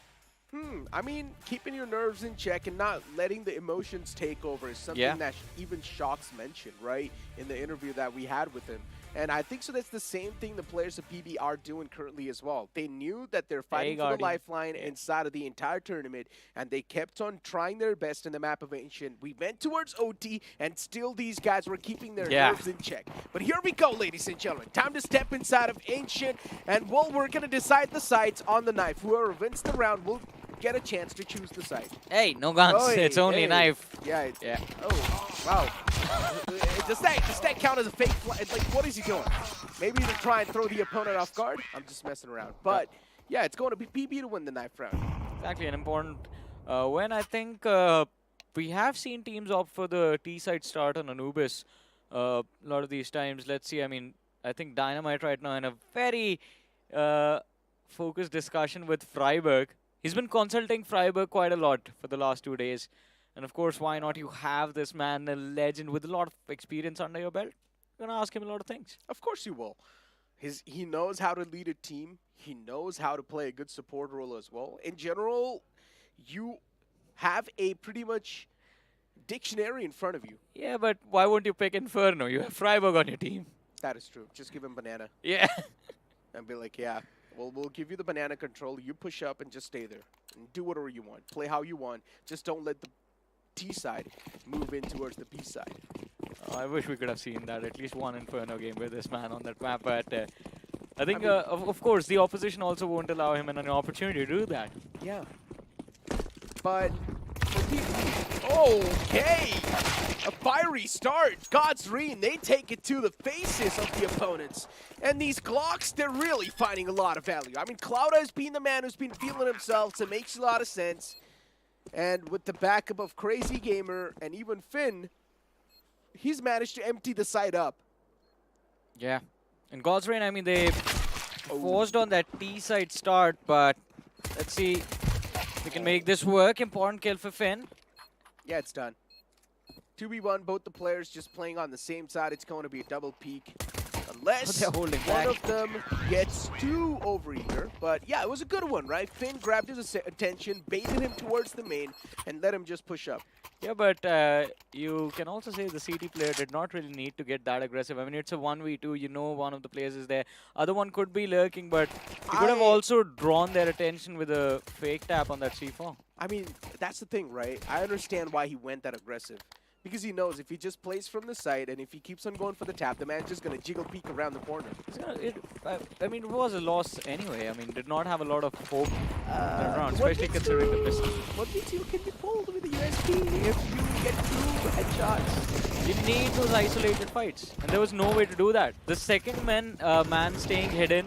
I mean, keeping your nerves in check and not letting the emotions take over is something that even Shocks mentioned, right, in the interview that we had with him. And I think so that's the same thing the players of PB are doing currently as well. They knew that they're fighting for the lifeline inside of the entire tournament, and they kept on trying their best in the map of Ancient. We went towards OT, and still these guys were keeping their nerves in check. But here we go, ladies and gentlemen. Time to step inside of Ancient, and well, we're going to decide the sides on the knife. Whoever wins the round will get a chance to choose the side. Hey, no guns. It's only a knife. Yeah. Oh, wow. Does that count as a fake flag? Like, what is he doing? Maybe to try and throw the opponent off guard? I'm just messing around. But, yeah, it's going to be PB to win the knife round. Exactly, an important when I think we have seen teams opt for the T-side start on Anubis a lot of these times. Let's see, I mean, I think Dynamite right now in a very focused discussion with Freiburg. He's been consulting Freiburg quite a lot for the last 2 days. And of course, why not? You have this man, a legend with a lot of experience under your belt. You're going to ask him a lot of things. Of course you will. He knows how to lead a team. He knows how to play a good support role as well. In general, you have a pretty much dictionary in front of you. Yeah, but why won't you pick Inferno? You have Freiburg on your team. That is true. Just give him banana. Yeah. And be like, yeah. Well, we'll give you the banana control. You push up and just stay there. And do whatever you want. Play how you want. Just don't let the T side move in towards the B side. I wish we could have seen that. At least one Inferno game with this man on that map. But I think, of course, the opposition also won't allow him an opportunity to do that. Yeah. But... Okay! A fiery start. God's Ring, they take it to the faces of the opponents. And these Glocks, they're really finding a lot of value. I mean, Clouda has been the man who's been feeling himself, so it makes a lot of sense. And with the backup of Crazy Gamer and even Finn, he's managed to empty the side up. Yeah. In God's Rain, I mean, they forced on that T-side start, but let's see if we can make this work. Important kill for Finn. Yeah, it's done. 2v1, both the players just playing on the same side. It's going to be a double peek. Unless one of them gets too overeager. But yeah, it was a good one, right? Finn grabbed his attention, baited him towards the main, and let him just push up. Yeah, but you can also say the CT player did not really need to get that aggressive. I mean, it's a 1v2. You know one of the players is there. Other one could be lurking, but he could have also drawn their attention with a fake tap on that C4. I mean, that's the thing, right? I understand why he went that aggressive. Because he knows if he just plays from the side and if he keeps on going for the tap, the man's just going to jiggle peek around the corner. I mean, it was a loss anyway. I mean, did not have a lot of hope around, especially considering the pistol. What means you can be pulled with the USP if you get 2 headshots? You need those isolated fights, and there was no way to do that. The second man staying hidden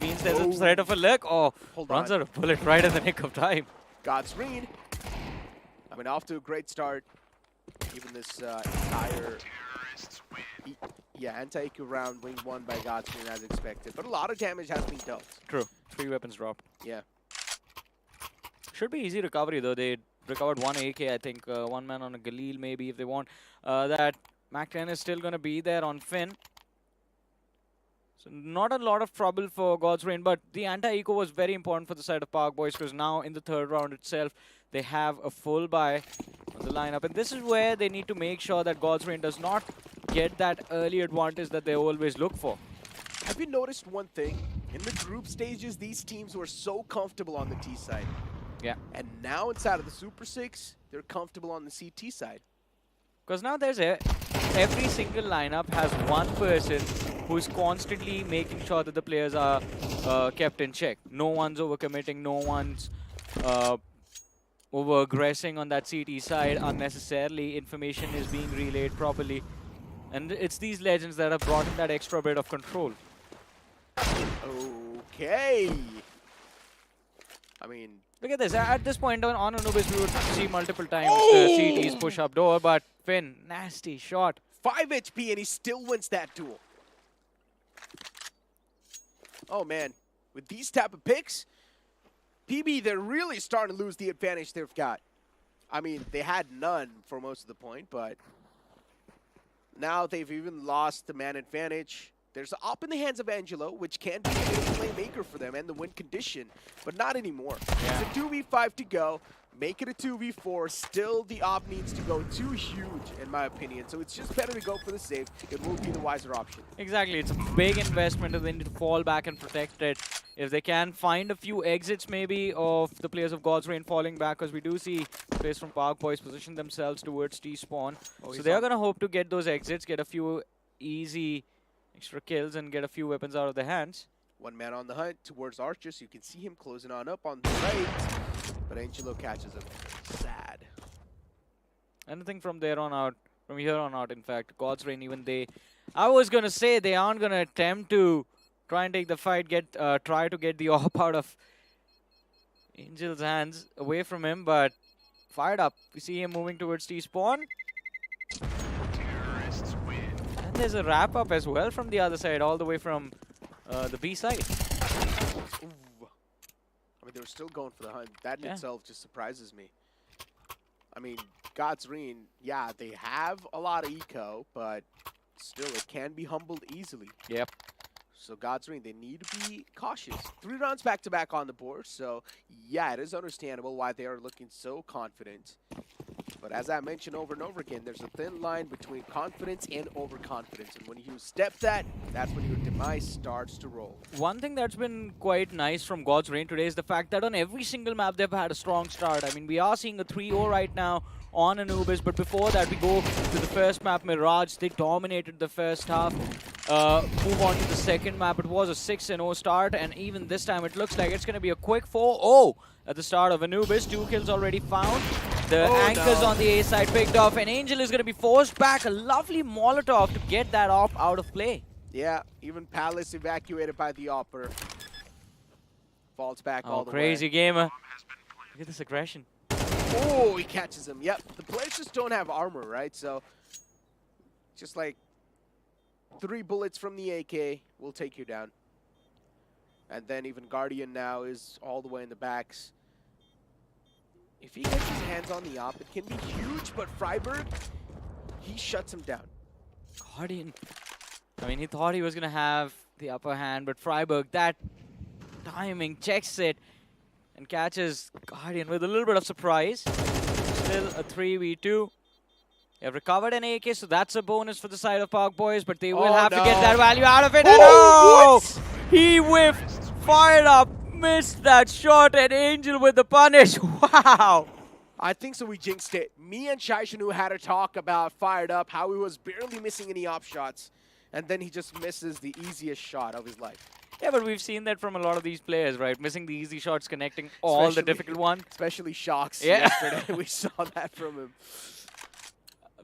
means there's a threat of a lurk. Oh, runs out a bullet right in the nick of time. God's Ring. I mean, off to a great start. Even this entire anti-EQ round being won by God's Ring as expected. But a lot of damage has been dealt. True. 3 weapons dropped. Yeah. Should be easy recovery though. They recovered 1 AK, I think. 1 man on a Galil maybe if they want. That Mac-10 is still going to be there on Finn. So not a lot of trouble for God's Rain, but the anti-eco was very important for the side of Park Boys because now in the 3rd round itself, they have a full buy on the lineup. And this is where they need to make sure that God's Rain does not get that early advantage that they always look for. Have you noticed one thing? In the group stages, these teams were so comfortable on the T side. Yeah. And now inside of the Super 6, they're comfortable on the CT side. Because now there's every single lineup has one person who is constantly making sure that the players are kept in check. No one's overcommitting, no one's over-aggressing on that CT side unnecessarily. Information is being relayed properly. And it's these legends that have brought in that extra bit of control. Okay. I mean, Look at this. At this point on Anubis, we would see multiple times the CTs push up door, but Finn, nasty shot. 5 HP and he still wins that duel. Oh man, with these type of picks, PB, they're really starting to lose the advantage they've got. I mean, they had none for most of the point, but now they've even lost the man advantage. There's an op in the hands of Angelo, which can be a playmaker for them and the win condition, but not anymore. Yeah. It's a 2v5 to go. Make it a 2v4. Still, the op needs to go too huge, in my opinion. So it's just better to go for the save. It will be the wiser option. Exactly. It's a big investment and they need to fall back and protect it. If they can find a few exits maybe of the players of God's Reign falling back, because we do see players from Park Boys position themselves towards T-spawn. So they are going to hope to get those exits, get a few easy extra kills and get a few weapons out of their hands. One man on the hunt towards Archers. You can see him closing on up on the right, but Angelo catches him. Sad. Anything from there on out, from here on out, in fact, God's Reign, even they, I was going to say they aren't going to attempt to try and take the fight, try to get the op out of Angel's hands away from him, but fired up. We see him moving towards T-spawn. Terrorists win. And there's a wrap-up as well from the other side, all the way from the B side. Ooh. I mean, they were still going for the hunt. That in itself just surprises me. I mean, God's Reign, yeah, they have a lot of eco, but still, it can be humbled easily. Yep. So God's Reign, they need to be cautious. 3 rounds back-to-back on the board, so yeah, it is understandable why they are looking so confident. But as I mentioned over and over again, there's a thin line between confidence and overconfidence. And when you step that, that's when your demise starts to roll. One thing that's been quite nice from God's Reign today is the fact that on every single map they've had a strong start. I mean, we are seeing a 3-0 right now on Anubis, but before that we go to the first map, Mirage. They dominated the first half. Move on to the second map. It was a 6-0 start, and even this time it looks like it's going to be a quick 4-0 at the start of Anubis. 2 kills already found. The anchors on the A side picked off, and Angel is going to be forced back. A lovely Molotov to get that off out of play. Yeah, even Palace evacuated by the Opper. Falls back all the way. Crazy gamer. Look at this aggression. Oh, he catches him. Yep, the players just don't have armor, right? So, just like 3 bullets from the AK will take you down. And then even Guardian now is all the way in the backs. If he gets his hands on the op, it can be huge, but Freiburg, he shuts him down. Guardian. I mean, he thought he was going to have the upper hand, but Freiburg, that timing, checks it and catches Guardian with a little bit of surprise. Still a 3v2. They have recovered an AK, so that's a bonus for the side of Park Boys, but they will have to get that value out of it. Oh, what? He whiffed, fired up, missed that shot, and Angel with the punish. Wow! I think so. We jinxed it. Me and Shaishanu had a talk about fired up, how he was barely missing any op shots, and then he just misses the easiest shot of his life. Yeah, but we've seen that from a lot of these players, right? Missing the easy shots, connecting all the difficult ones. Especially Shocks Yeah. yesterday. We saw that from him.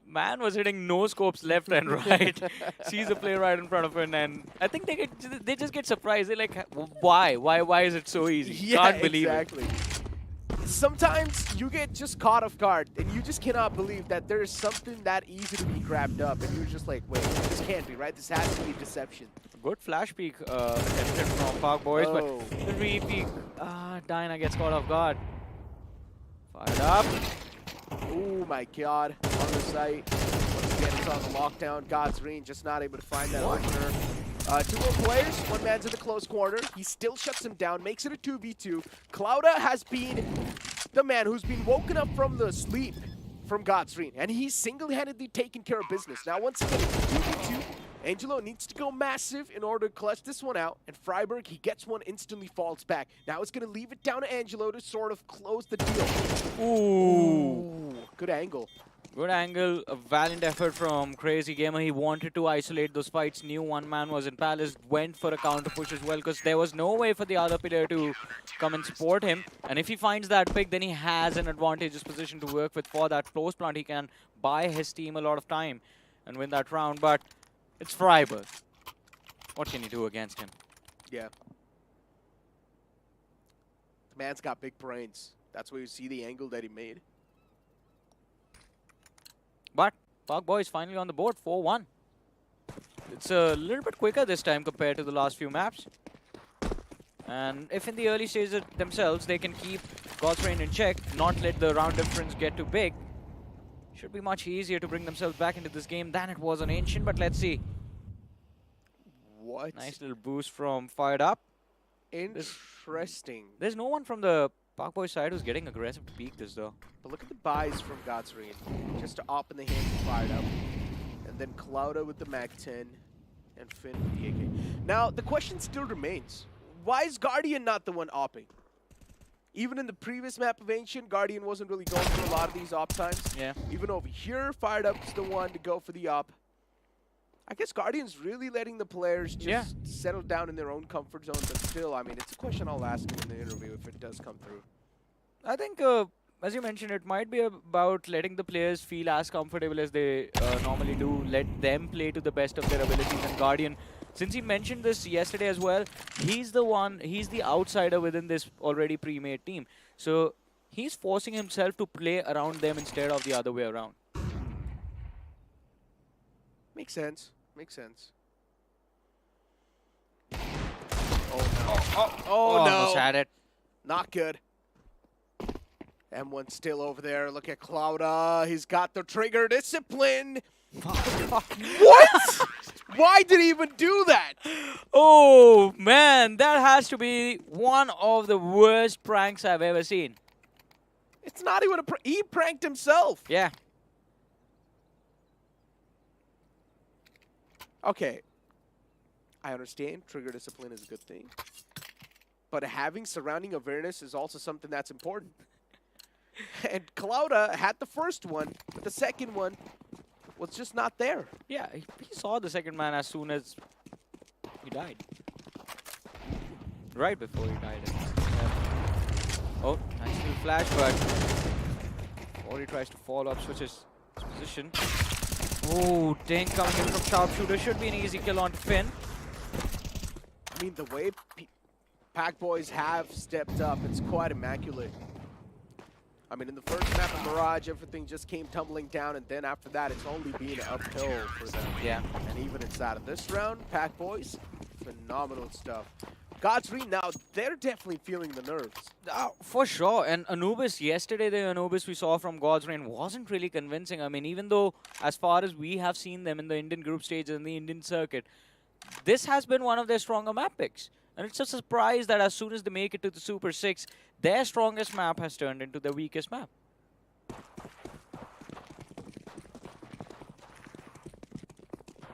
Man was hitting no scopes left and right. Sees the play right in front of him, and I think they just get surprised. They're like, why is it so easy? Yeah, Can't believe exactly. it. Sometimes you get just caught off guard, and you just cannot believe that there is something that easy to be grabbed up, and you're just like, wait, this can't be, right? This has to be deception. Good flash peek attempted from Park Boys, Oh. but the re-peek, Dinah gets caught off guard. Fired up. Oh my god, on the site. Once again, it's on the lockdown. God's Reign just not able to find that opener. 2 more players, 1 man's in the close corner. He still shuts him down, makes it a 2v2. Clouda has been the man who's been woken up from the sleep from God's Reign, and he's single-handedly taking care of business. Now, once again, it's a 2v2. Angelo needs to go massive in order to clutch this one out, and Freiburg, he gets one, instantly falls back. Now it's going to leave it down to Angelo to sort of close the deal. Ooh. Good angle. Good angle, a valiant effort from Crazy Gamer. He wanted to isolate those fights, knew one man was in Palace, went for a counter push as well because there was no way for the other player to come and support him. And if he finds that pick, then he has an advantageous position to work with for that close plant. He can buy his team a lot of time and win that round, but it's Freiburg. What can you do against him? Yeah. The man's got big brains. That's where you see the angle that he made. But Boyz finally on the board, 4-1. It's a little bit quicker this time compared to the last few maps. And if in the early stages themselves they can keep God's Reign in check, not let the round difference get too big, should be much easier to bring themselves back into this game than it was on Ancient. But let's see. What? Nice little boost from Fired Up. Interesting. There's no one from the Boyz side who's getting aggressive to peek this though. But look at the buys from God's Reign. Just to op in the hands of Fired Up. And then Clouda with the Mag-10. And Finn with the AK. Now, the question still remains. Why is Guardian not the one opping? Even in the previous map of Ancient, Guardian wasn't really going for a lot of these op times. Yeah. Even over here, Fired Up's the one to go for the op. I guess Guardian's really letting the players just settle down in their own comfort zone, but still, I mean, it's a question I'll ask him in the interview if it does come through. I think, as you mentioned, it might be about letting the players feel as comfortable as they normally do. Let them play to the best of their abilities. And Guardian, since he mentioned this yesterday as well, he's the outsider within this already pre-made team. So he's forcing himself to play around them instead of the other way around. Makes sense. Makes sense. Oh no. Almost had it. Not good. M1 still over there. Look at Clouda. He's got the trigger discipline. What? Why did he even do that? Oh man, that has to be one of the worst pranks I've ever seen. It's not even a prank. He pranked himself. Yeah. Okay. I understand trigger discipline is a good thing. But having surrounding awareness is also something that's important. And Clouda had the first one, but the second one was just not there. Yeah, he saw the second man as soon as he died. Right before he died. Yeah. Oh, nice little flash, but before he tries to follow up, switches his position. Oh, ding coming in from Sharpshooter. Should be an easy kill on Finn. I mean, the way Pack Boys have stepped up, it's quite immaculate. I mean, in the first map of Mirage, everything just came tumbling down, and then after that, it's only been uphill for them. Yeah. And even inside of this round, Pack Boys, phenomenal stuff. God's Reign now, they're definitely feeling the nerves. For sure. And Anubis, yesterday the Anubis we saw from God's Reign wasn't really convincing. I mean, even though as far as we have seen them in the Indian group stage and the Indian circuit, this has been one of their stronger map picks. And it's a surprise that as soon as they make it to the Super 6, their strongest map has turned into their weakest map.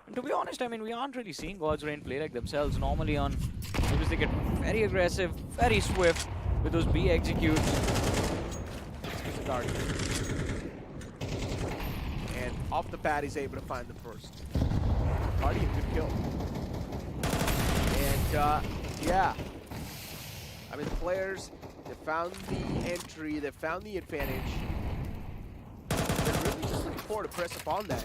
And to be honest, I mean, we aren't really seeing God's Reign play like themselves. Normally on because they get very aggressive, very swift with those B executes. It's a dark. And off the bat, he's able to find the first. Guardian, good kill. And yeah. I mean, the players, they found the entry, they found the advantage. They're really just looking forward to press upon that.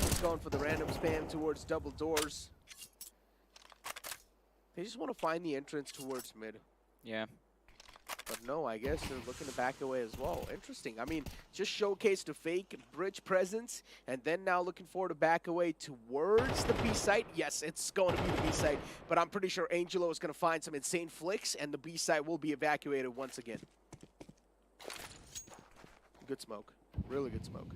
He's going for the random spam towards double doors. They just want to find the entrance towards mid. Yeah. But no, I guess they're looking to back away as well. Interesting. I mean, just showcased a fake bridge presence, and then now looking forward to back away towards the B site. Yes, it's going to be the B site, but I'm pretty sure Angelo is going to find some insane flicks, and the B site will be evacuated once again. Good smoke. Really good smoke.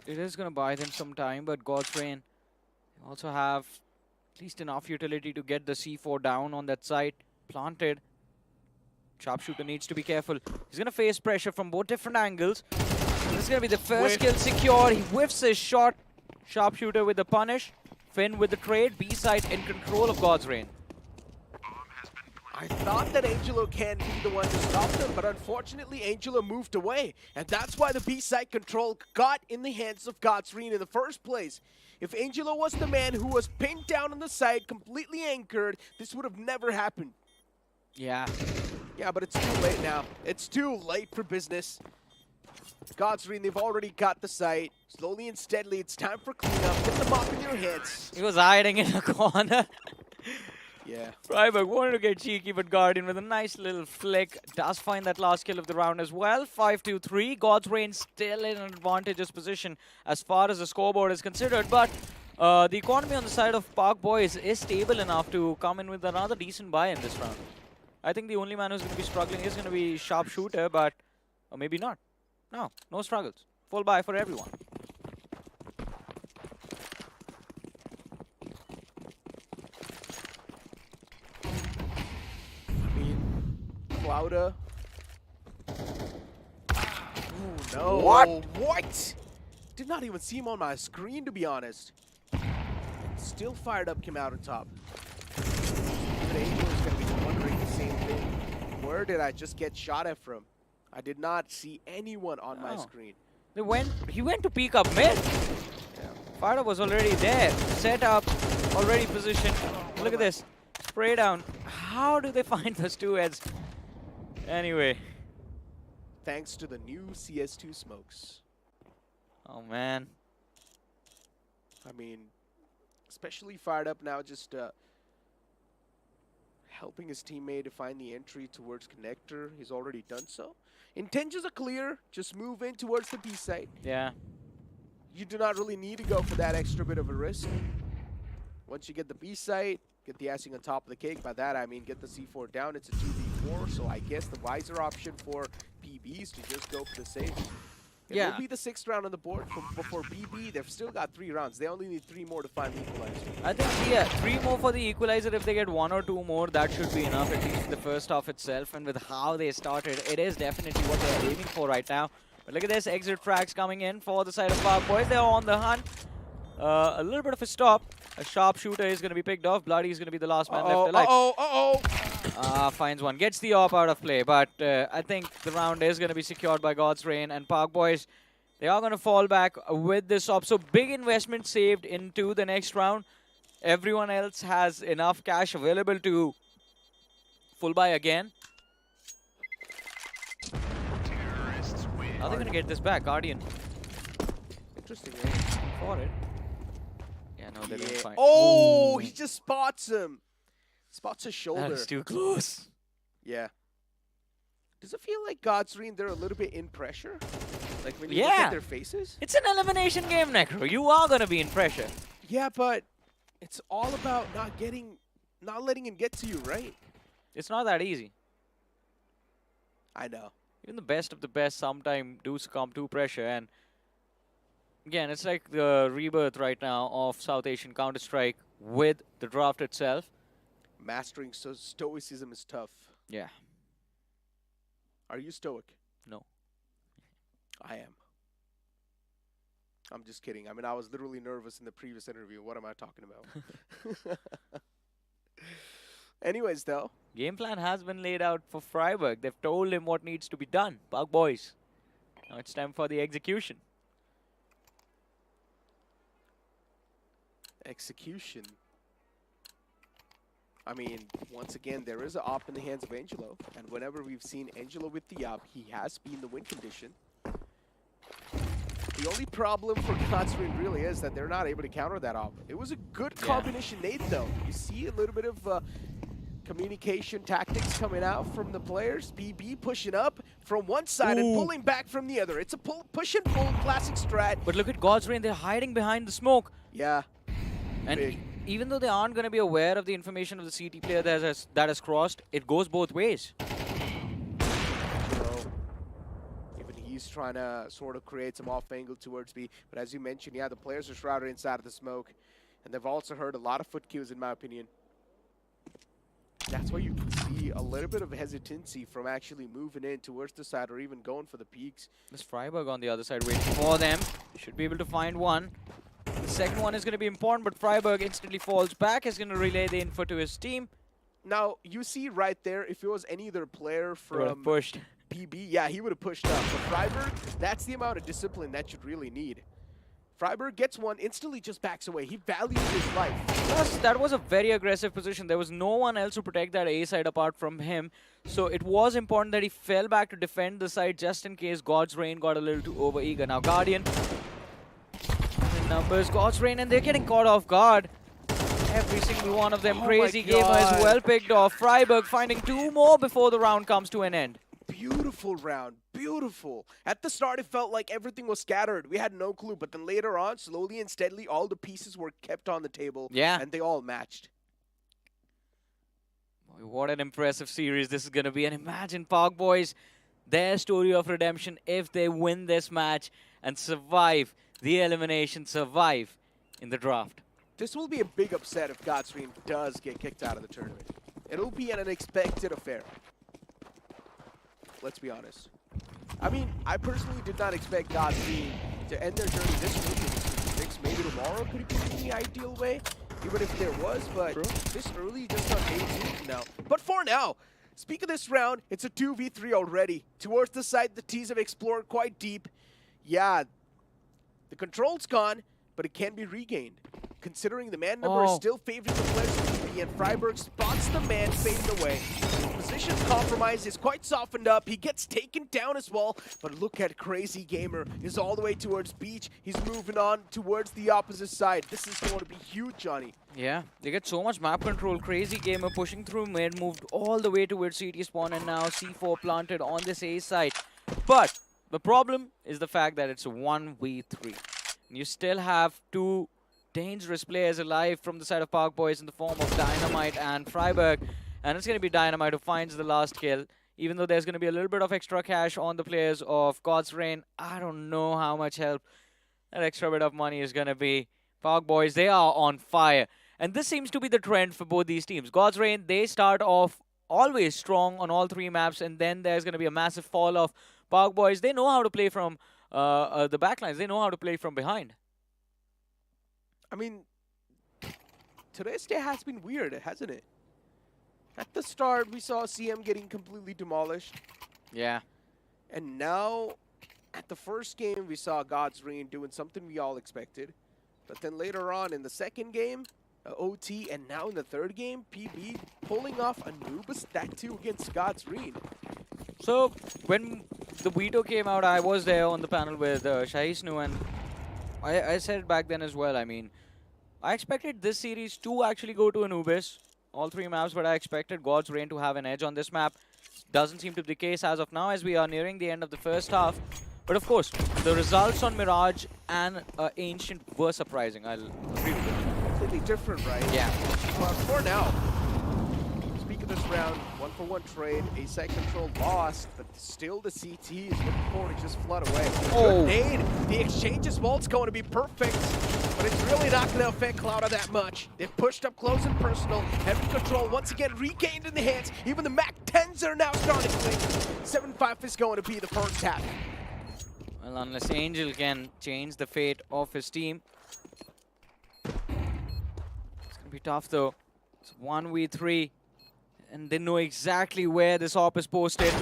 It is going to buy them some time, but God's Reign also have at least enough utility to get the C4 down on that site, planted. Sharpshooter needs to be careful. He's going to face pressure from both different angles. This is going to be the first kill secured. He whiffs his shot. Sharpshooter with the punish. Finn with the trade. B side in control of God's Reign. I thought that Angelo can be the one to stop them, but unfortunately Angelo moved away. And that's why the B site control got in the hands of Godsreen in the first place. If Angelo was the man who was pinned down on the side, completely anchored, this would have never happened. Yeah. Yeah, but it's too late now. It's too late for business. Godsreen, they've already got the site. Slowly and steadily, it's time for cleanup. Get them off in your heads. He was hiding in a corner. Yeah. Freiburg wanted to get cheeky, but Guardian with a nice little flick does find that last kill of the round as well. 5-2-3. God's Reign still in an advantageous position as far as the scoreboard is considered, but the economy on the side of Park Boys is stable enough to come in with another decent buy in this round. I think the only man who's going to be struggling is going to be Sharpshooter, but or maybe not. No, no struggles. Full buy for everyone. I mean, Clouda. Ooh, no. What? Did not even see him on my screen, to be honest. Still fired up, came out on top. Even Angel is going to be wondering the same thing. Where did I just get shot at from? I did not see anyone on my screen. He went to peek up mid. Yeah. Fire was already there. Set up, already positioned. Look at this. Spray down. How do they find those two heads? Anyway. Thanks to the new CS2 smokes. Oh, man. I mean, especially fired up now, just helping his teammate to find the entry towards connector. He's already done so. Intentions are clear. Just move in towards the B site. Yeah. You do not really need to go for that extra bit of a risk. Once you get the B site, get the icing on top of the cake. By that, I mean get the C4 down. It's a 2v4, so I guess the wiser option for PB is to just go for the save. It will be the 6th round on the board. For BB, they've still got 3 rounds. They only need 3 more to find the equalizer. I think, yeah, 3 more for the equalizer. If they get 1 or 2 more, that should be enough, at least in the first half itself. And with how they started, it is definitely what they're aiming for right now. But look at this, exit frags coming in for the side of Park Boys. They're on the hunt. A little bit of a stop. A Sharpshooter is going to be picked off. Bloody is going to be the last man left alive. Finds one. Gets the AWP out of play. But I think the round is going to be secured by God's Reign. And Park Boys, they are going to fall back with this AWP. So big investment saved into the next round. Everyone else has enough cash available to full buy again. Are they going to get this back? Guardian. Interesting, For it. Yeah, no, they don't find. Oh, he just spots him. Spots his shoulder. That is too close. Yeah. Does it feel like Godsreen, they're a little bit in pressure? Like when you look at their faces? It's an elimination game, Necro. You are going to be in pressure. Yeah, but it's all about not letting him get to you, right? It's not that easy. I know. Even the best of the best sometimes do succumb to pressure. And again, it's like the rebirth right now of South Asian Counter-Strike with the draft itself. Mastering stoicism is tough. Yeah. Are you stoic? No. I am. I'm just kidding. I mean, I was literally nervous in the previous interview. What am I talking about? Anyways, though. Game plan has been laid out for Freiburg. They've told him what needs to be done. Park Boys. Now it's time for the execution. Execution. I mean, once again, there is an AWP in the hands of Angelo. And whenever we've seen Angelo with the AWP, he has been the win condition. The only problem for Godsreen really is that they're not able to counter that AWP. It was a good combination made, though. You see a little bit of communication tactics coming out from the players. BB pushing up from one side and pulling back from the other. It's a push and pull classic strat. But look at God's Reign. They're hiding behind the smoke. Yeah. And even though they aren't going to be aware of the information of the CT player that has crossed, it goes both ways. So, even he's trying to sort of create some off angle towards B. But as you mentioned, yeah, the players are shrouded inside of the smoke. And they've also heard a lot of foot cues, in my opinion. That's why you can see a little bit of hesitancy from actually moving in towards the side or even going for the peaks. There's Freiburg on the other side waiting for them. Should be able to find one. The second one is going to be important, but Freiburg instantly falls back. Is going to relay the info to his team. Now, you see right there, if it was any other player from pushed. PB, yeah, he would have pushed up. But Freiburg, that's the amount of discipline that you'd really need. Freiburg gets one, instantly just backs away. He values his life. Plus, that was a very aggressive position. There was no one else to protect that A side apart from him. So it was important that he fell back to defend the side just in case God's Reign got a little too overeager. Now, Guardian in numbers, God's Reign, and they're getting caught off guard. Every single one of them. Oh Crazy my Gamer is God. well picked off. Freiburg finding 2 more before the round comes to an end. Beautiful round, beautiful. At the start, it felt like everything was scattered. We had no clue, but then later on, slowly and steadily, all the pieces were kept on the table. Yeah. And they all matched. What an impressive series this is going to be. And imagine Park Boys, their story of redemption if they win this match and survive the elimination, survive in the draft. This will be a big upset if Godsream does get kicked out of the tournament. It'll be an unexpected affair. Let's be honest. I mean, I personally did not expect Godsream to end their journey this early in the Season 6. Maybe tomorrow could be in the ideal way, even if there was, but this early just on day 2, no. But for now, speak of this round, it's a 2v3 already. Towards the side, the T's have explored quite deep. Yeah, the control's gone, but it can be regained. Considering the man number is still favoring the players of PB, and Freiburg spots the man fading away. Position compromise is quite softened up. He gets taken down as well, but look at Crazy Gamer. He's all the way towards Beach. He's moving on towards the opposite side. This is going to be huge, Johnny. Yeah, they get so much map control. Crazy Gamer pushing through mid, moved all the way towards CT spawn, and now C4 planted on this A side. But the problem is the fact that it's a 1v3. You still have 2 dangerous players alive from the side of Park Boys in the form of Dynamite and Freiburg. And it's going to be Dynamite who finds the last kill. Even though there's going to be a little bit of extra cash on the players of God's Reign, I don't know how much help that extra bit of money is going to be. Park Boys, they are on fire. And this seems to be the trend for both these teams. God's Reign, they start off always strong on all 3 maps, and then there's going to be a massive fall off. Park Boys, they know how to play from the backlines. They know how to play from behind. I mean, today's day has been weird, hasn't it? At the start, we saw CM getting completely demolished. Yeah. And now, at the first game, we saw God's Reign doing something we all expected. But then later on in the second game, OT, and now in the third game, PB pulling off Anubis, that too against God's Reign. So, when the veto came out, I was there on the panel with CS2, and I said it back then as well. I mean, I expected this series to actually go to Anubis, all 3 maps, but I expected God's Reign to have an edge on this map. Doesn't seem to be the case as of now, as we are nearing the end of the first half. But of course, the results on Mirage and Ancient were surprising. I'll agree with you. Completely different, right? Yeah. But for now, speak of this round, 1-for-1 trade, a side control lost, but still the CT is looking forward to just flood away. Good nade. The exchange as well, it's going to be perfect, but it's really not going to affect Clouda that much. They've pushed up close and personal. Heavy control once again regained in the hands. Even the Mac 10s are now starting to blink. 7-5 is going to be the first tap. Well, unless Angel can change the fate of his team. It's going to be tough though. It's 1v3. And they know exactly where this AWP is posted.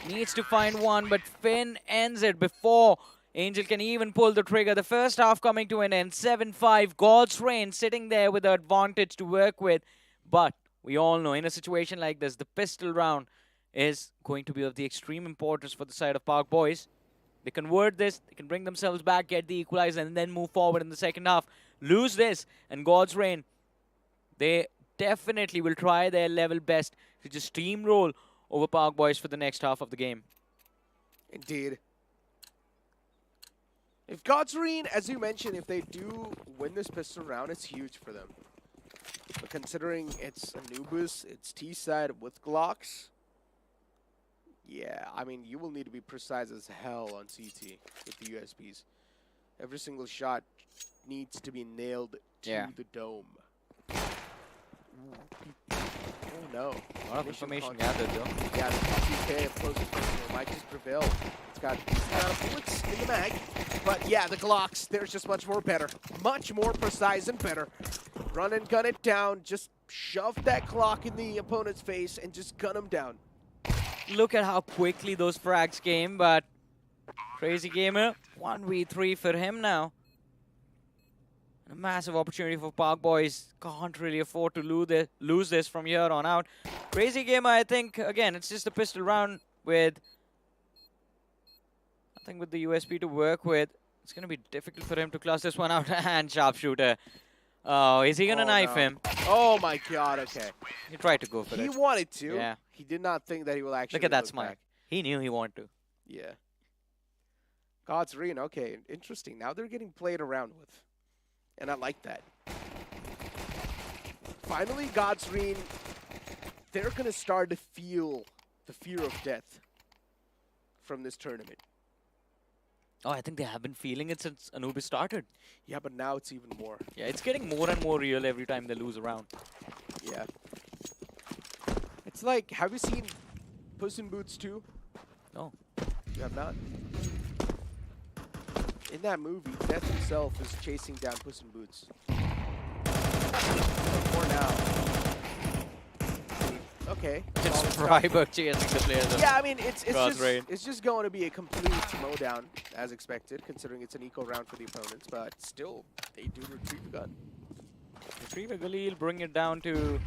Needs to find one, but Finn ends it before Angel can even pull the trigger. The first half coming to an end. 7-5. God's Reign sitting there with the advantage to work with. But we all know in a situation like this, the pistol round is going to be of the extreme importance for the side of Park Boys. They convert this, they can bring themselves back, get the equalizer, and then move forward in the second half. Lose this, and God's Reign, they definitely will try their level best to just steamroll over Park Boys for the next half of the game. Indeed. If God's Reign, as you mentioned, if they do win this pistol round, it's huge for them. But considering it's Anubis, it's T-side with Glocks, yeah, I mean, you will need to be precise as hell on CT with the USBs. Every single shot needs to be nailed to the dome. Oh no. A lot of information gathered though. Yeah, the PK of close personal might just prevail. It's got a decent amount of bullets in the mag. But yeah, the Glocks, there's just much more better. Much more precise and better. Run and gun it down. Just shove that clock in the opponent's face and just gun him down. Look at how quickly those frags came, but Crazy Gamer, 1v3 for him now. A massive opportunity for Park Boys. Can't really afford to lose this from here on out. Crazy Gamer, I think, again, it's just a pistol round with nothing with the USP to work with. It's going to be difficult for him to close this one out. And sharpshooter. Oh, is he going to knife him? Oh my god, okay. He tried to go for it. He wanted to. Yeah. He did not think that he will actually Look at that look smile. back. He knew he wanted to. Yeah. God's Reign, okay, interesting. Now they're getting played around with. And I like that. Finally, God's Reign, they're going to start to feel the fear of death from this tournament. Oh, I think they have been feeling it since Anubis started. Yeah, but now it's even more. Yeah, it's getting more and more real every time they lose a round. Yeah. It's like, have you seen Puss in Boots 2? No. You have not? In that movie, Death himself is chasing down Puss in Boots. For now. Okay. It's Freiburg chasing the players. Yeah, I mean, it's Reign. just going to be a complete mowdown, as expected, considering it's an eco round for the opponents, but still, they do retrieve a gun. Retrieve a Galil, bring it down to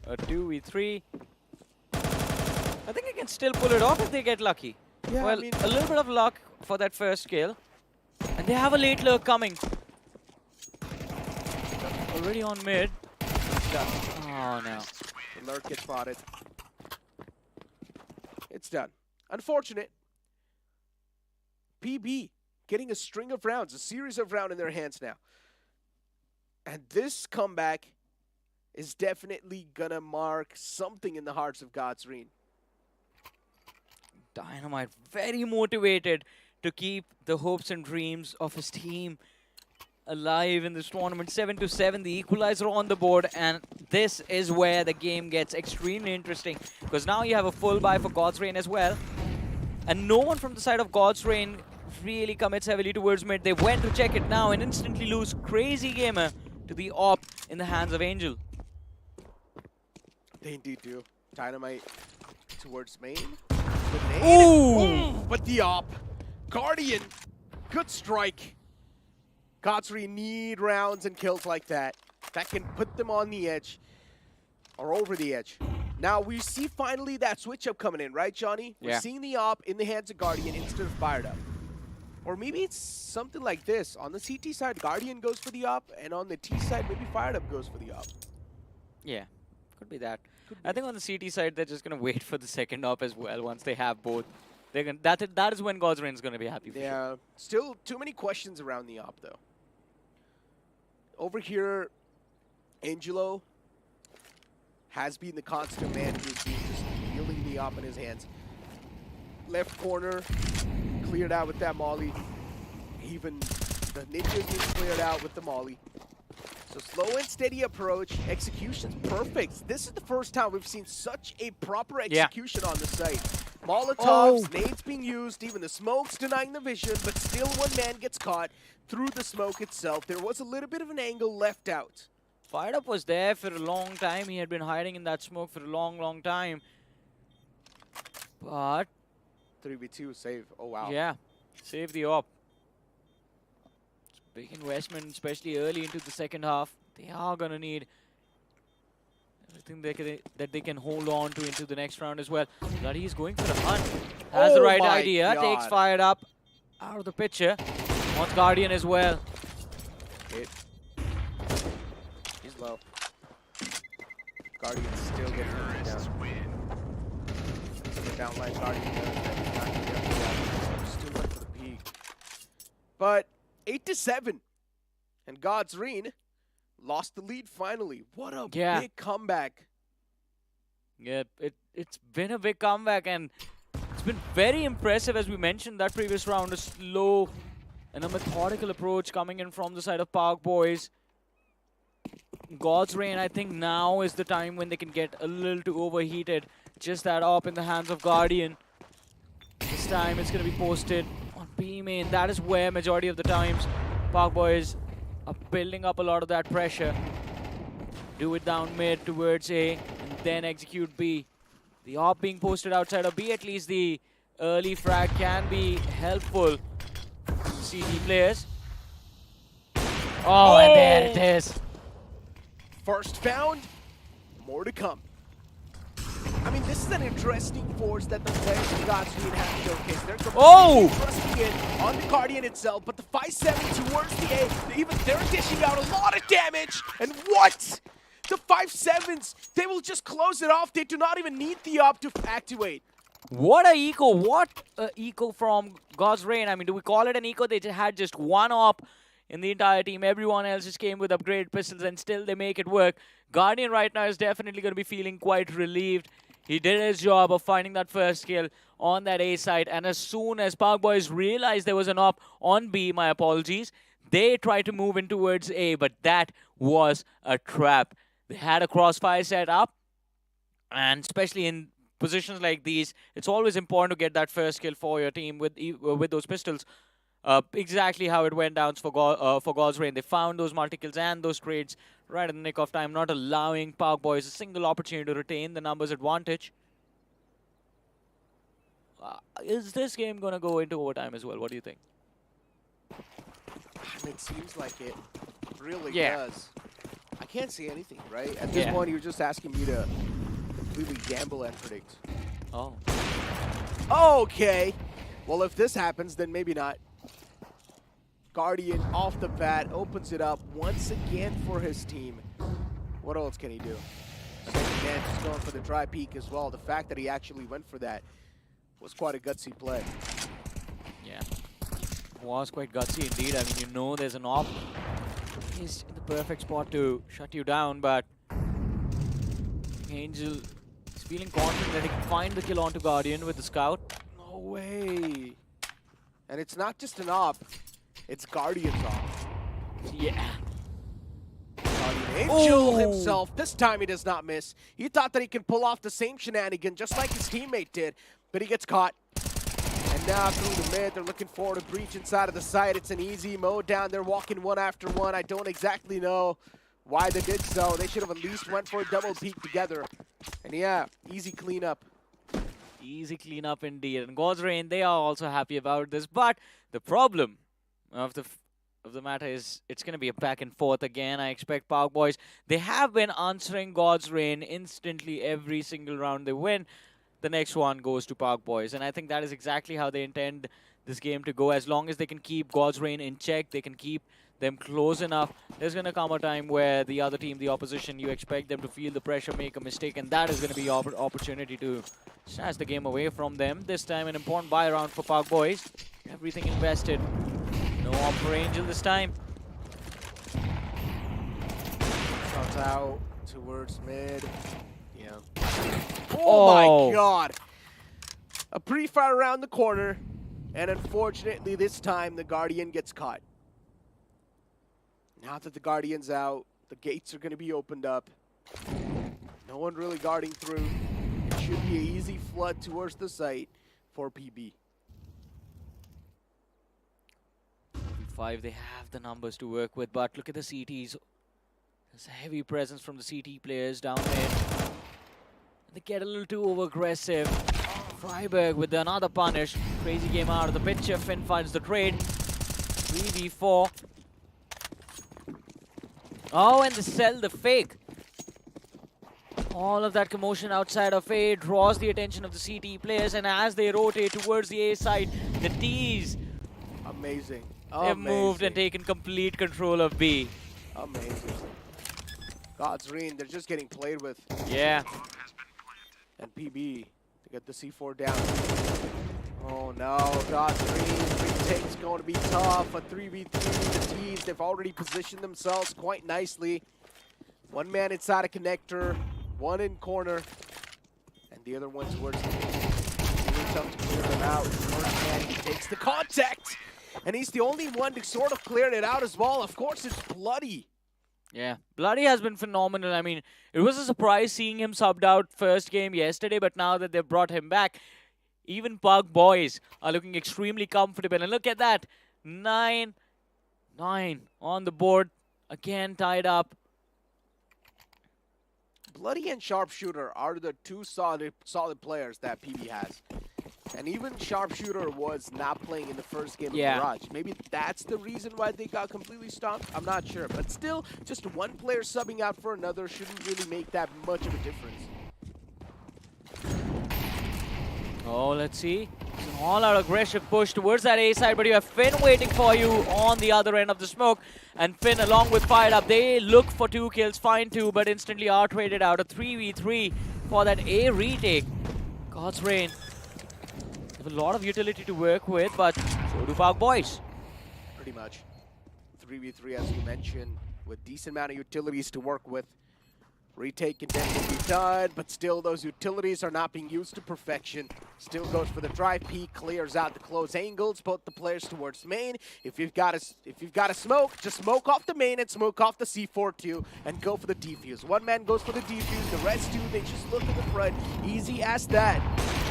a 2v3. I think they can still pull it off if they get lucky. Yeah, Well, I mean, a little bit of luck for that first kill. And they have a late lurk coming. Already on mid. Oh, no. the lurk gets spotted. It's done. Unfortunate. PB getting a string of rounds, a series of rounds in their hands now. And this comeback is definitely gonna mark something in the hearts of God's Reign. Dynamite very motivated to keep the hopes and dreams of his team alive in this tournament. 7-7, the equalizer on the board, and this is where the game gets extremely interesting, because now you have a full buy for God's Reign as well, and no one from the side of God's Reign really commits heavily towards mid. They went to check it now and instantly lose Crazy Gamer to the AWP in the hands of Angel. They indeed do. Dynamite towards main. Ooh! But the op. Guardian. Good strike. God's Reign need rounds and kills like that. That can put them on the edge. Or over the edge. Now we see finally that switch up coming in, right, Johnny? Yeah. We're seeing the op in the hands of Guardian instead of fired up. Or maybe it's something like this. On the CT side, Guardian goes for the op, and on the T side, maybe fired up goes for the op. Yeah, could be that. I think on the CT side, they're just going to wait for the second op as well. Once they have both, they're gonna, that is when God's Reign is going to be happy for sure. Yeah, still too many questions around the op, though. Over here, Angelo has been the constant man who's been just wielding the op in his hands. Left corner, cleared out with that molly. Even the ninja being cleared out with the molly. So slow and steady approach. Execution's perfect. This is the first time we've seen such a proper execution on the site. Molotovs, nades being used, even the smoke's denying the vision, but still one man gets caught through the smoke itself. There was a little bit of an angle left out. Fired Up was there for a long time. He had been hiding in that smoke for a long, long time. But 3v2 save. Oh, wow. yeah, save the op. It's a big investment, especially early into the second half. They are going to need everything that they can hold on to into the next round as well. Bloody is going for the hunt. Has the right my idea. God. Takes Fired Up out of the picture. Wants Guardian as well. Hit. He's low. Guardian's still getting him down. Downline Guardian still went for the peak. But 8-7. And God's Reign lost the lead finally. What a big comeback. Yeah, it's been a big comeback, and it's been very impressive, as we mentioned that previous round. A slow and a methodical approach coming in from the side of Park Boys. God's Reign, I think now is the time when they can get a little too overheated. Just that up in the hands of Guardian. This time it's going to be posted on B main. That is where majority of the times Park Boys are building up a lot of that pressure. Do it down mid towards A, and then execute B. The AWP being posted outside of B, at least the early frag can be helpful to CT players. Oh, and there it is. First found, more to come. I mean, this is an interesting force that the players of Godspeed have showcased. They're completely trusting it on the Guardian itself, but the 5-7 towards the A, they're dishing out a lot of damage. And what? The 5-7s, they will just close it off. They do not even need the op to activate. What a eco! What a eco from God's Reign. I mean, do we call it an eco? They had just one op in the entire team. Everyone else just came with upgraded pistols, and still they make it work. Guardian right now is definitely going to be feeling quite relieved. He did his job of finding that first kill on that A side, and as soon as Boyz realized there was an op on B, my apologies, they tried to move in towards A, but that was a trap. They had a crossfire set up, and especially in positions like these, it's always important to get that first kill for your team with those pistols. Exactly how it went down for God's Reign. They found those multi-kills and those trades right in the nick of time, not allowing Boyz a single opportunity to retain the numbers advantage. Is this game going to go into overtime as well? What do you think? It seems like it really Yeah. does. I can't see anything, right? At this point, you're just asking me to completely gamble and predict. Oh. Okay. Well, if this happens, then maybe not. Guardian off the bat opens it up once again for his team. What else can he do? Second man just going for the dry peek as well. The fact that he actually went for that was quite a gutsy play. Yeah. Was quite gutsy indeed. I mean, you know there's an op. He's in the perfect spot to shut you down, but Angel is feeling confident that he can find the kill onto Guardian with the scout. No way. And it's not just an op, it's Guardian's op. Yeah. Guardian Angel himself, this time he does not miss. He thought that he can pull off the same shenanigan just like his teammate did, but he gets caught. And now through the mid, they're looking for a breach inside of the site. It's an easy mode down. They're walking one after one. I don't exactly know why they did so. They should have at least went for a double peek together. And yeah, easy cleanup. Easy cleanup indeed. And God's Reign, they are also happy about this. But the problem of the matter is it's going to be a back and forth again. I expect Boyz, they have been answering God's Reign instantly every single round they win. The next one goes to Boyz, and I think that is exactly how they intend this game to go. As long as they can keep God's Reign in check, they can keep them close enough. There's going to come a time where the other team, the opposition, you expect them to feel the pressure, make a mistake, and that is going to be your opportunity to snatch the game away from them. This time, an important buy round for Boyz. Everything invested. No op for Angel this time. Shots out towards mid. Yeah. Oh my god! A pre-fire around the corner, and unfortunately this time the Guardian gets caught. Now that the Guardian's out, the gates are going to be opened up. No one really guarding through. It should be an easy flood towards the site for PB. 5, they have the numbers to work with, but look at the CTs. There's a heavy presence from the CT players down there. They get a little too over-aggressive. Freiburg with another punish. Crazy game out of the picture. Finn finds the trade. 3v4. Oh, and the sell, the fake. All of that commotion outside of A draws the attention of the CT players, and as they rotate towards the A side, the Ts, Amazing. they've moved and taken complete control of B. Amazing. God's Reign, they're just getting played with. Yeah. And PB to get the C4 down. Oh no, God's Reign, retake's going to be tough. A 3v3, the T's, they've already positioned themselves quite nicely. One man inside a connector, one in corner, and the other one's towards the really tough to clear them out. First man, he takes the contact, and he's the only one to sort of clear it out as well. Of course, it's Bloody. Yeah, Bloody has been phenomenal. I mean, it was a surprise seeing him subbed out first game yesterday, but now that they've brought him back, even Boyz are looking extremely comfortable. And look at that, 9-9 on the board, again tied up. Bloody and Sharpshooter are the two solid players that PB has. And even Sharpshooter was not playing in the first game of Mirage. Maybe that's the reason why they got completely stomped. I'm not sure. But still, just one player subbing out for another shouldn't really make that much of a difference. Oh, let's see. It's an all-out aggressive push towards that A side, but you have Finn waiting for you on the other end of the smoke. And Finn, along with Fired Up, they look for 2 kills, find 2, but instantly are traded out. A 3v3 for that A retake. God's Reign. They have a lot of utility to work with, but so do Boyz. Pretty much. 3v3, as you mentioned, with decent amount of utilities to work with. Retake can definitely be done, but still those utilities are not being used to perfection. Still goes for the drive peek, clears out the close angles, both the players towards main. If you've got a smoke, just smoke off the main and smoke off the C4 too, and go for the defuse. One man goes for the defuse, the rest two, they just look at the front. Easy as that.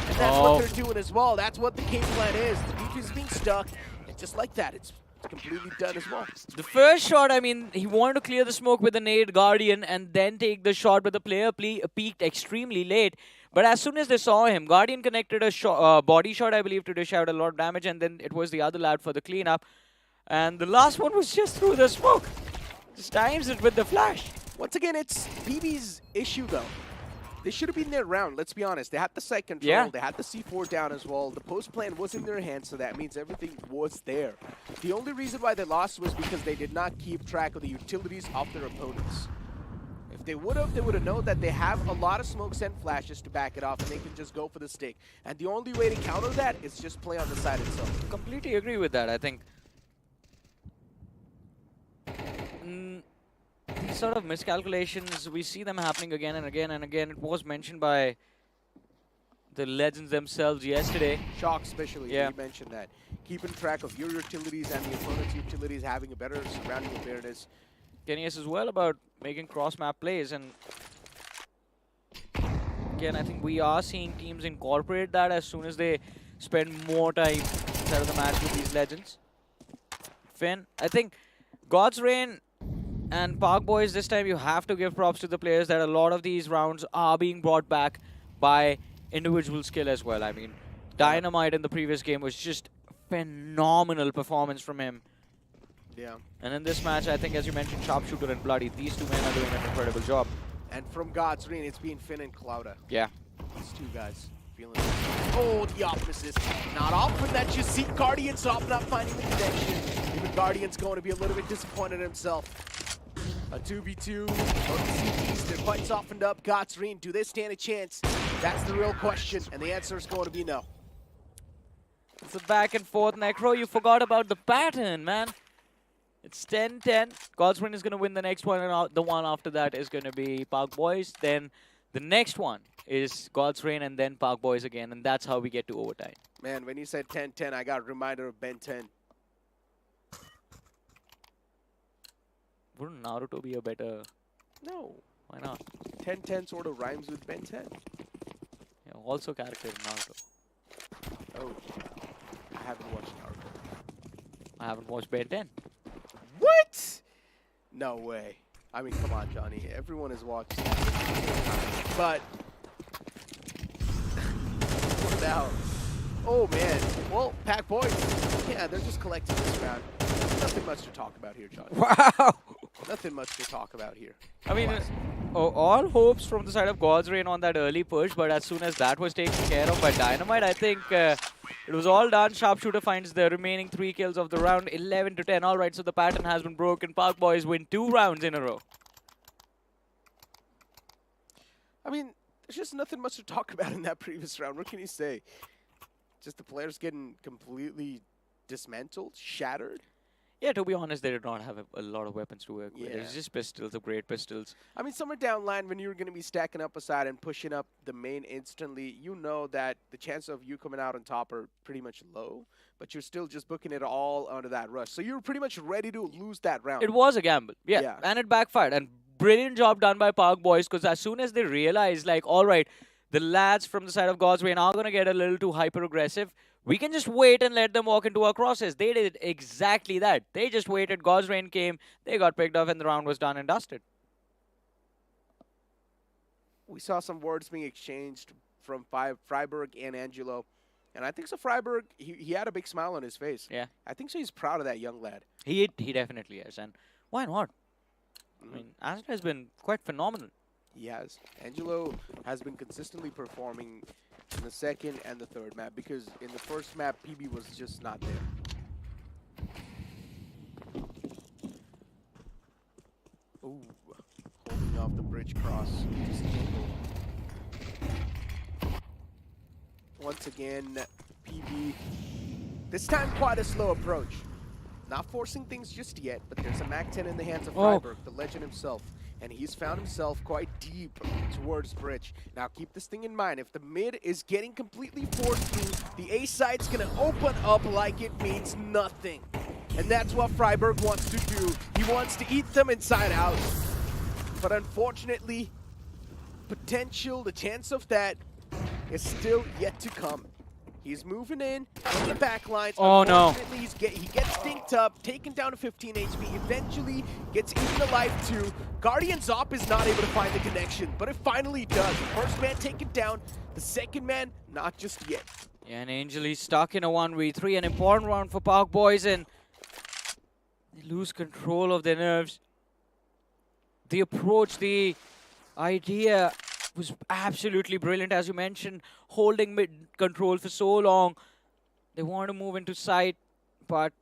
And that's what they're doing as well. That's what the game plan is. The defuse is being stuck, and just like that, it's completely done as well. The first shot, I mean, he wanted to clear the smoke with a nade Guardian and then take the shot, but the player peaked extremely late. But as soon as they saw him, Guardian connected a body shot, I believe, to dish out a lot of damage, and then it was the other lad for the cleanup. And the last one was just through the smoke. Just times it with the flash. Once again, it's PB's issue, though. They should have been there round, let's be honest. They had the site control, they had the C4 down as well. The post plan was in their hands, so that means everything was there. The only reason why they lost was because they did not keep track of the utilities of their opponents. If they would have known that they have a lot of smokes and flashes to back it off, and they can just go for the stick. And the only way to counter that is just play on the side itself. Completely agree with that, I think. These sort of miscalculations, we see them happening again and again and again. It was mentioned by the legends themselves yesterday. Shock especially, you mentioned that. Keeping track of your utilities and the opponent's utilities, having a better surrounding awareness. Kenny's as well about making cross-map plays, and again, I think we are seeing teams incorporate that as soon as they spend more time inside of the match with these legends. Finn, I think God's Reign and Boyz, this time you have to give props to the players that a lot of these rounds are being brought back by individual skill as well. I mean, Dynamite in the previous game was just phenomenal performance from him. Yeah. And in this match, I think, as you mentioned, Sharpshooter and Bloody, these two men are doing an incredible job. And from God's Reign, it's been Finn and Clouda. Yeah. These two guys feeling it. Oh, the opposite. Not often that you see Guardians off not finding the connection. Even Guardian's going to be a little bit disappointed in himself. A 2v2, both the CTs, their fights softened up. God's Reign, do they stand a chance? That's the real question, and the answer is going to be no. It's a back and forth, Necro. You forgot about the pattern, man. It's 10-10. God's Reign is going to win the next one, and the one after that is going to be Boyz. Then the next one is God's Reign, and then Boyz again, and that's how we get to overtime. Man, when you said 10-10, I got a reminder of Ben 10. Wouldn't Naruto be a better... No. Why not? 10-10 sort of rhymes with Ben 10. Yeah, also character in Naruto. Oh. I haven't watched Naruto. I haven't watched Ben 10. What? No way. I mean, come on, Johnny. Everyone has watched but... what now? Oh, man. Well, Boyz. Yeah, they're just collecting this round. Nothing much to talk about here, Johnny. Wow! Nothing much to talk about here. I mean, all hopes from the side of God's Reign on that early push, but as soon as that was taken care of by Dynamite, I think it was all done. Sharpshooter finds the remaining 3 kills of the round, 11-10. All right, so the pattern has been broken. Boyz win 2 rounds in a row. I mean, there's just nothing much to talk about in that previous round. What can you say? Just the players getting completely dismantled, shattered. Yeah, to be honest, they did not have a lot of weapons to work with. Yeah. It's just pistols, the great pistols. I mean, somewhere down line, when you're going to be stacking up a side and pushing up the main instantly, you know that the chance of you coming out on top are pretty much low, but you're still just booking it all under that rush. So you're pretty much ready to lose that round. It was a gamble, yeah. And it backfired. And brilliant job done by Boyz, because as soon as they realized, like, all right, the lads from the side of God's Reign are going to get a little too hyper-aggressive, we can just wait and let them walk into our crosses. They did exactly that. They just waited. God's Reign came. They got picked off, and the round was done and dusted. We saw some words being exchanged from Freiburg and Angelo. And I think so Freiburg, he had a big smile on his face. Yeah. I think so he's proud of that young lad. He definitely is, and why not? I mean, Astra has been quite phenomenal. He has. Angelo has been consistently performing in the second and the third map because in the first map, PB was just not there. Ooh, holding off the bridge cross. Just angle. Once again, PB, this time quite a slow approach. Not forcing things just yet, but there's a MAC-10 in the hands of Freiburg, the legend himself. And he's found himself quite deep towards bridge. Now keep this thing in mind, if the mid is getting completely forced through, the A side's gonna open up like it means nothing. And that's what Freiburg wants to do. He wants to eat them inside out. But unfortunately, the chance of that is still yet to come. He's moving in the back lines. Oh no. Unfortunately, he gets dinked up, taken down to 15 HP, eventually gets eaten alive too. Guardian Zop is not able to find the connection, but it finally does. The first man taken down, the second man, not just yet. Yeah, and Angel, he's stuck in a 1v3, an important round for Park Boys, and they lose control of their nerves. The approach, the idea was absolutely brilliant, as you mentioned, holding mid control for so long. They want to move into sight, but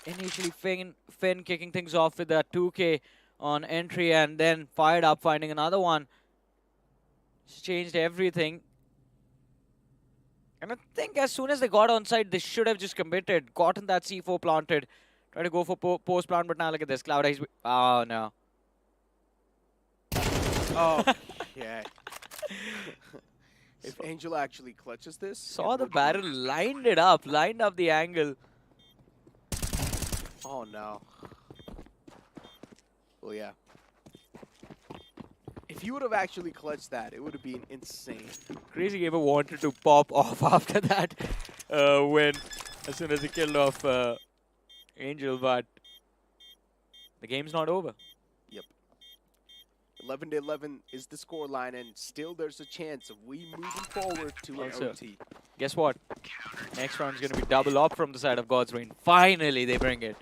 initially Finn kicking things off with that 2K on entry and then fired up, finding another one. It's changed everything. And I think as soon as they got on site, they should have just committed, gotten that C4 planted, try to go for post plant, but now look at this. Cloud Ice. Oh no. Oh, yeah. If Angel actually clutches this. Saw the barrel, lined up the angle. Oh no. Well, yeah. If he would have actually clutched that, it would have been insane. Crazy Gamer wanted to pop off after that win, as soon as he killed off Angel, but the game's not over. 11-11 is the score line, and still there's a chance of we moving forward to an Also, OT. Guess what? Next round is going to be double up from the side of God's Reign. Finally, they bring it.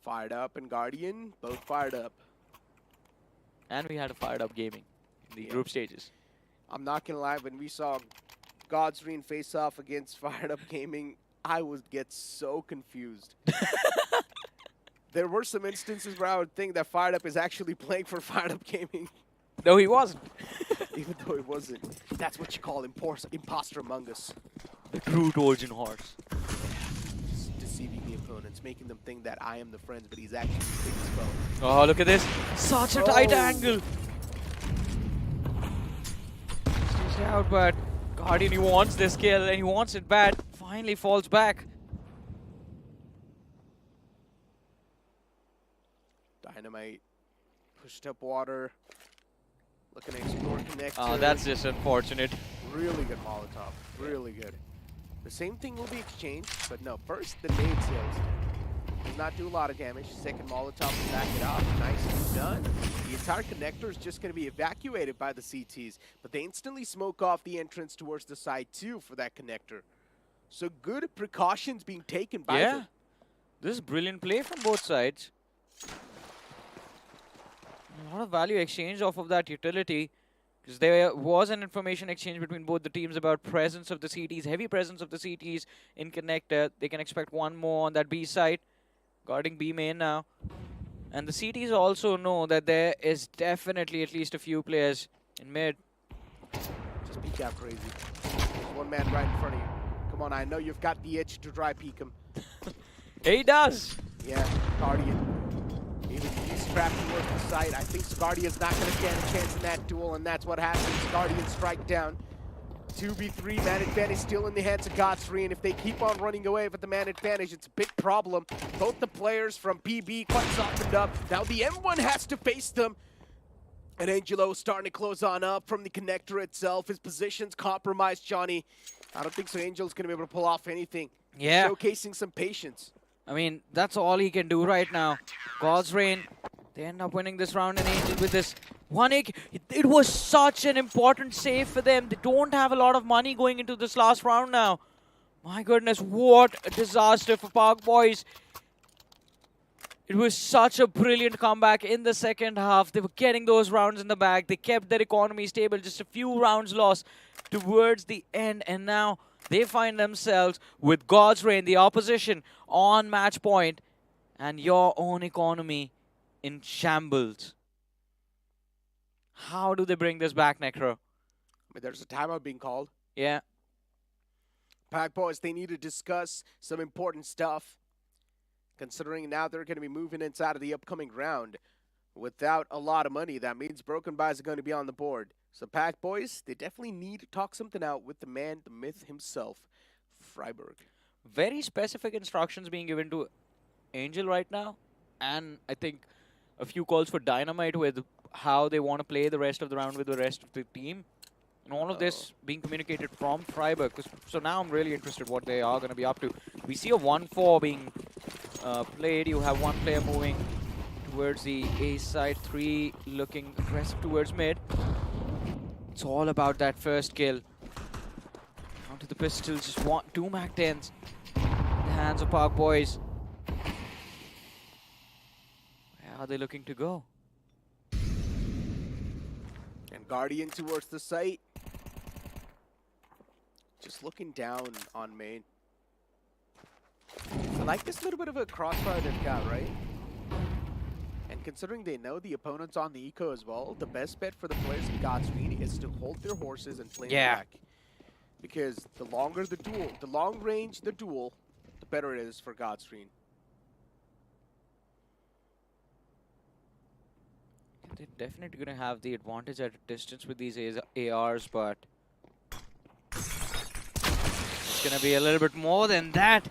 Fired up and Guardian, both fired up. And we had a fired up gaming in the group stages. I'm not gonna lie, when we saw God's Reign face off against Fired Up Gaming, I would get so confused. There were some instances where I would think that Fired Up is actually playing for Fired Up Gaming. No, he wasn't. Even though it wasn't. That's what you call imposter among us. The true Trojan horse. Just deceiving the opponents, making them think that I am the friend, but he's actually the biggest foe. Oh, look at this. Such a tight angle. Stays out, but Guardian, he wants this kill and he wants it bad. Finally falls back. Dynamite pushed up water. Looking to explore connector. Oh, that's just unfortunate. Really good Molotov. Really good. The same thing will be exchanged, but no. First, the nade sales. Does not do a lot of damage. Second Molotov to back it up. Nicely done. The entire connector is just going to be evacuated by the CTs, but they instantly smoke off the entrance towards the side too for that connector. So good precautions being taken by them. This is brilliant play from both sides. A lot of value exchange off of that utility, because there was an information exchange between both the teams about presence of the CTs, heavy presence of the CTs in connector. They can expect one more on that B side, guarding B main now. And the CTs also know that there is definitely at least a few players in mid. Just peek out crazy. There's one man right in front of you. Come on, I know you've got the itch to dry peek him. He does! Yeah, Guardian. Even he's trapped towards the site. I think Guardian's not going to stand a chance in that duel, and that's what happens. Guardian strike down. 2v3, man advantage still in the hands of Godfrey, and if they keep on running away with the man advantage, it's a big problem. Both the players from PB quite softened up. Now the M1 has to face them. And Angelo starting to close on up from the connector itself. His position's compromised, Johnny. I don't think so Angel's going to be able to pull off anything. Yeah. Showcasing some patience. I mean, that's all he can do right now. God's Reign, they end up winning this round, and Angel with this It was such an important save for them. They don't have a lot of money going into this last round now. My goodness, what a disaster for Park Boys. It was such a brilliant comeback in the second half. They were getting those rounds in the bag. They kept their economy stable. Just a few rounds lost towards the end. And now they find themselves with God's Reign, the opposition, on match point. And your own economy in shambles. How do they bring this back, Necro? I mean, there's a timeout being called. Yeah. Pack Boys, they need to discuss some important stuff, considering now they're going to be moving inside of the upcoming round without a lot of money. That means broken buys are going to be on the board. So Pack Boys, they definitely need to talk something out with the man, the myth himself, Freiburg. Very specific instructions being given to Angel right now. And I think a few calls for Dynamite with how they want to play the rest of the round with the rest of the team. And all of this being communicated from Freiburg. So now I'm really interested what they are going to be up to. We see a 1-4 being played. You have one player moving towards the A side, 3 looking aggressive towards mid. It's all about that first kill. Down to the pistols, just 2 Mac 10s. In the hands of Park Boys. Where are they looking to go? And Guardian towards the site. Just looking down on main. I like this little bit of a crossfire they've got, right? And considering they know the opponent's on the eco as well, the best bet for the players in Godspeed is to hold their horses and play back. Because the longer the duel, the long range the duel, the better it is for Godspeed. They're definitely going to have the advantage at a distance with these ARs, but it's going to be a little bit more than that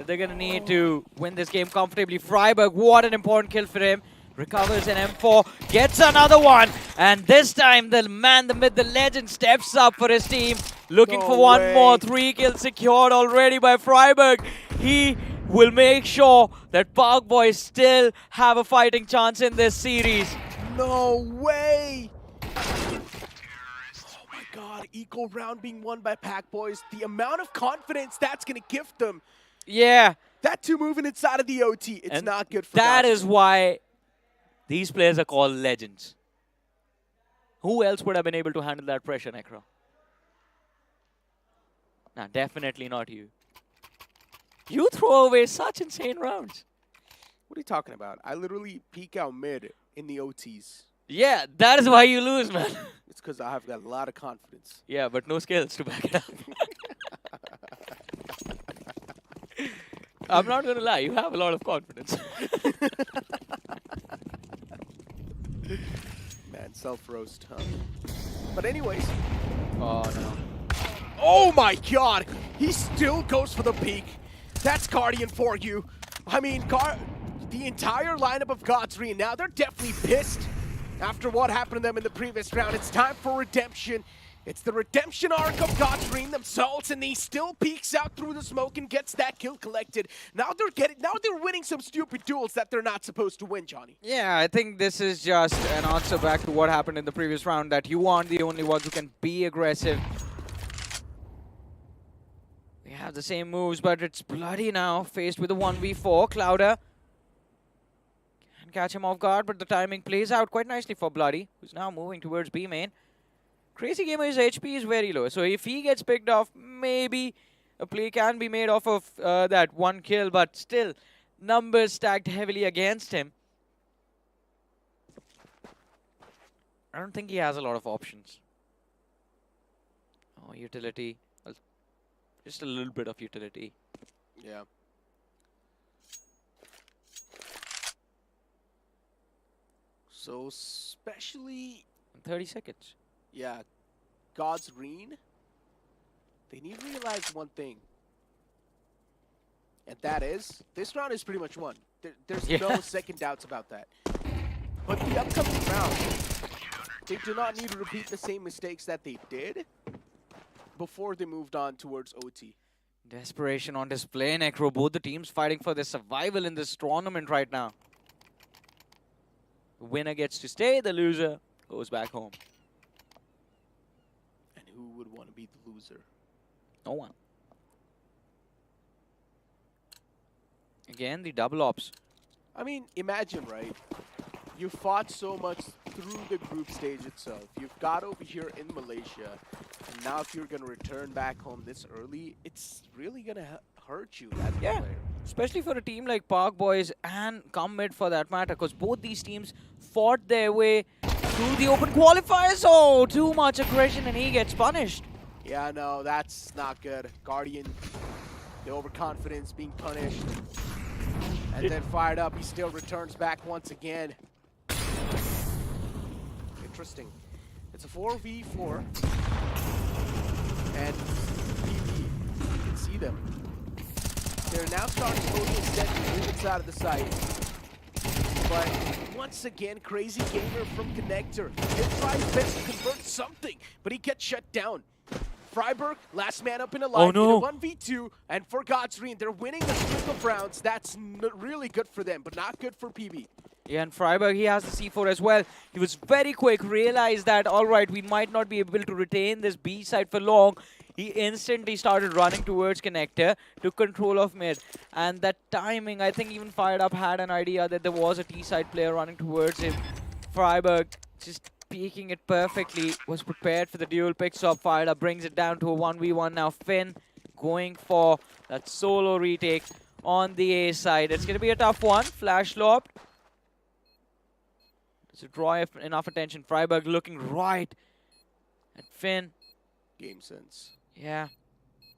they're going to need to win this game comfortably. Freiburg, what an important kill for him. Recovers an M4, gets another one, and this time the man, the myth, the legend steps up for his team. Looking for one more. 3 kills secured already by Freiburg. He will make sure that Park Boys still have a fighting chance in this series. No way! Oh my god, eco round being won by Pack Boys. The amount of confidence that's going to gift them. Yeah. That 2 moving inside of the OT, it's and not good for that Godspeed. is why these players are called legends. Who else would have been able to handle that pressure, Necro? Nah, definitely not you. You throw away such insane rounds. What are you talking about? I literally peek out mid in the OTs. Yeah, that is why you lose, man. It's because I have got a lot of confidence. Yeah, but no skills to back it up. I'm not going to lie, you have a lot of confidence. Man, self-roast, huh? But anyways. Oh, no. Oh my god! He still goes for the peak. That's Guardian for you. I mean, the entire lineup of Godspeed, now they're definitely pissed after what happened to them in the previous round. It's time for redemption. It's the redemption arc of Godspeed themselves, and he still peeks out through the smoke and gets that kill collected. Now they're winning some stupid duels that they're not supposed to win, Johnny. Yeah, I think this is just an answer back to what happened in the previous round, that you aren't the only ones who can be aggressive. They have the same moves, but it's Bloody now, faced with a 1v4. Clouder can catch him off guard, but the timing plays out quite nicely for Bloody, who's now moving towards B main. Crazy Gamer's HP is very low, so if he gets picked off, maybe a play can be made off of that 1 kill, but still, numbers stacked heavily against him. I don't think he has a lot of options. Oh, utility. Just a little bit of utility. Yeah. So, especially... 30 seconds. Yeah, God's Green, they need to realize one thing. And that is, this round is pretty much won. There's no second doubts about that. But the upcoming round, they do not need to repeat the same mistakes that they did before they moved on towards OT. Desperation on display, Necro. Both the teams fighting for their survival in this tournament right now. The winner gets to stay, the loser goes back home. And who would want to be the loser? No one. Again, the double ops. I mean, imagine, right? You fought so much through the group stage itself. You've got over here in Malaysia, and now if you're going to return back home this early, it's really going to hurt you as a player. Especially for a team like Park Boys and Come Mid for that matter, because both these teams fought their way through the open qualifiers. Oh, too much aggression and he gets punished. Yeah, no, that's not good. Guardian, the overconfidence being punished. And then fired up, he still returns back once again. Interesting. It's a 4v4. And PB, you can see them. They're now starting to extend the move inside of the site. But once again, Crazy Gamer from Connector. He tries best to convert something, but he gets shut down. Freiburg, last man up in a line, in a 1v2, and for Godsreen, they're winning the streak of rounds. That's really good for them, but not good for PB. Yeah, and Freiburg, he has the C4 as well. He was very quick, realized that, all right, we might not be able to retain this B side for long. He instantly started running towards Connector, took control of mid. And that timing, I think even Fired Up had an idea that there was a T-side player running towards him. Freiburg just peeking it perfectly, was prepared for the duel, picks up Fired Up, brings it down to a 1v1 now. Finn going for that solo retake on the A side. It's going to be a tough one. Flash lob. To draw enough attention. Freiburg looking right at Finn. Game sense. Yeah.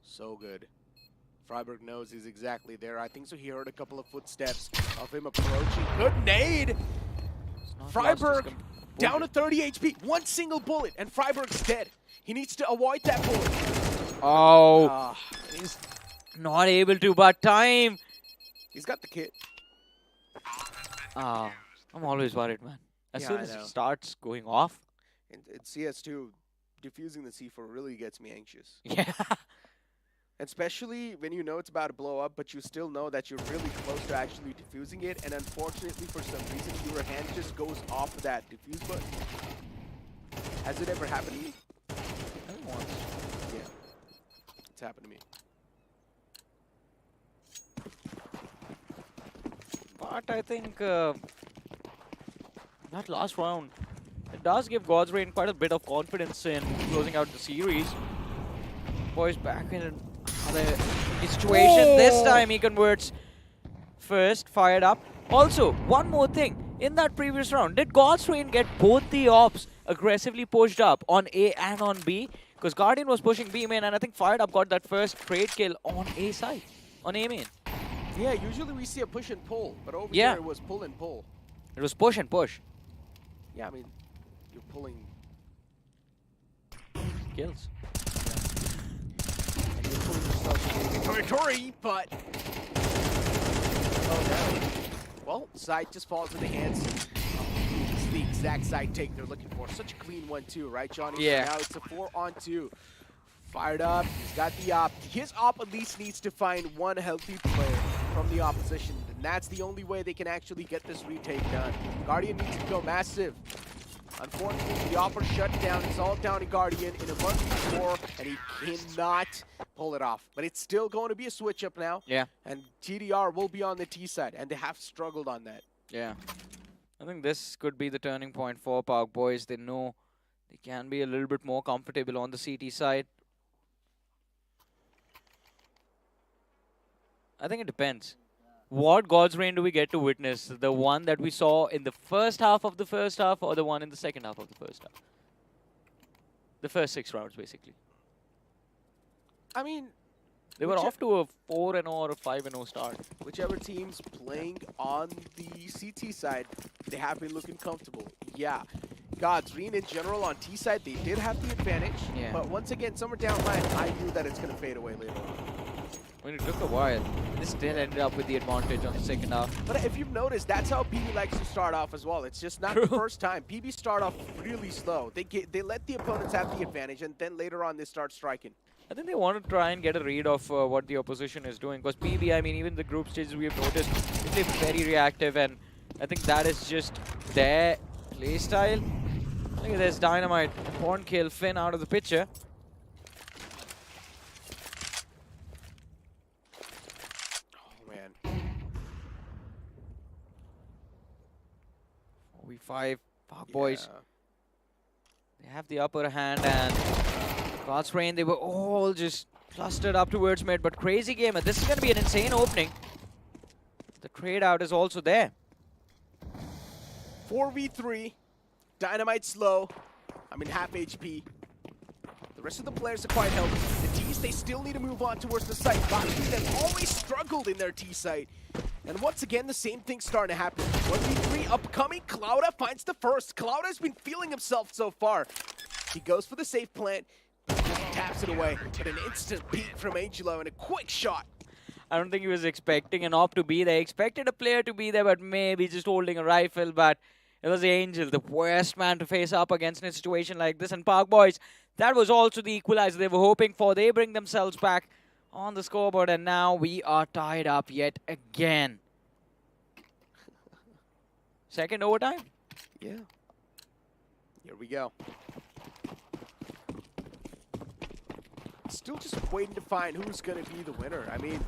So good. Freiburg knows he's exactly there. I think so. He heard a couple of footsteps of him approaching. Good nade! Freiburg down to 30 HP. One single bullet, and Freiburg's dead. He needs to avoid that bullet. Oh. He's not able to, but time. He's got the kit. I'm always worried, man. As soon as it starts going off. In CS2, defusing the C4 really gets me anxious. Yeah. Especially when you know it's about to blow up, but you still know that you're really close to actually defusing it, and unfortunately, for some reason, your hand just goes off of that defuse button. Has it ever happened to you? I think once. Yeah. It's happened to me. But I think that last round, it does give Godsrain quite a bit of confidence in closing out the series. Boys back in another situation. This time he converts first, Fired Up. Also, one more thing. In that previous round, did Godsrain get both the ops aggressively pushed up on A and on B? Because Guardian was pushing B main, and I think Fired Up got that first trade kill on A side, on A main. Yeah, usually we see a push and pull, but over here it was pull and pull. It was push and push. Yeah, I mean, you're pulling kills. And you're pulling yourself into territory, but oh no. Well, side just falls in the hands. It's the exact side take they're looking for. Such a clean one too, right, Johnny? Yeah. So now it's a 4-on-2. Fired Up, he's got the op. His op at least needs to find one healthy player from the opposition, and that's the only way they can actually get this retake done. Guardian needs to go massive. Unfortunately, the offer shut down. It's all down to Guardian in a 1v4, and he cannot pull it off. But it's still going to be a switch up now. Yeah. And TDR will be on the T side, and they have struggled on that. Yeah. I think this could be the turning point for Park Boys. They know they can be a little bit more comfortable on the CT side. I think it depends. What God's Reign do we get to witness? The one that we saw in the first half of the first half, or the one in the second half of the first half? The first 6 rounds, basically. I mean, they were off to a 4-0 or a 5-0 start. Whichever team's playing on the CT side, they have been looking comfortable. Yeah. God's Reign in general on T side, they did have the advantage. Yeah. But once again, somewhere down the line, I knew that it's going to fade away later on. When it took a while, they still ended up with the advantage on the second half. But if you've noticed, that's how PB likes to start off as well. It's just not the first time. PB start off really slow. They let the opponents have the advantage, and then later on they start striking. I think they want to try and get a read of what the opposition is doing. Because PB, I mean, even the group stages we have noticed, they play very reactive, and I think that is just their play style. Look at this Dynamite. Important kill. Finn out of the picture. Oh, man. 4v5. Boyz. They have the upper hand, and God's Reign, they were all just clustered up towards mid. But crazy gamer, this is going to be an insane opening. The trade out is also there. 4v3. Dynamite's low. I mean, half HP. The rest of the players are quite healthy. The T's, they still need to move on towards the site. Boxing, they've always struggled in their T site. And once again, the same thing's starting to happen. 1v3 upcoming. Clouda finds the first. Clouda's been feeling himself so far. He goes for the safe plant. Just taps it away. But an instant peek from Angelo and a quick shot. I don't think he was expecting an op to be there. He expected a player to be there, but maybe just holding a rifle. But it was Angel, the worst man to face up against in a situation like this. And Park Boys, that was also the equalizer they were hoping for. They bring themselves back on the scoreboard, and now we are tied up yet again. Second overtime? Yeah. Here we go. Still just waiting to find who's going to be the winner. I mean,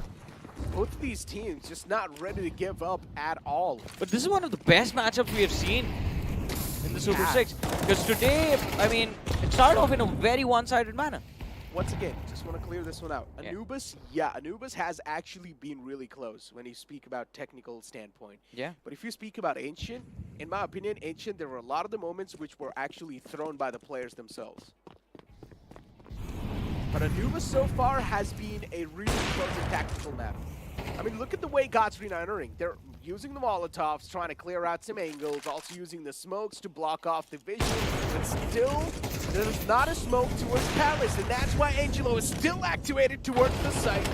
both of these teams just not ready to give up at all. But this is one of the best matchups we have seen in the Super 6. Because today, I mean, it started off in a very one-sided manner. Once again, just want to clear this one out. Yeah. Anubis has actually been really close when you speak about technical standpoint. Yeah. But if you speak about Ancient, in my opinion, Ancient, there were a lot of the moments which were actually thrown by the players themselves. But Anubis so far has been a really close and tactical map. I mean, look at the way Godsreen are entering. They're using the Molotovs, trying to clear out some angles, also using the smokes to block off the vision. But still, there's not a smoke towards Palace, and that's why Angelo is still activated towards the site.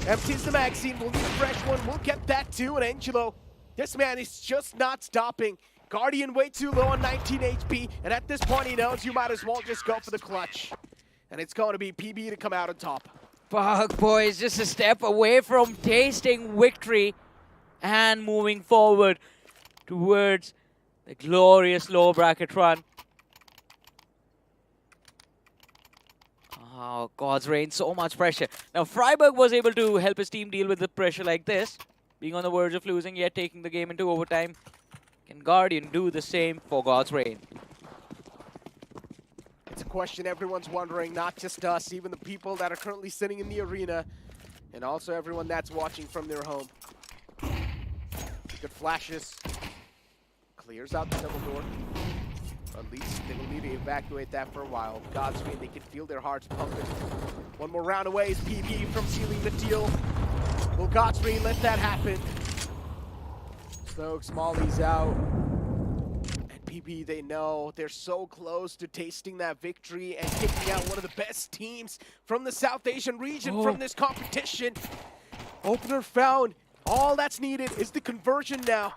Empties the magazine, we'll need a fresh one, we'll get that too, and Angelo, this man is just not stopping. Guardian way too low on 19 HP, and at this point he knows you might as well just go for the clutch. And it's going to be PB to come out on top. Park Boys just a step away from tasting victory and moving forward towards the glorious low bracket run. Oh, God's Reign, so much pressure. Now, Freiburg was able to help his team deal with the pressure like this, being on the verge of losing, yet taking the game into overtime. Can Guardian do the same for God's Reign? It's a question everyone's wondering, not just us, even the people that are currently sitting in the arena, and also everyone that's watching from their home. Good flashes. Clears out the double door. At least they will need to evacuate that for a while. Godspeed, they can feel their hearts pumping. One more round away is PB from sealing the deal. Will Godspeed let that happen? Stokes, Molly's out. PB, they know they're so close to tasting that victory and kicking out one of the best teams from the South Asian region from this competition. Opener found. All that's needed is the conversion now.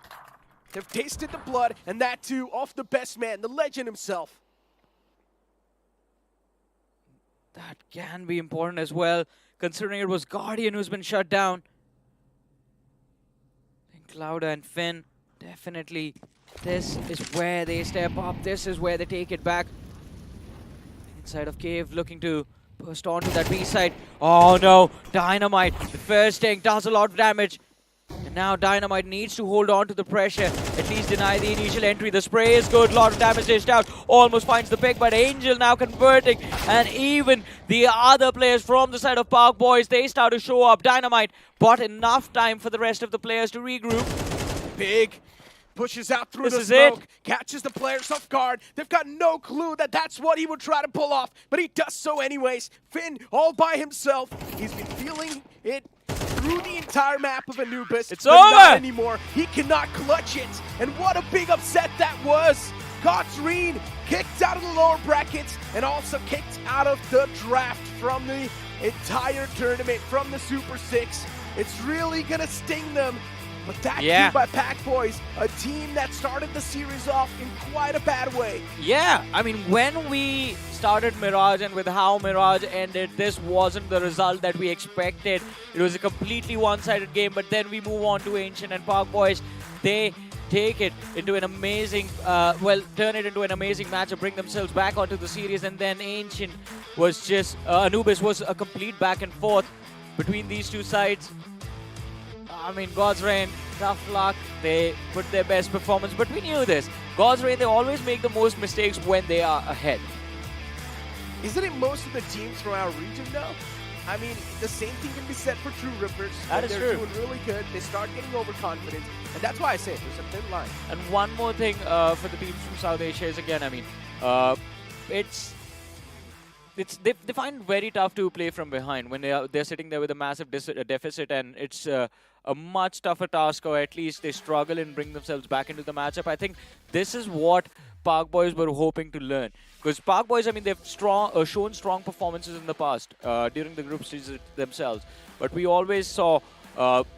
They've tasted the blood, and that too off the best man, the legend himself. That can be important as well, considering it was Guardian who's been shut down. And Clouda and Finn, definitely. This is where they step up. This is where they take it back. Inside of Cave, looking to burst onto that B side. Oh no, Dynamite. The first tank does a lot of damage. And now Dynamite needs to hold on to the pressure. At least deny the initial entry. The spray is good. Lot of damage dished out. Almost finds the pick, but Angel now converting. And even the other players from the side of Park Boys, they start to show up. Dynamite bought enough time for the rest of the players to regroup. Big. Pushes out through the This is smoke, catches the players off guard. They've got no clue that that's what he would try to pull off, but he does so anyways. Finn, all by himself. He's been feeling it through the entire map of Anubis. It's but over! Not anymore. He cannot clutch it. And what a big upset that was. Godsreen kicked out of the lower brackets and also kicked out of the draft from the entire tournament, from the Super 6. It's really going to sting them. But that too by Pack Boys, a team that started the series off in quite a bad way. Yeah, I mean, when we started Mirage and with how Mirage ended, this wasn't the result that we expected. It was a completely one-sided game, but then we move on to Ancient and Park Boys. They take it into an amazing, turn it into an amazing matchup, bring themselves back onto the series, and then Ancient was just, Anubis was a complete back and forth between these two sides. I mean, God's Reign, tough luck. They put their best performance, but we knew this. God's Reign, they always make the most mistakes when they are ahead. Isn't it most of the teams from our region, though? I mean, the same thing can be said for True Rippers. That is they're true. doing really good. They start getting overconfident, and that's why I say there's a thin line. And one more thing for the teams from South Asia is, again, I mean, they find it very tough to play from behind when they're sitting there with a massive deficit, and it's a much tougher task, or at least they struggle and bring themselves back into the matchup. I think this is what Park Boys were hoping to learn, because Park Boys, I mean, they've shown strong performances in the past during the group stages themselves, but we always saw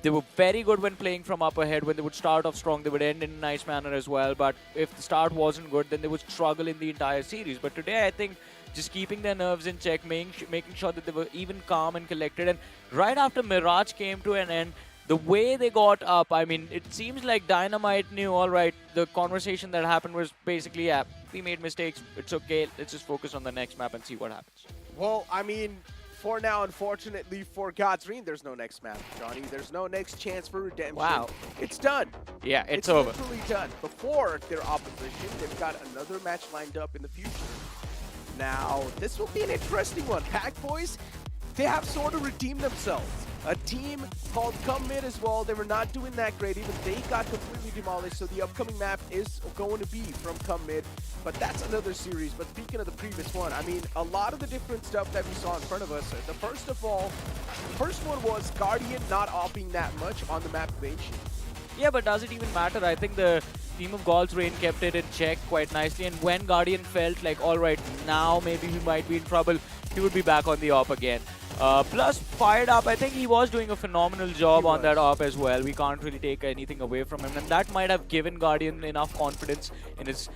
they were very good when playing from up ahead. When they would start off strong, they would end in a nice manner as well, but if the start wasn't good, then they would struggle in the entire series. But today, I think just keeping their nerves in check, making sure that they were even calm and collected, and right after Mirage came to an end, the way they got up, I mean, it seems like Dynamite knew, all right, the conversation that happened was basically, yeah, we made mistakes, it's okay, let's just focus on the next map and see what happens. Well, I mean, for now, unfortunately, for God's Reign, there's no next map, Johnny. There's no next chance for redemption. Wow. It's done. Yeah, it's over. Literally done. Before their opposition, they've got another match lined up in the future. Now, this will be an interesting one. Pack Boys, they have sort of redeemed themselves. A team called Come Mid as well, they were not doing that great. Even they got completely demolished, so the upcoming map is going to be from Come Mid. But that's another series. But speaking of the previous one, I mean, a lot of the different stuff that we saw in front of us. The first one was Guardian not opping that much on the map of Ancient. Yeah, but does it even matter? I think the team of God's Reign kept it in check quite nicely, and when Guardian felt like, all right, now maybe he might be in trouble, he would be back on the op again. Plus, Fired Up, I think he was doing a phenomenal job on that op as well. We can't really take anything away from him, and that might have given Guardian enough confidence in his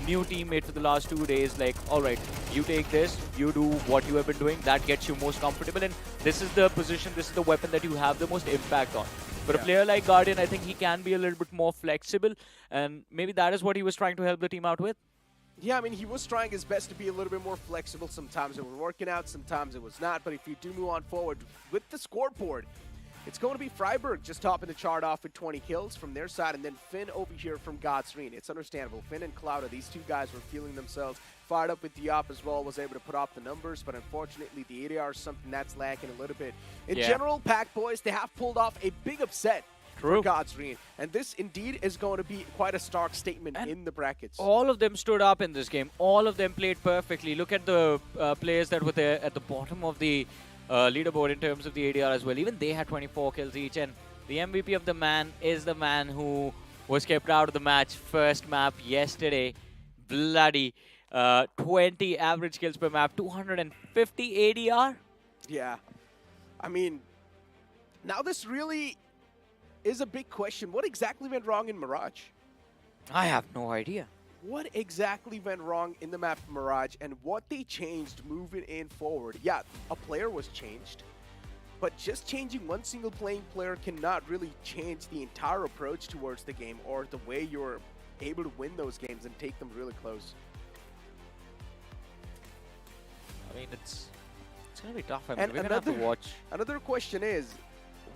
new teammate for the last 2 days. Like, all right, you take this, you do what you have been doing, that gets you most comfortable, and this is the position, this is the weapon that you have the most impact on. But a player like Guardian, I think he can be a little bit more flexible, and maybe that is what he was trying to help the team out with. Yeah, I mean, he was trying his best to be a little bit more flexible. Sometimes it was working out, sometimes it was not. But if you do move on forward with the scoreboard, it's going to be Freiburg just topping the chart off with 20 kills from their side, and then Finn over here from God's Reign. It's understandable. Finn and Clouda, these two guys were feeling themselves. Fired Up with the op as well, was able to put off the numbers, but unfortunately the ADR is something that's lacking a little bit. In general, Pack Boys, they have pulled off a big upset. True. For God's Reign. And this indeed is going to be quite a stark statement in the brackets. All of them stood up in this game. All of them played perfectly. Look at the players that were there at the bottom of the leaderboard in terms of the ADR as well. Even they had 24 kills each. And the MVP of the man is the man who was kept out of the match. First map yesterday. Bloody 20 average kills per map. 250 ADR. Yeah. I mean, now this really is a big question. What exactly went wrong in Mirage? I have no idea. What exactly went wrong in the map Mirage, and what they changed moving in forward? Yeah, a player was changed, but just changing one single playing player cannot really change the entire approach towards the game or the way you're able to win those games and take them really close. I mean, it's going to be tough. I mean, And we're going to have to watch. Another question is,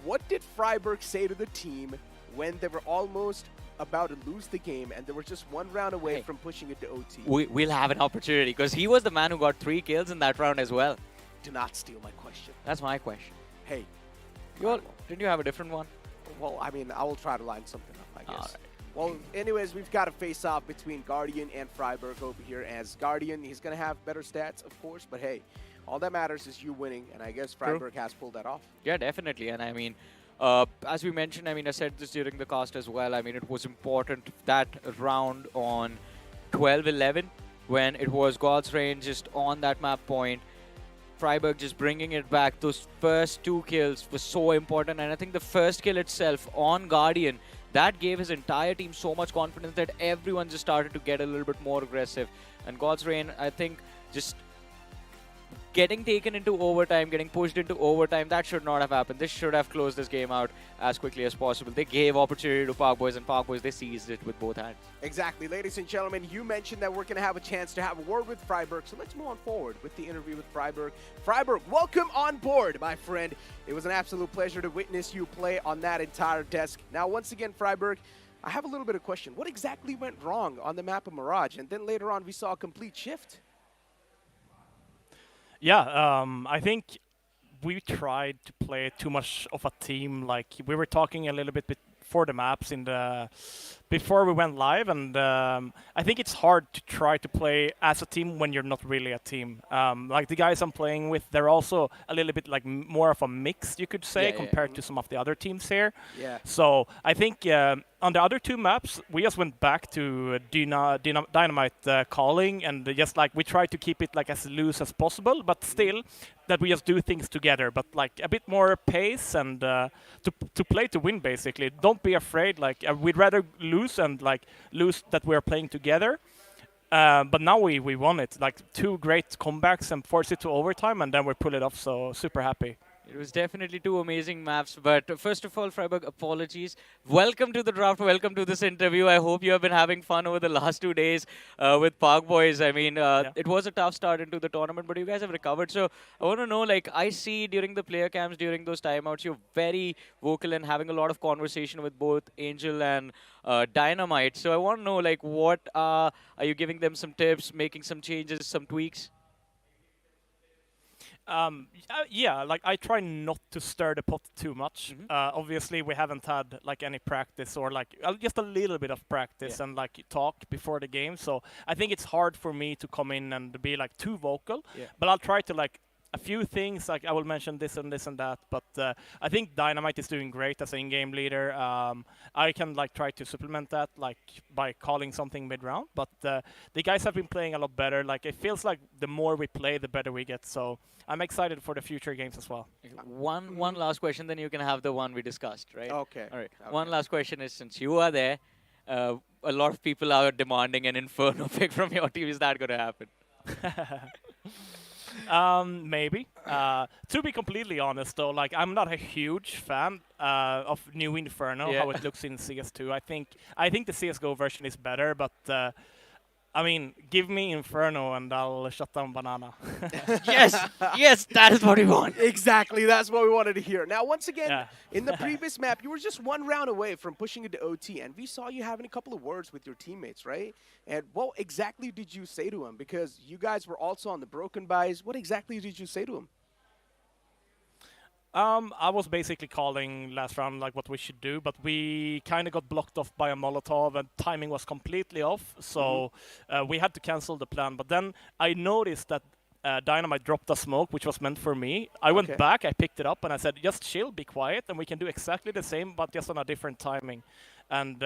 what did Freiburg say to the team when they were almost about to lose the game and they were just one round away from pushing it to OT? We'll have an opportunity, because he was the man who got 3 kills in that round as well. Do not steal my question. That's my question. Hey. Didn't you have a different one? Well, I mean, I will try to line something up, I guess. All right. Well, anyways, we've got a face-off between Guardian and Freiburg over here. As Guardian, he's going to have better stats, of course, but hey, all that matters is you winning, and I guess Freiburg has pulled that off. Yeah, definitely. And I mean, as we mentioned, I mean, I said this during the cast as well. I mean, it was important that round on 12-11 when it was God's Reign just on that map point. Freiburg just bringing it back. Those first 2 kills were so important. And I think the first kill itself on Guardian, that gave his entire team so much confidence that everyone just started to get a little bit more aggressive. And God's Reign, I think, just getting taken into overtime, getting pushed into overtime, that should not have happened. This should have closed this game out. as quickly as possible. They gave opportunity to Park Boys, and Park Boys, they seized it with both hands. Exactly. Ladies and gentlemen, you mentioned that we're going to have a chance to have a word with Freiburg, so let's move on forward with the interview with Freiburg. Freiburg, welcome on board, my friend. It was an absolute pleasure to witness you play on that entire desk. Now, once again, Freiburg, I have a little bit of question. What exactly went wrong on the map of Mirage? And then later on, we saw a complete shift. Yeah, I think we tried to play too much of a team. Like we were talking a little bit before the maps before we went live, and I think it's hard to try to play as a team when you're not really a team. Like the guys I'm playing with, they're also a little bit like more of a mix, you could say, compared to some of the other teams here. Yeah. So I think on the other two maps, we just went back to Dynamite calling, and just like we tried to keep it like as loose as possible, but still that we just do things together, but like a bit more pace and to play to win basically. Don't be afraid. Like we'd rather lose and like lose that we're playing together. But now we won it. Like 2 great comebacks and force it to overtime, and then we pull it off. So super happy. It was definitely 2 amazing maps, but first of all, Freiburg, apologies. Welcome to the draft, welcome to this interview. I hope you have been having fun over the last 2 days with Park Boys. I mean, it was a tough start into the tournament, but you guys have recovered. So I want to know, like, I see during the player camps, during those timeouts, you're very vocal and having a lot of conversation with both Angel and Dynamite. So I want to know, like, what are you giving them some tips, making some changes, some tweaks? Yeah, like I try not to stir the pot too much. Obviously, we haven't had like any practice or like just a little bit of practice and like talk before the game. So I think it's hard for me to come in and be like too vocal. But I'll try to like a few things, like I will mention this and this and that. But I think Dynamite is doing great as an in-game leader. I can like try to supplement that like by calling something mid-round. But the guys have been playing a lot better. Like it feels like the more we play, the better we get. So I'm excited for the future games as well. One last question, then you can have the one we discussed, right? Okay. All right. One last question is, since you are there, a lot of people are demanding an Inferno pick from your team. Is that going to happen? Maybe. To be completely honest, though, like I'm not a huge fan of New Inferno, how it looks in CS2. I think the CS:GO version is better, but I mean, give me Inferno and I'll shut down Banana. Yes, that is what we want. Exactly, that's what we wanted to hear. Now, once again, in the previous map, you were just 1 round away from pushing into OT, and we saw you having a couple of words with your teammates, right? And what exactly did you say to them? Because you guys were also on the broken buys. What exactly did you say to them? I was basically calling last round like what we should do, but we kind of got blocked off by a Molotov and timing was completely off, so we had to cancel the plan. But then I noticed that Dynamite dropped a smoke, which was meant for me. I went back, I picked it up, and I said, just chill, be quiet, and we can do exactly the same, but just on a different timing. And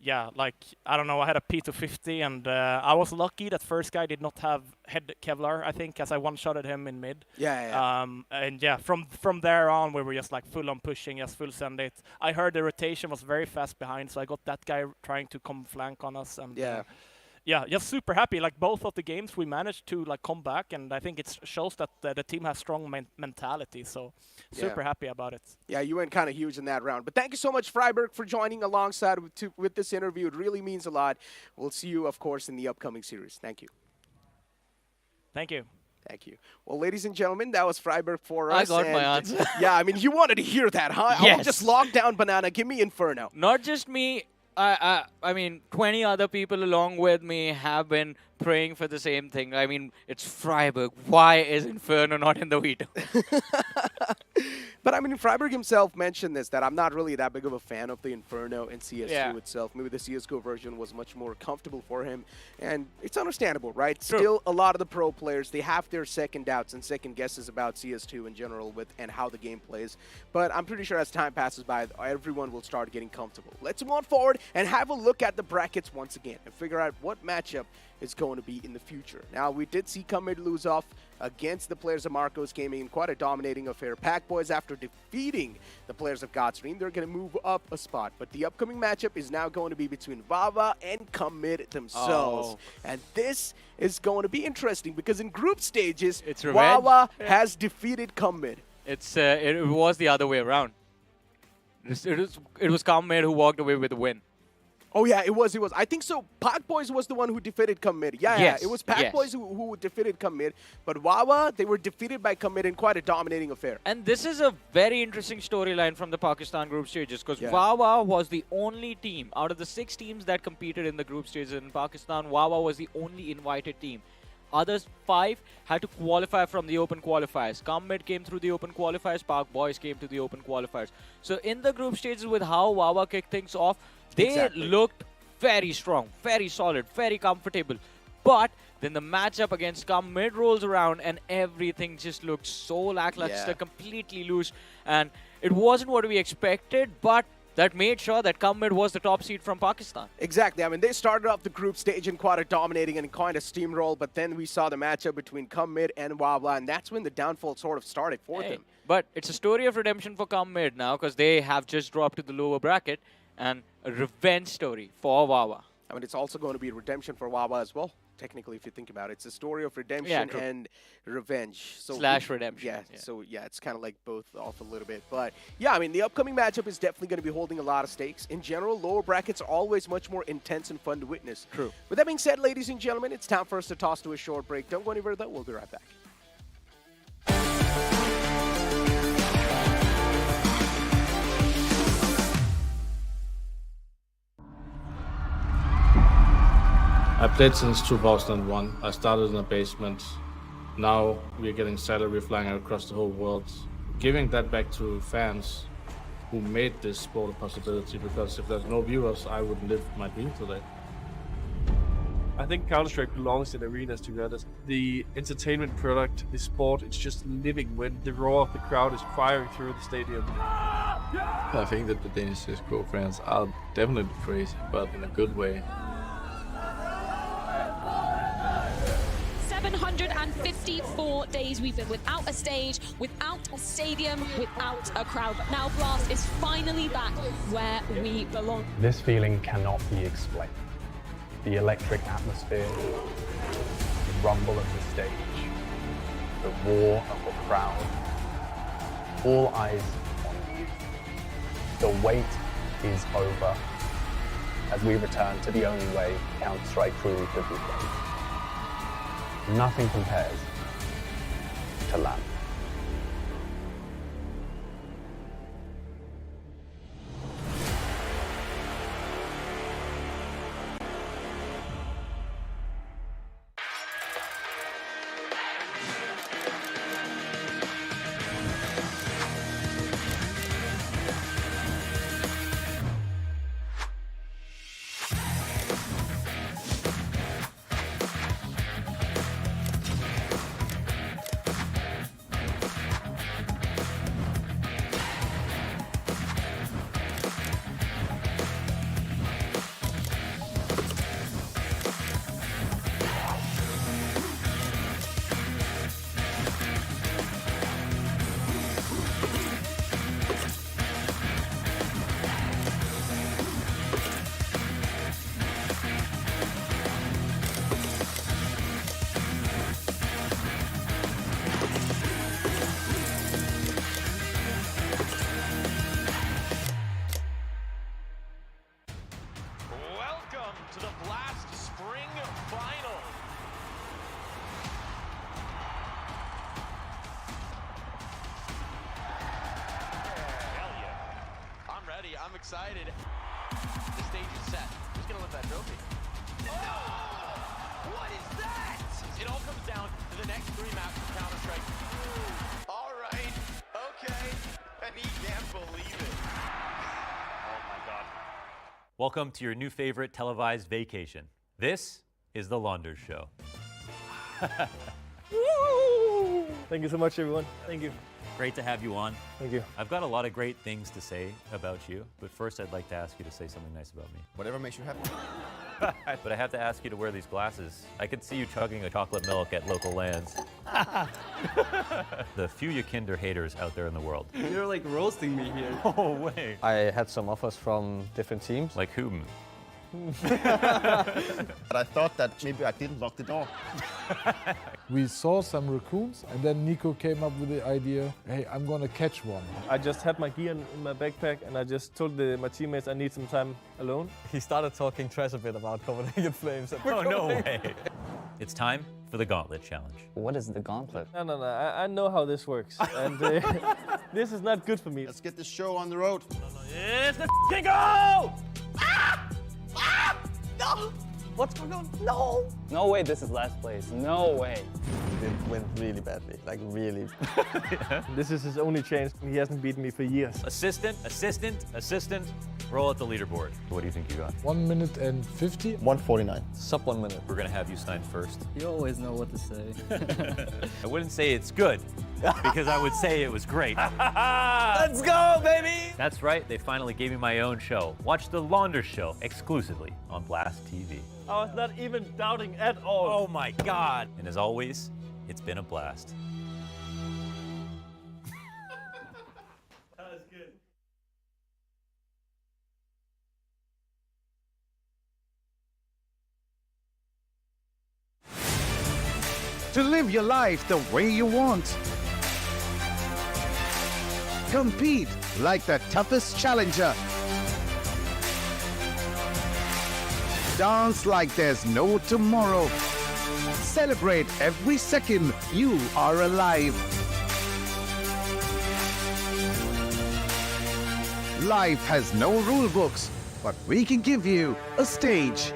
yeah, like, I don't know, I had a P250, and I was lucky that first guy did not have head Kevlar, I think, as I one-shotted him in mid. And yeah, from there on, we were just like full on pushing, just full send it. I heard the rotation was very fast behind, so I got that guy trying to come flank on us. And yeah, just super happy. Like both of the games, we managed to like come back, and I think it shows that the team has strong mentality. So super happy about it. Yeah, you went kind of huge in that round. But thank you so much, Freiburg, for joining alongside with this interview. It really means a lot. We'll see you, of course, in the upcoming series. Thank you. Thank you. Thank you. Well, ladies and gentlemen, that was Freiburg for us. I got my answer. Yeah, I mean, you wanted to hear that, huh? Yes. I will just lock down Banana. Give me Inferno. Not just me. I mean, 20 other people along with me have been praying for the same thing. I mean, it's Freiburg. Why is Inferno not in the veto? But I mean, Freiburg himself mentioned this, that I'm not really that big of a fan of the Inferno in CS2 itself. Maybe the CSGO version was much more comfortable for him. And it's understandable, right? True. Still, a lot of the pro players, they have their second doubts and second guesses about CS2 in general and how the game plays. But I'm pretty sure as time passes by, everyone will start getting comfortable. Let's move on forward and have a look at the brackets once again and figure out what matchup is going to be in the future. Now, we did see Commit lose off against the players of Marcos Gaming in quite a dominating affair. Pack Boys, after defeating the players of Godstream, they're going to move up a spot. But the upcoming matchup is now going to be between Vava and Commit themselves. And this is going to be interesting because in group stages, Vava has defeated Commit. It was the other way around. It was Kammid who walked away with the win. Oh yeah, it was. I think so. Pac Boys was the one who defeated Commit. Yeah, Yes, it was Pac yes. Boys who defeated Commit. But Wawa, they were defeated by Commit in quite a dominating affair. And this is a very interesting storyline from the Pakistan group stages because Yeah. Wawa was the only team out of the 6 teams that competed in the group stages in Pakistan. Wawa was the only invited team. Others 5 had to qualify from the open qualifiers. Commit came through the open qualifiers. Park Boys came to the open qualifiers. So in the group stages, with how Wawa kicked things off, they Exactly. looked very strong, very solid, very comfortable. But then the matchup against Commit rolls around and everything just looked so lackluster, Yeah. completely loose. And it wasn't what we expected, but that made sure that Commit was the top seed from Pakistan. Exactly. I mean, they started off the group stage in quite a dominating and kind of steamroll, but then we saw the matchup between Commit and Wawa, and that's when the downfall sort of started for Hey, them. but it's a story of redemption for Commit now because they have just dropped to the lower bracket, and a revenge story for Wawa. I mean, it's also going to be redemption for Wawa as well. Technically, if you think about it, it's a story of redemption true. and revenge. So Slash redemption. Yeah, so yeah, it's kind of like both off a little bit. But yeah, I mean, the upcoming matchup is definitely going to be holding a lot of stakes. In general, lower brackets are always much more intense and fun to witness. True. With that being said, ladies and gentlemen, it's time for us to toss to a short break. Don't go anywhere, though. We'll be right back. I played since 2001. I started in a basement. Now we're getting salary flying across the whole world. Giving that back to fans who made this sport a possibility, because if there's no viewers, I wouldn't live my dream today. I think Counter-Strike belongs in arenas, to be honest. The entertainment product, the sport, it's just living when the roar of the crowd is firing through the stadium. I think that the Danish CSGO fans are definitely crazy, but in a good way. 754 days we've been without a stage, without a stadium, without a crowd. But now Blast is finally back where we belong. This feeling cannot be explained. The electric atmosphere, the rumble of the stage, the roar of the crowd, all eyes on you. The wait is over as we return to the only way Counter-Strike truly could be played. Nothing compares to LAN. Welcome to the Blast Spring Final. Hell yeah. I'm ready. I'm excited. The stage is set. Who's going to lift that trophy? Oh! What is that? It all comes down to the next 3 maps of Counter-Strike. All right. Okay. And he can't believe it. Oh my god. Welcome to your new favorite televised vacation. This is the Launders Show. Thank you so much, everyone. Thank you. Great to have you on. Thank you. I've got a lot of great things to say about you, but first I'd like to ask you to say something nice about me. Whatever makes you happy. But I have to ask you to wear these glasses. I could see you chugging a chocolate milk at local lands. The few Yakinder haters out there in the world. You're like roasting me here. No way. I had some offers from different teams. Like whom? But I thought that maybe I didn't lock the door. We saw some raccoons, and then Nico came up with the idea, hey, I'm gonna catch one. I just had my gear in my backpack, and I just told my teammates I need some time alone. He started talking trash a bit about Copenhagen Flames. Oh, no way. It's time for the Gauntlet Challenge. What is the gauntlet? No. I know how this works, and this is not good for me. Let's get the show on the road. It's the f***ing go! Ah! Ah! No! What's going on? No! No way this is last place. No way. It went really badly, like really. This is his only chance. He hasn't beaten me for years. Assistant. Roll at the leaderboard. What do you think you got? 1 minute and 50. 149. Sub 1 minute. We're gonna have you sign first. You always know what to say. I wouldn't say it's good, because I would say it was great. Let's go, baby! That's right, they finally gave me my own show. Watch the Launder Show exclusively on Blast TV. I was not even doubting at all. Oh my God! And as always, it's been a blast. That was good. To live your life the way you want. Compete like the toughest challenger. Dance like there's no tomorrow. Celebrate every second you are alive. Life has no rule books, but we can give you a stage.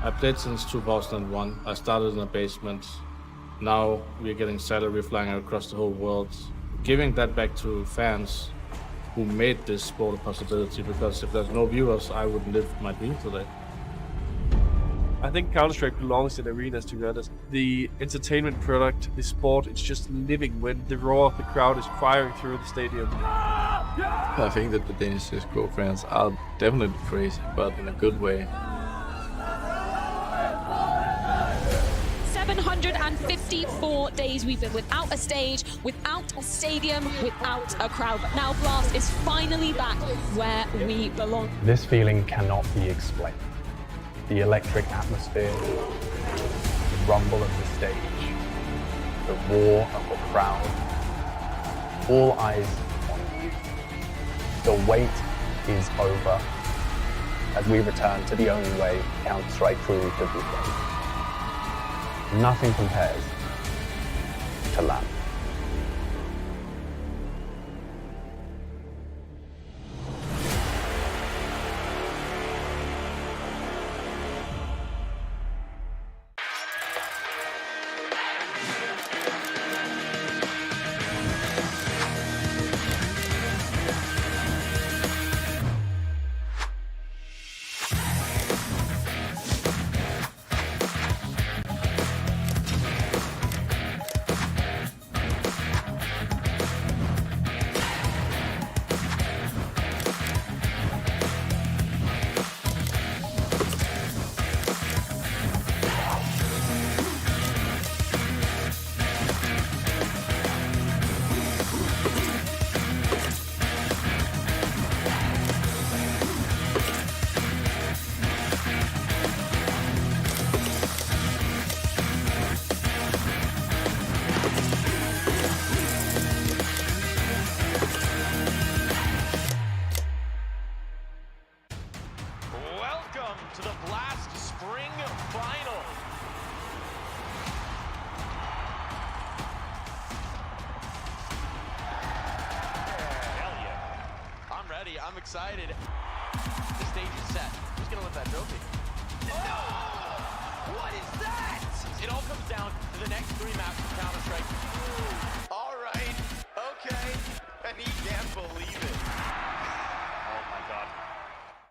I played since 2001. I started in a basement. Now we're getting salary flying across the whole world. Giving that back to fans who made this sport a possibility, because if there's no viewers, I wouldn't live my dream today. I think Counter-Strike belongs in arenas, to be honest. The entertainment product, the sport, it's just living when the roar of the crowd is firing through the stadium. I think that the Danish CSGO fans are definitely crazy, but in a good way. 754 days we've been without a stage, without a stadium, without a crowd. But now Blast is finally back where we belong. This feeling cannot be explained. The electric atmosphere, the rumble of the stage, the roar of the crowd, all eyes on you. The wait is over as we return to the only way Counter-Strike truly could be played. Nothing compares to LAN. Welcome to the Blast Spring Final. Hell yeah. I'm ready. I'm excited. The stage is set. Who's going to lift that trophy? No! What is that? It all comes down to the next 3 maps of Counter-Strike. All right. Okay. And he can't believe it. Oh my god.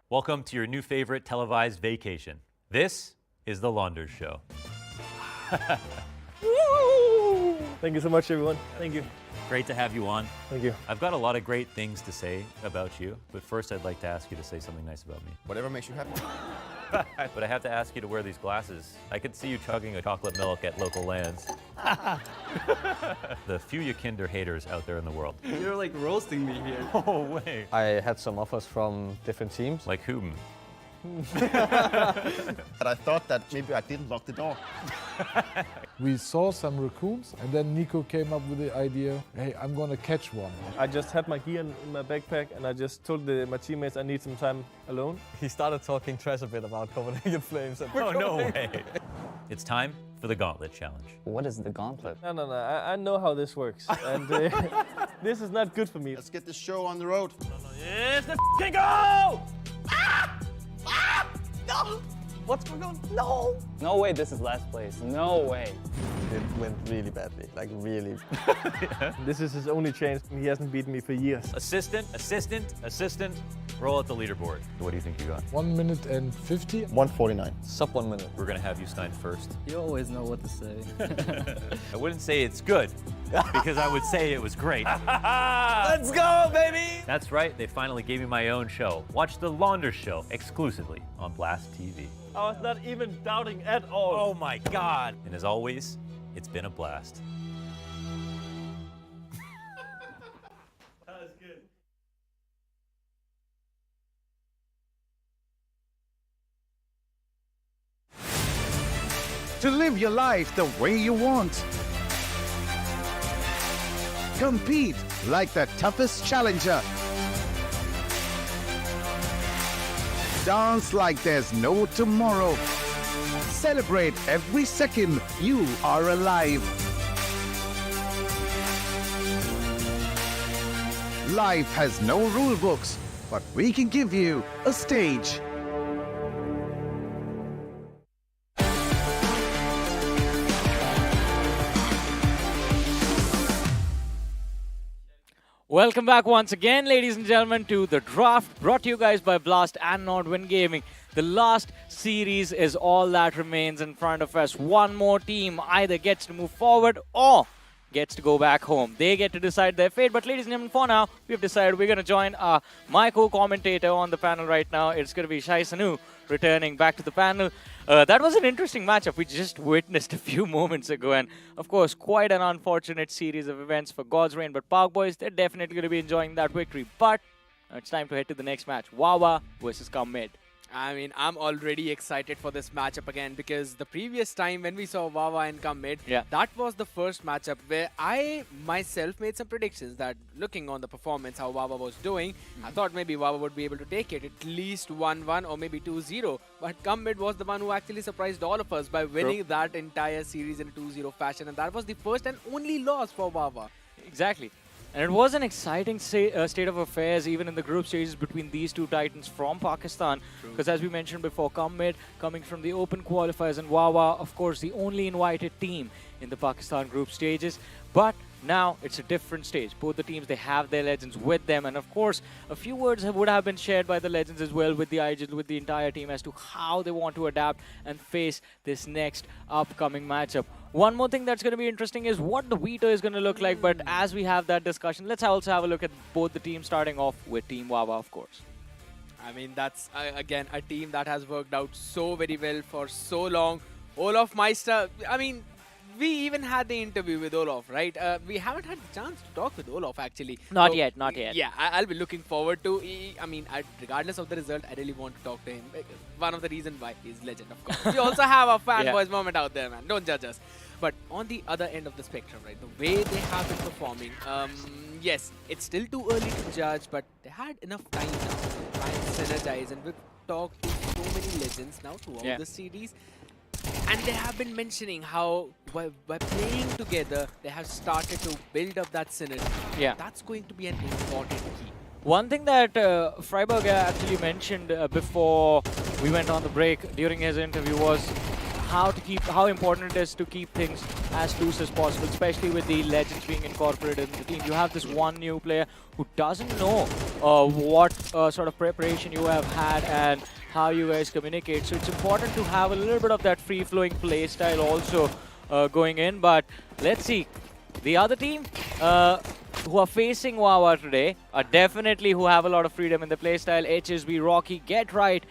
Welcome to your new favorite televised vacation. This is the Launders Show. Thank you so much, everyone. Thank you. Great to have you on. Thank you. I've got a lot of great things to say about you, but first I'd like to ask you to say something nice about me. Whatever makes you happy. But I have to ask you to wear these glasses. I could see you chugging a chocolate milk at local lands. The few Kinder haters out there in the world. You're like roasting me here. Oh, way. I had some offers from different teams. Like whom? But I thought that maybe I didn't lock the door. We saw some raccoons, and then Nico came up with the idea, hey, I'm gonna catch one. I just had my gear in my backpack and I just told my teammates I need some time alone. He started talking trash a bit about Copenhagen Flames. Oh, no way. It's time for the Gauntlet Challenge. What is the gauntlet? No. I know how this works. And this is not good for me. Let's get the show on the road. It's the f***ing go! No! What's going on? No! No way this is last place. No way. It went really badly, like really. This is his only chance. He hasn't beaten me for years. Assistant. Roll out the leaderboard. What do you think you got? 1 minute and 50. 149. Sub 1 minute. We're gonna have you Stein first. You always know what to say. I wouldn't say it's good, because I would say it was great. Let's go, baby! That's right, they finally gave me my own show. Watch the Launders Show exclusively on Blast TV. I was not even doubting at all. Oh my god! And as always, it's been a blast. That was good. To live your life the way you want. Compete like the toughest challenger. Dance like there's no tomorrow. Celebrate every second you are alive. Life has no rule books, but we can give you a stage. Welcome back once again, ladies and gentlemen, to the draft brought to you guys by Blast and Nordwind Gaming. The last series is all that remains in front of us. One more team either gets to move forward or gets to go back home. They get to decide their fate. But ladies and gentlemen, for now, we've decided we're going to join my co-commentator on the panel right now. It's going to be CS2 returning back to the panel. That was an interesting matchup we just witnessed a few moments ago. And, of course, quite an unfortunate series of events for God's Reign. But Park Boys, they're definitely going to be enjoying that victory. But it's time to head to the next match. Wawa versus Come Mid. I mean, I'm already excited for this matchup again because the previous time when we saw Wawa and Come Mid, that was the first matchup where I myself made some predictions that looking on the performance, how Wawa was doing, I thought maybe Wawa would be able to take it at least 1-1 or maybe 2-0. But Come Mid was the one who actually surprised all of us by winning that entire series in a 2-0 fashion. And that was the first and only loss for Wawa. Exactly. And it was an exciting state of affairs even in the group stages between these two titans from Pakistan. Because as we mentioned before, Come Mid coming from the open qualifiers and Wawa, of course, the only invited team in the Pakistan group stages. But now it's a different stage. Both the teams, they have their legends with them. And of course, a few words would have been shared by the legends as well with the IGL, with the entire team as to how they want to adapt and face this next upcoming matchup. One more thing that's going to be interesting is what the veto is going to look like. But as we have that discussion, let's also have a look at both the teams, starting off with Team Wawa, of course. I mean, that's, again, a team that has worked out so very well for so long. Olaf Meister, I mean, we even had the interview with Olaf, right? We haven't had the chance to talk with Olaf, actually. Not yet. Yeah, I'll be looking forward to. I mean, regardless of the result, I really want to talk to him. One of the reasons why he's legend, of course. We also have a fanboys moment out there, man. Don't judge us. But on the other end of the spectrum, right, the way they have been performing, yes, it's still too early to judge, but they had enough time now to try and synergize. And we've talked to so many legends now throughout the series. And they have been mentioning how by playing together, they have started to build up that synergy. Yeah. That's going to be an important key. One thing that Freiberg actually mentioned before we went on the break during his interview was how important it is to keep things as loose as possible, especially with the legends being incorporated in the team. You have this one new player who doesn't know what sort of preparation you have had and how you guys communicate. So it's important to have a little bit of that free-flowing play style also going in. But let's see. The other team who are facing Wawa today are definitely who have a lot of freedom in the play style. HSB, Rocky, Get Right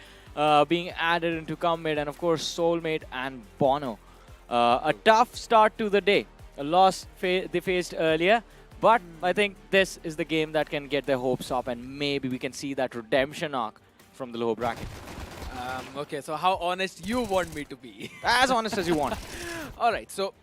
being added into Come Mid, and of course Soulmate and Bono. A tough start to the day. A loss they faced earlier. But I think this is the game that can get their hopes up, and maybe we can see that redemption arc from the lower bracket. Okay, so how honest you want me to be? As honest as you want. Alright, so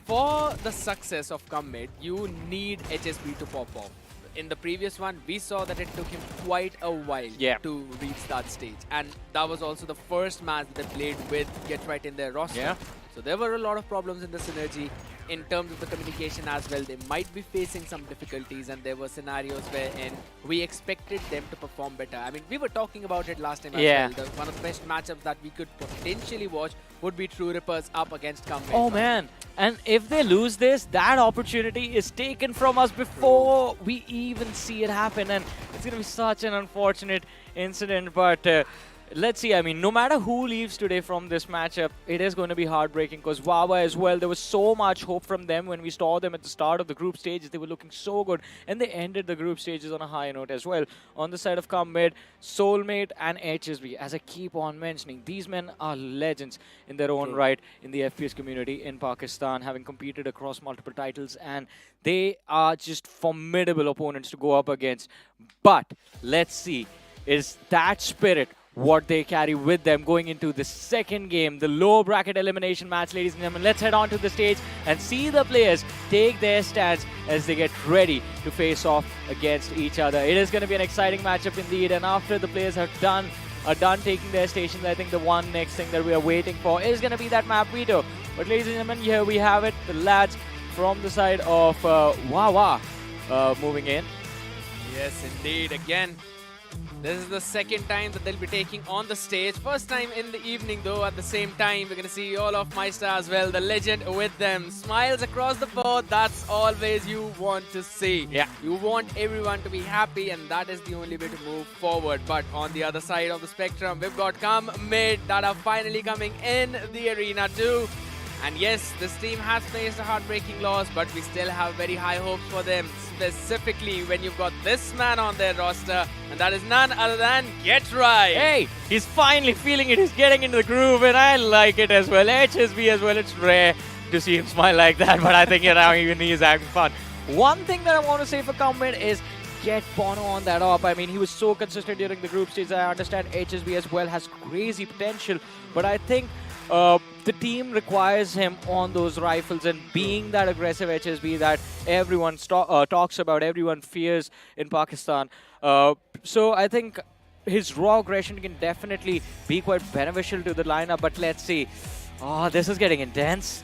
for the success of Come Mid, you need HSB to pop off. In the previous one, we saw that it took him quite a while to reach that stage. And that was also the first match they played with Get Right in their roster. So there were a lot of problems in the synergy. In terms of the communication as well, they might be facing some difficulties, and there were scenarios wherein we expected them to perform better. I mean, we were talking about it last time as well. One of the best matchups that we could potentially watch would be True Rippers up against Come Mid. Oh man, and if they lose this, that opportunity is taken from us before we even see it happen, and it's going to be such an unfortunate incident. But let's see. I mean, no matter who leaves today from this matchup, it is going to be heartbreaking because Wawa as well, there was so much hope from them when we saw them at the start of the group stages. They were looking so good, and they ended the group stages on a high note as well. On the side of Come Mid, Soulmate and HSB, as I keep on mentioning, these men are legends in their own right in the FPS community in Pakistan, having competed across multiple titles, and they are just formidable opponents to go up against. But let's see, is that spirit what they carry with them going into the second game, the low bracket elimination match, ladies and gentlemen. Let's head on to the stage and see the players take their stands as they get ready to face off against each other. It is going to be an exciting matchup indeed, and after the players are done taking their stations, I think the one next thing that we are waiting for is going to be that map veto. But ladies and gentlemen, here we have it, the lads from the side of Wawa moving in. Yes, indeed. Again, This is the second time that they'll be taking on the stage. First time in the evening though. At the same time, we're going to see all of Meister as well. The legend with them. Smiles across the board. That's always you want to see. Yeah. You want everyone to be happy, and that is the only way to move forward. But on the other side of the spectrum, we've got Come Mid that are finally coming in the arena too. And yes, this team has faced a heartbreaking loss, but we still have very high hopes for them, specifically when you've got this man on their roster, and that is none other than Get Right. Hey, he's finally feeling it. He's getting into the groove, and I like it as well. HSB as well. It's rare to see him smile like that, but I think even he is having fun. One thing that I want to say for Comment is get Bono on that up. I mean, he was so consistent during the group stage. I understand HSB as well has crazy potential, but I think the team requires him on those rifles, and being that aggressive HSB that everyone talks about, everyone fears in Pakistan. So I think his raw aggression can definitely be quite beneficial to the lineup, but let's see. Oh, this is getting intense.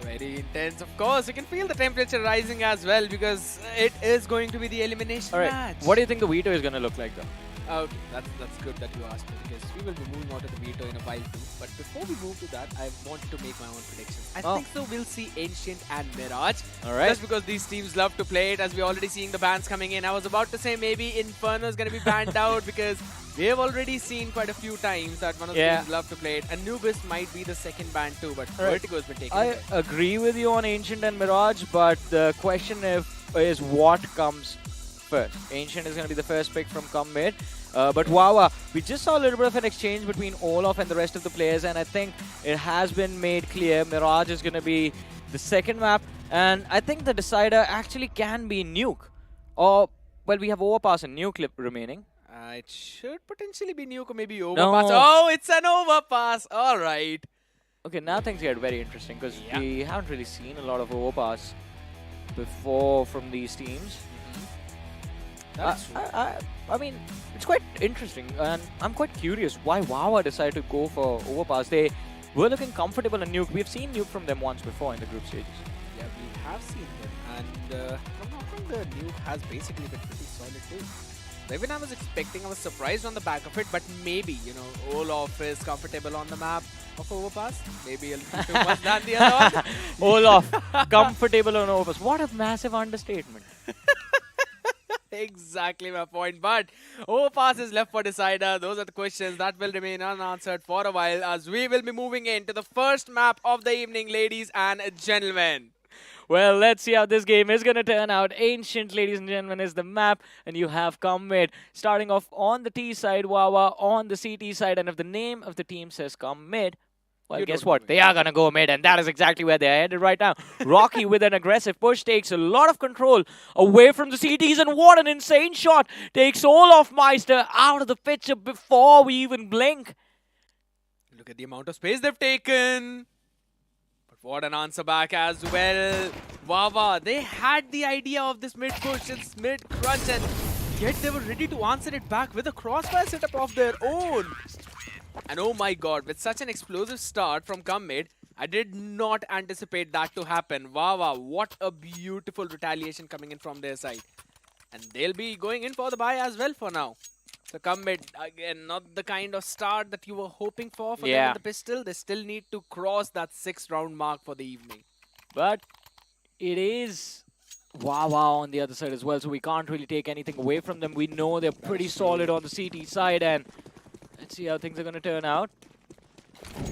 Very intense, of course. You can feel the temperature rising as well because it is going to be the elimination match. What do you think the veto is going to look like though? Okay, that's good that you asked me because we will be moving on to the veto in a while too. But before we move to that, I want to make my own predictions. I think so we'll see Ancient and Mirage. Alright. Just because these teams love to play it, as we're already seeing the bans coming in. I was about to say maybe Inferno is going to be banned out because we have already seen quite a few times that one of the teams love to play it. Anubis might be the second ban too, but Vertigo has been taken. I agree with you on Ancient and Mirage, but the question is what comes first. Ancient is going to be the first pick from Come Mid. But Wawa, we just saw a little bit of an exchange between Olaf and the rest of the players, and I think it has been made clear Mirage is going to be the second map, and I think the decider actually can be Nuke. Or, well, we have Overpass and Nuke remaining. It should potentially be Nuke or maybe Overpass. No. Oh, it's an Overpass. All right. Okay, now things get very interesting because we haven't really seen a lot of Overpass before from these teams. I mean, it's quite interesting, and I'm quite curious why Wawa decided to go for Overpass. They were looking comfortable in Nuke. We've seen Nuke from them once before in the group stages. Yeah, we have seen them, and I think the Nuke has basically been pretty solid too. Even I was surprised on the back of it, but maybe, you know, Olaf is comfortable on the map of Overpass. Maybe a little too much than the other one. Olaf, comfortable on Overpass. What a massive understatement. Exactly my point, but Overpass is left for decider. Those are the questions that will remain unanswered for a while as we will be moving into the first map of the evening, ladies and gentlemen. Well, let's see how this game is going to turn out. Ancient, ladies and gentlemen, is the map, and you have Come Mid. Starting off on the T side, Wawa on the CT side, and if the name of the team says Come Mid, well, guess what? They are going to go mid, and that is exactly where they're headed right now. Rocky with an aggressive push takes a lot of control away from the CTs, and what an insane shot. Takes Olaf Meister out of the picture before we even blink. Look at the amount of space they've taken. But what an answer back as well. Wawa, they had the idea of this mid push, it's mid crunch, and yet they were ready to answer it back with a crossfire setup of their own. And oh my god, with such an explosive start from Come Mid, I did not anticipate that to happen. Wawa, what a beautiful retaliation coming in from their side. And they'll be going in for the buy as well for now. So Come Mid, again, not the kind of start that you were hoping for them in the pistol. They still need to cross that 6th round mark for the evening. But it is Wawa on the other side as well, so we can't really take anything away from them. We know they're pretty solid on the CT side, and let's see how things are going to turn out.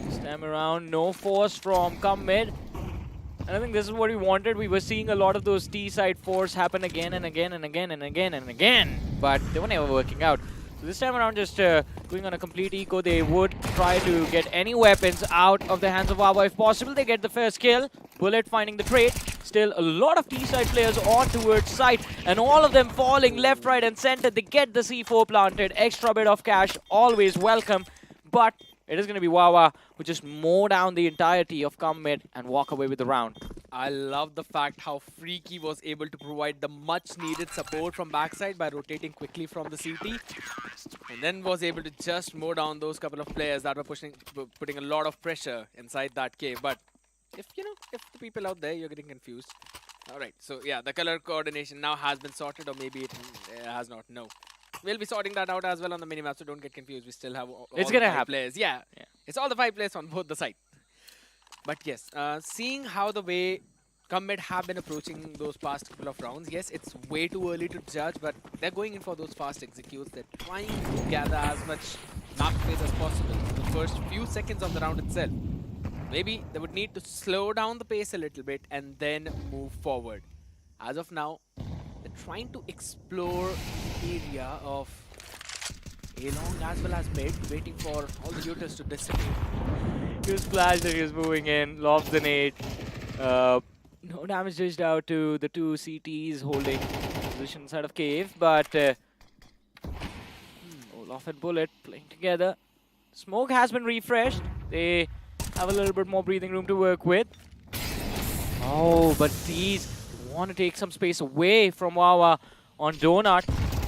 This time around, no force from Come Mid. And I think this is what we wanted. We were seeing a lot of those T-side force happen again and again and again and again and again. But they were never working out. So this time around, just going on a complete eco. They would try to get any weapons out of the hands of Wawa if possible. They get the first kill. Bullet finding the crate. Still a lot of T-side players on towards site, and all of them falling left, right, and center. They get the C4 planted. Extra bit of cash, always welcome. But it is going to be Wawa who just mow down the entirety of Come Mid and walk away with the round. I love the fact how Freaky was able to provide the much needed support from backside by rotating quickly from the CT, and then was able to just mow down those couple of players that were putting a lot of pressure inside that cave. But if the people out there, you're getting confused. All right, so yeah, the color coordination now has been sorted, or maybe it has not. No. We'll be sorting that out as well on the minimap, so don't get confused. We still have all It's the gonna 5 happen. players. Yeah, it's all the 5 players on both the sides. But yes, seeing how the way Commit have been approaching those past couple of rounds, yes, it's way too early to judge, but they're going in for those fast executes. They're trying to gather as much map space as possible in the first few seconds of the round itself. Maybe they would need to slow down the pace a little bit and then move forward. As of now, they're trying to explore the area of A-long as well as mid, waiting for all the looters to disappear. He was flashed and he was moving in, lobs the nade. No damage dished out to the 2 CTs holding position inside of cave, but Olaf and Bullet playing together. Smoke has been refreshed. They have a little bit more breathing room to work with. Oh, but these want to take some space away from Wawa on Donut.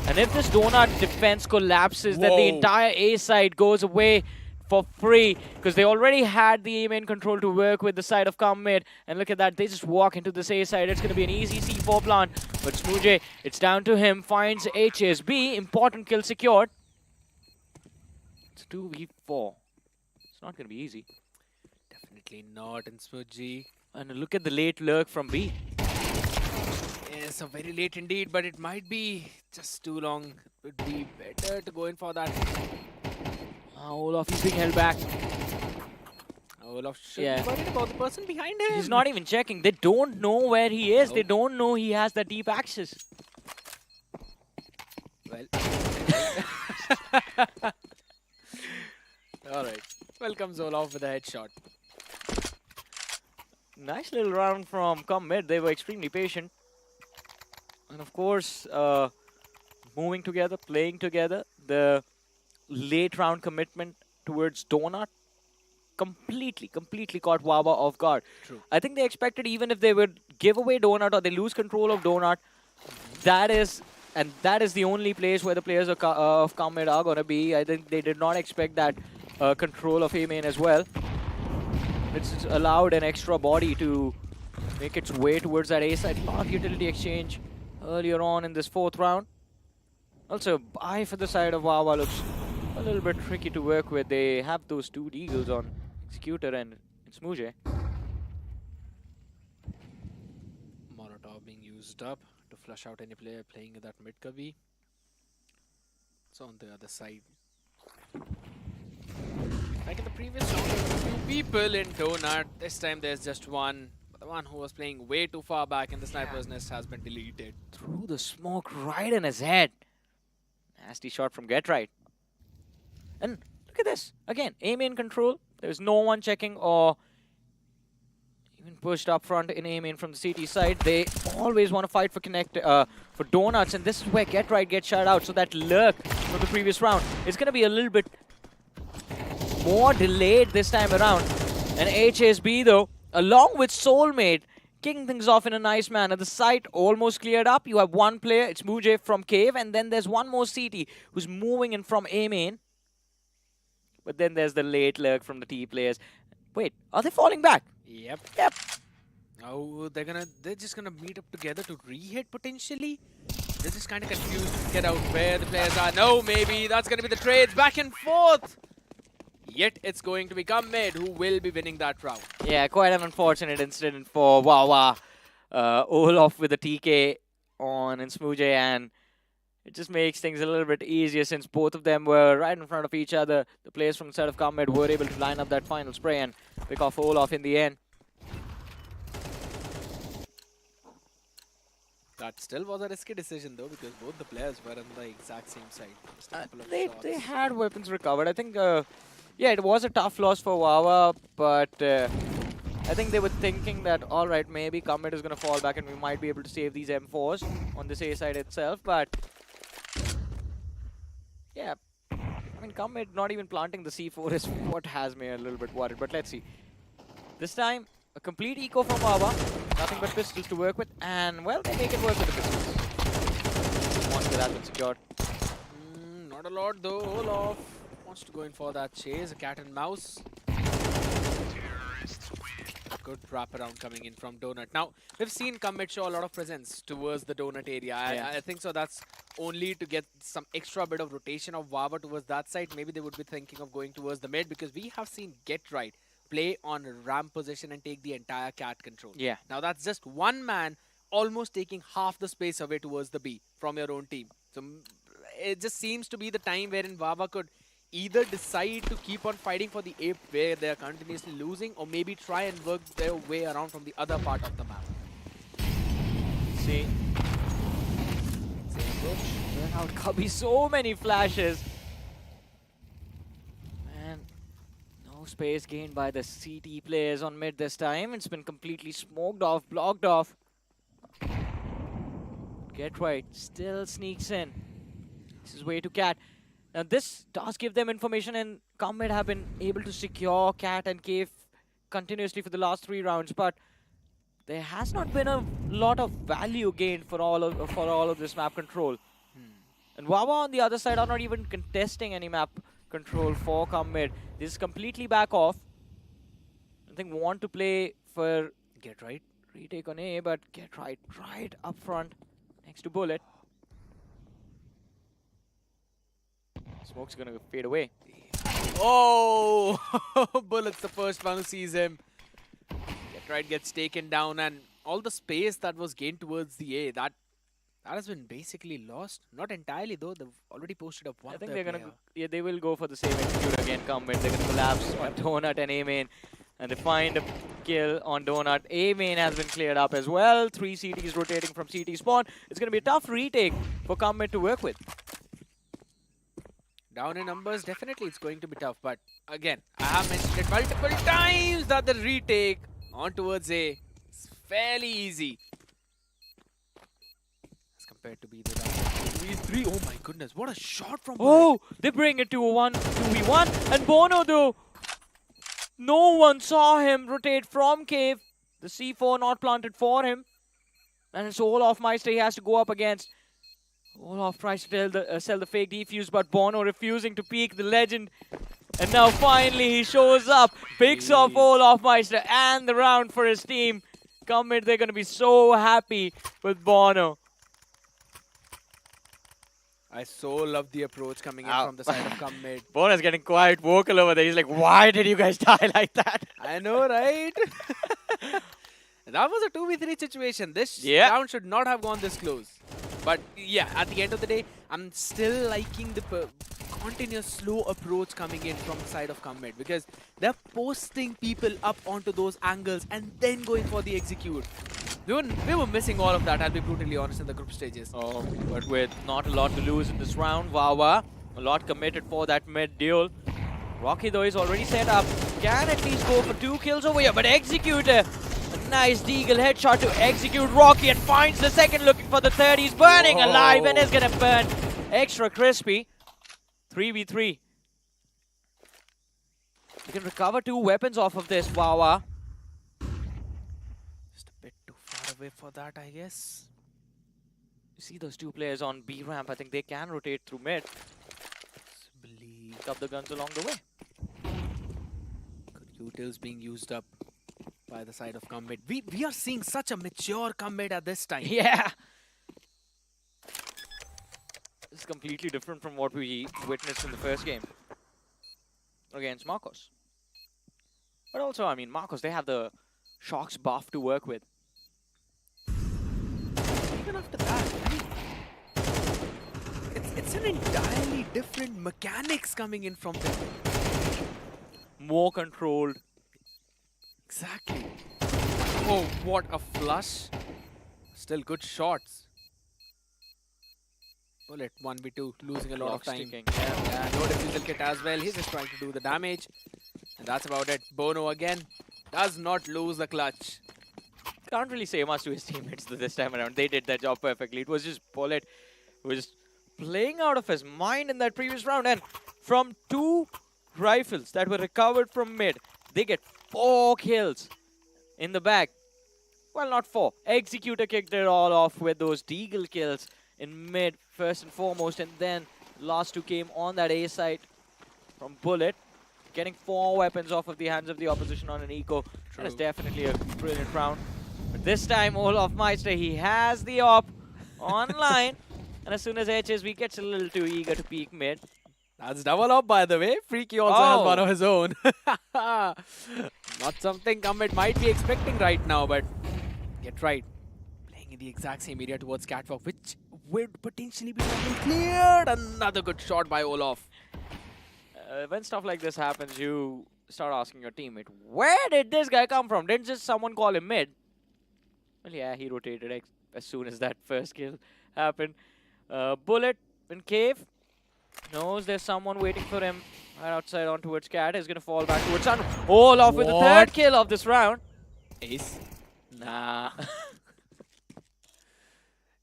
And if this Donut defense collapses, then the entire A side goes away for free, because they already had the A main control to work with the side of Commit. And look at that, they just walk into this A side. It's going to be an easy C4 plant. But Smooje, it's down to him, finds HSB. Important kill secured. It's 2v4. It's not going to be easy. Definitely not in Smooji. And look at the late lurk from B. Yes, a very late indeed, but it might be just too long. It would be better to go in for that. Olaf is being held back. Olaf should be worried about the person behind him. He's not even checking. They don't know where he is. They don't know he has that deep access. Well. Alright. Welcome Olaf with a headshot. Nice little round from Commit. They were extremely patient. And of course, moving together, playing together. The late round commitment towards Donut completely caught Wawa off guard. True. I think they expected even if they would give away Donut or they lose control of Donut, that is the only place where the players of Commit are going to be. I think they did not expect that control of A main as well. It's allowed an extra body to make its way towards that A side. A lot of utility exchange earlier on in this 4th round. Also, buy for the side of Wawa looks a little bit tricky to work with. They have those 2 deagles on Executor and Smooje. Molotov being used up to flush out any player playing that mid cubby. It's on the other side. Like in the previous round, there were a few people in Donut. This time there's just one. The one who was playing way too far back in the sniper's nest has been deleted. Through the smoke right in his head. Nasty shot from Get Right. And look at this. Again, A main control. There's no one checking or even pushed up front in A main from the CT side. They always want to fight for for Donuts, and this is where Get Right gets shut out. So that lurk from the previous round is going to be a little bit more delayed this time around. And HSB though, along with Soulmate, kicking things off in a nice manner. The site almost cleared up. You have one player, it's Mujay from Cave, and then there's one more CT who's moving in from A main. But then there's the late lurk from the T players. Wait, are they falling back? Yep. Yep. Oh, they're just gonna meet up together to re-hit potentially. They're just kind of confused to get out where the players are. No, maybe that's gonna be the trades back and forth. Yet it's going to be Commit who will be winning that round. Yeah, quite an unfortunate incident for Wawa. Olaf with a TK on in Smooje, and it just makes things a little bit easier since both of them were right in front of each other. The players from the side of Commit were able to line up that final spray and pick off Olaf in the end. That still was a risky decision though, because both the players were on the exact same side. Just a couple of They had weapons recovered. I think, yeah, it was a tough loss for Wawa, but I think they were thinking that, all right, maybe Commit is going to fall back and we might be able to save these M4s on this A side itself, but yeah, I mean, Commit not even planting the C4 is what has me a little bit worried, but let's see. This time, a complete eco from Wawa, nothing but pistols to work with, and, well, they make it work with the pistols. One kill has been secured. Not a lot though. Olaf wants to go in for that chase, a cat and mouse. Good wraparound coming in from Donut. Now, we've seen Commit show a lot of presence towards the Donut area. I think so that's only to get some extra bit of rotation of Wawa towards that side. Maybe they would be thinking of going towards the mid because we have seen Get Right play on ramp position and take the entire cat control. Yeah. Now, that's just one man almost taking half the space away towards the B from your own team. So, it just seems to be the time wherein Wawa could either decide to keep on fighting for the A where they are continuously losing, or maybe try and work their way around from the other part of the map. See. Same approach. Learn how it could be so many flashes. Man, no space gained by the CT players on mid this time. It's been completely smoked off, blocked off. Get Right still sneaks in. This is way to Cat. Now this does give them information, and Comet have been able to secure Cat and Cave continuously for the last 3 rounds, but there has not been a lot of value gained for all of this map control. And Wawa on the other side are not even contesting any map control for Comet. This is completely back off. I think want to play for Get Right. Retake on A, but Get Right up front next to Bullet. Smoke's gonna fade away. Oh! Bullet's the first one who sees him. Get Right gets taken down, and all the space that was gained towards the A, that has been basically lost. Not entirely though, they've already posted up one. I think they're gonna, they will go for the same execute again. Comet, they're gonna collapse on Donut and A main, and they find a kill on Donut. A main has been cleared up as well. 3 CTs rotating from CT spawn. It's gonna be a tough retake for Comet to work with. Down in numbers, definitely it's going to be tough. But again, I have mentioned it multiple times that the retake on towards A is fairly easy. As compared to B, the 3. Oh my goodness, what a shot from Bullet. Oh, they bring it to a 2v1. And Bono though, no one saw him rotate from Cave. The C4 not planted for him. And it's Olaf Meister he has to go up against. Olaf tries to sell the fake defuse, but Bono refusing to peek the legend. And now finally he shows up, picks off Olaf Meister and the round for his team. Commit, they're going to be so happy with Bono. I so love the approach coming in from the side of Commit. Bono's getting quite vocal over there. He's like, why did you guys die like that? I know, right? That was a 2v3 situation. This round should not have gone this close. But yeah, at the end of the day, I'm still liking the continuous slow approach coming in from the side of Commit, because they're posting people up onto those angles and then going for the execute. We were missing all of that, I'll be brutally honest, in the group stages. Oh, but with not a lot to lose in this round, Wawa, a lot committed for that mid duel. Rocky though is already set up, can at least go for 2 kills over here, but Executor, a nice Deagle headshot to execute Rocky and finds the second, looking for the third. He's burning alive and is gonna burn extra crispy. 3v3. You can recover 2 weapons off of this, Wawa. Just a bit too far away for that, I guess. You see those 2 players on B ramp, I think they can rotate through mid. Pick up the guns along the way. Good utils being used up by the side of Commit. We are seeing such a mature Commit at this time. Yeah. This is completely different from what we witnessed in the first game against Marcos. But also, I mean, Marcos, they have the Shocks buff to work with. Even after that, I mean, it's an entirely different mechanics coming in from them. More controlled. Exactly. Oh, what a flush. Still good shots. Bullet 1v2, losing a lot of time. Yeah, no defusal kit as well. He's just trying to do the damage. And that's about it. Bono again does not lose the clutch. Can't really say much to his teammates this time around. They did their job perfectly. It was just Bullet who was playing out of his mind in that previous round. And from 2 rifles that were recovered from mid, they get 4 kills in the back. Well, not 4. Executor kicked it all off with those Deagle kills in mid, first and foremost. And then last 2 came on that A side from Bullet. Getting 4 weapons off of the hands of the opposition on an eco. That is definitely a brilliant round. But this time, Olaf Meister, he has the op online. And as soon as HSB gets a little too eager to peek mid. That's double up, by the way. Freaky also has one of his own. Not something Comet might be expecting right now, but get right. Playing in the exact same area towards Catwalk, which would potentially be cleared. Another good shot by Olaf. When stuff like this happens, you start asking your teammate, where did this guy come from? Didn't just someone call him mid? Well, yeah, he rotated as soon as that first kill happened. Bullet in cave. Knows there's someone waiting for him right outside on towards Cat. He's going to fall back towards Sun. Olaf with the third kill of this round. Ace. Nah.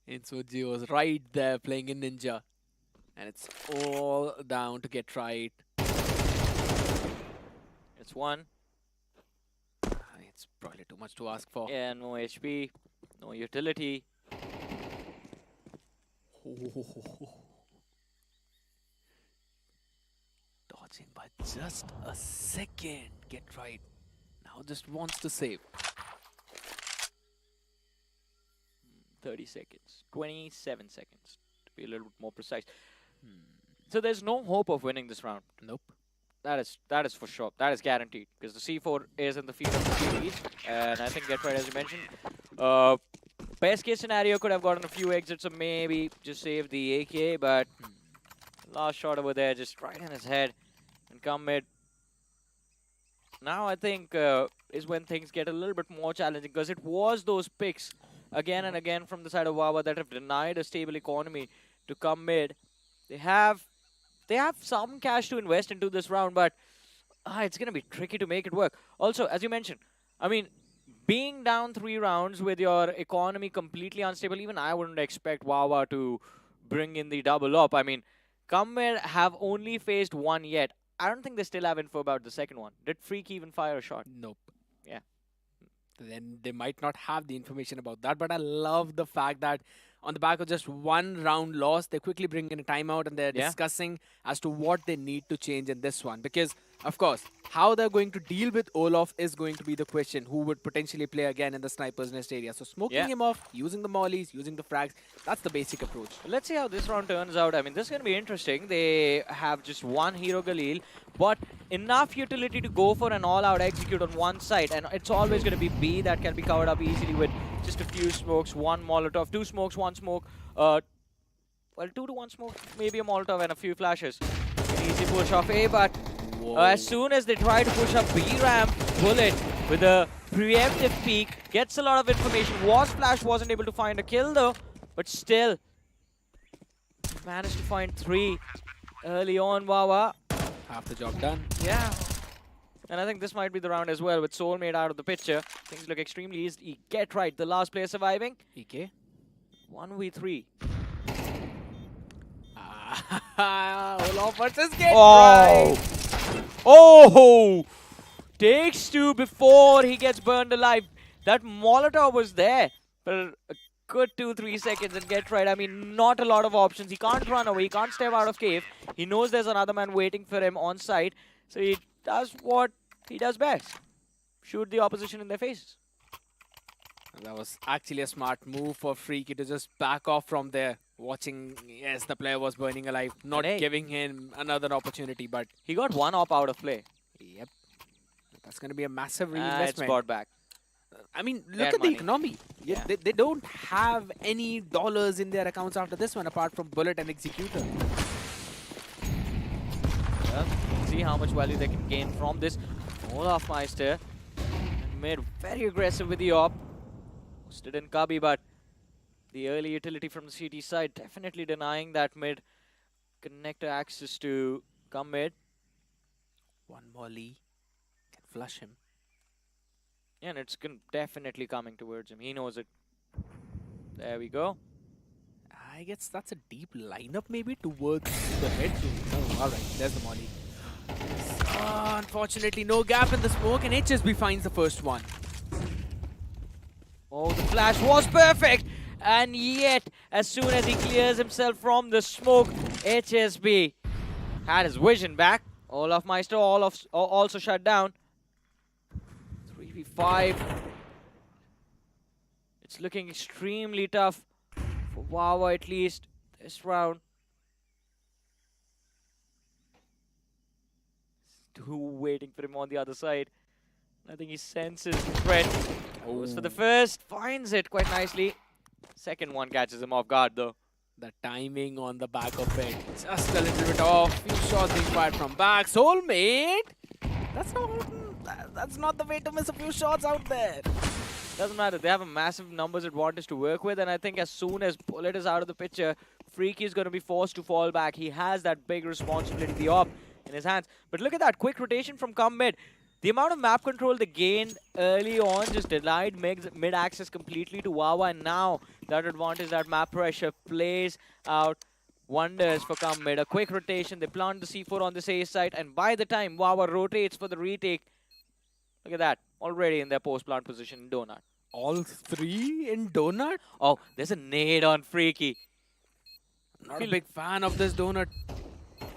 Insuji was right there playing in Ninja. And it's all down to get right. It's one. It's probably too much to ask for. Yeah, no HP, no utility. Dodging by just a second. Get right. Now just wants to save. 30 seconds. 27 seconds, to be a little bit more precise. So there's no hope of winning this round. Nope. That is for sure. That is guaranteed. Because the C4 is in the field of the series. And I think Get Right, as you mentioned. Best case scenario could have gotten a few exits or maybe just save the AK. But last shot over there, just right in his head. And come mid. Now I think is when things get a little bit more challenging. Because it was those picks again and again from the side of Wawa that have denied a stable economy to come mid. They have some cash to invest into this round, but it's going to be tricky to make it work. Also, as you mentioned, I mean, being down 3 rounds with your economy completely unstable, even I wouldn't expect Wawa to bring in the double up. I mean, Comet have only faced one yet. I don't think they still have info about the second one. Did Freak even fire a shot? Nope. Yeah. Then they might not have the information about that, but I love the fact that on the back of just one round loss, they quickly bring in a timeout and they're discussing as to what they need to change in this one. Because, of course, how they're going to deal with Olaf is going to be the question, who would potentially play again in the sniper's nest area. So smoking him off, using the mollies, using the frags, that's the basic approach. Let's see how this round turns out. I mean, this is going to be interesting. They have just one hero Galil, but enough utility to go for an all-out execute on one side. And it's always going to be B that can be covered up easily with just a few smokes, one Molotov, 2 smokes, 1 smoke. Well, 2 to 1 smoke, maybe a Molotov and a few flashes. An easy push off A, but as soon as they try to push up B ramp, Bullet with a preemptive peek, gets a lot of information. Flash wasn't able to find a kill though, but still managed to find 3 early on. Wawa. Half the job done. Yeah. And I think this might be the round as well with Soulmate out of the picture. Things look extremely easy. Get right, the last player surviving. EK. 1v3. Olaf versus Get right. Oh! Takes 2 before he gets burned alive. That Molotov was there for a good 2-3 seconds and Get right. I mean, not a lot of options. He can't run away. He can't step out of cave. He knows there's another man waiting for him on site. So he does what he does best. Shoot the opposition in their faces. That was actually a smart move for Freaky to just back off from there. Watching, yes, the player was burning alive. Not giving him another opportunity, but he got 1 op out of play. Yep. That's going to be a massive reinvestment. It's brought back. I mean, look at the economy. Yeah. They don't have any dollars in their accounts after this one, apart from Bullet and Executor. Well, see how much value they can gain from this. Olaf Meister made very aggressive with the op. Stood in Kabi, but the early utility from the CT side definitely denying that mid connector access to come mid. One molly can flush him. Yeah, and it's definitely coming towards him. He knows it. There we go. I guess that's a deep lineup maybe towards the head. Oh, alright, there's the molly. Unfortunately, no gap in the smoke, and HSB finds the first one. Oh, the flash was perfect! And yet, as soon as he clears himself from the smoke, HSB had his vision back. Olaf Meister also shut down. 3v5. 5. It's looking extremely tough for Wawa, at least this round. 2 waiting for him on the other side. I think he senses the threat. Goes for the first, finds it quite nicely. Second one catches him off guard though. The timing on the back of it, just a little bit off. Few shots being fired from back. Soulmate! That's not the way to miss a few shots out there. Doesn't matter. They have a massive numbers advantage to work with, and I think as soon as Bullet is out of the picture, Freaky is going to be forced to fall back. He has that big responsibility, the op, in his hands. But look at that quick rotation from Come Mid. The amount of map control they gained early on just denied mid access completely to Wawa, and now that advantage, that map pressure plays out wonders for Come Mid. A quick rotation, they plant the C4 on the A site, and by the time Wawa rotates for the retake, look at that, already in their post-plant position in Donut. All 3 in Donut? Oh, there's a nade on Freaky. Not a big fan of this Donut.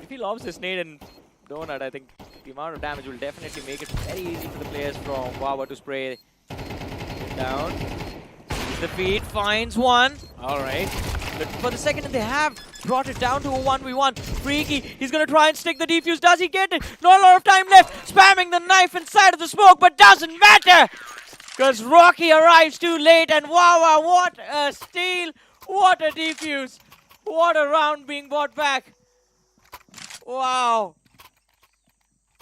If he lobs this nade in Donut, I think the amount of damage will definitely make it very easy for the players from Wawa to spray it down. The feed finds one. Alright. Looking for the second, and they have brought it down to a 1v1. Freaky, he's going to try and stick the defuse. Does he get it? Not a lot of time left. Spamming the knife inside of the smoke, but doesn't matter. Because Rocky arrives too late, and Wawa, what a steal. What a defuse. What a round being brought back. Wow.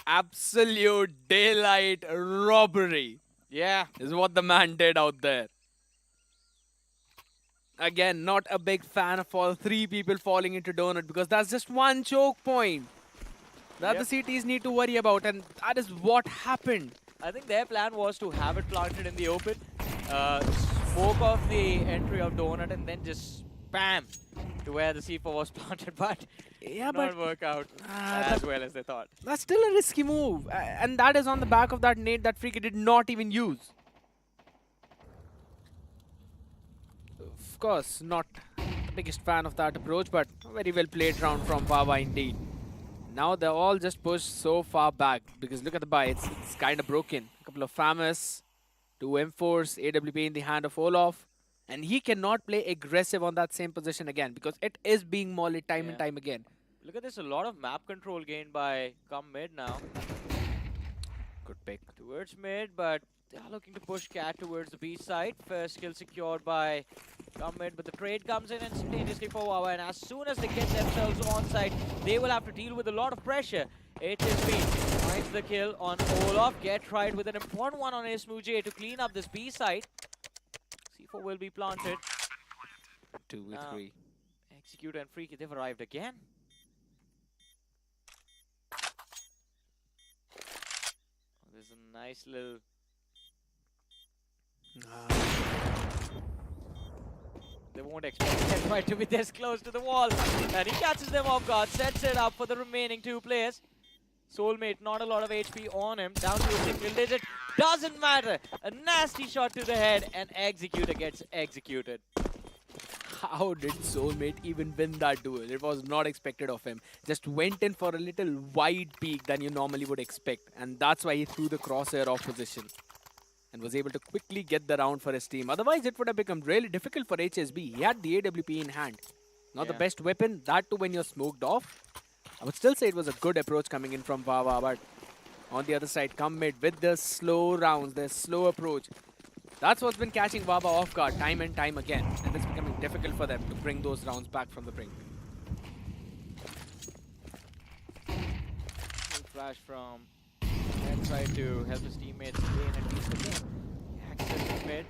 Absolute daylight robbery. Yeah. Is what the man did out there. Again, not a big fan of all 3 people falling into Donut, because that's just one choke point that the CTs need to worry about, and that is what happened. I think their plan was to have it planted in the open, smoke off the entry of Donut, and then just spam to where the C4 was planted, but not work out as well as they thought. That's still a risky move, and that is on the back of that nade that Freaky did not even use. Of course, not the biggest fan of that approach, but a very well played round from Wawa indeed. Now they're all just pushed so far back, because look at the buy, it's kind of broken. A couple of Famous, 2 M4s, AWP in the hand of Olaf, and he cannot play aggressive on that same position again, because it is being mollied time and time again. Look at this, a lot of map control gained by Come Mid now. Good pick. Towards mid, but they are looking to push Cat towards the B side. First kill secured by Come Mid, but the trade comes in instantaneously for Wawa, and as soon as they get themselves on site, they will have to deal with a lot of pressure. HSB finds the kill on Olaf. Get tried with an important one on Ismuje to clean up this B side. C4 will be planted. 2v3. Execute and Freaky, they've arrived again. There's a nice little... They won't expect Deathbite to be this close to the wall. And he catches them off guard, sets it up for the remaining 2 players. Soulmate, not a lot of HP on him, down to a single digit. Doesn't matter. A nasty shot to the head, and Executor gets executed. How did Soulmate even win that duel? It was not expected of him. Just went in for a little wide peak than you normally would expect. And that's why he threw the crosshair off position and was able to quickly get the round for his team. Otherwise, it would have become really difficult for HSB. He had the AWP in hand. Not the best weapon, that too when you're smoked off. I would still say it was a good approach coming in from Wawa, but on the other side, Come Mid with the slow rounds, the slow approach. That's what's been catching Wawa off guard time and time again, and it's becoming difficult for them to bring those rounds back from the brink. Full flash from that side to help his teammates gain at least the game. Access mid.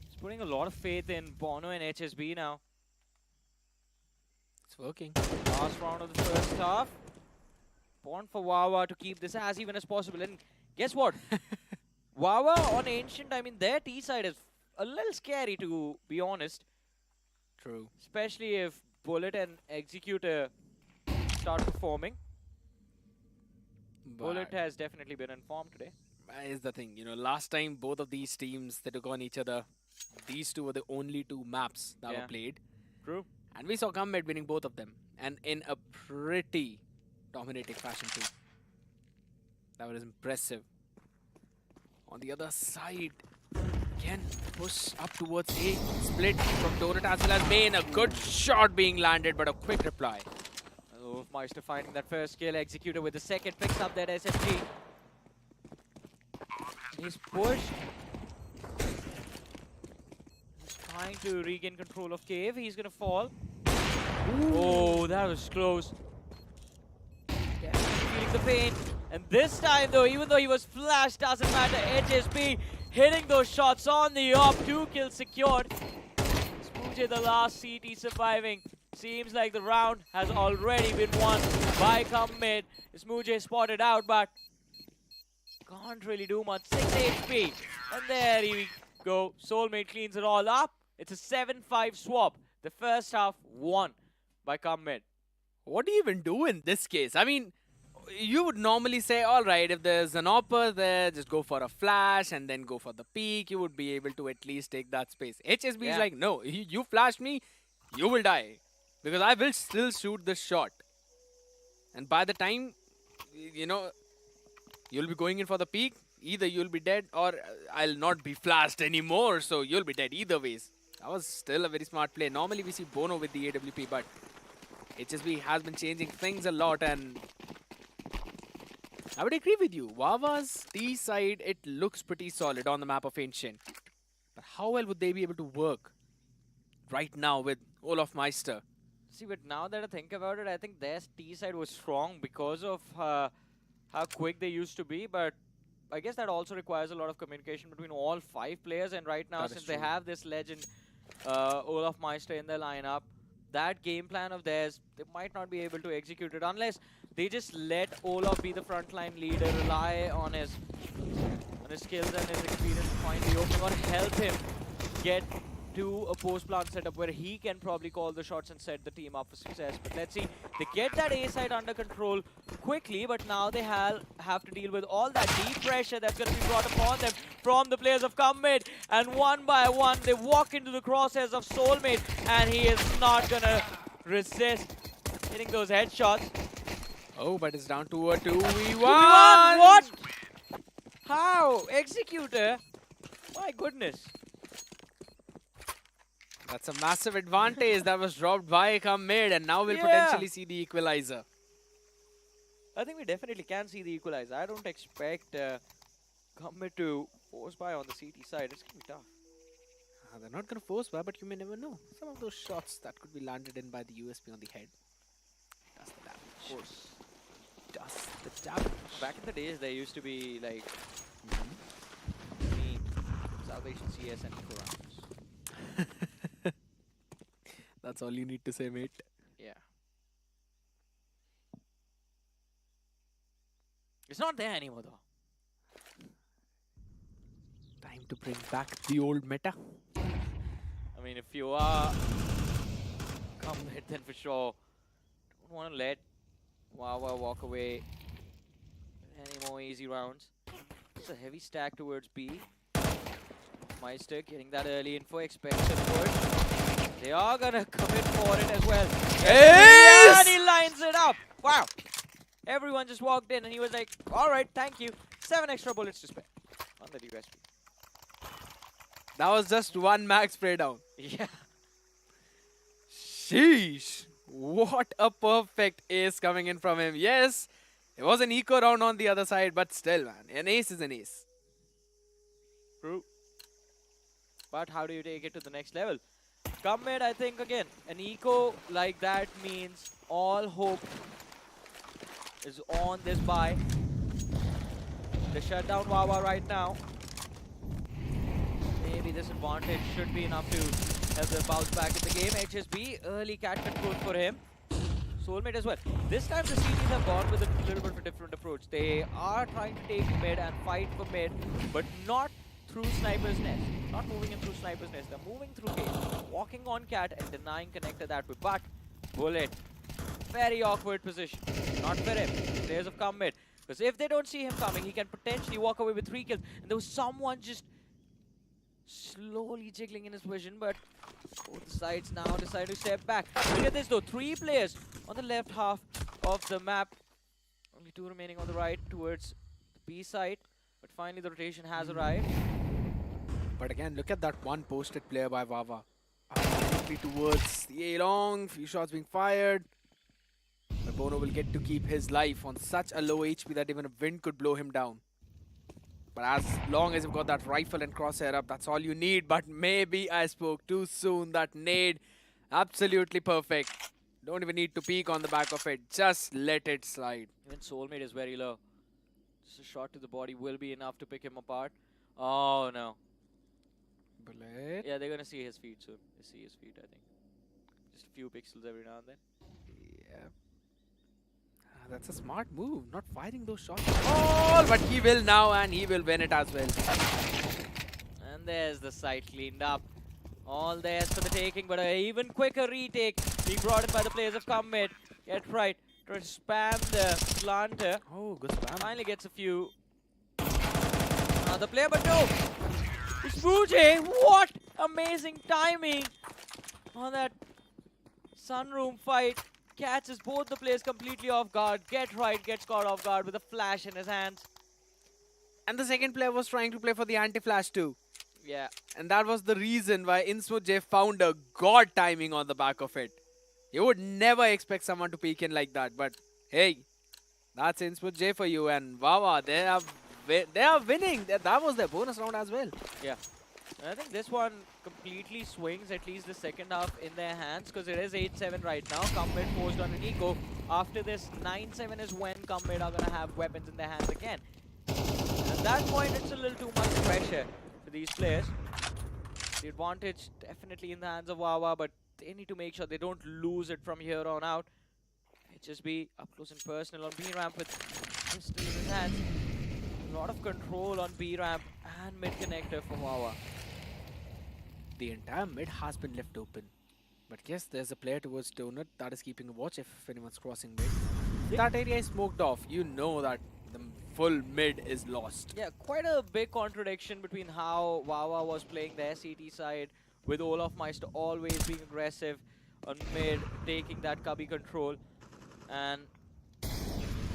He's putting a lot of faith in Bono and HSB now. It's working. Last round of the first half. Important for Wawa to keep this as even as possible. And guess what? Wawa on Ancient, I mean, their T side is a little scary, to be honest. True. Especially if Bullet and Executor start performing. But Bullet has definitely been informed today. is the thing, you know, last time both of these teams, they took on each other. These two were the only 2 maps that were played. True. And we saw Come Mid winning both of them. And in a pretty dominating fashion too. That was impressive. On the other side, again, push up towards A. Split from Donut as well as Main. A good shot being landed, but a quick reply. Meister finding that first kill. Executor with the second picks up that SMG. He's pushed. He's trying to regain control of Cave. He's gonna fall. Ooh. Oh, that was close. Yeah, feeling the pain. And this time though, even though he was flashed, doesn't matter. HSP hitting those shots on the up. 2 kills secured. Smoochie, the last CT surviving. Seems like the round has already been won by Come Mid. Smoochie spotted out, but can't really do much. 6 HP. And there we go. Soulmate cleans it all up. It's a 7-5 swap. The first half won by Come Mid. What do you even do in this case? I mean, you would normally say, all right, if there's an AWPer there, just go for a flash and then go for the peek. You would be able to at least take that space. HSB is like, no, you flashed me, you will die. Because I will still shoot the shot. And by the time, you know, you'll be going in for the peek, either you'll be dead or I'll not be flashed anymore. So you'll be dead either ways. That was still a very smart play. Normally we see Bono with the AWP, but HSB has been changing things a lot, and I would agree with you. Wawa's T side, it looks pretty solid on the map of Ancient. But how well would they be able to work right now with Olaf Meister? See, but now that I think about it, I think their T side was strong because of how quick they used to be. But I guess that also requires a lot of communication between all 5 players. And right now, since they have this legend, Olaf Meister in their lineup, that game plan of theirs, they might not be able to execute it unless they just let Olaf be the frontline leader, rely on his skills and his experience to find the opening, or help him get to a post-plant setup where he can probably call the shots and set the team up for success. But let's see, they get that A side under control quickly, but now they have to deal with all that deep pressure that's going to be brought upon them from the players of Come Mid. And one by one, they walk into the crosshairs of Soulmate, and he is not going to resist hitting those headshots. Oh, but it's down to a 2v1. What? How? Executor? My goodness. That's a massive advantage that was dropped by Come Mid, and now we'll potentially see the equalizer. I think we definitely can see the equalizer. I don't expect Come Mid to force by on the CT side. It's going to be tough. They're not going to force by, but you may never know. Some of those shots that could be landed in by the USP on the head. Does the damage. Of course. Does the damage. Back in the days, there used to be like Salvation CS and Eco rounds. That's all you need to say, mate. Yeah. It's not there anymore, though. Time to bring back the old meta. I mean, if you are Come Mid, then for sure don't want to let Wawa walk away any more easy rounds. It's a heavy stack towards B. Meister getting that early info, expects a push. They are gonna commit for it as well. Yes! And he lines it up. Wow. Everyone just walked in and he was like, alright, thank you. 7 extra bullets to spare on the USP. That was just 1 mag spray down. Yeah. Sheesh. What a perfect ace coming in from him. Yes, it was an eco round on the other side, but still, man, an ace is an ace. True. But how do you take it to the next level? Come Mid, I think, again, an eco like that means all hope is on this buy. They shut down Wawa right now. Maybe this advantage should be enough to help them bounce back in the game. HSB, early cat control for him. Soulmate as well. This time the CTs have gone with a little bit of a different approach. They are trying to take mid and fight for mid, but not through Sniper's Nest. Not moving in through Sniper's Nest. They're moving through cage, walking on cat and denying connector that way. But Bullet, very awkward position. Not for him. Players have come mid. Because if they don't see him coming, he can potentially walk away with 3 kills. And there was someone just slowly jiggling in his vision, but both sides now decide to step back. Look at this though, 3 players on the left half of the map. Only 2 remaining on the right towards the B side. But finally the rotation has arrived. But again, look at that one posted player by Vava. Directly towards the A-long, few shots being fired. But Bono will get to keep his life on such a low HP that even a wind could blow him down. But as long as you've got that rifle and crosshair up, that's all you need. But maybe I spoke too soon. That nade, absolutely perfect. Don't even need to peek on the back of it. Just let it slide. Even Soulmate is very low. Just a shot to the body will be enough to pick him apart. Oh no. Bullet. Yeah, they're gonna see his feet soon. They see his feet, I think. Just a few pixels every now and then. Yeah. That's a smart move, not firing those shots at all. But he will now, and he will win it as well. And there's the site cleaned up. All theirs for the taking, but an even quicker retake being brought in by the players of Commit. Get right. Try to spam the planter. Oh, good spam. Finally gets a few. Another player, but no! Smoochie! What amazing timing on that sunroom fight. Catches both the players completely off guard. Get right, gets caught off guard with a flash in his hands. And the second player was trying to play for the anti-flash too. Yeah. And that was the reason why InsmoJ found a god timing on the back of it. You would never expect someone to peek in like that. But hey, that's InsmoJ for you. And Vava, they are winning. That was their bonus round as well. Yeah. And I think this one completely swings at least the second half in their hands, because it is 8-7 right now. Commit forced on an eco. After this, 9-7 is when Commit are going to have weapons in their hands again. At that point, it's a little too much pressure for these players. The advantage definitely in the hands of Wawa, but they need to make sure they don't lose it from here on out. HSB up close and personal on B-ramp with pistol in his hands. A lot of control on B-ramp and mid-connector for Wawa. The entire mid has been left open. But yes, there's a player towards Donut that is keeping a watch if anyone's crossing mid. If that area is smoked off, you know that the full mid is lost. Yeah, quite a big contradiction between how Wawa was playing their CT side, with Olaf Meister always being aggressive on mid, taking that cubby control, and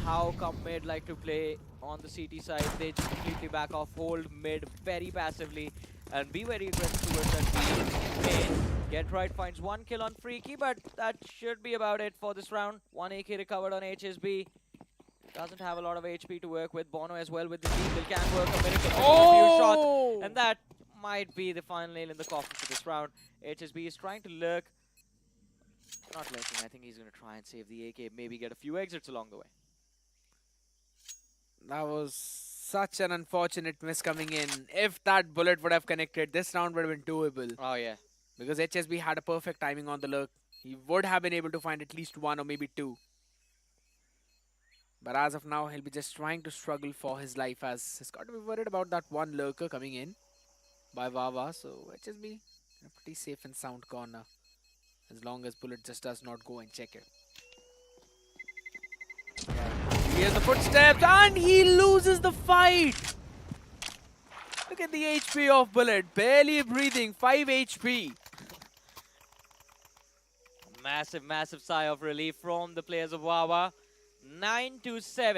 how come mid like to play on the CT side. They just completely back off, hold mid very passively, and be very aggressive towards that B main. Get right finds one kill on Freaky, but that should be about it for this round. One AK recovered on HSB. Doesn't have a lot of HP to work with. Bono as well with the Eagle can work a minute, a few shots, and that might be the final nail in the coffin for this round. HSB is trying to lurk. Not lurking, I think he's going to try and save the AK, maybe get a few exits along the way. That was such an unfortunate miss coming in. If that bullet would have connected, this round would have been doable. Oh, yeah. Because HSB had a perfect timing on the lurk. He would have been able to find at least one or maybe two. But as of now, he'll be just trying to struggle for his life, as he's got to be worried about that one lurker coming in by Vava. So HSB in a pretty safe and sound corner, as long as bullet just does not go and check it. Yeah. Here's the footsteps, and he loses the fight. Look at the HP of Bullet, barely breathing, 5 HP. Massive, massive sigh of relief from the players of Wawa. 9-7.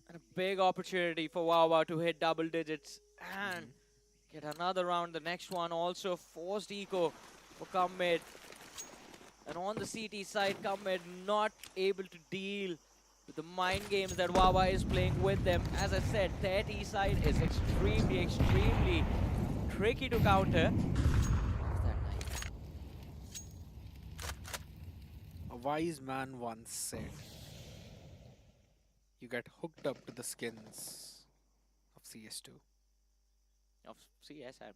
And a big opportunity for Wawa to hit double digits and get another round. The next one also forced eco for Commit. And on the CT side, Commit not able to deal with the mind games that Wawa is playing with them. As I said, their T side is extremely, extremely tricky to counter. A wise man once said, you get hooked up to the skins of CS2. Of CS, I mean,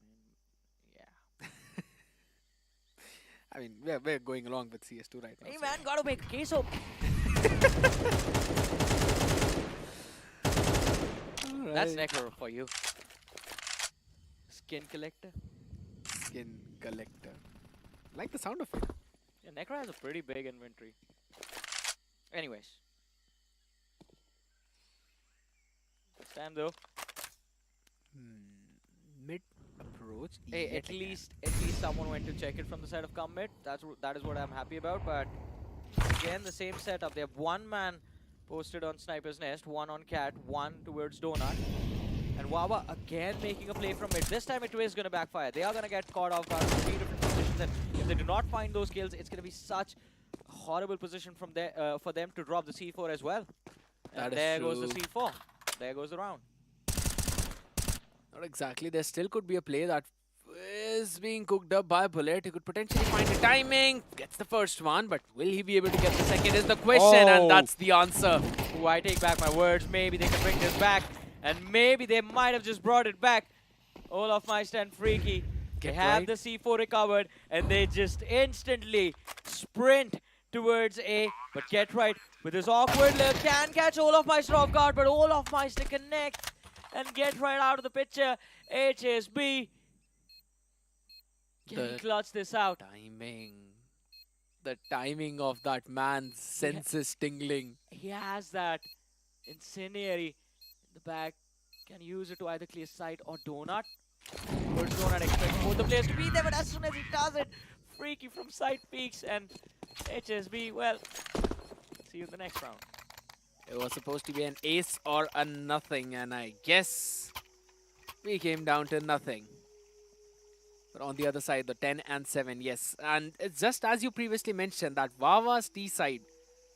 yeah. I mean, we're going along with CS2 right now. Hey man, gotta make a case up. That's Necro for you. Skin collector. Skin collector. Like the sound of it. Yeah, Necro has a pretty big inventory. Anyways. This time though. Mid approach. Hey, at least someone went to check it from the side of Commit. That is what I'm happy about. But again, the same setup. They have one man posted on Sniper's Nest, one on Cat, one towards Donut. And Wawa again making a play from it. This time it is going to backfire. They are going to get caught off guard from 3 different positions. And if they do not find those kills, it's going to be such a horrible position from there for them to drop the C4 as well. And there goes the C4. There goes the round. Not exactly. There still could be a play that is being cooked up by Bullet. He could potentially find the timing. Gets the first one, but will he be able to get the second is the question. And that's the answer. Ooh, I take back my words. Maybe they can bring this back. And maybe they might have just brought it back. Olaf Meister and Freaky. They have the C4 recovered. And they just instantly sprint towards A. But Get Right with his awkward look can catch Olaf Meister off guard. But Olaf Meister connects and Get Right out of the picture. HSB. Can he clutch this out? The timing of that man's senses tingling. He has that incendiary in the back. Can use it to either clear sight or Donut. Or Donut expects both the players to be there, but as soon as he does it, Freaky from side peaks and HSB, well, see you in the next round. It was supposed to be an ace or a nothing, and I guess we came down to nothing. But on the other side, the 10 and 7, yes. And it's just as you previously mentioned, that Wawa's T side,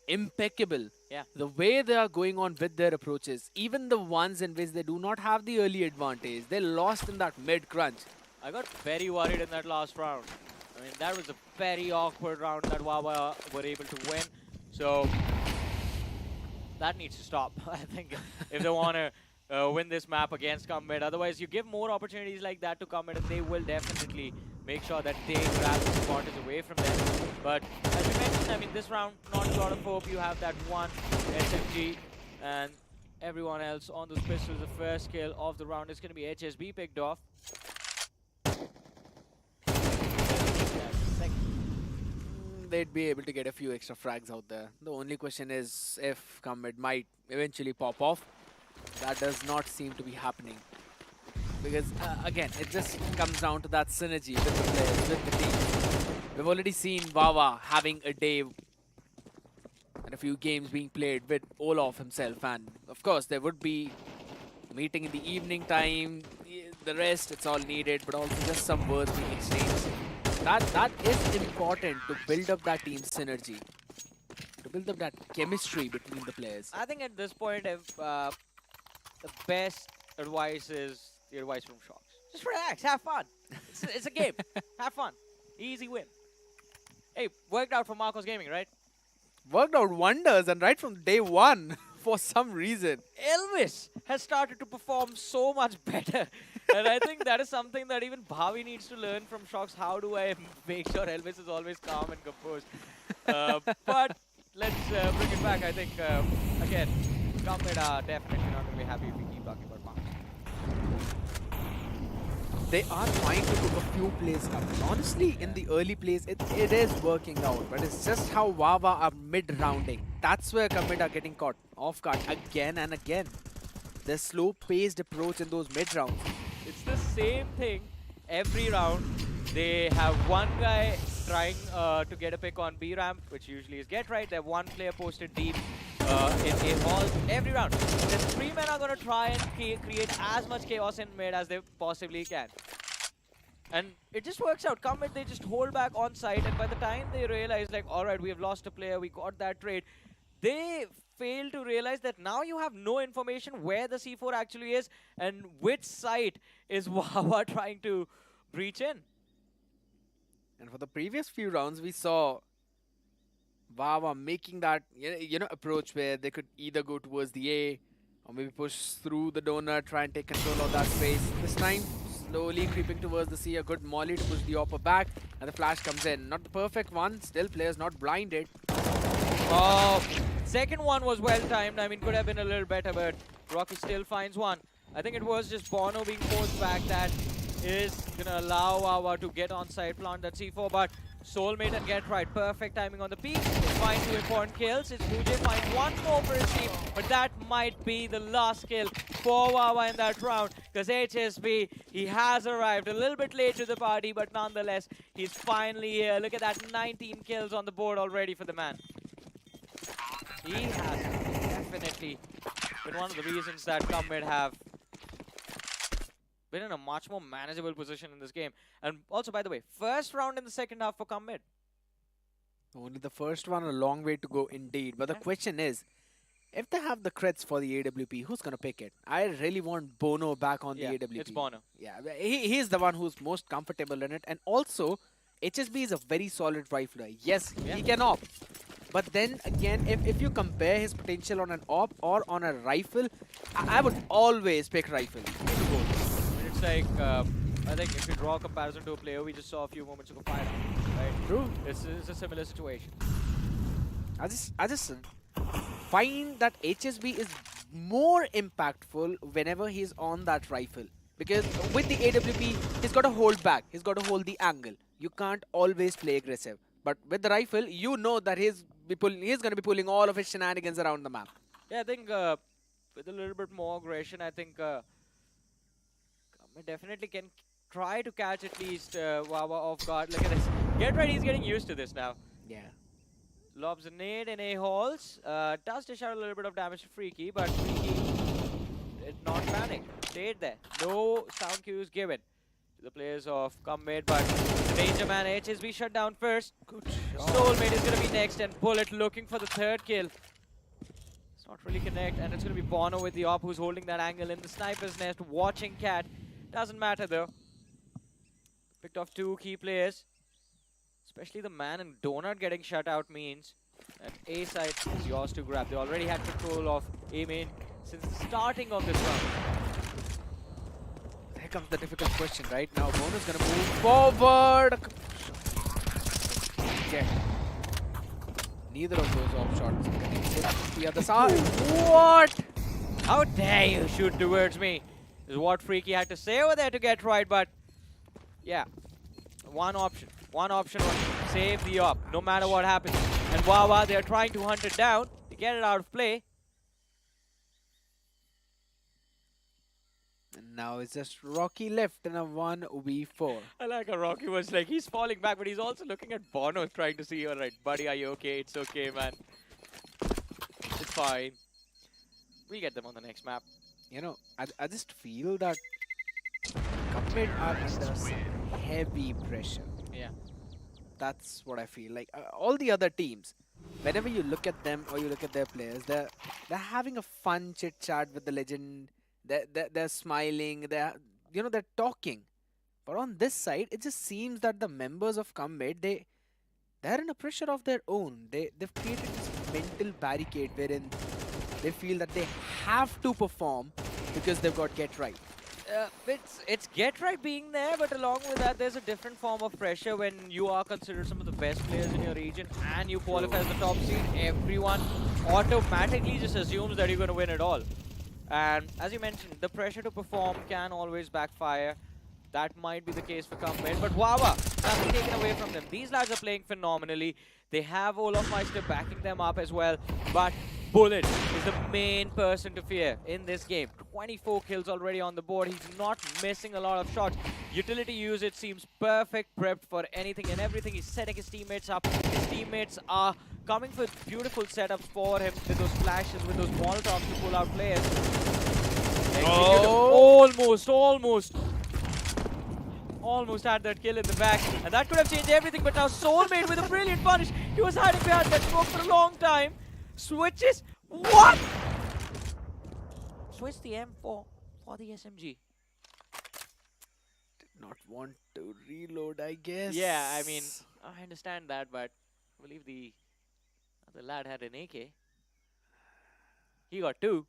impeccable. Yeah. The way they are going on with their approaches, even the ones in which they do not have the early advantage, they lost in that mid-crunch. I got very worried in that last round. I mean, that was a very awkward round that Wawa were able to win. So, that needs to stop, I think, if they want to win this map against Commit. Otherwise, you give more opportunities like that to Commit, and they will definitely make sure that they grab the advantage away from them. But as you mentioned, I mean, this round, not a lot of hope. You have that one SMG, and everyone else on those pistols. The first kill of the round is going to be HSB picked off. They'd be able to get a few extra frags out there. The only question is if Commit might eventually pop off. That does not seem to be happening. Because, again, it just comes down to that synergy with the players, with the team. We've already seen Wawa having a day and a few games being played with Olaf himself. And, of course, there would be meeting in the evening time. The rest, it's all needed, but also just some words being exchanged. That is important to build up that team synergy. To build up that chemistry between the players. I think at this point, if the best advice is the advice from Shox. Just relax, have fun. It's a game. Have fun. Easy win. Hey, worked out for Marcos Gaming, right? Worked out wonders, and right from day one, for some reason. Elvis has started to perform so much better. And I think that is something that even Bhavi needs to learn from Shox. How do I make sure Elvis is always calm and composed? But let's bring it back. I think, again, Commit are definitely not going to be happy if we keep talking about Marcos. They are trying to cook a few plays up. Honestly, in the early plays, it is working out. But it's just how Wawa are mid-rounding. That's where Commit are getting caught off guard again and again. The slow-paced approach in those mid-rounds. It's the same thing every round. They have one guy trying to get a pick on B ramp, which usually is Get Right. They have one player posted deep in A hall every round. The 3 men are going to try and create as much chaos in mid as they possibly can. And it just works out. Commit, they just hold back on site, and by the time they realize, like, alright, we have lost a player, we got that trade, they fail to realize that now you have no information where the C4 actually is and which site is Wawa trying to breach in. And for the previous few rounds, we saw Wawa making that approach where they could either go towards the A or maybe push through the donut, try and take control of that space. This time, slowly creeping towards the C, a good molly to push the opper back, and the flash comes in. Not the perfect one, still players not blinded. Oh, second one was well timed. I mean, could have been a little better, but Rocky still finds one. I think it was just Bono being forced back that is gonna allow Wawa to get on side, plant that C4, but Soulmate and Get Right, perfect timing on the peak. Find 2 important kills. It's Mujay find one more for his team, but that might be the last kill for Wawa in that round, because HSB, he has arrived a little bit late to the party, but nonetheless, he's finally here. Look at that, 19 kills on the board already for the man. He has definitely been one of the reasons that Commit have been in a much more manageable position in this game. And also, by the way, first round in the second half for Commit. Only the first one, a long way to go indeed. But the question is, if they have the crits for the AWP, who's going to pick it? I really want Bono back on the AWP. It's Bono. Yeah, he's the one who's most comfortable in it. And also, HSB is a very solid rifler. Yes, he can op. But then again, if you compare his potential on an op or on a rifle, I would always pick rifle. It's like, I think if you draw a comparison to a player we just saw a few moments ago, Fire, right? True. It's a similar situation. I just find that HSB is more impactful whenever he's on that rifle. Because with the AWP, he's got to hold back. He's got to hold the angle. You can't always play aggressive. But with the rifle, you know that he's going to be pulling all of his shenanigans around the map. Yeah, I think with a little bit more aggression, I think Commit definitely can try to catch at least Wawa off guard. Look at this. Get ready, he's getting used to this now. Yeah. Lobs a nade in A-halls. Does dish out a little bit of damage to Freaky, but Freaky did not panic. Stayed there. No sound cues given to the players of Commit, but Danger Man HSB shut down first. Good shot. Soulmate is going to be next, and Bullet looking for the third kill. It's not really connect, and it's going to be Bono with the op who's holding that angle in the sniper's nest, watching Cat. Doesn't matter though. Picked off 2 key players. Especially the man and Donut getting shut out means that A side is yours to grab. They already had control of A main since the starting of this round. Here comes the difficult question, right? Now Bono's going to move forward. Okay. Neither of those off shots are getting hit the other side. What? How dare you shoot towards me? Is what Freaky had to say over there to get right, but yeah. One option was save the op, no matter what happens. And Wawa, they're trying to hunt it down to get it out of play. And now it's just Rocky left in a 1v4. I like how Rocky was like, he's falling back, but he's also looking at Bono trying to see, alright, buddy, are you okay? It's okay, man. It's fine. We'll get them on the next map. You know, I just feel that Commit are under some heavy pressure. Yeah. That's what I feel. Like all the other teams, whenever you look at them or you look at their players, they're having a fun chit chat with the legend. They're smiling. They're talking. But on this side, it just seems that the members of Commit, they're in a pressure of their own. They've created this mental barricade wherein they feel that they have to perform because they've got Get Right. It's Get Right being there, but along with that, there's a different form of pressure when you are considered some of the best players in your region and you qualify as the top seed. Everyone automatically just assumes that you're going to win it all. And as you mentioned, the pressure to perform can always backfire. That might be the case for Commit, but Wawa, nothing taken away from them. These lads are playing phenomenally. They have Olaf Meister backing them up as well, but Bullet is the main person to fear in this game. 24 kills already on the board. He's not missing a lot of shots. Utility usage seems perfect, prepped for anything and everything. He's setting his teammates up. His teammates are coming with beautiful setups for him with those flashes, with those Molotovs to pull out players. Almost had that kill in the back, and that could have changed everything, but now Soulmate with a brilliant punish. He was hiding behind that smoke for a long time. Switches. What? Switch the M4 for the SMG. Did not want to reload, I guess. Yeah, I mean, I understand that, but I believe the other lad had an AK. He got 2.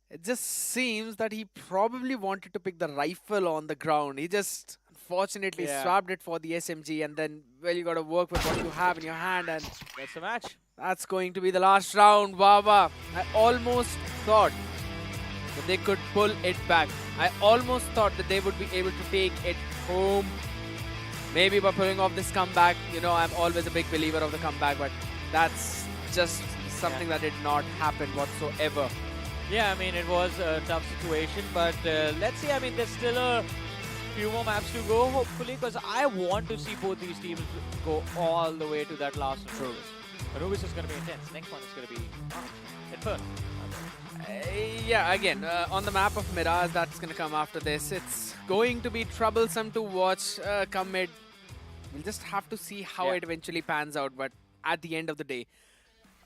It just seems that he probably wanted to pick the rifle on the ground. He just unfortunately swapped it for the SMG, and then, well, you got to work with what you have in your hand, and that's the match. That's going to be the last round, Wawa. I almost thought that they could pull it back. I almost thought that they would be able to take it home. Maybe by pulling off this comeback. You know, I'm always a big believer of the comeback, but that's just something that did not happen whatsoever. Yeah, I mean, it was a tough situation, but let's see. I mean, there's still a few more maps to go, hopefully, because I want to see both these teams go all the way to that last round. Anubis is going to be intense. Next one is going to be Inferno. Yeah, again, on the map of Mirage, that's going to come after this. It's going to be troublesome to watch come mid. We'll just have to see how it eventually pans out. But at the end of the day,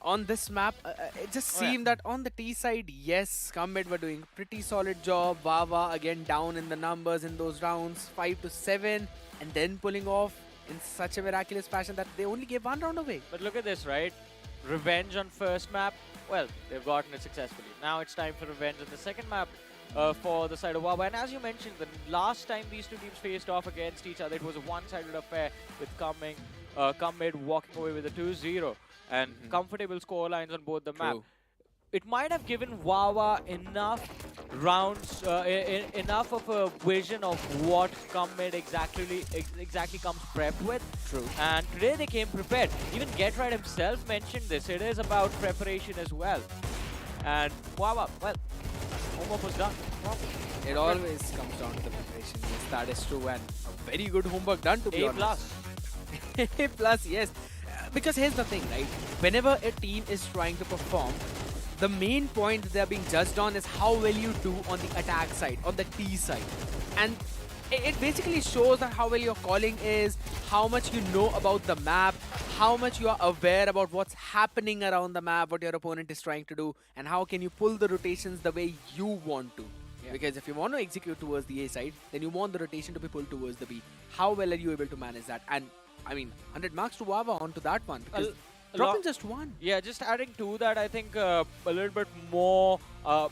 on this map, it just seemed that on the T side, yes, come mid were doing a pretty solid job. Wawa again down in the numbers in those rounds, 5 to 7, and then pulling off in such a miraculous fashion that they only gave one round away. But look at this, right? Revenge on first map. Well, they've gotten it successfully. Now it's time for revenge on the second map for the side of Wawa. And as you mentioned, the last time these two teams faced off against each other, it was a one-sided affair with Come Mid walking away with a 2-0 and comfortable score lines on both the map. It might have given Wawa enough rounds, enough of a vision of what Come Mid exactly comes prepped with. True. And today they came prepared. Even Get Right himself mentioned this. It is about preparation as well. And Wawa, well, homework was done. It always comes down to the preparation. Yes, that is true. And a very good homework done, to be honest. A plus, yes. Because here's the thing, right? Whenever a team is trying to perform, the main point that they're being judged on is how well you do on the attack side, on the T side. And it basically shows that how well your calling is, how much you know about the map, how much you are aware about what's happening around the map, what your opponent is trying to do, and how can you pull the rotations the way you want to. Because if you want to execute towards the A side, then you want the rotation to be pulled towards the B. How well are you able to manage that? And I mean, 100 marks to Wawa onto that one. Because dropping just one. Yeah, just adding to that, I think a little bit more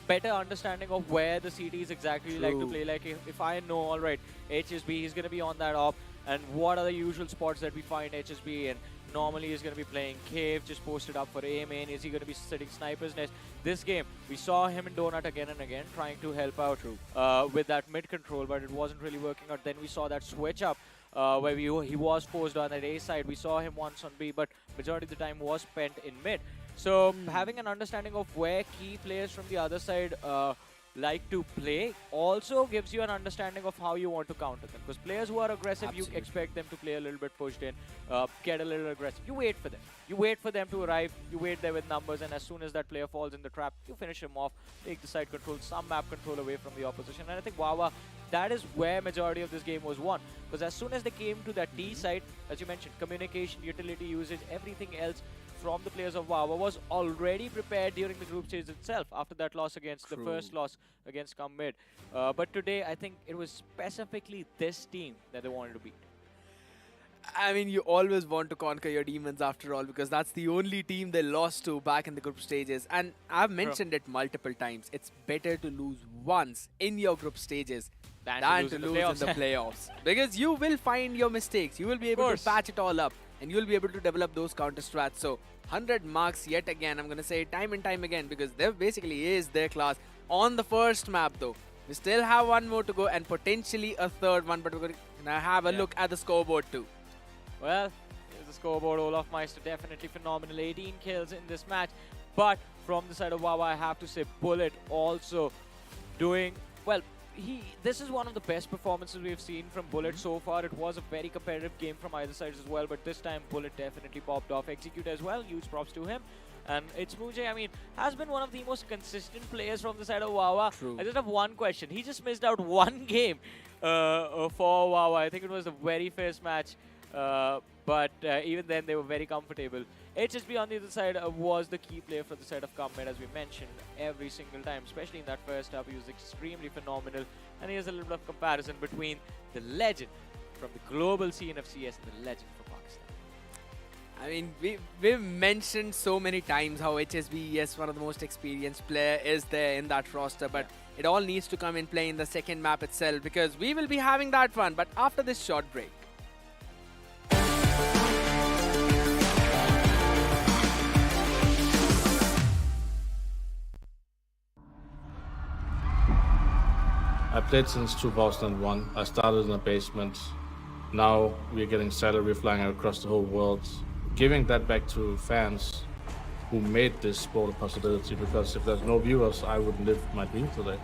better understanding of where the CTs exactly like to play. Like if I know, all right, HSB, he's going to be on that op, and what are the usual spots that we find HSB in? Normally he's going to be playing Cave, just posted up for A main. Is he going to be sitting Sniper's Nest? This game, we saw him in Donut again and again, trying to help out with that mid control, but it wasn't really working out. Then we saw that switch up where he was posed on that A side. We saw him once on B, but majority of the time was spent in mid. So having an understanding of where key players from the other side like to play also gives you an understanding of how you want to counter them. Because players who are aggressive, you expect them to play a little bit pushed in, get a little aggressive. You wait for them. You wait for them to arrive. You wait there with numbers, and as soon as that player falls in the trap, you finish him off, take the side control, some map control away from the opposition. And I think Wawa, that is where majority of this game was won. Because as soon as they came to that T side, as you mentioned, communication, utility usage, everything else from the players of Wawa was already prepared during the group stage itself after that loss against the first loss against Come Mid. But today, I think it was specifically this team that they wanted to beat. I mean, you always want to conquer your demons after all, because that's the only team they lost to back in the group stages. And I've mentioned it multiple times. It's better to lose once in your group stages than to lose in the playoffs. Because you will find your mistakes. You will be able to patch it all up, and you'll be able to develop those counter strats. So 100 marks yet again. I'm going to say time and time again, because there basically is their class on the first map though. We still have one more to go and potentially a third one, but we're going to have a look at the scoreboard too. Well, here's the scoreboard. Olaf Meister definitely phenomenal. 18 kills in this match. But from the side of Wawa, I have to say Bullet also doing well. This is one of the best performances we've seen from Bullet so far. It was a very competitive game from either side as well, but this time Bullet definitely popped off. Execute as well, huge props to him. And it's Mujay, I mean, has been one of the most consistent players from the side of Wawa. I just have one question. He just missed out one game for Wawa. I think it was the very first match, but even then they were very comfortable. HSB on the other side was the key player for the side of Come Mid, as we mentioned, every single time, especially in that first half. He was extremely phenomenal. And here's a little bit of comparison between the legend from the global scene of CS and the legend from Pakistan. I mean, we've mentioned so many times how HSB, yes, one of the most experienced player is there in that roster, but it all needs to come in play in the second map itself, because we will be having that one, but after this short break. I played since 2001. I started in a basement. Now we're getting salary flying across the whole world. Giving that back to fans who made this sport a possibility, because if there's no viewers, I wouldn't live my dream today.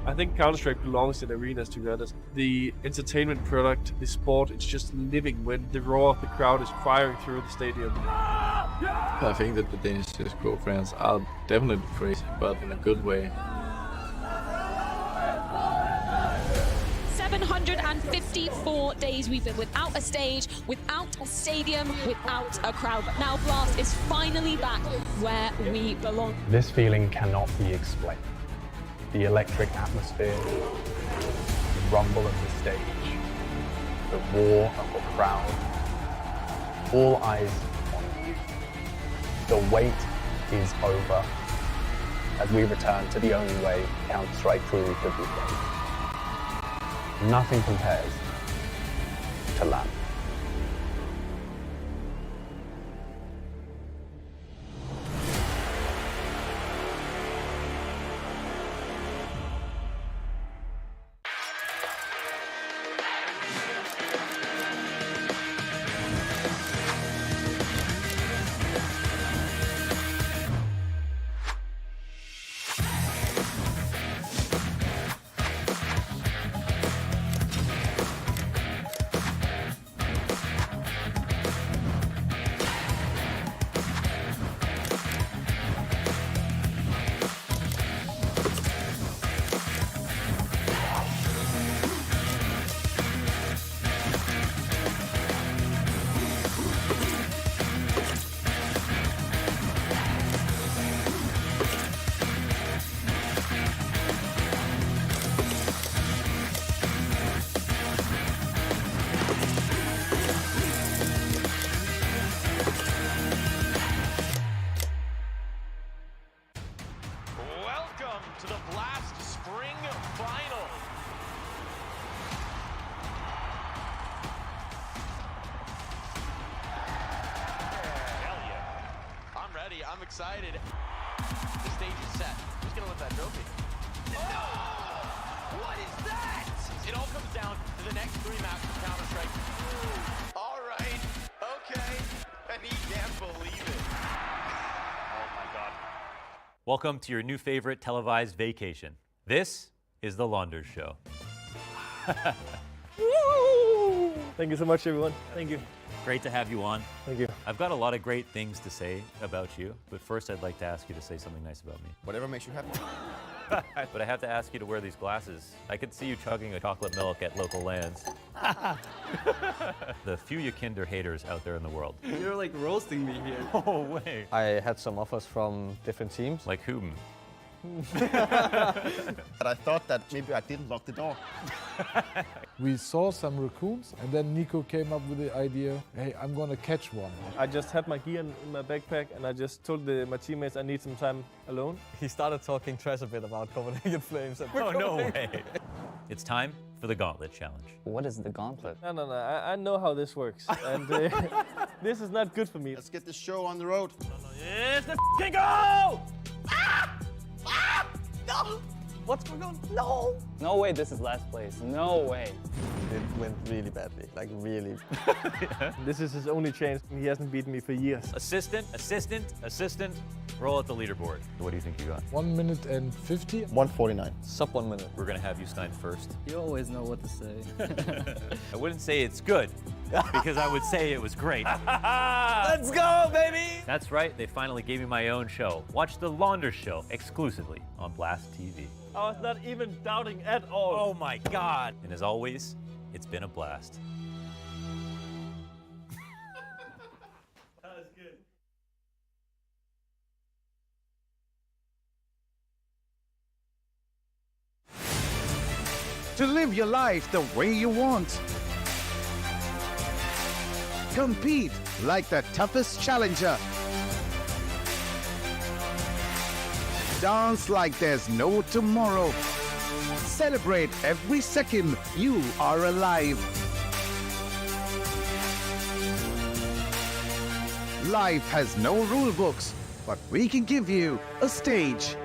I think Counter-Strike belongs in arenas, to be honest. The entertainment product, the sport, it's just living when the roar of the crowd is firing through the stadium. I think that the Danish CSGO fans are definitely crazy, but in a good way. 754 days we've been without a stage, without a stadium, without a crowd. But now Blast is finally back where we belong. This feeling cannot be explained. The electric atmosphere, the rumble of the stage, the roar of the crowd, all eyes on you. The wait is over as we return to the only way Counter-Strike truly could be played. Nothing compares to LAN. To the Blast Spring Final. Hell yeah. I'm ready. I'm excited. The stage is set. Who's going to lift that trophy? Oh! What is that? It all comes down to the next 3 maps of Counter-Strike. All right. Okay. And he can't believe it. Oh my God. Welcome to your new favorite televised vacation. This is the Launders Show. Thank you so much, everyone. Thank you. Great to have you on. Thank you. I've got a lot of great things to say about you, but first I'd like to ask you to say something nice about me. Whatever makes you happy. But I have to ask you to wear these glasses. I could see you chugging a chocolate milk at local lands. The few Kinder haters out there in the world. You're like roasting me here. No way. I had some offers from different teams. Like whom? But I thought that maybe I didn't lock the door. We saw some raccoons, and then Nico came up with the idea, hey, I'm gonna catch one. I just had my gear in my backpack and I just told my teammates I need some time alone. He started talking trash a bit about Copenhagen Flames. Oh, no way. It's time for the Gauntlet Challenge. What is the gauntlet? No. I know how this works. And this is not good for me. Let's get the show on the road. It's the f***ing go! No! What's going on? No! No way this is last place. No way. It went really badly, like really. This is his only chance. He hasn't beaten me for years. Assistant. Roll at the leaderboard. What do you think you got? 1 minute and 50. 149. Sub 1 minute. We're gonna have you sign first. You always know what to say. I wouldn't say it's good, because I would say it was great. Let's go, baby! That's right, they finally gave me my own show. Watch the Launders Show exclusively on Blast TV. I was not even doubting at all. Oh my God. And as always, it's been a blast. That was good. To live your life the way you want. Compete like the toughest challenger. Dance like there's no tomorrow. Celebrate every second you are alive. Life has no rule books, but we can give you a stage.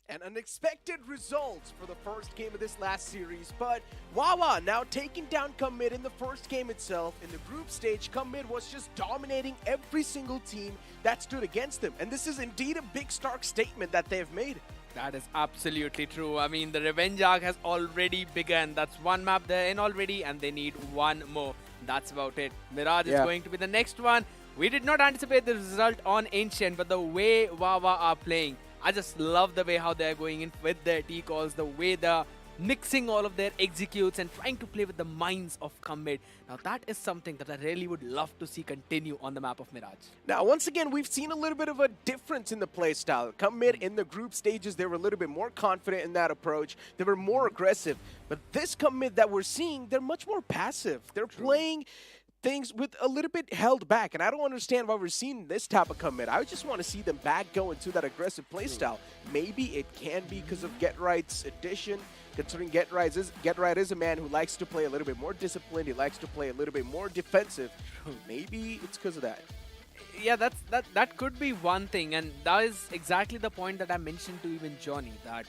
And unexpected results for the first game of this last series, but Wawa now taking down Commit in the first game itself. In the group stage, Commit was just dominating every single team that stood against them, and this is indeed a big stark statement that they've made. That is absolutely true. I mean, the revenge arc has already begun. That's one map they're in already, and they need one more. That's about it. Mirage is going to be the next one. We did not anticipate the result on Ancient, but the way Wawa are playing, I just love the way how they're going in with their T-calls, the way they're mixing all of their executes and trying to play with the minds of Commit. Now that is something that I really would love to see continue on the map of Mirage. Now, once again, we've seen a little bit of a difference in the playstyle. Commit in the group stages, they were a little bit more confident in that approach. They were more aggressive. But this Commit that we're seeing, they're much more passive. They're playing things with a little bit held back, and I don't understand why we're seeing this type of Commit. I just want to see them back go into that aggressive playstyle. Maybe it can be because of Get Right's addition, considering Get Right is a man who likes to play a little bit more disciplined. He likes to play a little bit more defensive. Maybe it's because of that. Yeah, that could be one thing, and that is exactly the point that I mentioned to even Johnny, that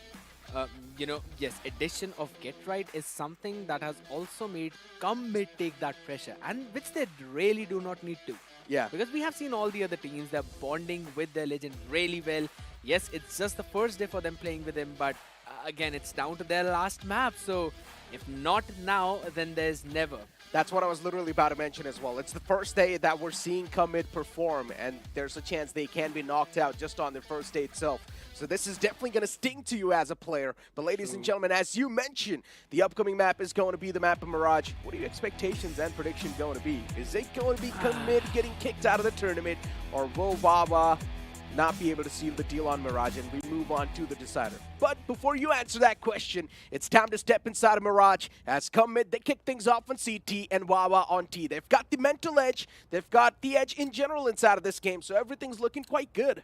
you know, yes, addition of Get Right is something that has also made Commit take that pressure, and which they really do not need to. Yeah. Because we have seen all the other teams, they're bonding with their legend really well. Yes, it's just the first day for them playing with him, but again, it's down to their last map, so if not now, then there's never. That's what I was literally about to mention as well. It's the first day that we're seeing Commit perform, and there's a chance they can be knocked out just on their first day itself. So this is definitely going to sting to you as a player. But ladies and gentlemen, as you mentioned, the upcoming map is going to be the map of Mirage. What are your expectations and predictions going to be? Is it going to be Commit getting kicked out of the tournament, or will Wawa not be able to seal the deal on Mirage, and we move on to the decider? But before you answer that question, it's time to step inside of Mirage. As Commit, they kick things off on CT and Wawa on T. They've got the mental edge. They've got the edge in general inside of this game, so everything's looking quite good.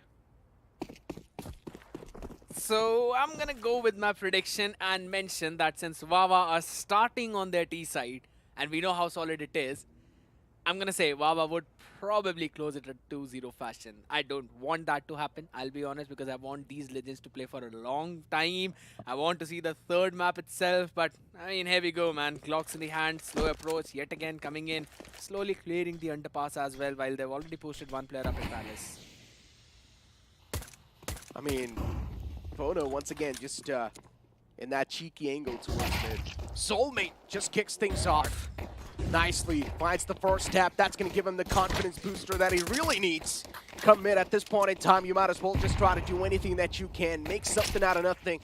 So I'm gonna go with my prediction and mention that since Wawa are starting on their T side, and we know how solid it is, I'm gonna say Wawa would probably close it at 2-0 fashion. I don't want that to happen, I'll be honest, because I want these legends to play for a long time. I want to see the third map itself, but I mean, here we go, man. Clocks in the hand, slow approach, yet again coming in, slowly clearing the underpass as well, while they've already posted one player up in Palace. I mean, Bono once again just in that cheeky angle towards mid. Soulmate just kicks things off nicely, finds the first tap. That's going to give him the confidence booster that he really needs. Commit at this point in time, you might as well just try to do anything that you can, make something out of nothing.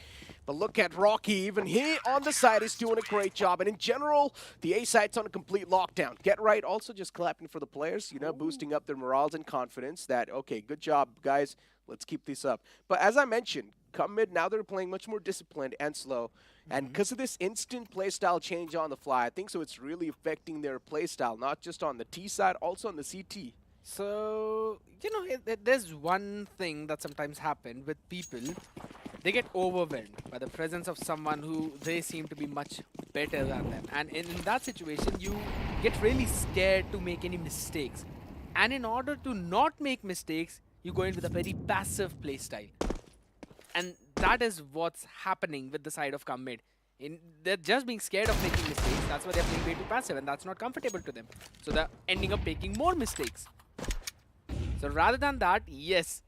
But look at Rocky, even he on the side is doing a great job. And in general, the A side's on a complete lockdown. Get Right also just clapping for the players, you know, boosting up their morals and confidence that, okay, good job, guys. Let's keep this up. But as I mentioned, Commit, now they're playing much more disciplined and slow. And because of this instant playstyle change on the fly, I think so it's really affecting their playstyle, not just on the T side, also on the CT. So, you know, there's one thing that sometimes happens with people. They get overwhelmed by the presence of someone who they seem to be much better than them. And in that situation, you get really scared to make any mistakes. And in order to not make mistakes, you go in with a very passive playstyle. And that is what's happening with the side of Commit. They're just being scared of making mistakes. That's why they're playing way too passive, and that's not comfortable to them. So they're ending up making more mistakes. So rather than that, yes,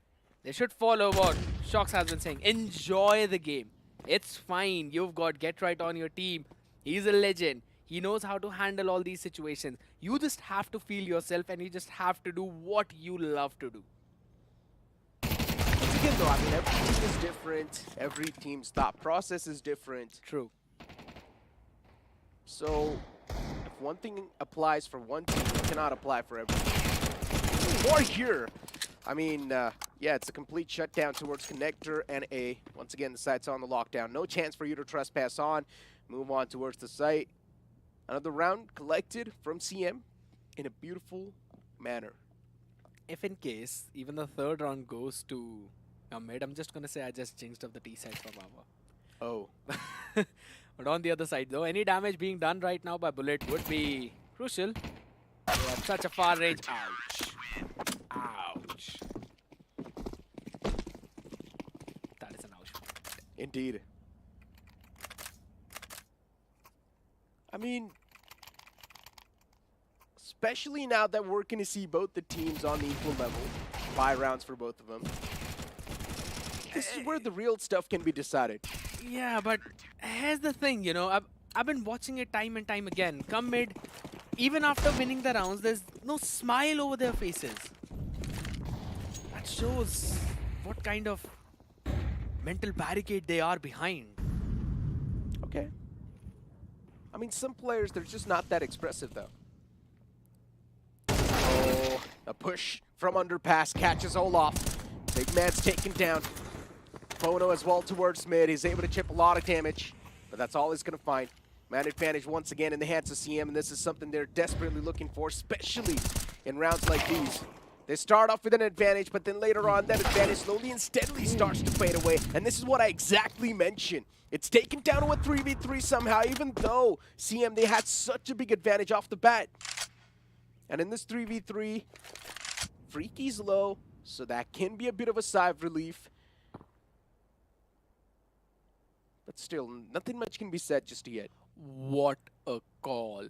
they should follow what Shox has been saying. Enjoy the game. It's fine. You've got Get Right on your team. He's a legend. He knows how to handle all these situations. You just have to feel yourself, and you just have to do what you love to do. Again, though, I mean, every team is different. Every team's thought process is different. True. So, if one thing applies for one team, it cannot apply for every team. More here. I mean, yeah, it's a complete shutdown towards Connector and A. Once again, the site's on the lockdown. No chance for you to trespass on. Move on towards the site. Another round collected from CM in a beautiful manner. If in case even the third round goes to Commit, I'm just going to say I just jinxed up the T side for Wawa. Oh. But on the other side, though, any damage being done right now by Bullet would be crucial. They have such a far range. Ouch. Ouch. That is an ouch. Indeed. I mean, especially now that we're going to see both the teams on the equal level. 5 rounds for both of them. This is where the real stuff can be decided. Yeah, but here's the thing, you know, I've been watching it time and time again. Come mid, even after winning the rounds, there's no smile over their faces. That shows what kind of mental barricade they are behind. Okay. I mean, some players, they're just not that expressive, though. Oh, a push from underpass catches Olaf. Big man's taken down. Bono as well towards mid. He's able to chip a lot of damage, but that's all he's going to find. Man advantage once again in the hands of CM, and this is something they're desperately looking for, especially in rounds like these. They start off with an advantage, but then later on, that advantage slowly and steadily starts to fade away, and this is what I exactly mentioned. It's taken down to a 3v3 somehow, even though CM, they had such a big advantage off the bat. And in this 3v3, Freaky's low, so that can be a bit of a sigh of relief. But still, nothing much can be said just yet. What a call.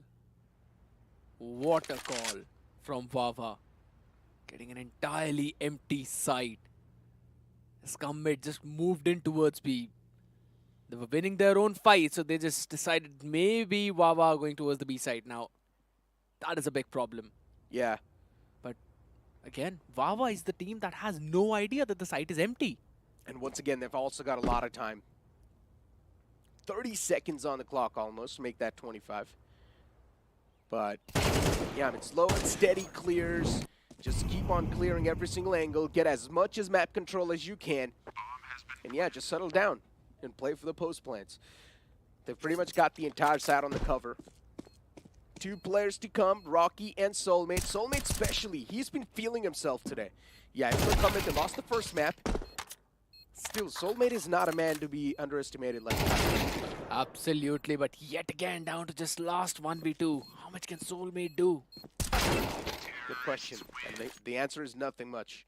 What a call from Vava. Getting an entirely empty site. Scum mid just moved in towards B. They were winning their own fight, so they just decided maybe Vava going towards the B side. Now, that is a big problem. Yeah. But again, Vava is the team that has no idea that the site is empty. And once again, they've also got a lot of time. 30 seconds on the clock almost to make that 25. But, yeah, I mean, slow and steady clears. Just keep on clearing every single angle. Get as much as map control as you can. And, yeah, just settle down and play for the post plants. They've pretty much got the entire side on the cover. 2 players to come, Rocky and Soulmate. Soulmate especially, he's been feeling himself today. Yeah, he'll come in, they lost the first map. Still, Soulmate is not a man to be underestimated like that. Absolutely, but yet again down to just last 1v2. How much can Soulmate do? Good question. And the answer is nothing much.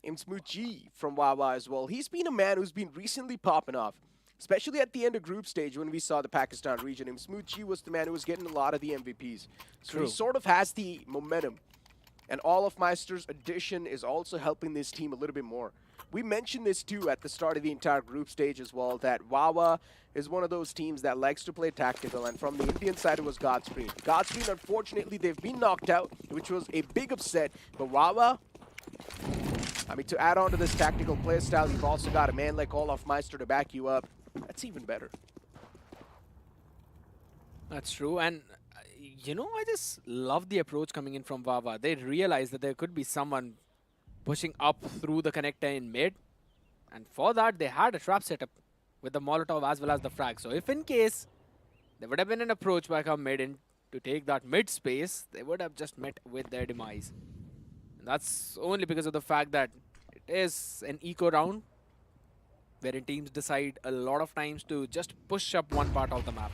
Imsmuji from Wawa as well. He's been a man who's been recently popping off. Especially at the end of group stage when we saw the Pakistan region. Imsmuji was the man who was getting a lot of the MVPs. So True. he sort of has the momentum. And Olaf Meister's addition is also helping this team a little bit more. We mentioned this too at the start of the entire group stage as well, that Wawa is one of those teams that likes to play tactical, and from the Indian side it was Godscreen. Godscreen, unfortunately, they've been knocked out, which was a big upset, but Wawa, I mean, to add on to this tactical play style, you've also got a man like Olaf Meister to back you up. That's even better. That's true, and you know, I just love the approach coming in from Vava. They realized that there could be someone pushing up through the connector in mid, and for that they had a trap setup with the Molotov as well as the frag. So if in case there would have been an approach by come mid in to take that mid space, they would have just met with their demise. And that's only because of the fact that it is an eco round, wherein teams decide a lot of times to just push up one part of the map.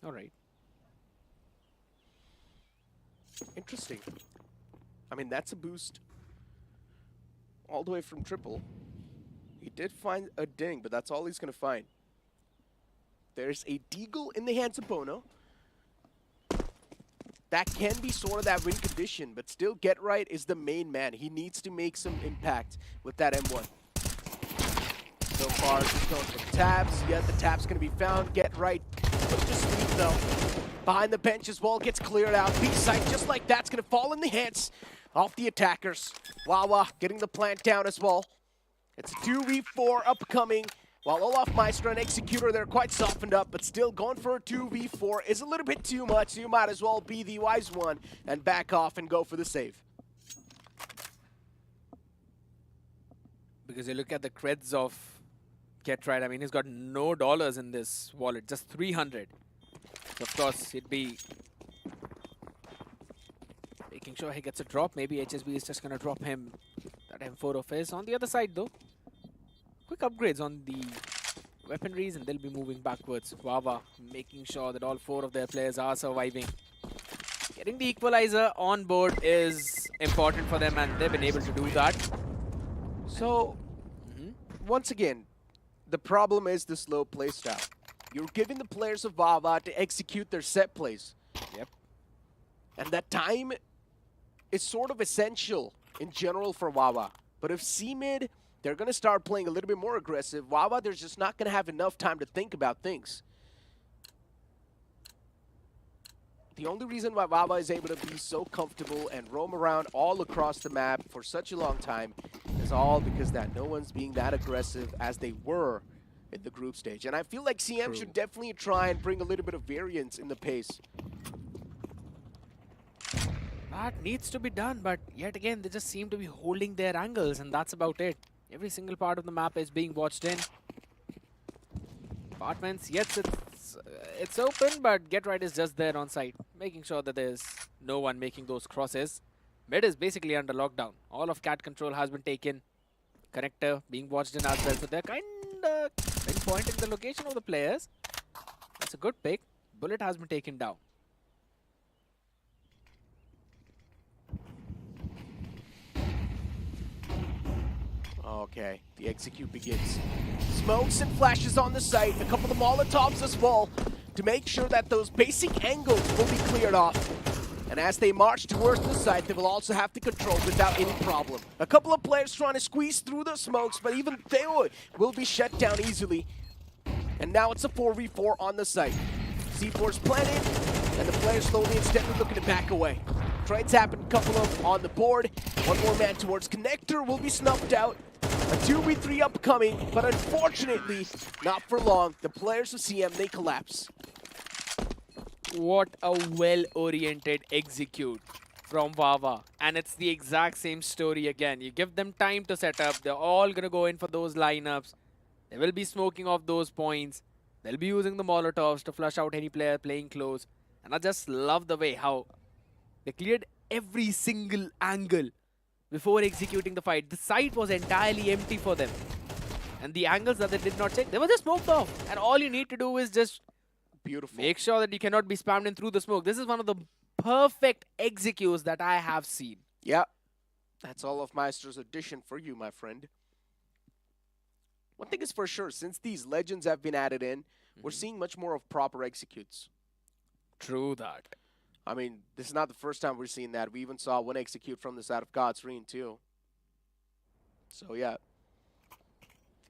All right. Interesting. I mean, that's a boost all the way from triple. He did find a ding, but that's all he's going to find. There's a deagle in the hands of Bono. That can be sort of that win condition, but still Get Right is the main man. He needs to make some impact with that M1. So far, just going for tabs. Yeah, the tab's going to be found. Get Right. But just leave though. Behind the bench as well, gets cleared out. B-site just like that's going to fall in the hands of the attackers. Wawa getting the plant down as well. It's a 2v4 upcoming. While Olaf Meister and Executor, they're quite softened up, but still going for a 2v4 is a little bit too much, so you might as well be the wise one and back off and go for the save. Because you look at the creds of Get Right, I mean, he's got no dollars in this wallet, just 300. So of course, he'd be making sure he gets a drop. Maybe HSB is just going to drop him that M4 of his. On the other side, though, quick upgrades on the weaponries, and they'll be moving backwards. Wawa making sure that all 4 of their players are surviving. Getting the equalizer on board is important for them, and they've been able to do that. So, once again, the problem is the slow play style. You're giving the players of Vava to execute their set plays. Yep. And that time is sort of essential in general for Wawa. But if C-Mid, they're going to start playing a little bit more aggressive, Wawa, they're just not going to have enough time to think about things. The only reason why Wawa is able to be so comfortable and roam around all across the map for such a long time is all because that no one's being that aggressive as they were in the group stage. And I feel like CM should definitely try and bring a little bit of variance in the pace. That needs to be done, but yet again, they just seem to be holding their angles, and that's about it. Every single part of the map is being watched in. Apartments, yes, it's open, but Get Right is just there on site, making sure that there's no one making those crosses. Mid is basically under lockdown. All of cat control has been taken. Connector being watched in as well, so they're kind of pinpointing the location of the players. That's a good pick. Bullet has been taken down. Okay, the execute begins. Smokes and flashes on the site, a couple of Molotovs as well, to make sure that those basic angles will be cleared off. And as they march towards the site, they will also have to control without any problem. A couple of players trying to squeeze through the smokes, but even they will be shut down easily. And now it's a 4v4 on the site. C4's planted, and the players slowly and steadily looking to back away. Trades happen, a couple of on the board. One more man towards Connector will be snuffed out. A 2v3 upcoming, but unfortunately, not for long. The players of CM, they collapse. What a well-oriented execute from Vava. And it's the exact same story again. You give them time to set up. They're all going to go in for those lineups. They will be smoking off those points. They'll be using the Molotovs to flush out any player playing close. And I just love the way how they cleared every single angle before executing the fight. The site was entirely empty for them. And the angles that they did not check, they were just smoked off. And all you need to do is just make sure that you cannot be spammed in through the smoke. This is one of the perfect executes that I have seen. Yeah, that's all of Meister's addition for you, my friend. One thing is for sure, since these legends have been added in, we're seeing much more of proper executes. True that. I mean, this is not the first time we're seeing that. We even saw one execute from the side of God's Ring, too. So, yeah.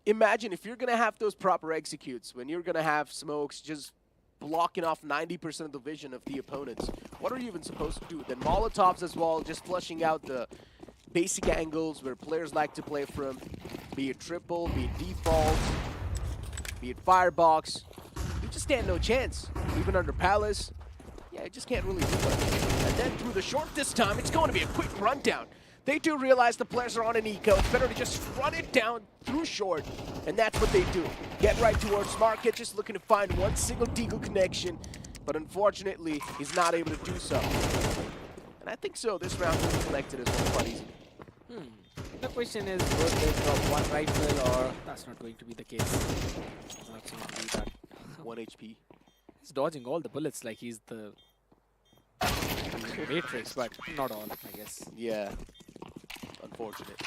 Imagine if you're going to have those proper executes, when you're going to have smokes just blocking off 90% of the vision of the opponents. What are you even supposed to do? Then Molotovs as well, just flushing out the basic angles where players like to play from. Be it triple, be it default, be it firebox. You just stand no chance. Even under Palace. Yeah, I just can't really do much. And then through the short this time, it's going to be a quick rundown. They do realize the players are on an eco. It's better to just run it down through short. And that's what they do. Get right towards Market, just looking to find one single deagle connection. But unfortunately, he's not able to do so. And I think so, this round will be collected as well quite easily. The question is, will they drop one rifle, or that's not going to be the case. It's not going to be that. 1 HP. He's dodging all the bullets like he's the Matrix, but not all, I guess. Yeah. Unfortunate.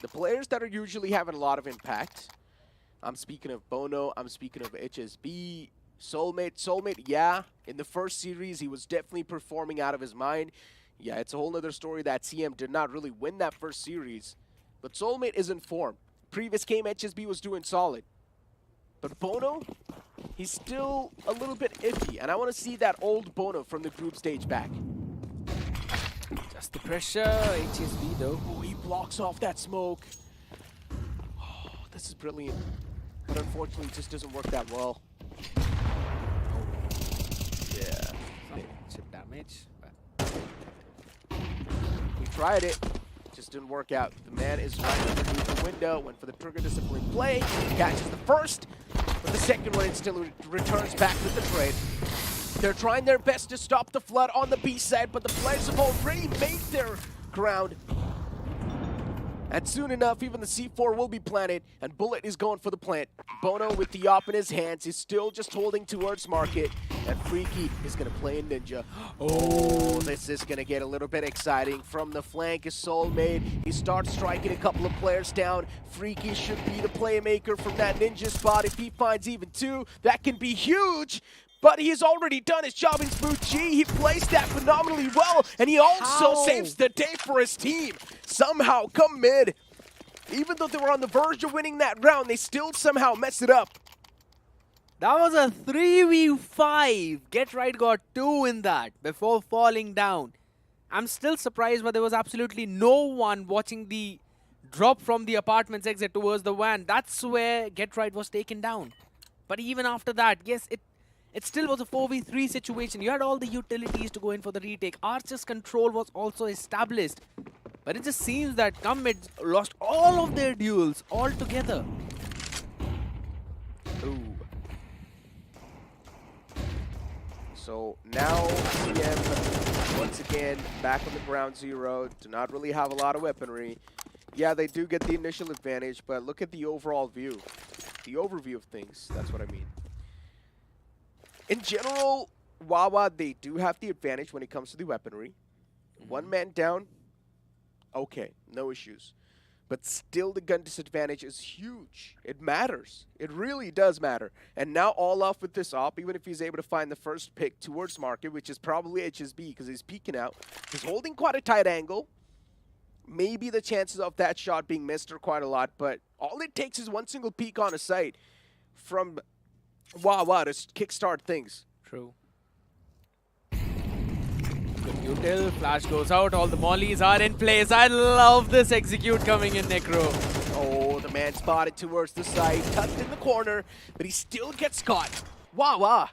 The players that are usually having a lot of impact, I'm speaking of Bono, I'm speaking of HSB, Soulmate, yeah. In the first series, he was definitely performing out of his mind. Yeah, it's a whole other story that CM did not really win that first series. But Soulmate is in form. Previous game, HSB was doing solid. But Bono, he's still a little bit iffy. And I want to see that old Bono from the group stage back. Just the pressure, HSB though. Oh, he blocks off that smoke. Oh, this is brilliant. But unfortunately, it just doesn't work that well. Yeah. Some chip damage. He tried it. Just didn't work out. The man is right underneath the window. Went for the trigger discipline play. Catches the first. But the second one, it still returns back with the trade. They're trying their best to stop the flood on the B side, but the players have already made their ground. And soon enough, even the C4 will be planted, and Bullet is going for the plant. Bono with the op in his hands is still just holding towards Market, and Freaky is going to play a Ninja. Oh, this is going to get a little bit exciting. From the flank is Soulmate. He starts striking a couple of players down. Freaky should be the playmaker from that Ninja spot. If he finds even 2, that can be huge. But he has already done his job in Smooth G. He plays that phenomenally well, and he also saves the day for his team. Somehow, come mid, even though they were on the verge of winning that round, they still somehow mess it up. That was a 3v5. Get Right got 2 in that before falling down. I'm still surprised, but there was absolutely no one watching the drop from the apartment's exit towards the van. That's where Get Right was taken down. But even after that, yes, it still was a 4v3 situation. You had all the utilities to go in for the retake. Archer's control was also established. But it just seems that Mid lost all of their duels altogether. Ooh. So now CM, once again, back on the ground zero. Do not really have a lot of weaponry. Yeah, they do get the initial advantage, but look at the overall view. The overview of things, that's what I mean. In general, Wawa, they do have the advantage when it comes to the weaponry. One man down, okay, no issues. But still the gun disadvantage is huge. It matters. It really does matter. And now all off with this op, even if he's able to find the first pick towards Market, which is probably HSB because he's peeking out. He's holding quite a tight angle. Maybe the chances of that shot being missed are quite a lot, but all it takes is one single peek on a sight from Wawa to kickstart things. True. Good util. Flash goes out. All the mollies are in place. I love this execute coming in, Necro. Oh, the man spotted towards the side, tucked in the corner, but he still gets caught. Wawa.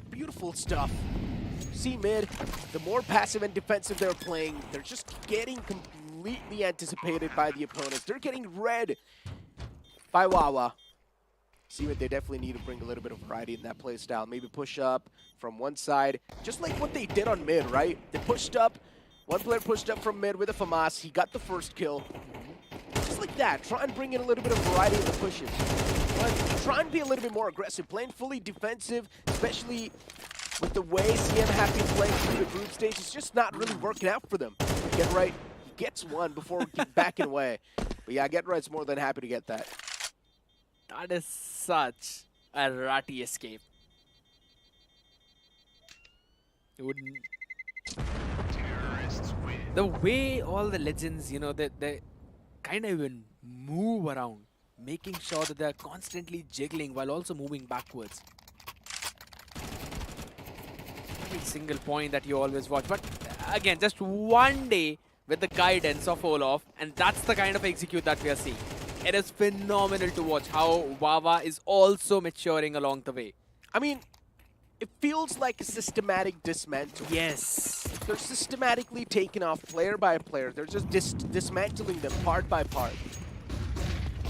Beautiful stuff. See mid, the more passive and defensive they're playing, they're just getting completely anticipated by the opponents. They're getting read by Wawa. See what they definitely need to bring a little bit of variety in that play style. Maybe push up from one side, just like what they did on mid, right? They pushed up, one player pushed up from mid with a FAMAS. He got the first kill. Just like that, try and bring in a little bit of variety in the pushes. But try and be a little bit more aggressive, playing fully defensive, especially with the way CM have been playing through the group stage. It's just not really working out for them. Get Right, he gets one before backing away. But yeah, Get Right's more than happy to get that. That is such a ratty escape. It wouldn't. The way all the legends, you know, they kind of even move around, making sure that they're constantly jiggling while also moving backwards. Every single point that you always watch. But again, just one day with the guidance of Olaf, and that's the kind of execute that we are seeing. It is phenomenal to watch how Wawa is also maturing along the way. I mean, it feels like a systematic dismantle. Yes. They're systematically taking off player by player. They're just dismantling them part by part.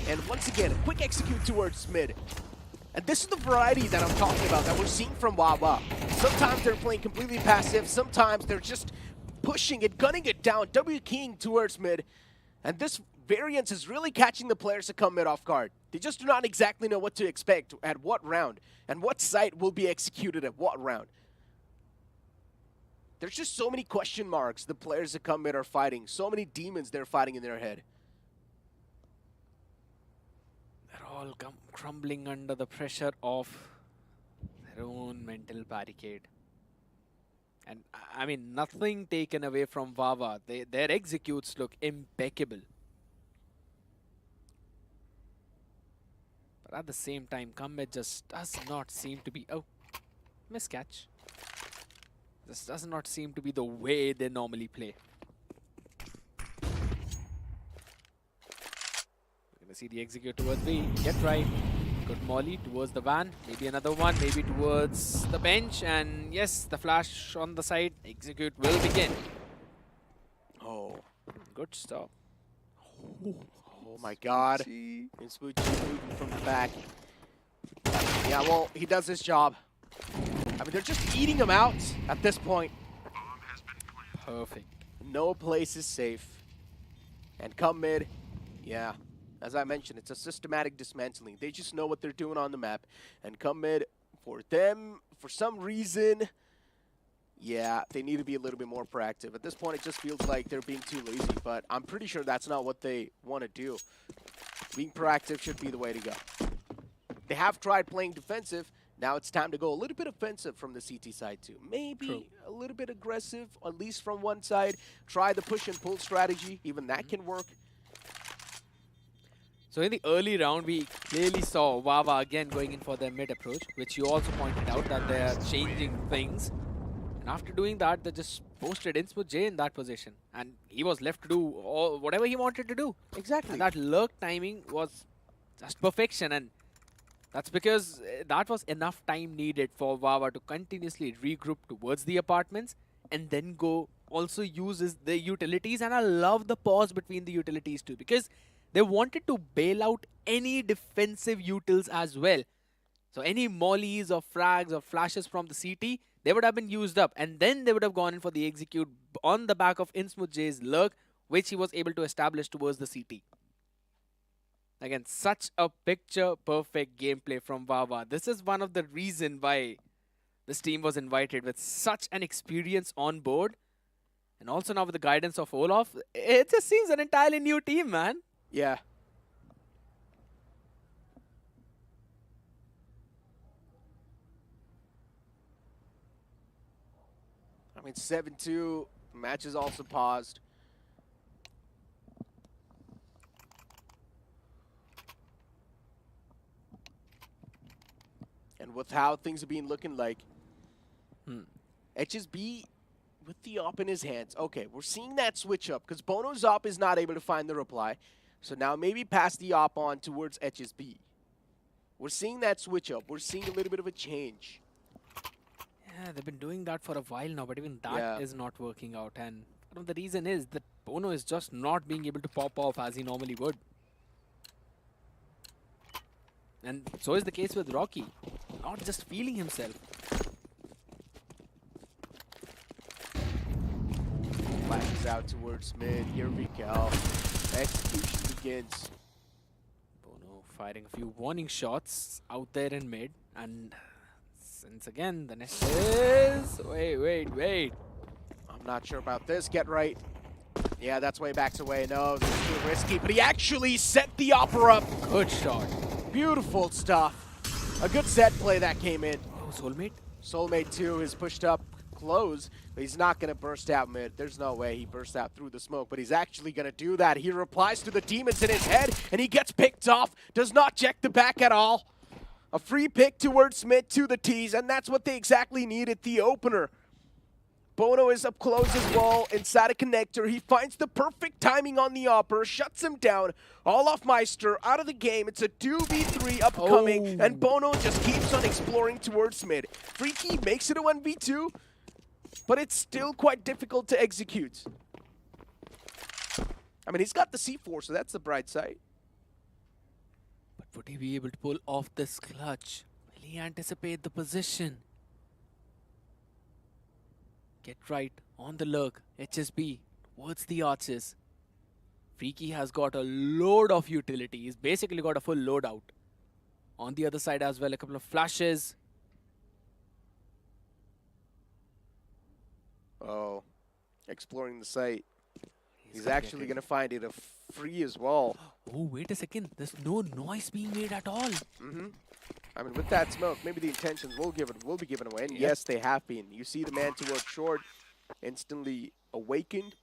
And once again, a quick execute towards mid. And this is the variety that I'm talking about, that we're seeing from Wawa. Sometimes they're playing completely passive. Sometimes they're just pushing it, gunning it down, W keying towards mid. And this variance is really catching the players that come mid off guard. They just do not exactly know what to expect at what round and what site will be executed at what round. There's just so many question marks the players that come mid are fighting, so many demons they're fighting in their head. They're all crumbling under the pressure of their own mental barricade. And I mean, nothing taken away from Wawa. Their executes look impeccable. But at the same time, Comet just does not seem to be... Oh, miscatch. This does not seem to be the way they normally play. We're going to see the execute towards B. Get Right. Good molly towards the van. Maybe another one. Maybe towards the bench. And yes, the flash on the side. Execute will begin. Oh. Good stop. Oh my god. It's moving from the back. Yeah, well, he does his job. I mean, they're just eating him out at this point. Perfect. No place is safe. And come mid, yeah, as I mentioned, it's a systematic dismantling. They just know what they're doing on the map. And come mid, for them, for some reason, yeah, they need to be a little bit more proactive. At this point, it just feels like they're being too lazy, but I'm pretty sure that's not what they want to do. Being proactive should be the way to go. They have tried playing defensive. Now it's time to go a little bit offensive from the CT side too. Maybe a little bit aggressive, at least from one side. Try the push and pull strategy. Even that can work. So in the early round, we clearly saw Wawa again going in for their mid approach, which you also pointed out that they are changing things. And after doing that, they just posted Insmooth J in that position. And he was left to do whatever he wanted to do. Exactly. And that lurk timing was just perfection. And that's because that was enough time needed for Wawa to continuously regroup towards the apartments and then go also use the utilities. And I love the pause between the utilities too, because they wanted to bail out any defensive utils as well. So any mollies or frags or flashes from the CT, they would have been used up. And then they would have gone in for the execute on the back of Insmooth J's lurk, which he was able to establish towards the CT. Again, such a picture-perfect gameplay from Wawa. This is one of the reasons why this team was invited with such an experience on board. And also now with the guidance of Olaf, it just seems an entirely new team, man. Yeah. I mean, 7-2, match is also paused. And with how things have been looking like, HSB with the op in his hands. Okay, we're seeing that switch up because Bono's op is not able to find the reply. So now maybe pass the op on towards HSB. We're seeing that switch up. We're seeing a little bit of a change. Yeah, they've been doing that for a while now, but even that is not working out. And one of the reason is that Bono is just not being able to pop off as he normally would. And so is the case with Rocky. Not just feeling himself. Flashes out towards mid. Here we go. Execution begins. Bono firing a few warning shots out there in mid. And since again, the next is... Wait. I'm not sure about this. Get right. Yeah, that's way backs away. No, this is too risky. But he actually set the opera up. Good shot. Beautiful stuff. A good set play that came in. Oh, Soulmate? Soulmate 2 is pushed up close, but he's not going to burst out mid. There's no way he bursts out through the smoke, but he's actually going to do that. He replies to the demons in his head, and he gets picked off. Does not check the back at all. A free pick towards mid to the T's, and that's what they exactly needed, the opener. Bono is up close as well, inside a connector. He finds the perfect timing on the opera, shuts him down. Olaf Meister out of the game. It's a 2v3 upcoming, and Bono just keeps on exploring towards mid. Freaky makes it a 1v2, but it's still quite difficult to execute. I mean, he's got the C4, so that's the bright side. But would he be able to pull off this clutch? Will he anticipate the position? Get right on the lurk. HSB towards the arches. Freaky has got a load of utility. He's basically got a full loadout. On the other side as well, a couple of flashes. Oh, exploring the site. He's actually going to find it a free as well. Oh, wait a second. There's no noise being made at all. I mean, with that smoke, maybe the intentions will be given away. And yes, they have been. You see the man towards short, instantly awakened.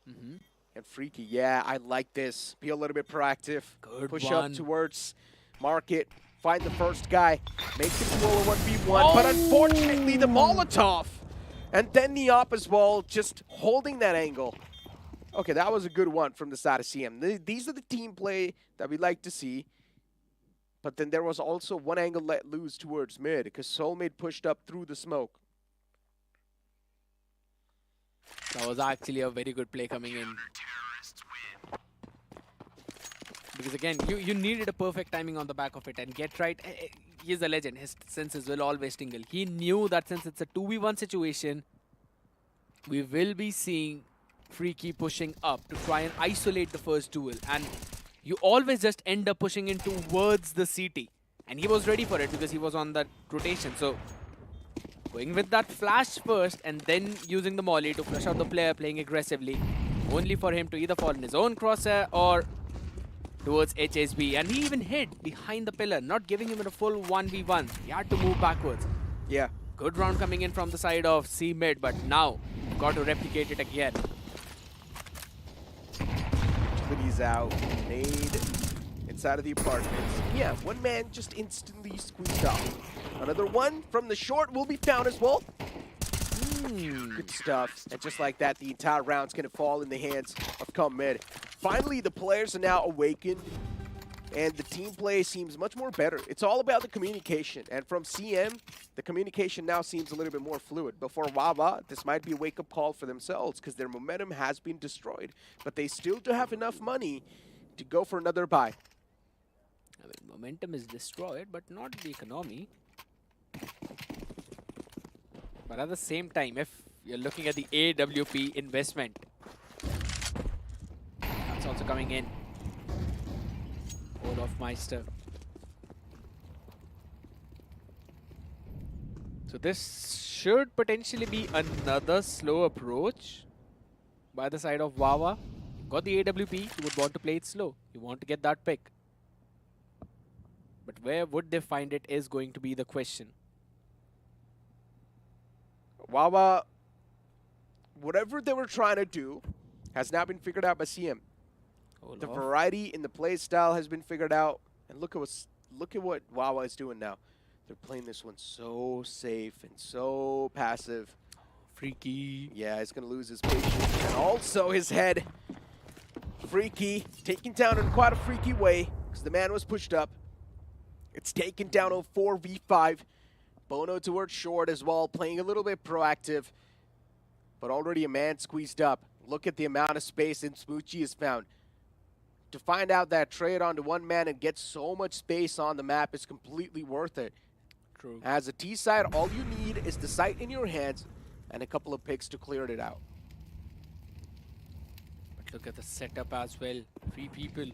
And Freaky, yeah, I like this. Be a little bit proactive. Good Push one. up towards market. Find the first guy. Make the controller 1v1. But unfortunately, the Molotov. And then the op as well, just holding that angle. Okay, that was a good one from the side of CM. These are the team play that we like to see. But then there was also one angle let loose towards mid because Soulmate pushed up through the smoke. That was actually a very good play coming in. Because again, you needed a perfect timing on the back of it and get right. He's a legend. His senses will always tingle. He knew that since it's a 2v1 situation, we will be seeing Freaky pushing up to try and isolate the first duel, and you always just end up pushing in towards the CT. And he was ready for it because he was on that rotation. So going with that flash first and then using the molly to flush out the player, playing aggressively, only for him to either fall in his own crosshair or towards HSB. And he even hid behind the pillar, not giving him a full 1v1. He had to move backwards. Yeah. Good round coming in from the side of C mid, but now got to replicate it again. He's out. Nade inside of the apartments. Yeah, one man just instantly squeezed off. Another one from the short will be found as well. Good stuff. And just like that, the entire round's going to fall in the hands of Come Mid. Finally, the players are now awakened, and the team play seems much more better. It's all about the communication. And from CM, the communication now seems a little bit more fluid. But for Wawa, this might be a wake-up call for themselves because their momentum has been destroyed. But they still do have enough money to go for another buy. I mean, momentum is destroyed, but not the economy. But at the same time, if you're looking at the AWP investment, that's also coming in. Olaf Meister. So this should potentially be another slow approach by the side of Wawa. Got the AWP, you would want to play it slow. You want to get that pick. But where would they find it is going to be the question. Wawa, whatever they were trying to do has now been figured out by CM. The variety in the play style has been figured out, and look at what Wawa is doing now. They're playing this one so safe and so passive. Freaky. Yeah, he's gonna lose his patience and also his head. Freaky taken down in quite a freaky way because the man was pushed up. It's taken down on 4v5. Bono towards short as well, playing a little bit proactive, but already a man squeezed up. Look at the amount of space that Smoochie has found. To find out that trade onto one man and get so much space on the map is completely worth it. True. As a T side, all you need is the sight in your hands and a couple of picks to clear it out. But look at the setup as well. 3 people.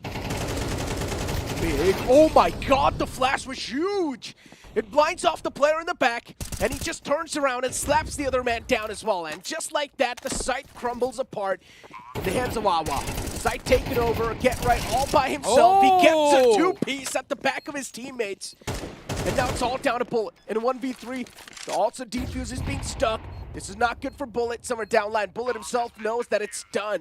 Big. Oh my god, the flash was huge! It blinds off the player in the back, and he just turns around and slaps the other man down as well. And just like that, the site crumbles apart in the hands of Wawa. Site taken over, Get Right all by himself. He gets a 2-piece at the back of his teammates. And now it's all down to Bullet. In a 1v3, the also defuse is being stuck. This is not good for Bullet. Somewhere downline, Bullet himself knows that it's done.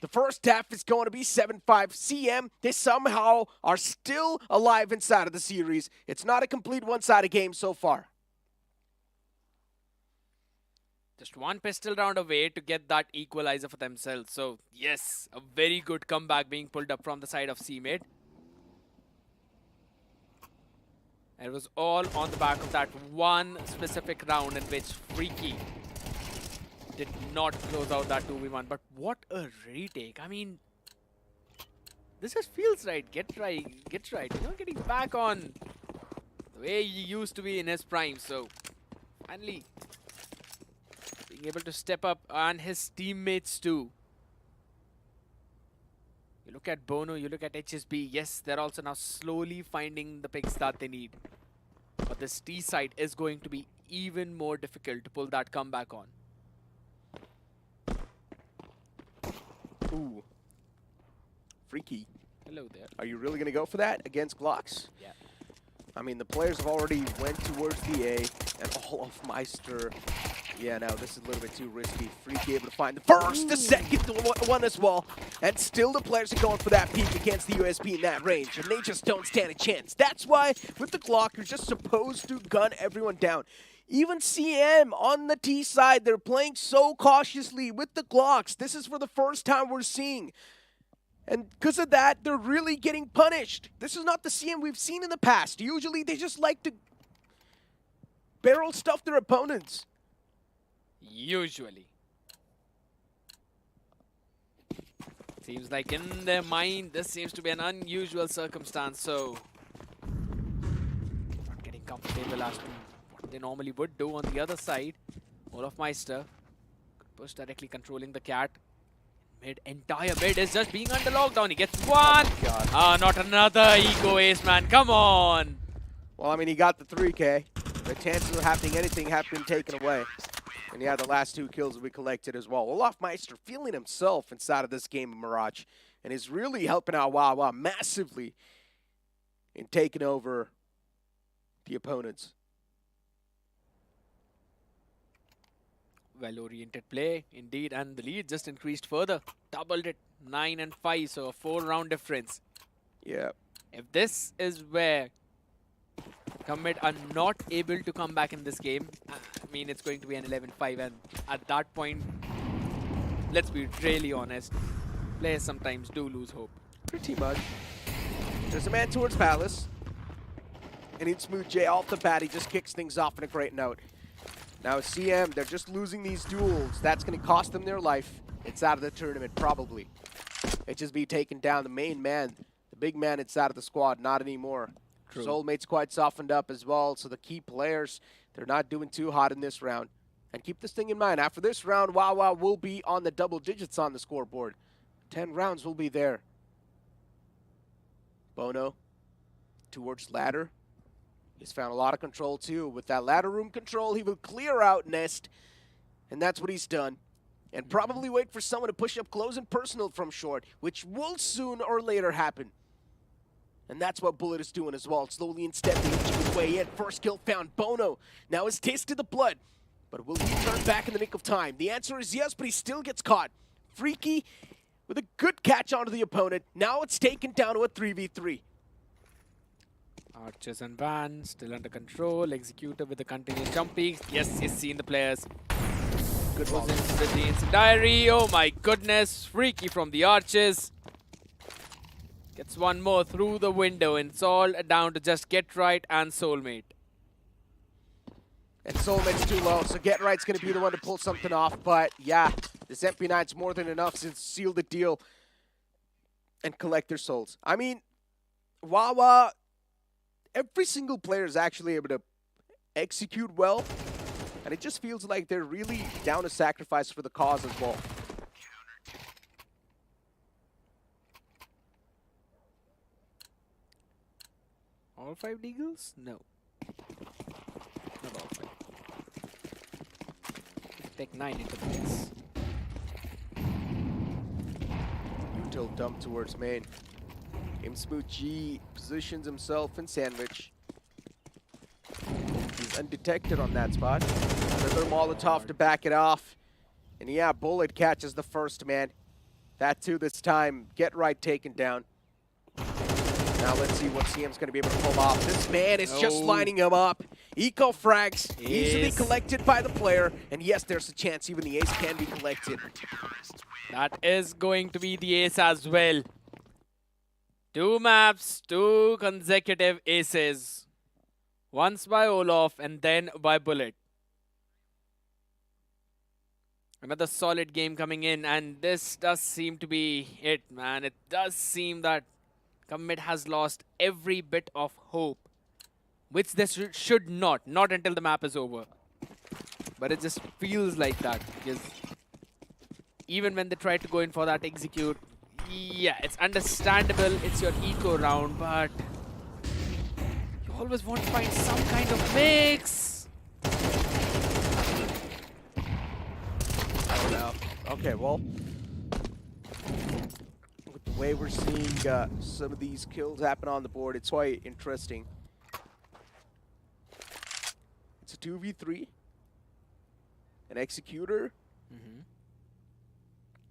The first half is going to be 7-5. CM, they somehow are still alive inside of the series. It's not a complete one-sided game so far. Just one pistol round away to get that equalizer for themselves. So, yes, a very good comeback being pulled up from the side of C-Mid. And it was all on the back of that one specific round in which Freaky did not close out that 2v1. But what a retake. I mean, this just feels right. Get right. You know, getting back on the way he used to be in his prime. So, finally being able to step up, and his teammates too. You look at Bono, you look at HSB. Yes, they're also now slowly finding the picks that they need. But this T side is going to be even more difficult to pull that comeback on. Ooh. Freaky. Hello there. Are you really going to go for that against Glocks? Yeah. I mean, the players have already went towards the A, and all of Meister. Yeah, now this is a little bit too risky. Freaky able to find the first, the second one as well. And still the players are going for that peek against the USB in that range, and they just don't stand a chance. That's why, with the Glock, you're just supposed to gun everyone down. Even CM on the T side, they're playing so cautiously with the Glocks. This is for the first time we're seeing. And because of that, they're really getting punished. This is not the CM we've seen in the past. Usually, they just like to barrel stuff their opponents. Usually. Seems like in their mind, this seems to be an unusual circumstance, so not getting comfortable as to what they normally would do on the other side. Olaf Meister, push directly controlling the cat. Entire mid is just being under lockdown. He gets one. Not another eco ace, man. Come on. Well, I mean, he got the 3K. The chances of happening anything have been taken away. And yeah, the last 2 kills will be collected as well. Olaf Meister feeling himself inside of this game of Mirage. And is really helping out Wawa massively in taking over the opponents. Well-oriented play, indeed. And the lead just increased further. Doubled it. 9 and 5, so a 4-round difference. Yeah. If this is where Commit are not able to come back in this game, I mean, it's going to be an 11-5. And at that point, let's be really honest, players sometimes do lose hope. Pretty much. There's a man towards Palace. And in Smooth J off the bat, he just kicks things off in a great note. Now CM, they're just losing these duels. That's going to cost them their life. It's out of the tournament, probably. HSB taking down the main man, the big man inside of the squad, not anymore. True. Soulmate's quite softened up as well, so the key players, they're not doing too hot in this round. And keep this thing in mind, after this round, Wawa will be on the double digits on the scoreboard. 10 rounds will be there. Bono towards ladder. He's found a lot of control too. With that ladder room control, he will clear out Nest. And that's what he's done. And probably wait for someone to push up close and personal from short, which will soon or later happen. And that's what Bullet is doing as well, slowly and steadily inching his way in. First kill found Bono. Now has tasted the blood. But will he turn back in the nick of time? The answer is yes, but he still gets caught. Freaky with a good catch onto the opponent. Now it's taken down to a 3v3. Archers and Van still under control. Executor with the continuous jumping. Yes, he's seen the players. Good position with the instant diary. Oh my goodness. Freaky from the Archers. Gets one more through the window, and it's all down to just Get Right and Soulmate. And Soulmate's too low, so Get Right's going to be the one to pull something off. But yeah, this MP9's more than enough to seal the deal and collect their souls. I mean, Wawa, every single player is actually able to execute well, and it just feels like they're really down to sacrifice for the cause as well. All 5 Deagles? No. Not all 5. Take 9 into the mix. Util dump towards main. Smooth G positions himself in sandwich. He's undetected on that spot. Another Molotov to back it off. And yeah, Bullet catches the first man. That too this time. Get Right taken down. Now let's see what CM's going to be able to pull off. This man is just lining him up. Eco frags, easily collected by the player. And yes, there's a chance even the ace can be collected. That is going to be the ace as well. 2 maps, 2 consecutive aces. Once by Olaf and then by Bullet. Another solid game coming in, and this does seem to be it, man. It does seem that Commit has lost every bit of hope, which this should not until the map is over. But it just feels like that, because even when they try to go in for that execute, yeah, it's understandable, it's your eco round, but you always want to find some kind of mix. Oh no. Okay, well, with the way we're seeing some of these kills happen on the board, it's quite interesting. It's a 2v3. An Executor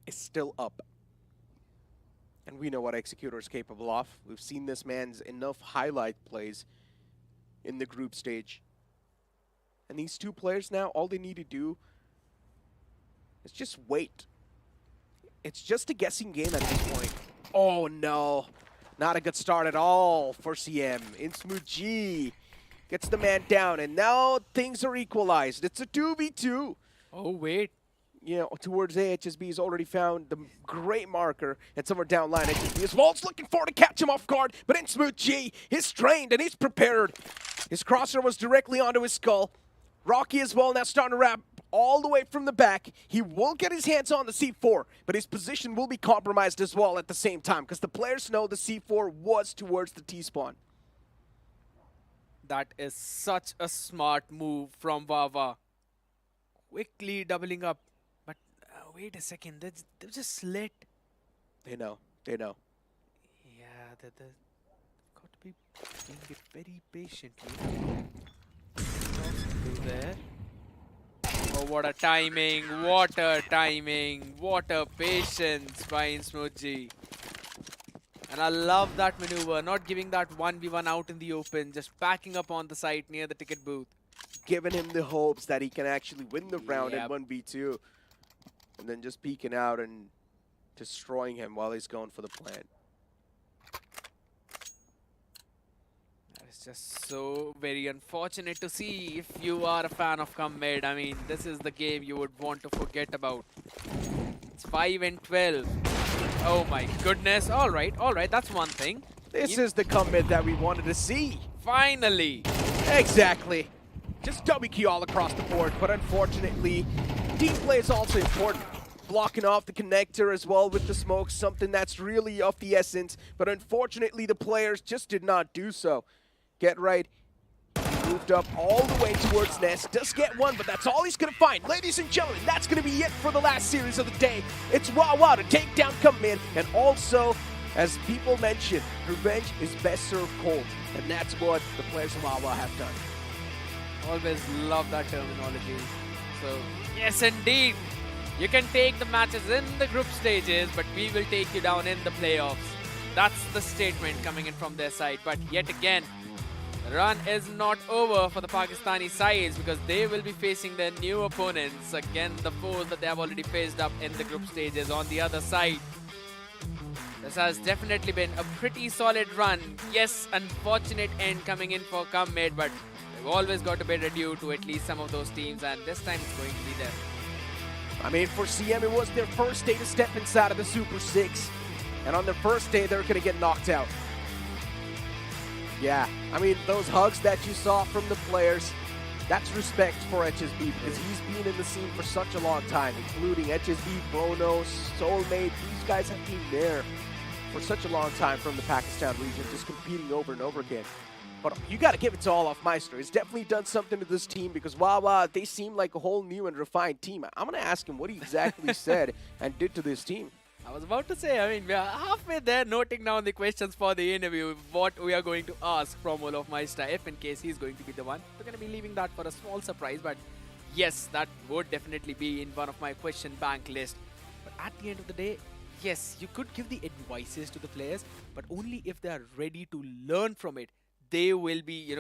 is still up. And we know what Executor is capable of. We've seen this man's enough highlight plays in the group stage. And these 2 players now, all they need to do is just wait. It's just a guessing game at this point. Oh no, not a good start at all for CM. Insmooth G gets the man down, and now things are equalized. It's a 2v2. Oh wait. You know, towards A, HSB has already found the great marker, and somewhere down line, HSB is Walt's looking for to catch him off guard, but Insmooth G is trained and he's prepared. His crosser was directly onto his skull. Rocky as well now starting to wrap all the way from the back. He will get his hands on the C4, but his position will be compromised as well at the same time because the players know the C4 was towards the T-spawn. That is such a smart move from Vava. Quickly doubling up. But wait a second, they've just slit. They know. They know. Yeah, they've got to be doing it very patiently. There. Oh, what a timing, what a timing, what a patience by Smoothie. And I love that maneuver, not giving that 1v1 out in the open, just backing up on the site near the ticket booth. Giving him the hopes that he can actually win the round in 1v2. And then just peeking out and destroying him while he's going for the plant. It's just so very unfortunate to see if you are a fan of Come Mid. I mean, this is the game you would want to forget about. It's 5 and 12. Oh my goodness. All right, that's one thing. This is the Come Mid that we wanted to see. Finally. Exactly. Just W key all across the board, but unfortunately, team play is also important. Blocking off the connector as well with the smoke, something that's really of the essence, but unfortunately the players just did not do so. Get right. He moved up all the way towards Nest. Does get one, but that's all he's going to find. Ladies and gentlemen, that's going to be it for the last series of the day. It's Wawa to take down Come Mid, and also, as people mentioned, revenge is best served cold, and that's what the players of Wawa have done. Always love that terminology. So, yes indeed. You can take the matches in the group stages, but we will take you down in the playoffs. That's the statement coming in from their side. But yet again, the run is not over for the Pakistani sides because they will be facing their new opponents. Again, the foes that they have already faced up in the group stages on the other side. This has definitely been a pretty solid run. Yes, unfortunate end coming in for Come Mid, but they've always got to bid adieu to at least some of those teams, and this time it's going to be them. I mean, for CM, it was their first day to step inside of the Super 6. And on their first day, they're going to get knocked out. Yeah, I mean, those hugs that you saw from the players, that's respect for HSB because he's been in the scene for such a long time, including HSB, Bono, Soulmate. These guys have been there for such a long time from the Pakistan region, just competing over and over again. But you got to give it to All Off Meister. He's definitely done something to this team because Wawa, they seem like a whole new and refined team. I'm going to ask him what he exactly said and did to this team. I was about to say, I mean, we are halfway there noting down the questions for the interview, what we are going to ask from Olaf Meister, if in case he's going to be the one. We're going to be leaving that for a small surprise, but yes, that would definitely be in one of my question bank list. But at the end of the day, yes, you could give the advices to the players, but only if they are ready to learn from it. They will be,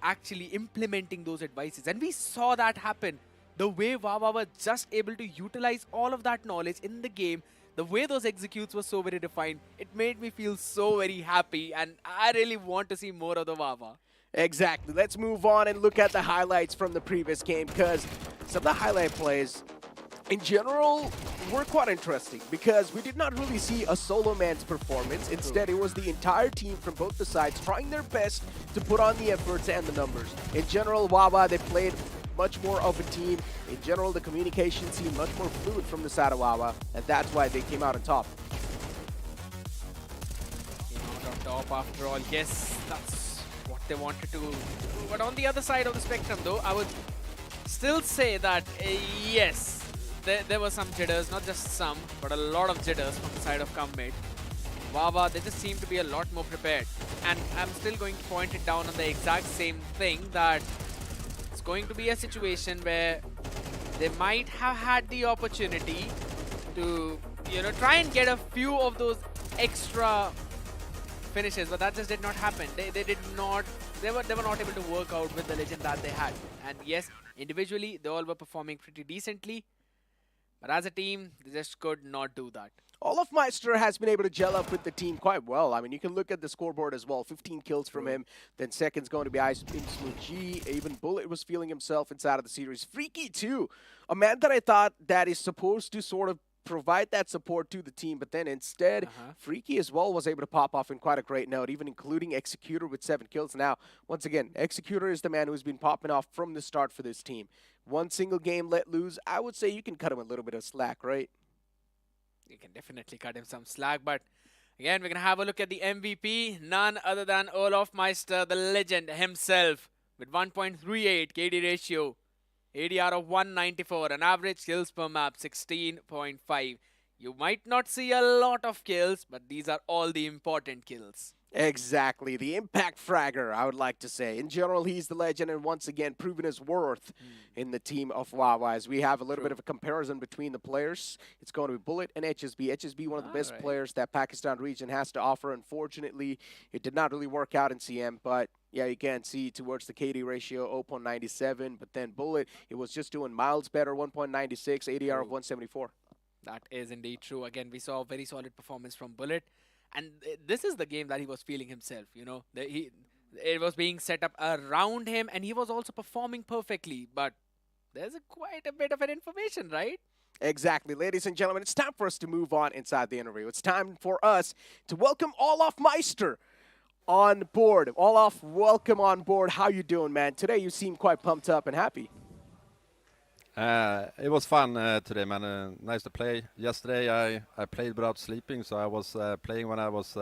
actually implementing those advices. And we saw that happen. The way Wawa was just able to utilize all of that knowledge in the game, the way those executes were so very defined, it made me feel so very happy, and I really want to see more of the Wawa. Exactly. Let's move on and look at the highlights from the previous game, because some of the highlight plays, in general, were quite interesting, because we did not really see a solo man's performance. Instead, it was the entire team from both the sides trying their best to put on the efforts and the numbers. In general, Wawa, they played much more of a team. In general, the communication seemed much more fluid from the side of Wawa, and that's why they came out on top. Came out on top after all. Yes, that's what they wanted to do. But on the other side of the spectrum, though, I would still say that, yes, there were some jitters, not just some, but a lot of jitters from the side of Come Mid. Wawa, they just seem to be a lot more prepared. And I'm still going to point it down on the exact same thing, that it's going to be a situation where they might have had the opportunity to, try and get a few of those extra finishes, but that just did not happen. They were not able to work out with the legend that they had. And yes, individually, they all were performing pretty decently. But as a team, they just could not do that. Olaf Meister has been able to gel up with the team quite well. I mean, you can look at the scoreboard as well. 15 kills from him. Then second's going to be Ice Smooth G. Even Bullet was feeling himself inside of the series. Freaky too. A man that I thought that is supposed to sort of provide that support to the team, but then instead, Freaky as well was able to pop off in quite a great note, even including Executor with 7 kills. Now, once again, Executor is the man who's been popping off from the start for this team. One single game let lose, I would say you can cut him a little bit of slack, right? You can definitely cut him some slack, but again, we're going to have a look at the MVP, none other than Olaf Meister, the legend himself, with 1.38 KD ratio, ADR of 194, and average kills per map 16.5. You might not see a lot of kills, but these are all the important kills. Exactly. The impact fragger, I would like to say. In general, he's the legend and once again proven his worth in the team of Wawa. As we have a little bit of a comparison between the players. It's going to be Bullet and HSB. HSB, one of the best players that Pakistan region has to offer. Unfortunately, it did not really work out in CM, but yeah, you can see towards the KD ratio, 0.97. But then Bullet, it was just doing miles better, 1.96, ADR of 174. That is indeed true. Again, we saw a very solid performance from Bullet. And this is the game that he was feeling himself, you know. It was being set up around him, and he was also performing perfectly. But there's quite a bit of an information, right? Exactly. Ladies and gentlemen, it's time for us to move on inside the interview. It's time for us to welcome Olaf Meister on board. Olaf, welcome on board. How you doing, man? Today you seem quite pumped up and happy. It was fun today, man. Nice to play. Yesterday I played without sleeping, so I was playing when I was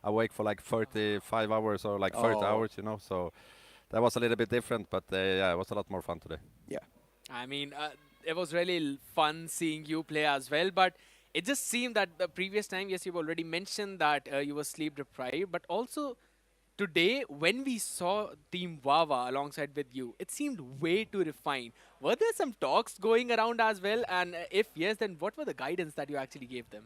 awake for like 35 hours or like 30 hours, you know. So that was a little bit different, but yeah, it was a lot more fun today. Yeah. I mean, it was really fun seeing you play as well, but it just seemed that the previous time, yes, you've already mentioned that you were sleep deprived, but also today, when we saw Team Wawa alongside with you, it seemed way too refined. Were there some talks going around as well? And if yes, then what were the guidance that you actually gave them?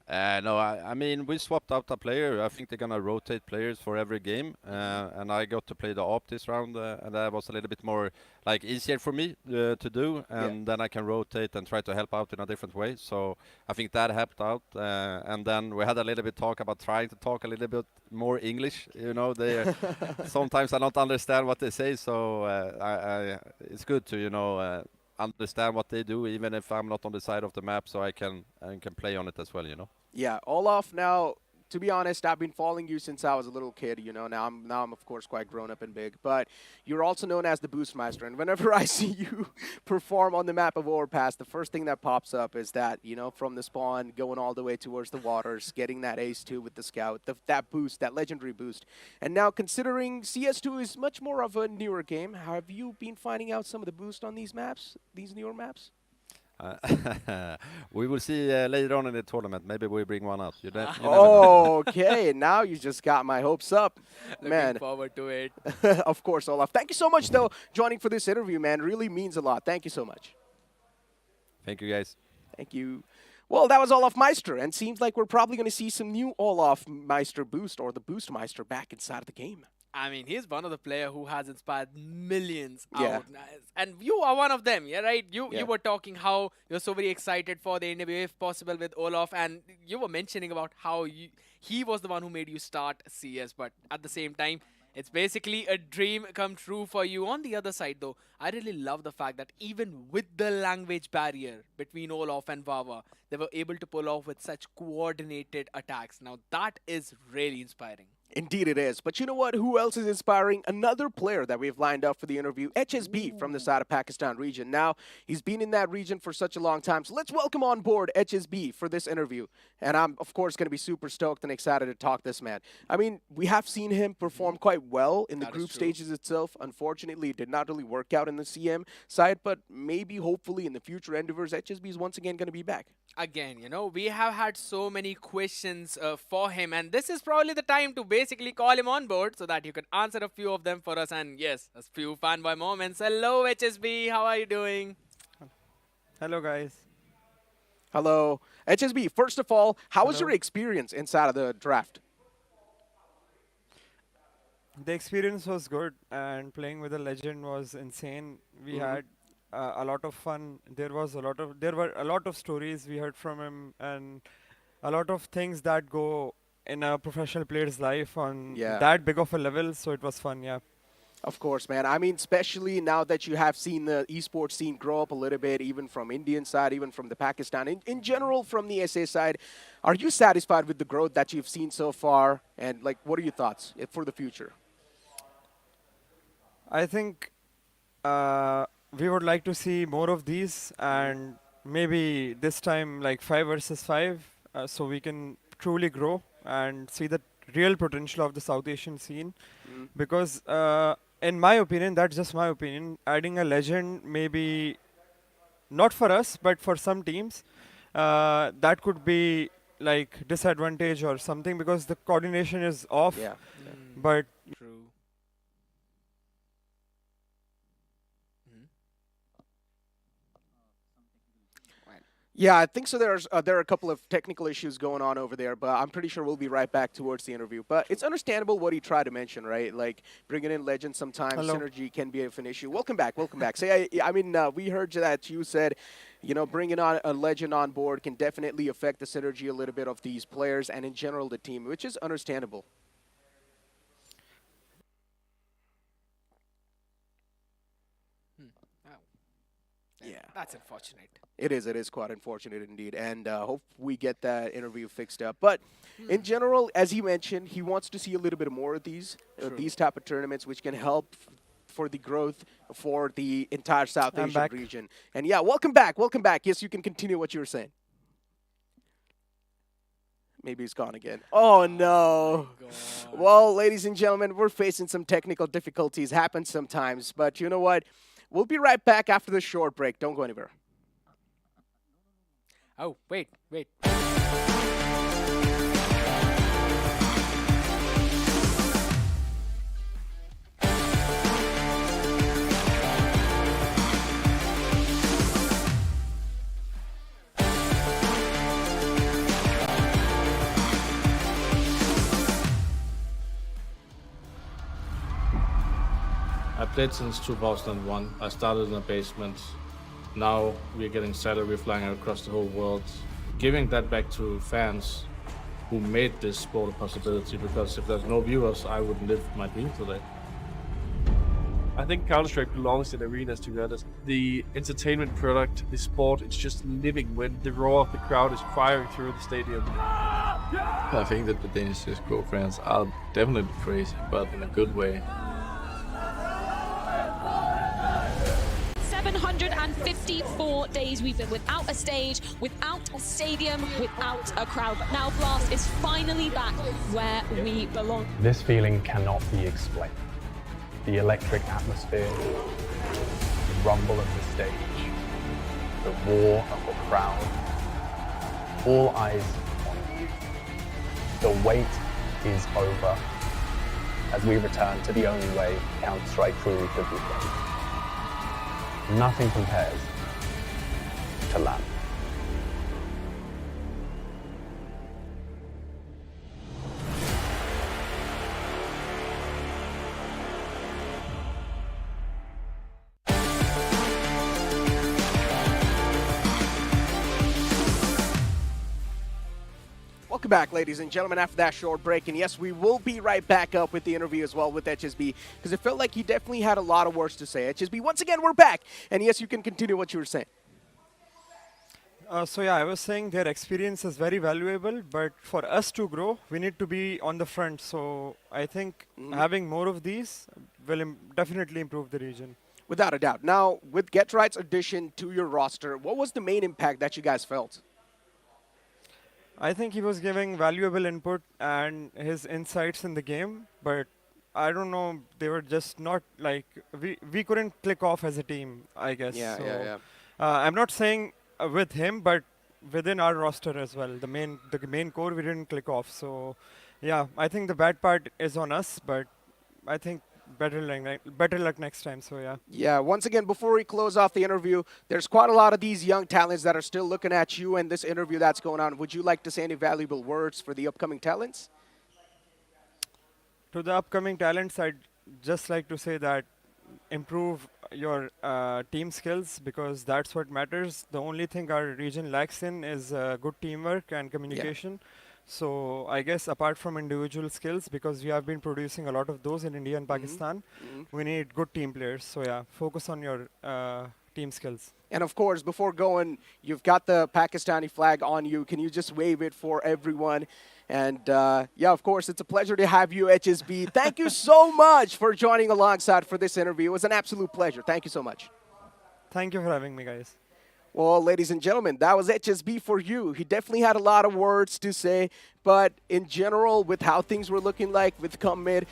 No, I mean, we swapped out a player. I think they're going to rotate players for every game. And I got to play the op this round, and that was a little bit more like easier for me to do. And then I can rotate and try to help out in a different way. So I think that helped out. And then we had a little bit talk about trying to talk a little bit more English. You know, they sometimes I don't understand what they say. So it's good to, you know, understand what they do, even if I'm not on the side of the map, so I can play on it as well, you know. Yeah, Olaf, now, to be honest, I've been following you since I was a little kid, you know. Now I'm of course quite grown up and big, but you're also known as the Boostmeister, and whenever I see you perform on the map of Overpass, the first thing that pops up is that, you know, from the spawn going all the way towards the waters, getting that ace 2 with the scout, that boost, that legendary boost. And now, considering CS2 is much more of a newer game, have you been finding out some of the boost on these maps, these newer maps? We will see later on in the tournament. Maybe we bring one out. You okay, now you just got my hopes up, man. Looking forward to it. Of course, Olaf. Thank you so much, though, joining for this interview, man. Really means a lot. Thank you so much. Thank you, guys. Thank you. Well, that was Olaf Meister, and seems like we're probably going to see some new Olaf Meister boost, or the Boost Meister, back inside of the game. I mean, he's one of the players who has inspired millions out. And you are one of them, yeah, right? You were talking how you're so very excited for the interview, if possible, with Olaf. And you were mentioning about how he was the one who made you start CS. But at the same time, it's basically a dream come true for you. On the other side, though, I really love the fact that even with the language barrier between Olaf and Wawa, they were able to pull off with such coordinated attacks. Now, that is really inspiring. Indeed it is. But you know what? Who else is inspiring? Another player that we've lined up for the interview, HSB from the side of Pakistan region. Now, he's been in that region for such a long time. So let's welcome on board HSB for this interview. And I'm, of course, going to be super stoked and excited to talk this man. I mean, we have seen him perform quite well in the group stages itself. Unfortunately, it did not really work out in the CM side, but maybe, hopefully, in the future endeavors, HSB is once again going to be back. Again, you know, we have had so many questions for him, and this is probably the time to basically call him on board so that you can answer a few of them for us. And yes, a few fanboy moments. Hello, HSB. How are you doing? Hello, guys. Hello. HSB, first of all, how was your experience inside of the draft? The experience was good, and playing with a legend was insane. We had a lot of fun. There were a lot of stories we heard from him, and a lot of things that go in a professional player's life on that big of a level. So it was fun, yeah. Of course, man. I mean, especially now that you have seen the esports scene grow up a little bit, even from Indian side, even from the Pakistan, in general, from the SA side, are you satisfied with the growth that you've seen so far? And like, what are your thoughts for the future? I think we would like to see more of these, and maybe this time like 5 versus 5, so we can truly grow and see the real potential of the South Asian scene. Because in my opinion, that's just my opinion, adding a legend maybe not for us, but for some teams, that could be like disadvantage or something because the coordination is off. Yeah. But True. Yeah, I think so. There are a couple of technical issues going on over there, but I'm pretty sure we'll be right back towards the interview. But it's understandable what he tried to mention, right? Like bringing in legends sometimes, Hello. synergy can be an issue. Welcome back, welcome back. I mean, we heard that you said, you know, bringing on a legend on board can definitely affect the synergy a little bit of these players and in general the team, which is understandable. Yeah, That's unfortunate. it is quite unfortunate indeed, and hope we get that interview fixed up. But in general, as he mentioned, he wants to see a little bit more of these type of tournaments, which can help for the growth for the entire South I'm Asian back. region. And yeah, welcome back, welcome back. Yes, you can continue what you were saying. Maybe he's gone again. Oh no. Well, ladies and gentlemen, we're facing some technical difficulties. Happens sometimes, but you know what? We'll be right back after this short break. Don't go anywhere. Oh, wait. I played since 2001. I started in a basement. Now we're getting salary flying across the whole world. Giving that back to fans who made this sport a possibility, because if there's no viewers, I wouldn't live my dream today. I think Counter-Strike belongs in arenas, to be honest. The entertainment product, the sport, it's just living when the roar of the crowd is firing through the stadium. I think that the Danish CSGO fans are definitely crazy, but in a good way. 754 days we've been without a stage, without a stadium, without a crowd. But now Blast is finally back where we belong. This feeling cannot be explained. The electric atmosphere, the rumble of the stage, the roar of the crowd, all eyes on you. The wait is over as we return to the only way Counter-Strike truly could be played. Nothing compares to LAN. Welcome back, ladies and gentlemen, after that short break. And yes, we will be right back up with the interview as well with HSB, because it felt like he definitely had a lot of words to say. HSB, once again, we're back. And yes, you can continue what you were saying. So yeah, I was saying their experience is very valuable, but for us to grow, we need to be on the front. So I think having more of these will definitely improve the region. Without a doubt. Now, with Get Right's addition to your roster, what was the main impact that you guys felt? I think he was giving valuable input and his insights in the game, but I don't know, they were just not like, we couldn't click off as a team, I guess. Yeah. I'm not saying with him, but within our roster as well. The main core, we didn't click off. So yeah, I think the bad part is on us, but I think better luck next time. So yeah. Yeah, once again, before we close off the interview, there's quite a lot of these young talents that are still looking at you and this interview that's going on. Would you like to say any valuable words for the upcoming talents? To the upcoming talents, I'd just like to say that improve your team skills, because that's what matters. The only thing our region lacks in is good teamwork and communication. So I guess apart from individual skills, because we have been producing a lot of those in India and Pakistan, we need good team players. So yeah, focus on your team skills. And of course, before going, you've got the Pakistani flag on you. Can you just wave it for everyone? And yeah, of course, it's a pleasure to have you, HSB. Thank you so much for joining alongside for this interview. It was an absolute pleasure. Thank you so much. Thank you for having me, guys. Well, ladies and gentlemen, that was HSB for you. He definitely had a lot of words to say, but in general, with how things were looking like with come mid,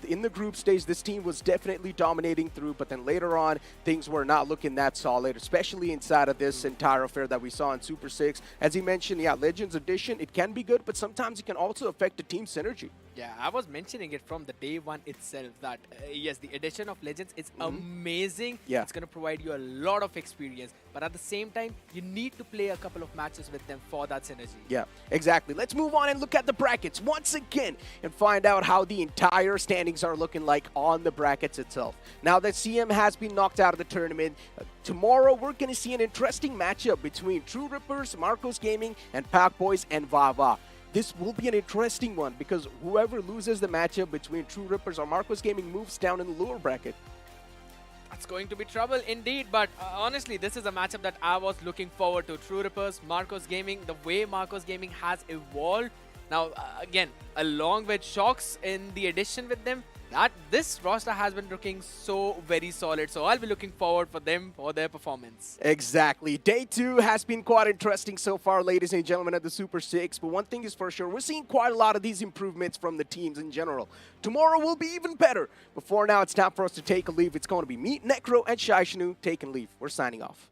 in the group stage, this team was definitely dominating through, but then later on, things were not looking that solid, especially inside of this entire affair that we saw in Super 6. As he mentioned, yeah, Legends Edition, it can be good, but sometimes it can also affect the team synergy. Yeah, I was mentioning it from the day one itself that, yes, the addition of Legends is amazing. Yeah. It's going to provide you a lot of experience. But at the same time, you need to play a couple of matches with them for that synergy. Yeah, exactly. Let's move on and look at the brackets once again and find out how the entire standings are looking like on the brackets itself. Now that CM has been knocked out of the tournament, tomorrow we're going to see an interesting matchup between True Rippers, Marcos Gaming, and Pack Boys and Vava. This will be an interesting one because whoever loses the matchup between True Rippers or Marcos Gaming moves down in the lower bracket. That's going to be trouble indeed, but honestly, this is a matchup that I was looking forward to. True Rippers, Marcos Gaming, the way Marcos Gaming has evolved. Now, again, along with Shocks in the addition with them, this roster has been looking so very solid. So I'll be looking forward for them for their performance. Exactly. Day 2 has been quite interesting so far, ladies and gentlemen, at the Super 6. But one thing is for sure, we're seeing quite a lot of these improvements from the teams in general. Tomorrow will be even better. But for now, it's time for us to take a leave. It's going to be me, Necro, and Shaishnu taking leave. We're signing off.